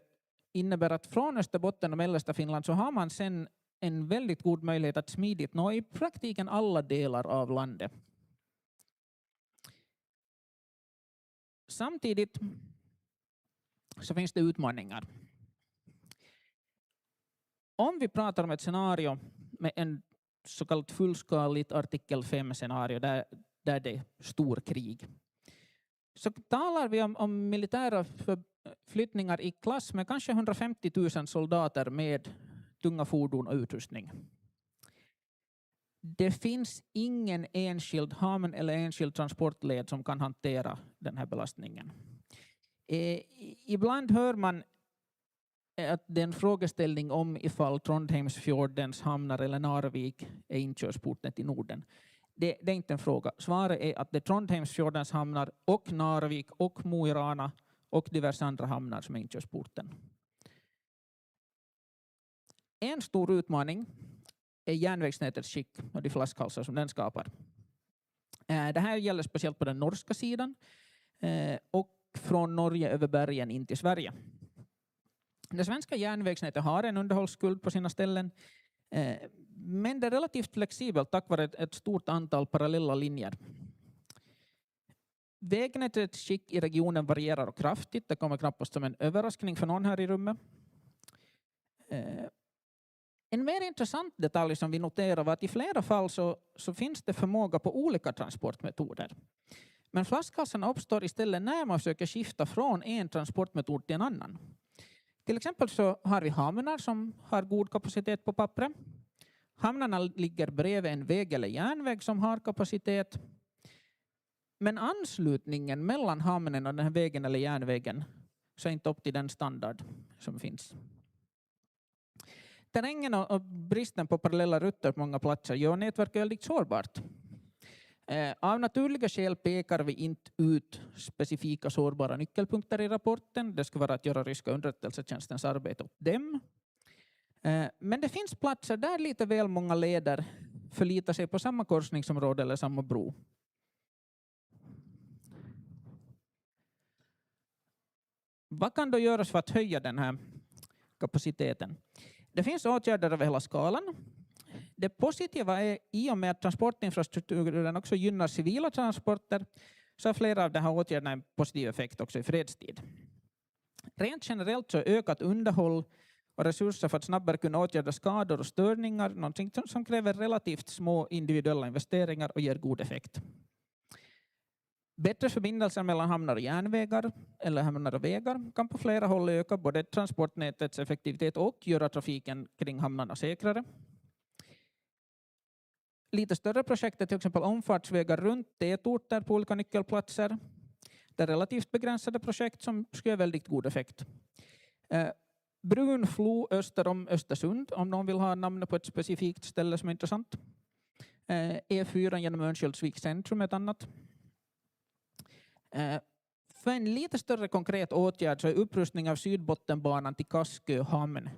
innebär att från Österbotten och mellersta Finland så har man sen en väldigt god möjlighet att smidigt nå i praktiken alla delar av landet. Samtidigt så finns det utmaningar. Om vi pratar om ett scenario med en så kallat fullskaligt artikel 5-scenario där det är storkrig. Så talar vi om militära förflyttningar i klass med kanske 150 000 soldater med tunga fordon och utrustning. Det finns ingen enskild hamn eller enskild transportled som kan hantera den här belastningen. Ibland hör man att det är en frågeställning om ifall Trondheimsfjordens hamnar eller Narvik är inkörsporten till Norden. Det är inte en fråga. Svaret är att det är Trondheimsfjordens hamnar och Narvik och Mo i Rana och diverse andra hamnar som är inkörsporten. En stor utmaning är järnvägsnätets skick och de flaskhalsar som den skapar. Det här gäller speciellt på den norska sidan och från Norge över bergen in till Sverige. Det svenska järnvägsnätet har en underhållsskuld på sina ställen, men det är relativt flexibelt tack vare ett stort antal parallella linjer. Vägnätets skick i regionen varierar kraftigt. Det kommer knappast som en överraskning för någon här i rummet. En mer intressant detalj som vi noterar var att i flera fall så finns det förmåga på olika transportmetoder. Men flaskhalsarna uppstår istället när man försöker skifta från en transportmetod till en annan. Till exempel så har vi hamnar som har god kapacitet på pappret. Hamnarna ligger bredvid en väg eller järnväg som har kapacitet. Men anslutningen mellan hamnen och den här vägen eller järnvägen så är inte upp till den standard som finns. Terrängen och bristen på parallella rutter på många platser gör nätverket väldigt sårbart. Av naturliga skäl pekar vi inte ut specifika sårbara nyckelpunkter i rapporten. Det ska vara att göra ryska underrättelsetjänstens arbete åt dem. Men det finns platser där lite väl många leder förlitar sig på samma korsningsområde eller samma bro. Vad kan då göras för att höja den här kapaciteten? Det finns åtgärder över hela skalan. Det positiva är i och med att transportinfrastrukturen också gynnar civila transporter så har flera av de här åtgärderna en positiv effekt också i fredstid. Rent generellt så är ökat underhåll och resurser för att snabbare kunna åtgärda skador och störningar någonting som kräver relativt små individuella investeringar och ger god effekt. Bättre förbindelser mellan hamnar och järnvägar eller hamnar och vägar kan på flera håll öka både transportnätets effektivitet och göra trafiken kring hamnarna säkrare. Lite större projekt är till exempel omfartsvägar runt tätorter på olika nyckelplatser. Det är relativt begränsade projekt som ska ge väldigt god effekt. Brunflo öster om Östersund, om någon vill ha namnet på ett specifikt ställe som är intressant. E4 genom Örnsköldsvik centrum är ett annat. För en lite större konkret åtgärd så är upprustning av Sydbottenbanan till Kaskö hamn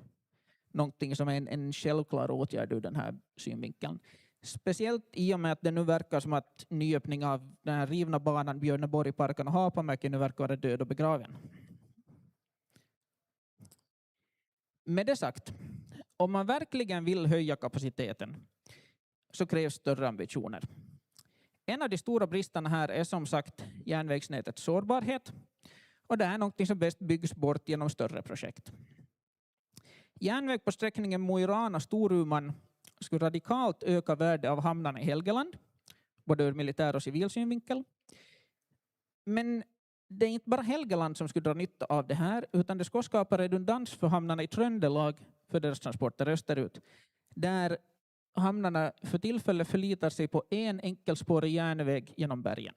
någonting som är en självklar åtgärd ur den här synvinkeln. Speciellt i och med att det nu verkar som att nyöppning av den här rivna banan Björneborg, Parken och Haapamäki nu verkar vara död och begraven. Med det sagt, om man verkligen vill höja kapaciteten så krävs större ambitioner. En av de stora bristerna här är som sagt järnvägsnätets sårbarhet. Och det är något som bäst byggs bort genom större projekt. Järnväg på sträckningen Mo i Rana Storuman skulle radikalt öka värdet av hamnarna i Helgeland, både ur militär och civil synvinkel. Men det är inte bara Helgeland som skulle dra nytta av det här, utan det ska skapa redundans för hamnarna i Tröndelag för deras transporter österut, där hamnarna för tillfället förlitar sig på en enkelspårig järnväg genom bergen.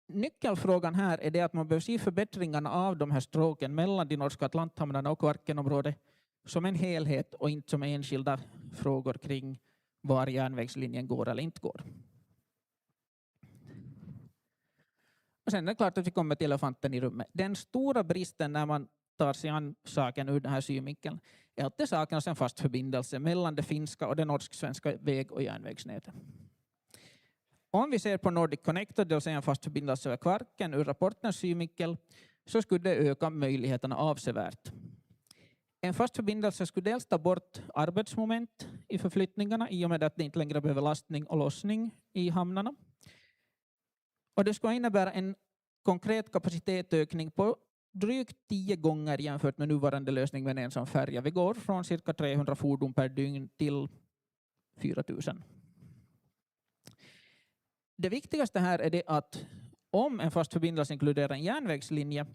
Nyckelfrågan här är det att man behöver se förbättringarna av de här stråken mellan de norska Atlanthamnarna och Kvarkenområdet som en helhet och inte som enskilda frågor kring var järnvägslinjen går eller inte går. Och sen är det klart att vi kommer till elefanten i rummet. Den stora bristen när man tar sig an saken ur den här synvinkeln är att det saknas en fast förbindelse mellan det finska och det norsk-svenska väg- och järnvägsnätet. Om vi ser på Nordic Connector, det vill säga en fast förbindelse över Kvarken ur rapportens synvinkel, så skulle det öka möjligheterna avsevärt. En fast förbindelse skulle dels ta bort arbetsmoment i förflyttningarna i och med att det inte längre behöver lastning och lossning i hamnarna. Och det skulle innebära en konkret kapacitetökning på drygt 10 gånger jämfört med nuvarande lösning med en ensam färja. Vi går från cirka 300 fordon per dygn till 4000. Det viktigaste här är det att om en fast förbindelse inkluderar en järnvägslinje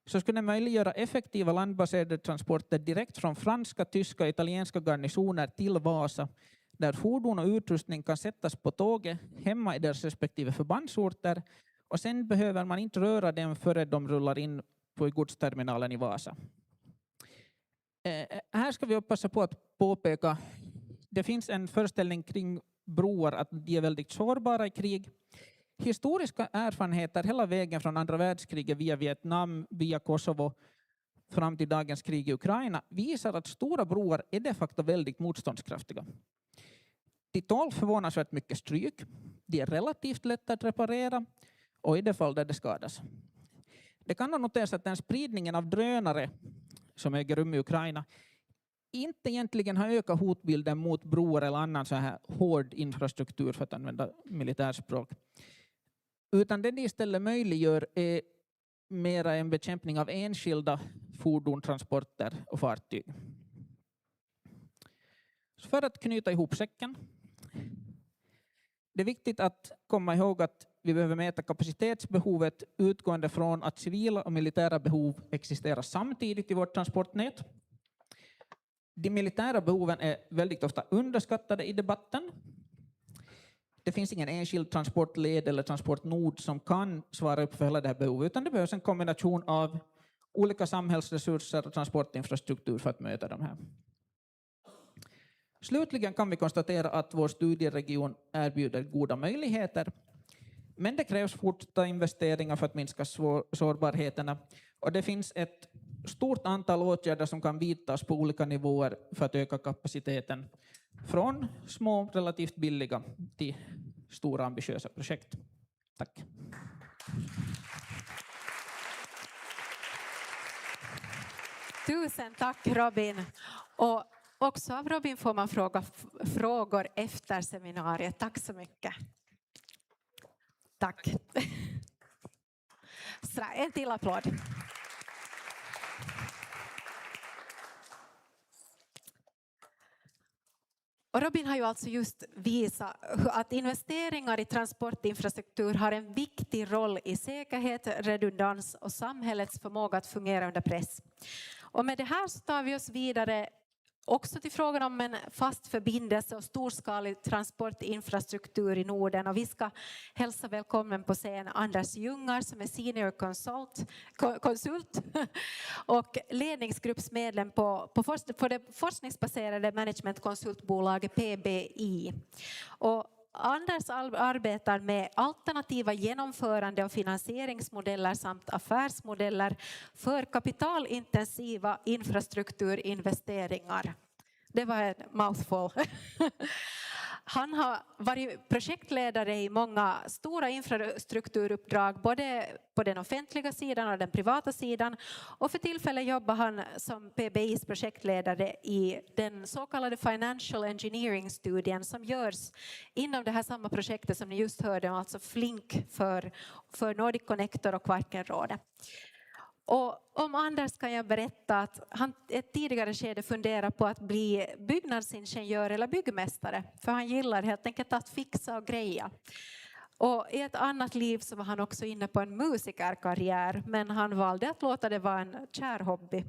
så skulle den möjliggöra effektiva landbaserade transporter direkt från franska, tyska och italienska garnisoner till Vasa, där fordon och utrustning kan sättas på tåget hemma i deras respektive förbandsorter, och sen behöver man inte röra dem före de rullar in på godsterminalen i Vasa. Här ska vi passa på att påpeka, det finns en föreställning kring broar att de är väldigt sårbara i krig. Historiska erfarenheter hela vägen från andra världskriget via Vietnam, via Kosovo fram till dagens krig i Ukraina visar att stora broar är de facto väldigt motståndskraftiga. De tål förvånansvärt mycket stryk, de är relativt lätta att reparera och i det fall där det skadas. Det kan noteras att den spridningen av drönare som äger rum i Ukraina inte egentligen har ökat hotbilden mot broar eller annan så här hård infrastruktur, för att använda militärspråk. Utan det de istället möjliggör är mera en bekämpning av enskilda fordon, transporter och fartyg. Så för att knyta ihop säcken. Det är viktigt att komma ihåg att vi behöver mäta kapacitetsbehovet utgående från att civila och militära behov existerar samtidigt i vårt transportnät. De militära behoven är väldigt ofta underskattade i debatten. Det finns ingen enskild transportled eller transportnod som kan svara upp för hela det här behovet, utan det behövs en kombination av olika samhällsresurser och transportinfrastruktur för att möta de här. Slutligen kan vi konstatera att vår studieregion erbjuder goda möjligheter, men det krävs fortsatta investeringar för att minska sårbarheterna, och det finns ett stort antal åtgärder som kan vidtas på olika nivåer för att öka kapaciteten från små, relativt billiga till stora ambitiösa projekt. Tack. Tusen tack Robin. Och också av Robin får man frågor efter seminariet. Tack så mycket. Tack. En till applåd. Och Robin har ju alltså just visat att investeringar i transportinfrastruktur har en viktig roll i säkerhet, redundans och samhällets förmåga att fungera under press. Och med det här så tar vi oss vidare också till frågan om en fast förbindelse och storskalig transportinfrastruktur i Norden. Och vi ska hälsa välkommen på scen Anders Jungner som är senior konsult och ledningsgruppsmedlem på det forskningsbaserade managementkonsultbolaget PBI. Och Anders arbetar med alternativa genomförande och finansieringsmodeller samt affärsmodeller för kapitalintensiva infrastrukturinvesteringar. Det var en mouthful. Han har varit projektledare i många stora infrastrukturuppdrag, både på den offentliga sidan och den privata sidan. Och för tillfället jobbar han som PBIs projektledare i den så kallade Financial Engineering-studien som görs inom det här samma projektet som ni just hörde, alltså Flink för Nordic Connector och Kvarkenrådet. Och om Anders kan jag berätta att han ett tidigare skede funderar på att bli byggnadsingenjör eller byggmästare. För han gillar helt enkelt att fixa och greja. Och i ett annat liv så var han också inne på en musikerkarriär. Men han valde att låta det vara en kär hobby.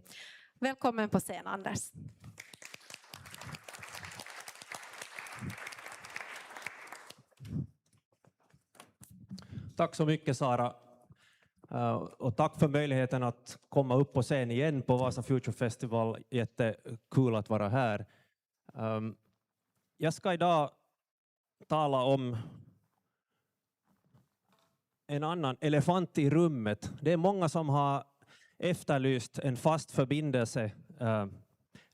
Välkommen på scen Anders. Tack så mycket Sara. Och tack för möjligheten att komma upp på scen igen på Wasa Future Festival. Jättekul att vara här. Jag ska idag tala om en annan elefant i rummet. Det är många som har efterlyst en fast förbindelse.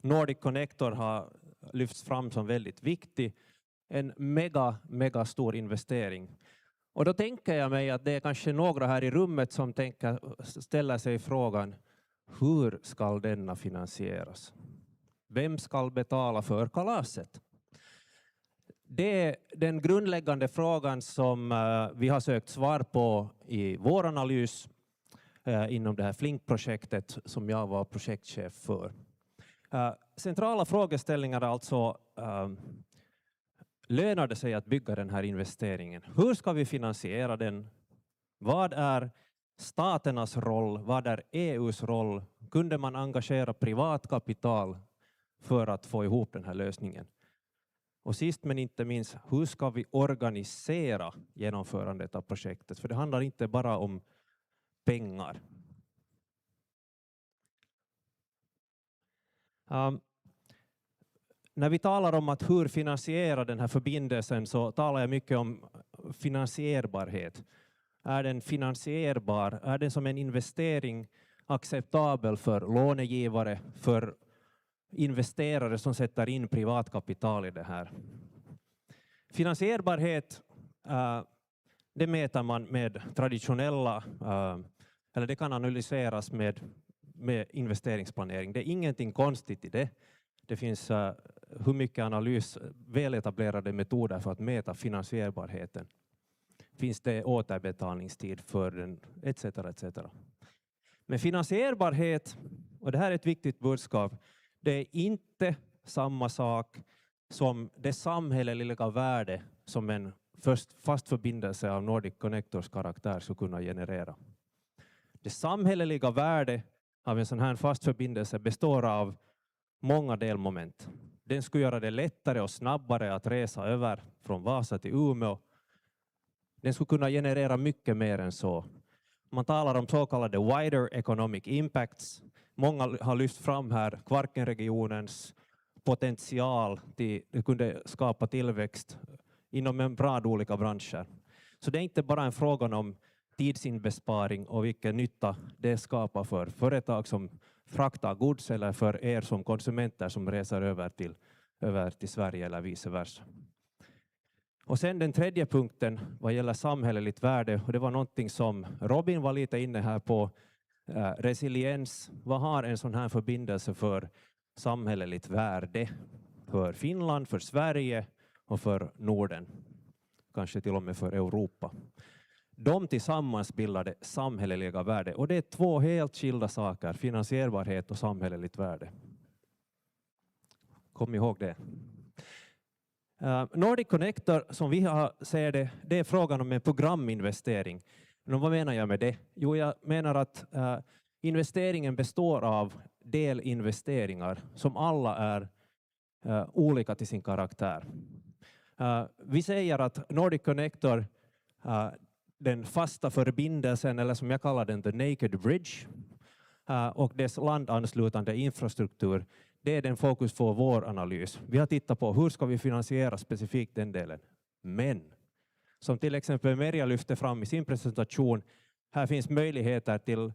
Nordic Connector har lyfts fram som väldigt viktig. En mega stor investering. Och då tänker jag mig att det är kanske några här i rummet som ställer sig frågan: hur ska denna finansieras? Vem ska betala för kalaset? Det är den grundläggande frågan som vi har sökt svar på i vår analys. inom det här Flink-projektet som jag var projektchef för. Centrala frågeställningar alltså, lönar det sig att bygga den här investeringen? Hur ska vi finansiera den? Vad är staternas roll? Vad är EUs roll? Kunde man engagera privat kapital för att få ihop den här lösningen? Och sist men inte minst, hur ska vi organisera genomförandet av projektet? För det handlar inte bara om pengar. När vi talar om att hur finansiera den här förbindelsen så talar jag mycket om finansierbarhet. Är den finansierbar? Är den som en investering acceptabel för lånegivare, för investerare som sätter in privatkapital i det här? Finansierbarhet, det mäter man med traditionella, eller det kan analyseras med investeringsplanering. Det är ingenting konstigt i det. Det finns hur mycket analys, väletablerade metoder för att mäta finansierbarheten. Finns det återbetalningstid för den, etc. etc. Men finansierbarhet, och det här är ett viktigt budskap, det är inte samma sak som det samhälleliga värde som en fast förbindelse av Nordic Connectors karaktär skulle kunna generera. Det samhälleliga värde av en sån här fast förbindelse består av många delmoment. Den skulle göra det lättare och snabbare att resa över från Vasa till Umeå. Den skulle kunna generera mycket mer än så. Man talar om så kallade wider economic impacts. Många har lyft fram här Kvarkenregionens potential till att kunna skapa tillväxt inom en rad olika branscher. Så det är inte bara en fråga om tidsinbesparing och vilken nytta det skapar för företag som fraktar gods eller för er som konsumenter som reser över till Sverige eller vice versa. Och sen den tredje punkten vad gäller samhälleligt värde, och det var någonting som Robin var lite inne här på, resiliens. Vad har en sån här förbindelse för samhälleligt värde för Finland, för Sverige och för Norden? Kanske till och med för Europa. De tillsammans bildar det samhälleliga värde, och det är två helt skilda saker, finansierbarhet och samhälleligt värde. Kom ihåg det. Nordic Connector, som vi ser det är frågan om en programinvestering. Men vad menar jag med det? Jo, jag menar att investeringen består av delinvesteringar som alla är olika till sin karaktär. Vi säger att Nordic Connector, den fasta förbindelsen, eller som jag kallar den, the naked bridge, och dess landanslutande infrastruktur, det är den fokus för vår analys. Vi har tittat på hur ska vi finansiera specifikt den delen. Men, som till exempel Merja lyfte fram i sin presentation, här finns möjligheter till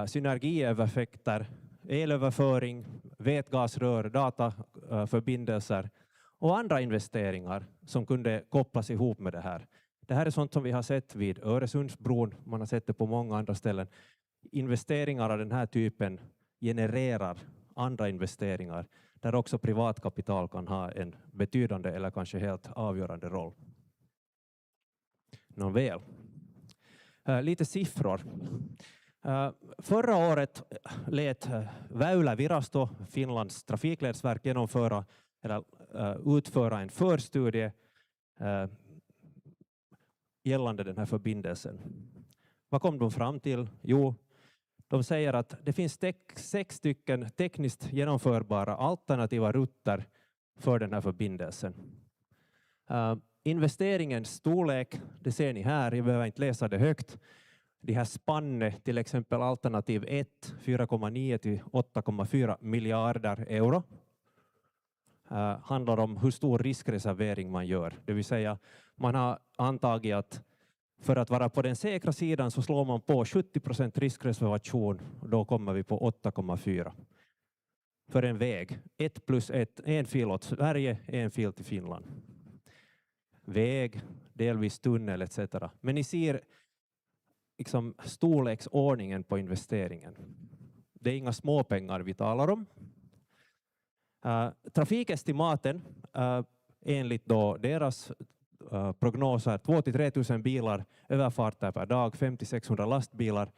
synergieffekter, elöverföring, vätgasrör, dataförbindelser och andra investeringar som kunde kopplas ihop med det här. Det här är sånt som vi har sett vid Öresundsbron, man har sett det på många andra ställen. Investeringar av den här typen genererar andra investeringar där också privatkapital kan ha en betydande eller kanske helt avgörande roll. Nåväl. Lite siffror. Förra året lät Väylävirasto, Finlands trafikledsverk, utföra en förstudie gällande den här förbindelsen. Vad kom de fram till? Jo, de säger att det finns 6 stycken tekniskt genomförbara alternativa rutter för den här förbindelsen. Investeringens storlek, det ser ni här, jag behöver inte läsa det högt. De här spannet, till exempel alternativ 1, 4,9 till 8,4 miljarder euro. Handlar om hur stor riskreservering man gör. Det vill säga, man har antagit att för att vara på den säkra sidan så slår man på 70% riskreservation, och då kommer vi på 8,4. För en väg. 1+1, en fil åt Sverige, en fil till Finland. Väg, delvis tunnel etc. Men ni ser liksom storleksordningen på investeringen. Det är inga små pengar vi talar om. Trafikestimaten enligt då deras prognoser 2 till 3 000 bilar överfarter per dag, 500 till 600 lastbilar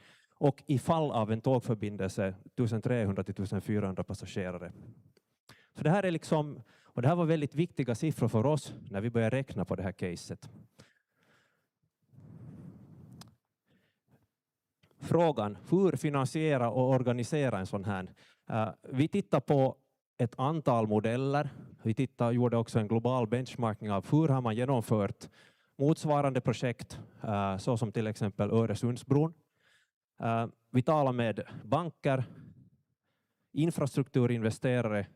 och i fall av en tågförbindelse 1300 till 1400 passagerare. Så det här är liksom, och det här var väldigt viktiga siffror för oss när vi började räkna på det här caset. Frågan, hur finansiera och organisera en sån här? Vi tittar på ett antal modeller. Vi gjorde också en global benchmarking av hur har man genomfört motsvarande projekt, så som till exempel Öresundsbron. Vi talar med banker, infrastrukturinvesterare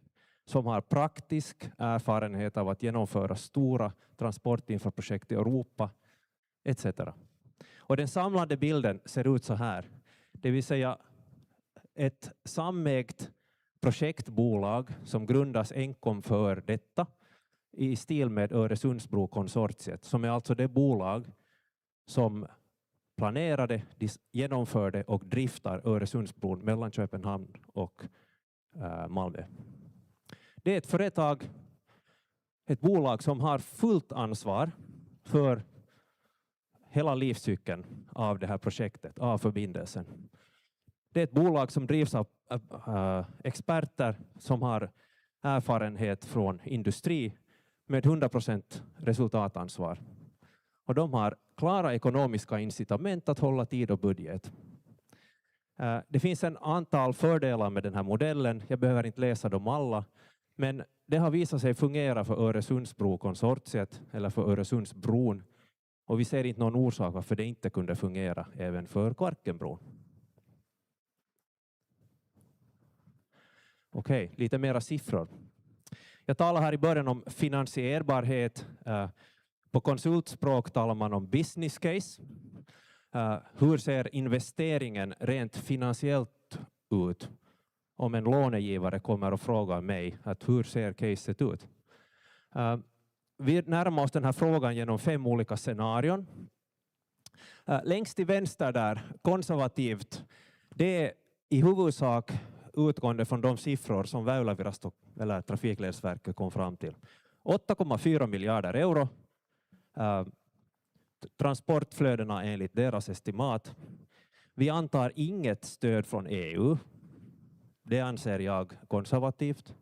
som har praktisk erfarenhet av att genomföra stora transportinfraprojekt i Europa, etc. Och den samlade bilden ser ut så här. Det vill säga ett samägt projektbolag som grundas enkom för detta i stil med Öresundsbrokonsortiet, som är alltså det bolag som planerade, genomförde och driftar Öresundsbron mellan Köpenhamn och Malmö. Det är ett företag, ett bolag som har fullt ansvar för hela livscykeln av det här projektet, av förbindelsen. Det är ett bolag som drivs av experter som har erfarenhet från industri med 100% resultatansvar. Och de har klara ekonomiska incitament att hålla tid och budget. Det finns en antal fördelar med den här modellen. Jag behöver inte läsa dem alla. Men det har visat sig fungera för Öresundsbrokonsortiet eller för Öresundsbron. Och vi ser inte någon orsak varför det inte kunde fungera även för Kvarkenbron. Okej, lite mera siffror. Jag talar här i början om finansierbarhet. På konsultspråk talar man om business case. Hur ser investeringen rent finansiellt ut? Om en lånegivare kommer och frågar mig att hur ser caset ut? Vi närmar oss den här frågan genom 5 olika scenarion. Längst till vänster där, konservativt, det är i huvudsak utgående från de siffror som Väylävirasto eller Trafikledsverket kom fram till. 8,4 miljarder euro. Transportflödena enligt deras estimat. Vi antar inget stöd från EU. Det anser jag konservativt.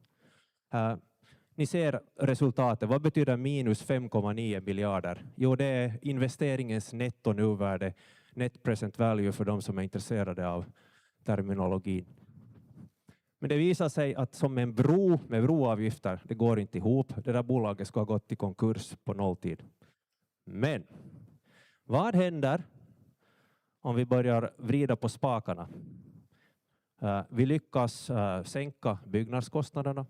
Ni ser resultatet. Vad betyder minus 5,9 miljarder? Jo, det är investeringens nettonuvärde, net present value för de som är intresserade av terminologin. Men det visar sig att som en bro med broavgifter, det går inte ihop. Det där bolaget ska ha gått i konkurs på nolltid. Men vad händer om vi börjar vrida på spakarna? Vi lyckas sänka byggnadskostnaderna.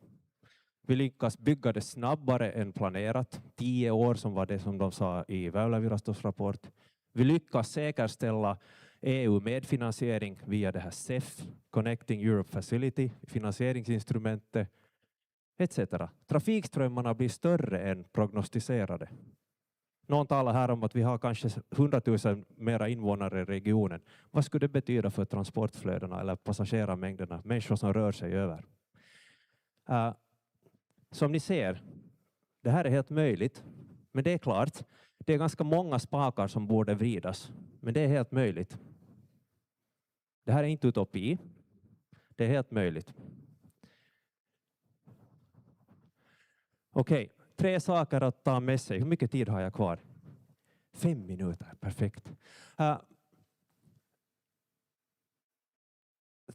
Vi lyckas bygga det snabbare än planerat. 10 år som var det som de sa i Väylävirastos rapport. Vi lyckas säkerställa EU-medfinansiering via det här CEF, Connecting Europe Facility, finansieringsinstrumentet, etc. Trafikströmmarna blir större än prognostiserade. Någon talar här om att vi har kanske 100 000 mera invånare i regionen. Vad skulle det betyda för transportflödena eller passagerarmängderna, människor som rör sig över? Som ni ser, det här är helt möjligt. Men det är klart, det är ganska många spakar som borde vridas. Men det är helt möjligt. Det här är inte utopi. Det är helt möjligt. Okej, 3 saker att ta med sig. Hur mycket tid har jag kvar? 5 minuter, perfekt.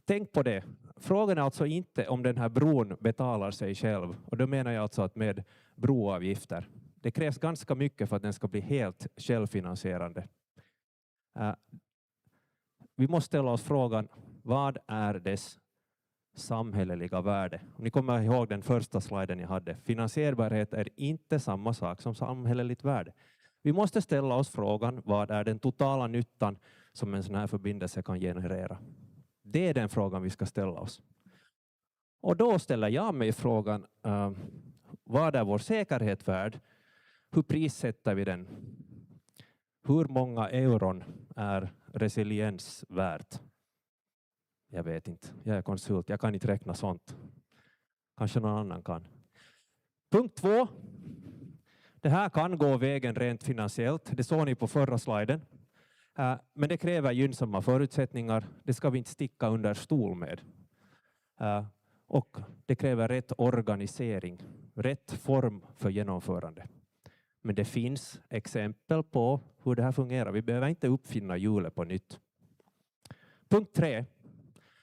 Tänk på det. Frågan är alltså inte om den här bron betalar sig själv. Och då menar jag alltså att med broavgifter. Det krävs ganska mycket för att den ska bli helt självfinansierande. Vi måste ställa oss frågan, vad är dess samhälleliga värde? Om ni kommer ihåg den första sliden jag hade. Finansierbarhet är inte samma sak som samhälleligt värde. Vi måste ställa oss frågan, vad är den totala nyttan som en sån här förbindelse kan generera? Det är den frågan vi ska ställa oss. Och då ställer jag mig frågan, vad är vår säkerhet värd? Hur prissätter vi den? Hur många euron är resiliens värt? Jag vet inte. Jag är konsult. Jag kan inte räkna sånt. Kanske någon annan kan. Punkt 2. Det här kan gå vägen rent finansiellt. Det såg ni på förra sliden. Men det kräver gynnsamma förutsättningar. Det ska vi inte sticka under stol med. Och det kräver rätt organisering, rätt form för genomförande. Men det finns exempel på hur det här fungerar. Vi behöver inte uppfinna hjulet på nytt. Punkt 3.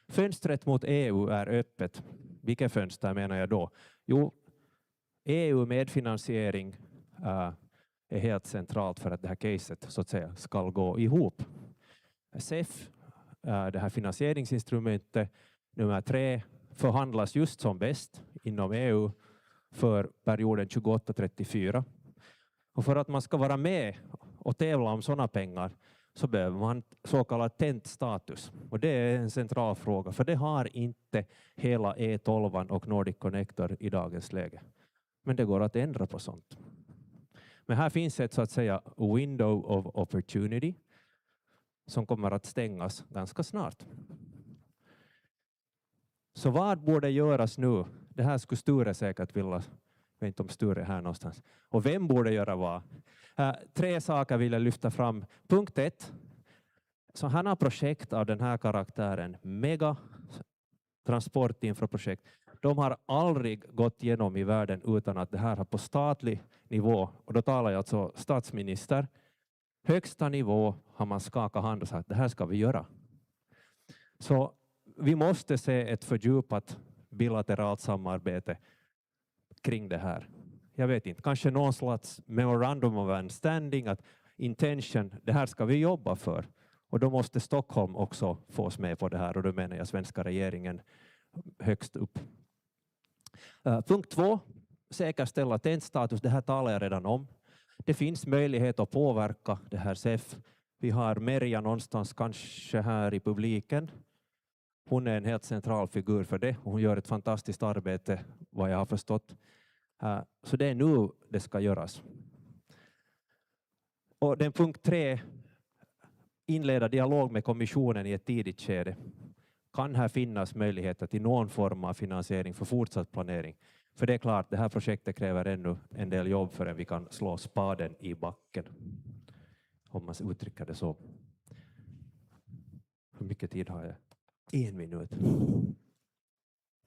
Fönstret mot EU är öppet. Vilket fönster menar jag då? Jo, EU-medfinansiering är helt centralt för att det här caset så att säga ska gå ihop. CEF, det här finansieringsinstrumentet nummer 3, förhandlas just som bäst inom EU för perioden 28-34. Och för att man ska vara med och tävla om sådana pengar så behöver man så kallad TENT-status. Och det är en central fråga, för det har inte hela E12 och Nordic Connector i dagens läge. Men det går att ändra på sånt. Men här finns ett så att säga window of opportunity som kommer att stängas ganska snart. Så vad borde göras nu? Det här skulle Sture säkert vilja, jag vet inte om Sture är här någonstans. Och vem borde göra vad? 3 saker vill jag lyfta fram. Punkt 1. Sådana projekt av den här karaktären, mega transportinfraprojekt, de har aldrig gått igenom i världen utan att det här har på statlig nivå, och då talar jag alltså statsminister, högsta nivå har man skakat hand och sagt att det här ska vi göra. Så vi måste se ett fördjupat bilateralt samarbete kring det här. Jag vet inte, kanske någon slags memorandum of understanding, att intention, det här ska vi jobba för. Och då måste Stockholm också fås med på det här, och då menar jag svenska regeringen högst upp. Punkt 2, säkerställa TENT-status, det här talar jag redan om. Det finns möjlighet att påverka det här CEF. Vi har Merja någonstans kanske här i publiken. Hon är en helt central figur för det. Hon gör ett fantastiskt arbete, vad jag har förstått. Så det är nu det ska göras. Och den punkt 3, inleda dialog med kommissionen i ett tidigt skede. Kan här finnas möjligheter till någon form av finansiering för fortsatt planering? För det är klart, det här projektet kräver ännu en del jobb förrän vi kan slå spaden i backen. Om man uttrycker det så. Hur mycket tid har jag? 1 minut.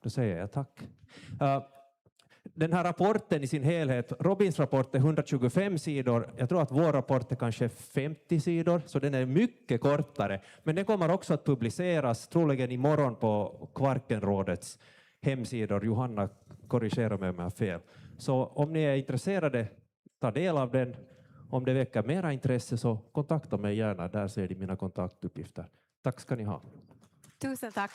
Då säger jag tack. Den här rapporten i sin helhet, Robins rapport är 125 sidor. Jag tror att vår rapport är kanske 50 sidor, så den är mycket kortare. Men den kommer också att publiceras troligen imorgon på Kvarkenrådets hemsidor. Johanna, korrigera mig om jag har fel. Så om ni är intresserade, ta del av den. Om det väcker mera intresse så kontakta mig gärna. Där ser ni mina kontaktuppgifter. Tack ska ni ha. Tusen tack.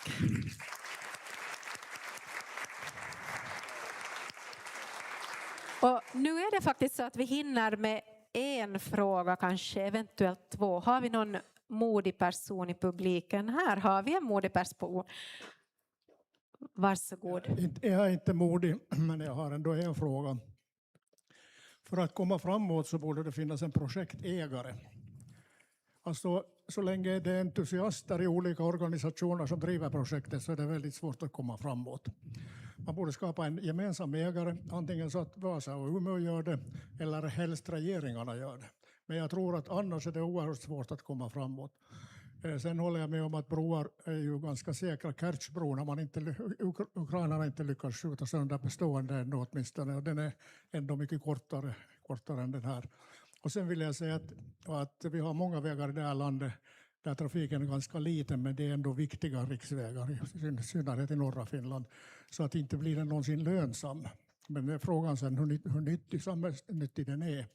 Och nu är det faktiskt så att vi hinner med en fråga, kanske eventuellt 2. Har vi någon modig person i publiken? Här har vi en modig person. Varsågod. Jag är inte modig, men jag har ändå en fråga. För att komma framåt så borde det finnas en projektägare. Alltså, så länge det är entusiaster i olika organisationer som driver projektet så är det väldigt svårt att komma framåt. Man borde skapa en gemensam ägare, antingen så att Vasa och Umeå gör det eller helst regeringarna gör det. Men jag tror att annars är det oerhört svårt att komma framåt. Sen håller jag med om att broar är ju ganska säkra. Kertjbron har man inte, ukrainarna inte lyckats skjuta sönder bestående ändå åtminstone. Och den är ändå mycket kortare än den här. Och sen vill jag säga att vi har många vägar i det här landet där trafiken är ganska liten, men det är ändå viktiga riksvägar, i synnerhet i norra Finland. Så att inte blir den någonsin lönsam. Men det är frågan sen hur nyttig den är.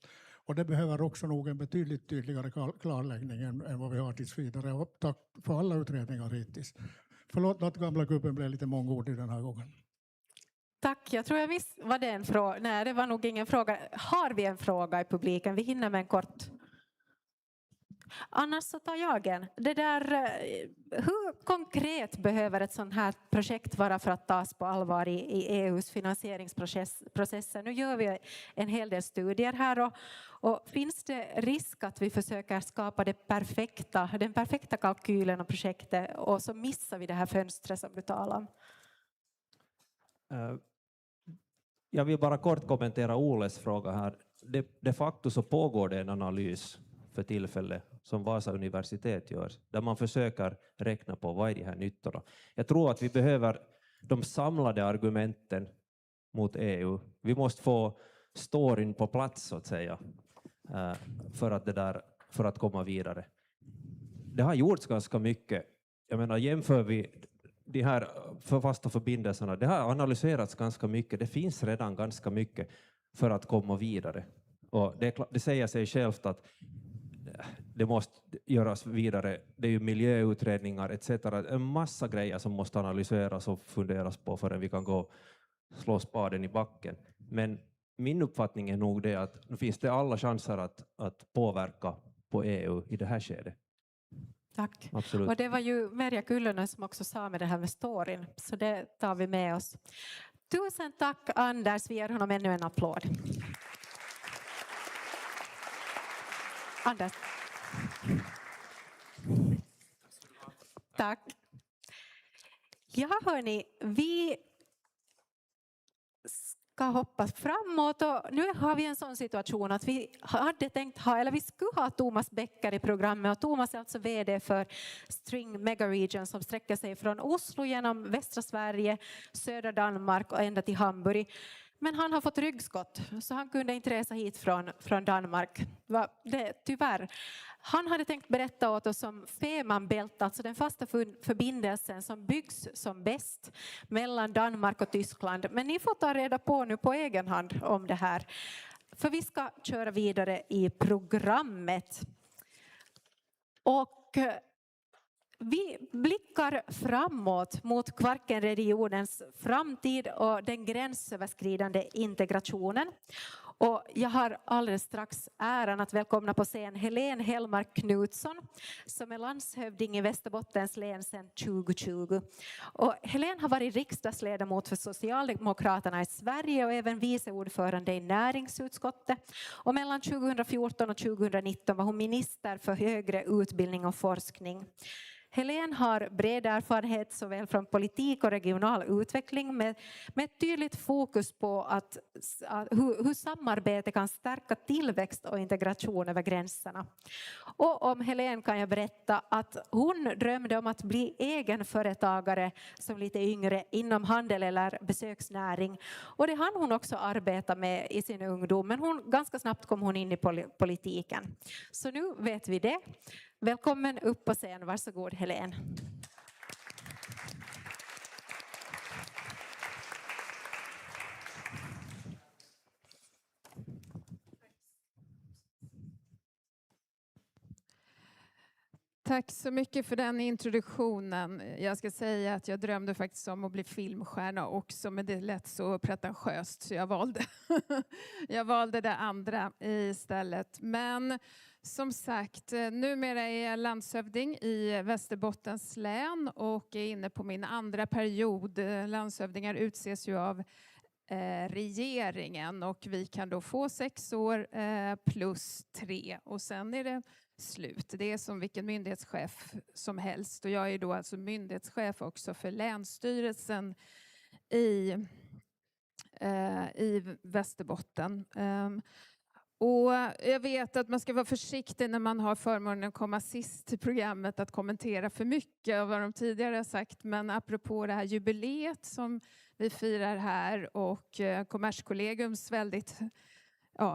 Och det behöver också nog en betydligt tydligare klarläggning än vad vi har tills vidare. Och tack för alla utredningar hittills. Förlåt att gamla gubben blev lite mångordig den här gången. Tack, jag tror jag visste, var det en fråga? Nej, det var nog ingen fråga. Har vi en fråga i publiken? Vi hinner med en kort. Annars så tar jag en. Det där, hur konkret behöver ett sånt här projekt vara för att tas på allvar i EUs finansieringsprocesser? Nu gör vi en hel del studier här och finns det risk att vi försöker skapa den perfekta kalkylen och projektet och så missar vi det här fönstret som du talar om? Jag vill bara kort kommentera Oles fråga här. De facto så pågår det en analys för tillfället som Vasa universitet gör, där man försöker räkna på vad är de här nyttorna. Jag tror att vi behöver de samlade argumenten mot EU. Vi måste få storyn på plats så att säga för att komma vidare. Det har gjorts ganska mycket. Jag menar, jämför vi de här fasta förbindelserna, det har analyserats ganska mycket. Det finns redan ganska mycket för att komma vidare. Och det säger sig självt att det måste göras vidare. Det är ju miljöutredningar etc. En massa grejer som måste analyseras och funderas på förrän vi kan gå slå spaden i backen. Men min uppfattning är nog det att nu finns det alla chanser att påverka på EU i det här skedet. Tack. Absolut. Och det var ju Merja Kyllönen som också sa med det här med storyn. Så det tar vi med oss. Tusen tack Anders, vi ger honom ännu en applåd. Anders. Tack. Ja hörni, vi ska hoppa framåt och nu har vi en sån situation att vi hade tänkt ha, eller vi skulle ha Thomas Becker i programmet och Thomas är alltså vd för String Mega Region som sträcker sig från Oslo genom västra Sverige, södra Danmark och ända till Hamburg. Men han har fått ryggskott så han kunde inte resa hit från Danmark. Tyvärr. Han hade tänkt berätta åt oss om Fehmarn Bält, alltså den fasta förbindelsen som byggs som bäst mellan Danmark och Tyskland. Men ni får ta reda på nu på egen hand om det här. För vi ska köra vidare i programmet. Och vi blickar framåt mot Kvarkenregionens framtid och den gränsöverskridande integrationen. Och jag har alldeles strax äran att välkomna på scen Helene Helmar Knutsson som är landshövding i Västerbottens län sedan 2020. Och Helene har varit riksdagsledamot för Socialdemokraterna i Sverige och även viceordförande i näringsutskottet. Och mellan 2014 och 2019 var hon minister för högre utbildning och forskning. Helene har bred erfarenhet såväl från politik och regional utveckling med ett tydligt fokus på hur samarbete kan stärka tillväxt och integration över gränserna. Och om Helene kan jag berätta att hon drömde om att bli egenföretagare som lite yngre inom handel eller besöksnäring. Och det hann hon också arbeta med i sin ungdom, men ganska snabbt kom hon in i politiken. Så nu vet vi det. Välkommen upp på scen, varsågod Helene. Tack så mycket för den introduktionen. Jag ska säga att jag drömde faktiskt om att bli filmstjärna också, men det lät så pretentiöst så jag valde det andra istället. Men som sagt, numera är jag landshövding i Västerbottens län och är inne på min andra period. Landshövdingar utses ju av regeringen och vi kan då få 6 år plus 3 och sen är det slut. Det är som vilken myndighetschef som helst och jag är då alltså myndighetschef också för länsstyrelsen i Västerbotten. Och jag vet att man ska vara försiktig när man har förmånen att komma sist i programmet att kommentera för mycket av vad de tidigare har sagt. Men apropå det här jubileet som vi firar här och Kommerskollegiums väldigt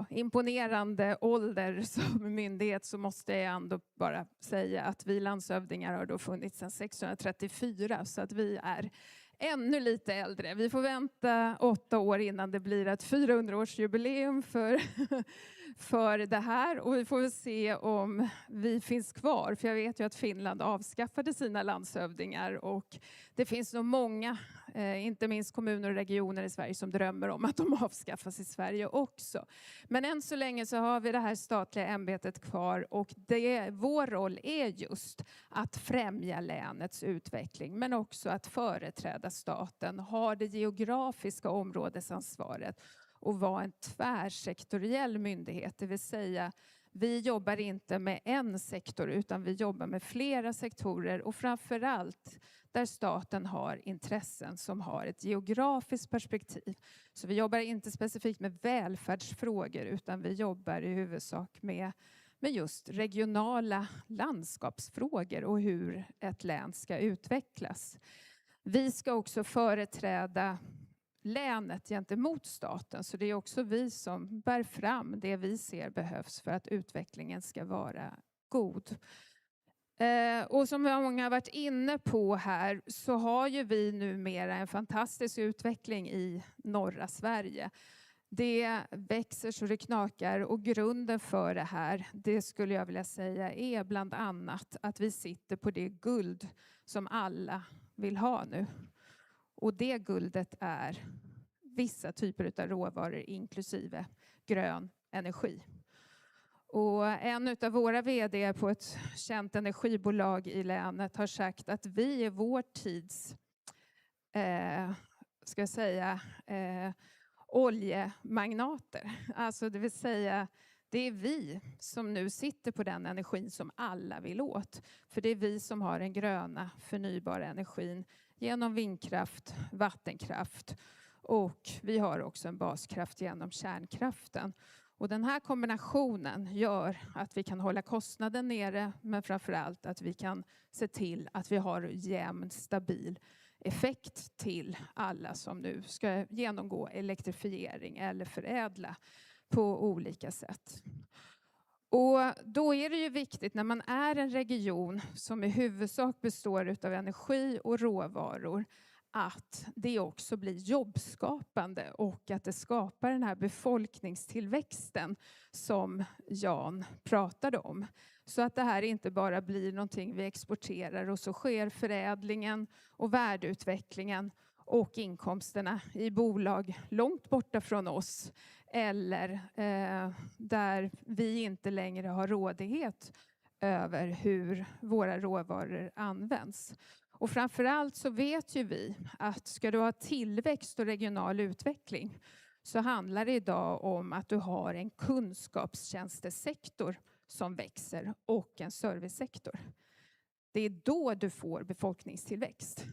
imponerande ålder som myndighet så måste jag ändå bara säga att vi landshövdingar har då funnits sedan 1634 så att vi är ännu lite äldre. Vi får vänta 8 år innan det blir ett 400-årsjubileum för det här. Och vi får väl se om vi finns kvar. För jag vet ju att Finland avskaffade sina landshövdingar. Och det finns nog många, inte minst kommuner och regioner i Sverige som drömmer om att de avskaffas i Sverige också. Men än så länge så har vi det här statliga ämbetet kvar. Och vår roll är just att främja länets utveckling. Men också att företräda staten, ha det geografiska områdesansvaret och vara en tvärsektoriell myndighet. Det vill säga, vi jobbar inte med en sektor utan vi jobbar med flera sektorer och framförallt där staten har intressen som har ett geografiskt perspektiv. Så vi jobbar inte specifikt med välfärdsfrågor utan vi jobbar i huvudsak med med just regionala landskapsfrågor och hur ett län ska utvecklas. Vi ska också företräda länet gentemot staten, så det är också vi som bär fram det vi ser behövs för att utvecklingen ska vara god. Och som många har varit inne på här så har ju vi numera en fantastisk utveckling i norra Sverige. Det växer så det knakar och grunden för det här, det skulle jag vilja säga, är bland annat att vi sitter på det guld som alla vill ha nu. Och det guldet är vissa typer av råvaror inklusive grön energi. Och en av våra vd på ett känt energibolag i länet har sagt att vi är vår tids oljemagnater. Alltså det vill säga, det är vi som nu sitter på den energin som alla vill åt. För det är vi som har den gröna förnybara energin genom vindkraft, vattenkraft och vi har också en baskraft genom kärnkraften. Och den här kombinationen gör att vi kan hålla kostnaden nere, men framförallt att vi kan se till att vi har jämn, stabil effekt till alla som nu ska genomgå elektrifiering eller förädla på olika sätt. Och då är det ju viktigt när man är en region som i huvudsak består av energi och råvaror att det också blir jobbskapande och att det skapar den här befolkningstillväxten som Jan pratade om. Så att det här inte bara blir någonting vi exporterar och så sker förädlingen och värdeutvecklingen och inkomsterna i bolag långt borta från oss eller där vi inte längre har rådighet över hur våra råvaror används. Och framförallt så vet ju vi att ska du ha tillväxt och regional utveckling så handlar det idag om att du har en kunskapstjänstesektor som växer och en servicesektor. Det är då du får befolkningstillväxt.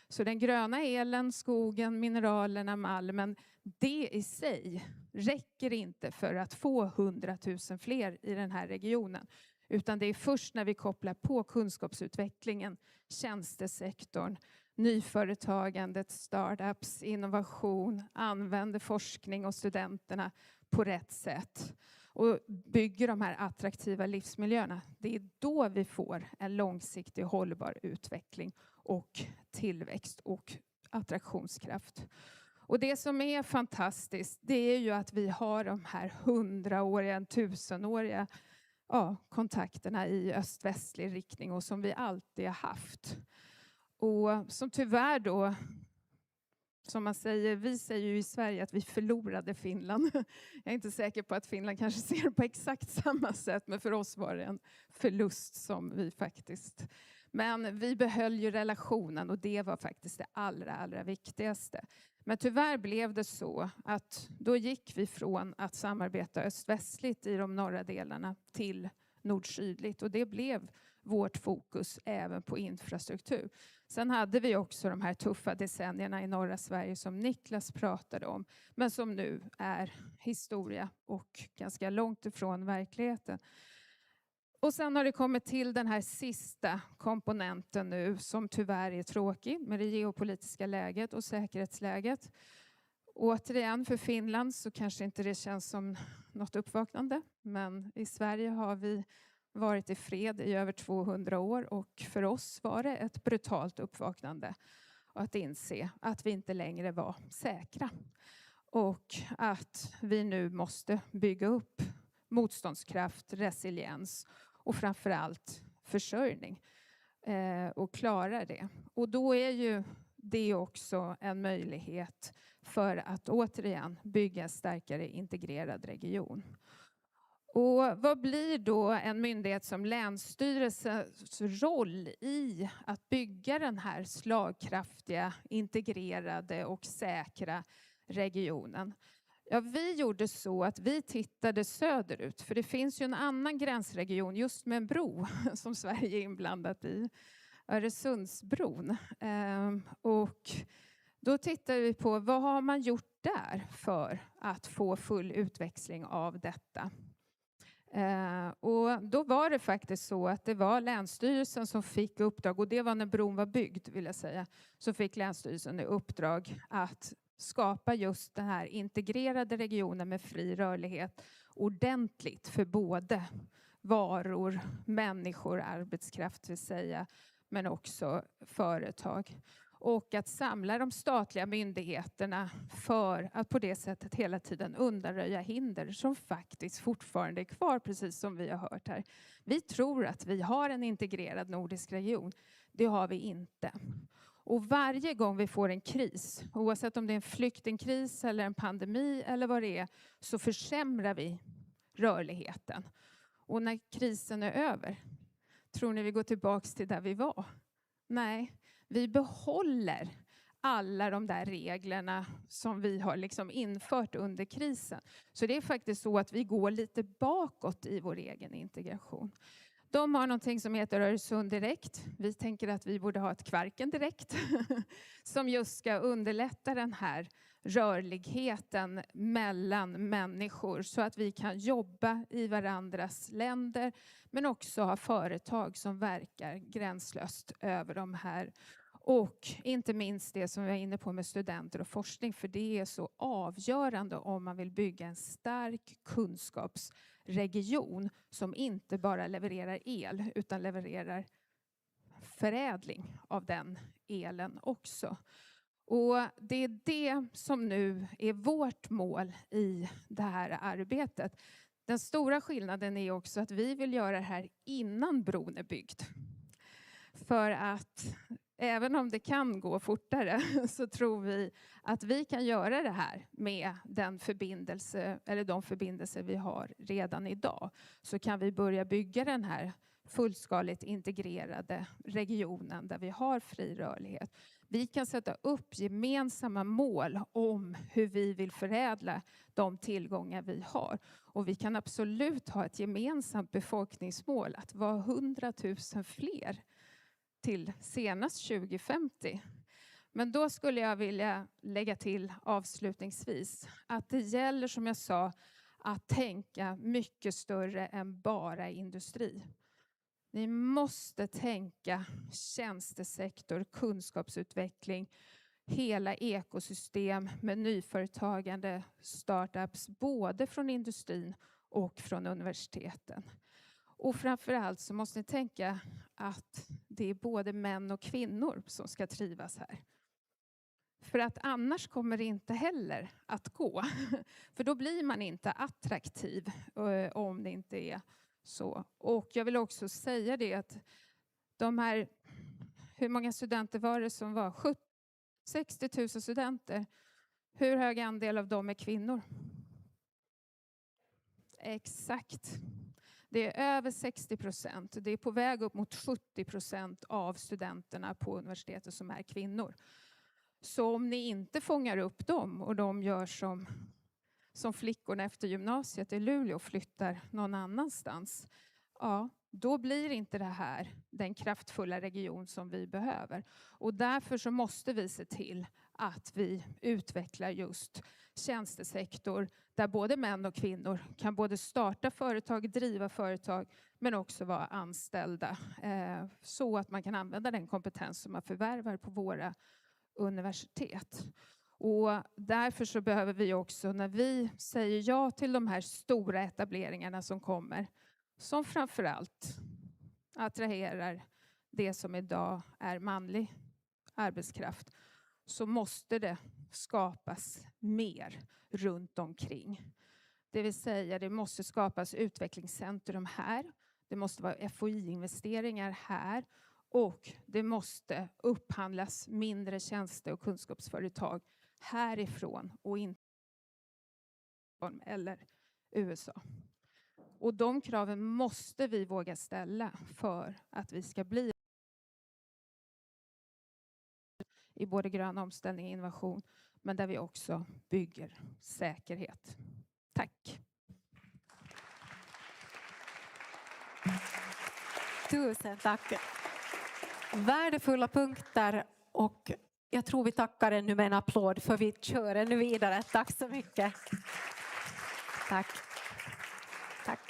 Så den gröna elen, skogen, mineralerna, malmen, det i sig räcker inte för att få 100 000 fler i den här regionen. Utan det är först när vi kopplar på kunskapsutvecklingen, tjänstesektorn, nyföretagandet, startups, innovation, använder forskning och studenterna på rätt sätt och bygger de här attraktiva livsmiljöerna. Det är då vi får en långsiktig hållbar utveckling och tillväxt och attraktionskraft. Och det som är fantastiskt, det är ju att vi har de här 100-åriga, 1000-åriga kontakterna i öst-västlig riktning och som vi alltid har haft. Och som tyvärr då, som man säger, vi säger ju i Sverige att vi förlorade Finland. Jag är inte säker på att Finland kanske ser på exakt samma sätt, men för oss var det en förlust som vi faktiskt... Men vi behöll ju relationen och det var faktiskt det allra viktigaste. Men tyvärr blev det så att då gick vi från att samarbeta öst-västligt i de norra delarna till nord-sydligt. Och det blev vårt fokus även på infrastruktur. Sen hade vi också de här tuffa decennierna i norra Sverige som Niklas pratade om. Men som nu är historia och ganska långt ifrån verkligheten. Och sen har det kommit till den här sista komponenten nu som tyvärr är tråkig med det geopolitiska läget och säkerhetsläget. Återigen för Finland så kanske inte det känns som något uppvaknande. Men i Sverige har vi varit i fred i över 200 år och för oss var det ett brutalt uppvaknande. Och att inse att vi inte längre var säkra. Och att vi nu måste bygga upp motståndskraft, resiliens och framförallt försörjning och klara det. Och då är ju det också en möjlighet för att återigen bygga en starkare integrerad region. Och vad blir då en myndighet som Länsstyrelsens roll i att bygga den här slagkraftiga, integrerade och säkra regionen? Ja, vi gjorde så att vi tittade söderut, för det finns ju en annan gränsregion just med en bro som Sverige är inblandat i, Öresundsbron. Och då tittade vi på vad har man gjort där för att få full utväxling av detta. Och då var det faktiskt så att det var Länsstyrelsen som fick uppdrag, och det var när bron var byggd vill jag säga, så fick Länsstyrelsen i uppdrag att skapa just den här integrerade regionen med fri rörlighet ordentligt för både varor, människor, arbetskraft vill säga, men också företag. Och att samla de statliga myndigheterna för att på det sättet hela tiden undanröja hinder som faktiskt fortfarande är kvar, precis som vi har hört här. Vi tror att vi har en integrerad nordisk region. Det har vi inte. Och varje gång vi får en kris, oavsett om det är en flyktingkris eller en pandemi eller vad det är, så försämrar vi rörligheten. Och när krisen är över, tror ni vi går tillbaka till där vi var? Nej, vi behåller alla de där reglerna som vi har liksom infört under krisen. Så det är faktiskt så att vi går lite bakåt i vår egen integration. De har någonting som heter Öresund direkt. Vi tänker att vi borde ha ett Kvarken direkt som just ska underlätta den här rörligheten mellan människor så att vi kan jobba i varandras länder, men också ha företag som verkar gränslöst över de här. Och inte minst det som vi är inne på med studenter och forskning, för det är så avgörande om man vill bygga en stark kunskapsregion som inte bara levererar el utan levererar förädling av den elen också. Och det är det som nu är vårt mål i det här arbetet. Den stora skillnaden är också att vi vill göra det här innan bron är byggd. För att även om det kan gå fortare så tror vi att vi kan göra det här med den förbindelse eller de förbindelser vi har redan idag. Så kan vi börja bygga den här fullskaligt integrerade regionen där vi har fri rörlighet. Vi kan sätta upp gemensamma mål om hur vi vill förädla de tillgångar vi har. Och vi kan absolut ha ett gemensamt befolkningsmål att vara 100 000 fler till senast 2050. Men då skulle jag vilja lägga till avslutningsvis att det gäller, som jag sa, att tänka mycket större än bara industri. Ni måste tänka tjänstesektor, kunskapsutveckling, hela ekosystem med nyföretagande, startups, både från industrin och från universiteten. Och framförallt så måste ni tänka att det är både män och kvinnor som ska trivas här. För att annars kommer det inte heller att gå. För då blir man inte attraktiv om det inte är så. Och jag vill också säga det att de här, hur många studenter var det som var? 60 000 studenter. Hur hög andel av dem är kvinnor? Exakt. Det är över 60%. Det är på väg upp mot 70% av studenterna på universitetet som är kvinnor. Så om ni inte fångar upp dem och de gör som flickorna efter gymnasiet i Luleå och flyttar någon annanstans, ja, då blir inte det här den kraftfulla region som vi behöver. Och därför så måste vi se till att vi utvecklar just tjänstesektor där både män och kvinnor kan både starta företag, driva företag, men också vara anställda så att man kan använda den kompetens som man förvärvar på våra universitet. Och därför så behöver vi också, när vi säger ja till de här stora etableringarna som kommer, som framförallt attraherar det som idag är manlig arbetskraft, så måste det skapas mer runt omkring. Det vill säga, det måste skapas utvecklingscentrum här. Det måste vara FoI-investeringar här. Och det måste upphandlas mindre tjänste- och kunskapsföretag härifrån och inte eller USA. Och de kraven måste vi våga ställa för att vi ska bli i både grön omställning och innovation, men där vi också bygger säkerhet. Tack. Tusen tack. Värdefulla punkter, och jag tror vi tackar ännu med en applåd för vi kör ännu vidare. Tack så mycket. Tack. Tack.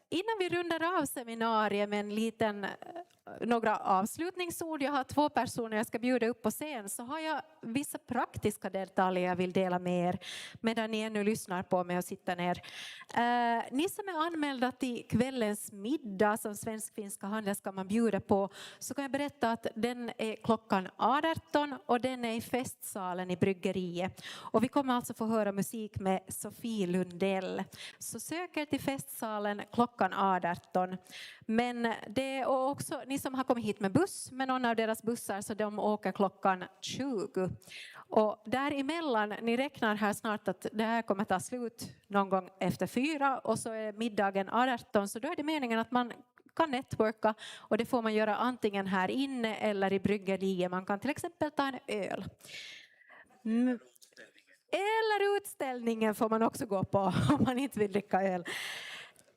innan vi rundar av seminariet med några avslutningsord, jag har 2 personer jag ska bjuda upp på scen, så har jag vissa praktiska detaljer jag vill dela med er medan ni ännu lyssnar på mig och sitter ner. Ni som är anmälda till kvällens middag som Svensk-finska handelskammaren bjuder på, så kan jag berätta att den är klockan 18 och den är i festsalen i bryggeriet. Och vi kommer alltså få höra musik med Sofie Lundell. Så sök er till festsalen klockan 18. Men det är också ni som har kommit hit med buss, med någon av deras bussar, så de åker klockan 20. Och däremellan, ni räknar här snart att det här kommer ta slut någon gång efter 4 och så är middagen 18, så då är det meningen att man kan networka, och det får man göra antingen här inne eller i bryggeriet. Man kan till exempel ta en öl. Eller utställningen får man också gå på om man inte vill dricka öl.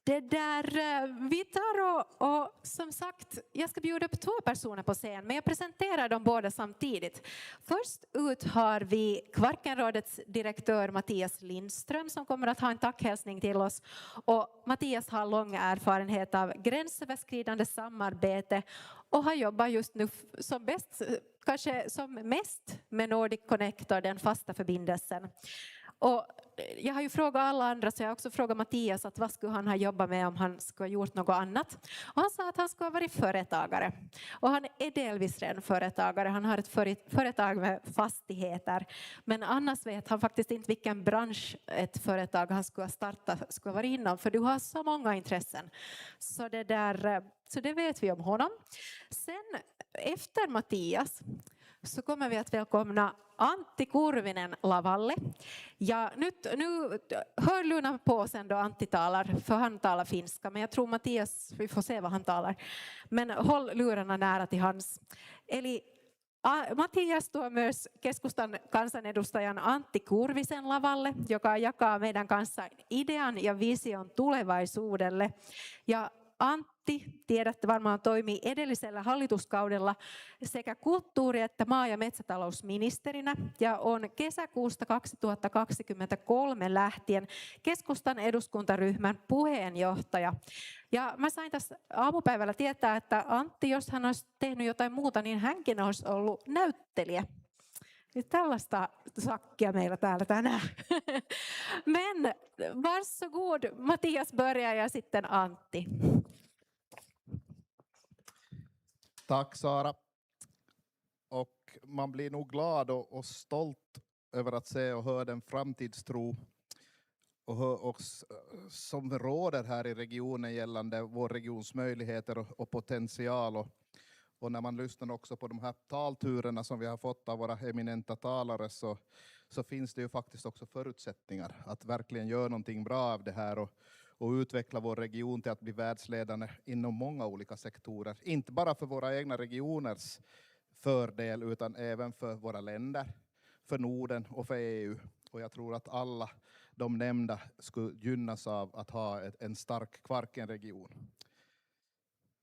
Det där vi tar och som sagt, jag ska bjuda upp 2 personer på scen, men jag presenterar dem båda samtidigt. Först ut har vi Kvarkenrådets direktör Matias Lindström som kommer att ha en tackhälsning till oss. Och Matias har lång erfarenhet av gränsöverskridande samarbete och har jobbat just nu som bäst, kanske som mest med Nordic Connector, den fasta förbindelsen. Och jag har ju frågat alla andra, så jag har också frågat Matias att vad skulle han ha jobbat med om han skulle ha gjort något annat. Och han sa att han skulle ha varit företagare. Och han är delvis redan företagare. Han har ett företag med fastigheter. Men annars vet han faktiskt inte vilken bransch ett företag han skulle ha startat skulle vara inom. För du har så många intressen. Så det vet vi om honom. Sen efter Matias så kommer vi att välkomna Antti Kurvinen lavalle. Ja, nu hör luna på sen då Antti talar, för han talar finska, men jag tror Matias, vi får se vad han talar. Men håll lurarna nära till hans. Eli Matias tuo myös keskustan kansanedustajan Antti Kurvisen lavalle, joka jakaa meidän kanssa idean ja vision tulevaisuudelle. Ja Antti, tiedätte varmaan, toimii edellisellä hallituskaudella sekä kulttuuri- että maa- ja metsätalousministerinä ja on kesäkuusta 2023 lähtien keskustan eduskuntaryhmän puheenjohtaja. Ja mä sain tässä aamupäivällä tietää, että Antti, jos hän olisi tehnyt jotain muuta, niin hänkin olisi ollut näyttelijä. Tällaista sakkia meillä täällä tänään. Men varsågod, Matias börjar ja sitten Antti. Tack Sara. Och man blir nog glad och stolt över att se och höra den framtidstro och som råder här i regionen gällande vår regions möjligheter och potential. Och när man lyssnar också på de här talturerna som vi har fått av våra eminenta talare så finns det ju faktiskt också förutsättningar att verkligen göra någonting bra av det här och utveckla vår region till att bli världsledande inom många olika sektorer. Inte bara för våra egna regioners fördel utan även för våra länder, för Norden och för EU. Och jag tror att alla de nämnda skulle gynnas av att ha en stark Kvarkenregion.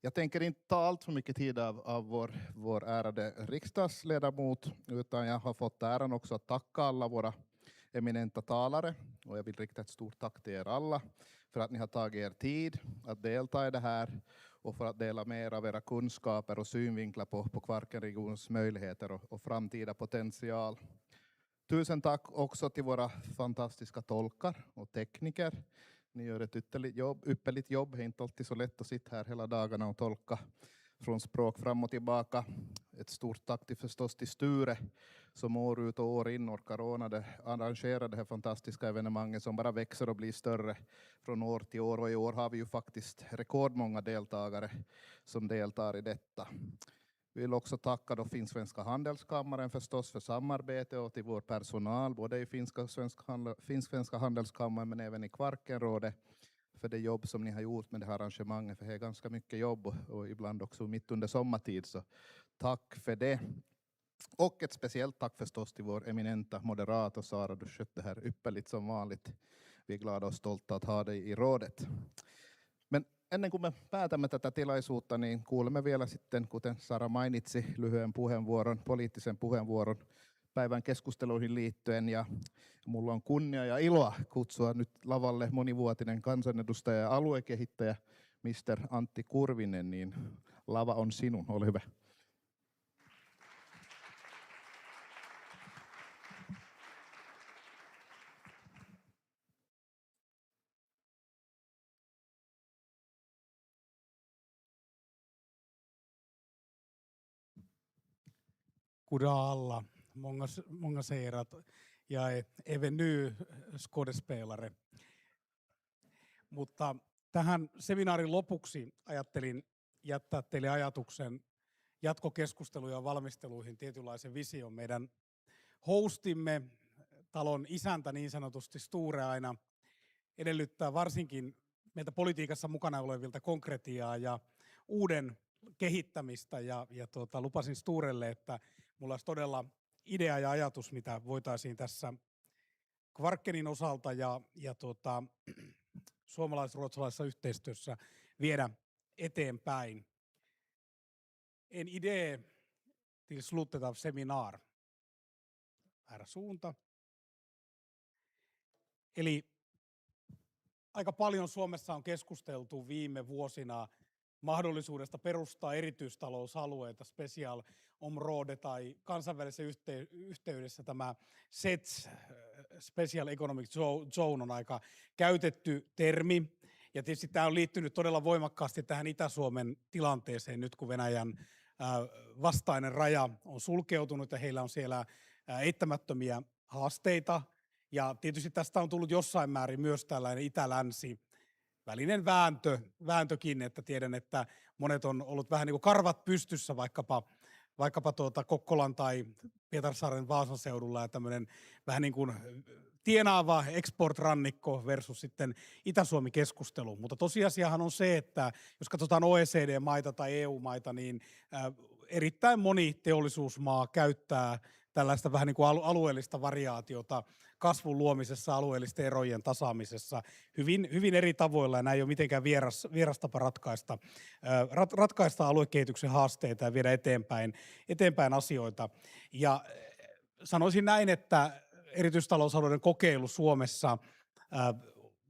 Jag tänker inte ta allt för mycket tid av vår ärade riksdagsledamot, utan jag har fått äran också att tacka alla våra eminenta talare. Och jag vill rikta ett stort tack till er alla för att ni har tagit er tid att delta i det här och för att dela med er av era kunskaper och synvinklar på Kvarkenregions möjligheter och framtida potential. Tusen tack också till våra fantastiska tolkar och tekniker. Ni gör ett ypperligt jobb. Det är inte alltid så lätt att sitta här hela dagarna och tolka från språk fram och tillbaka. Ett stort tack till förstås till Sture som år ut och år in orkar arrangera det här fantastiska evenemanget som bara växer och blir större från år till år. Och i år har vi ju faktiskt rekordmånga deltagare som deltar i detta. Vi vill också tacka då Finsk-svenska handelskammaren förstås för samarbete och till vår personal både i Finsk-svenska handelskammaren men även i Kvarkenrådet för det jobb som ni har gjort med det här arrangemanget, för det är ganska mycket jobb och ibland också mitt under sommartid, så tack för det. Och ett speciellt tack förstås till vår eminenta moderator Sara, du skötte det här ypperligt som vanligt. Vi är glada och stolta att ha dig i rådet. Men ennen kuin me päätämme tätä tilaisuutta, niin kuulemme vielä sitten, kuten Sara mainitsi, lyhyen puheenvuoron, poliittisen puheenvuoron päivän keskusteluihin liittyen ja mulla on kunnia ja iloa kutsua nyt lavalle monivuotinen kansanedustaja ja aluekehittäjä Mr. Antti Kurvinen, niin lava on sinun, ole hyvä. Goddag alla. Många säger att jag är även nu skådespelare. Mutta tähän seminaarin lopuksi ajattelin jättää teille ajatuksen jatkokeskusteluja ja valmisteluihin tietynlaisen vision. Meidän hostimme, talon isäntä niin sanotusti Sture aina edellyttää varsinkin meiltä politiikassa mukana olevilta konkretiaa ja uuden kehittämistä ja lupasin Sturelle, että mulla olisi todella idea ja ajatus, mitä voitaisiin tässä Kvarkenin osalta ja suomalais-ruotsalaisessa yhteistyössä viedä eteenpäin. En idé till slutet av seminar. Väärä suunta. Eli aika paljon Suomessa on keskusteltu viime vuosina mahdollisuudesta perustaa erityistalousalueita, special område tai kansainvälisessä yhteydessä tämä SETS, Special Economic Zone, on aika käytetty termi. Ja tietysti tämä on liittynyt todella voimakkaasti tähän Itä-Suomen tilanteeseen nyt, kun Venäjän vastainen raja on sulkeutunut ja heillä on siellä eittämättömiä haasteita. Ja tietysti tästä on tullut jossain määrin myös tällainen itä-länsi välinen vääntökin, että tiedän, että monet on ollut vähän niin kuin karvat pystyssä vaikkapa Kokkolan tai Pietarsaaren Vaasan seudulla ja tämmöinen vähän niin kuin tienaava export-rannikko versus sitten Itä-Suomi-keskustelu. Mutta tosiasiahan on se, että jos katsotaan OECD-maita tai EU-maita, niin erittäin moni teollisuusmaa käyttää tällaista vähän niin kuin alueellista variaatiota kasvun luomisessa, alueellisten erojen tasaamisessa hyvin eri tavoilla, ja nämä ei ole mitenkään vieras tapa ratkaista aluekehityksen haasteita ja viedä eteenpäin asioita. Ja sanoisin näin, että erityistalousalueiden kokeilu Suomessa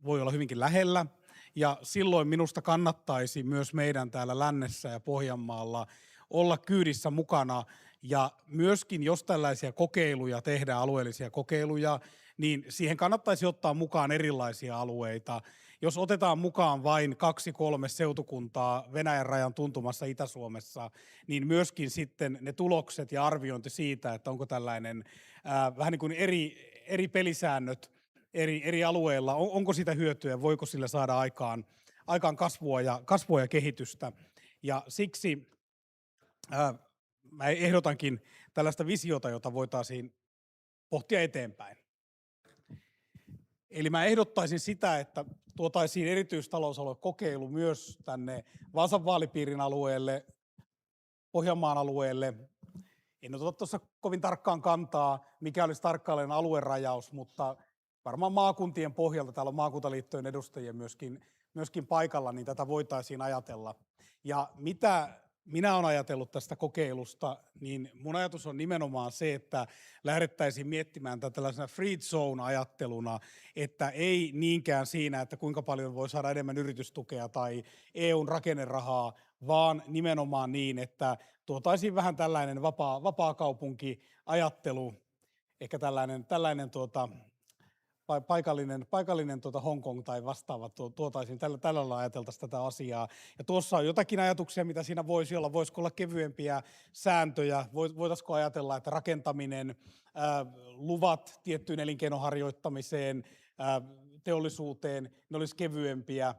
voi olla hyvinkin lähellä, ja silloin minusta kannattaisi myös meidän täällä lännessä ja Pohjanmaalla olla kyydissä mukana. Ja myöskin, jos tällaisia kokeiluja tehdään, alueellisia kokeiluja, niin siihen kannattaisi ottaa mukaan erilaisia alueita. Jos otetaan mukaan vain 2-3 seutukuntaa Venäjän rajan tuntumassa Itä-Suomessa, niin myöskin sitten ne tulokset ja arviointi siitä, että onko tällainen vähän niin kuin eri pelisäännöt eri alueilla, onko sitä hyötyä, voiko sillä saada aikaan kasvua ja kehitystä. Ja siksi mä ehdotankin tällaista visiota, jota voitaisiin pohtia eteenpäin. Eli mä ehdottaisin sitä, että tuotaisiin erityistalousaluekokeilu myös tänne Vaasan vaalipiirin alueelle, Pohjanmaan alueelle. En ota tuossa kovin tarkkaan kantaa, mikä olisi tarkkailijan aluerajaus, mutta varmaan maakuntien pohjalta, täällä on maakuntaliittojen edustajia myöskin paikalla, niin tätä voitaisiin ajatella. Ja mitä minä olen ajatellut tästä kokeilusta, niin mun ajatus on nimenomaan se, että lähdettäisiin miettimään tätä tällaisena free zone-ajatteluna, että ei niinkään siinä, että kuinka paljon voi saada enemmän yritystukea tai EUn rakennerahaa, vaan nimenomaan niin, että tuotaisiin vähän tällainen vapaakaupunkiajattelu, ehkä tällainen paikallinen Hongkong tai vastaava tuotaisiin tällä lailla ajateltaisiin tätä asiaa. Ja tuossa on jotakin ajatuksia, mitä siinä voisi olla. Voisiko olla kevyempiä sääntöjä? Voitaisiko ajatella, että rakentaminen, luvat tiettyyn elinkeinoharjoittamiseen, teollisuuteen, ne olisi kevyempiä?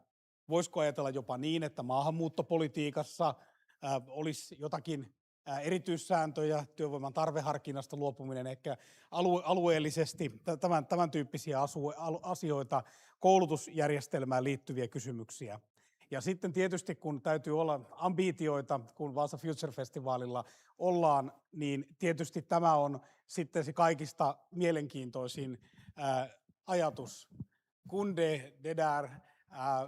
Voisiko ajatella jopa niin, että maahanmuuttopolitiikassa olisi jotakin erityissääntöjä, työvoiman tarveharkinnasta luopuminen, ehkä alueellisesti tämän tyyppisiä asioita, koulutusjärjestelmään liittyviä kysymyksiä. Ja sitten tietysti, kun täytyy olla ambitioita, kun Wasa Future Festivalilla ollaan, niin tietysti tämä on sitten se kaikista mielenkiintoisin ajatus. Kunde det där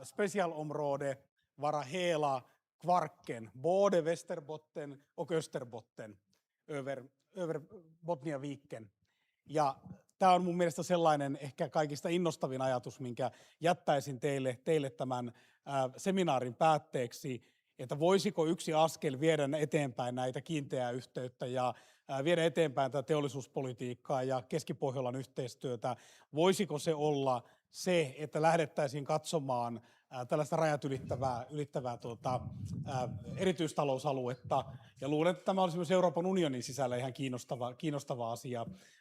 specialområde vara hela Kvarken, både Västerbotten och Österbotten, över över Botnia-viken. Ja tämä on mun mielestä sellainen ehkä kaikista innostavin ajatus, minkä jättäisin teille tämän seminaarin päätteeksi, että voisiko yksi askel viedä eteenpäin näitä kiinteää yhteyttä ja viedä eteenpäin tätä teollisuuspolitiikkaa ja Keski-Pohjolan yhteistyötä. Voisiko se olla se, että lähdettäisiin katsomaan tällaista rajat ylittävää erityistalousaluetta. Ja luulen, että tämä olisi myös Euroopan unionin sisällä ihan kiinnostava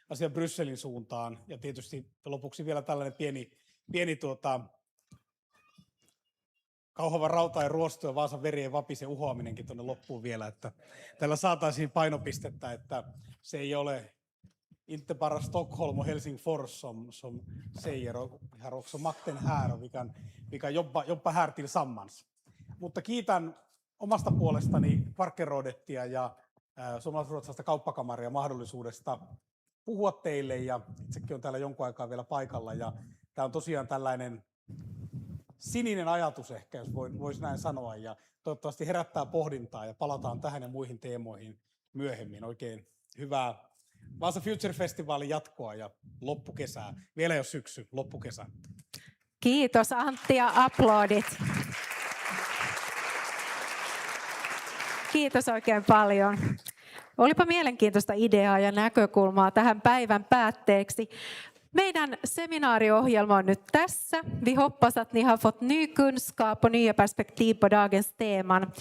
asia Brysselin suuntaan. Ja tietysti lopuksi vielä tällainen pieni Kauhavan rautainen ruosto ja Vaasan verien vapisen uhoaminenkin tuonne loppuun vielä, että tällä saataisiin painopistettä, että se ei ole inte bara Stockholm och Helsingfors som säger, och här också makten här, och vi kan jobba här tillsammans. Mutta kiitän omasta puolestani Kvarkenrådettia ja suomalais-ruotsalaista kauppakamaria mahdollisuudesta puhua teille, ja itsekin on täällä jonkun aikaa vielä paikalla, ja tämä on tosiaan tällainen sininen ajatus ehkä, jos voisi näin sanoa, ja toivottavasti herättää pohdintaa, ja palataan tähän ja muihin teemoihin myöhemmin. Oikein hyvää Wasa Future Festivalin jatkoa ja loppukesää. Vielä jos syksy, loppukesä. Kiitos Antti ja aplodit. Kiitos oikein paljon. Olipa mielenkiintoista ideaa ja näkökulmaa tähän päivän päätteeksi. Meidän seminaariohjelma on nyt tässä. Vi hoppas att ni har fått ny kunskap och nya perspektiv på dagens teman.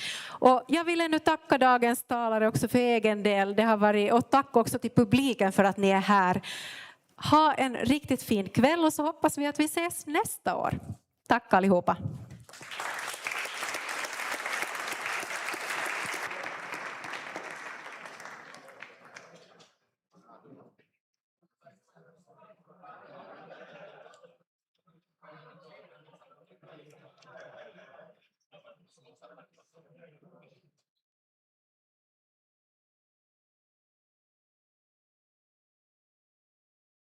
Och jag vill nu tacka dagens talare också för egen del. Det har varit, och tack också till publiken för att ni är här. Ha en riktigt fin kväll och så hoppas vi att vi ses nästa år. Tack allihopa.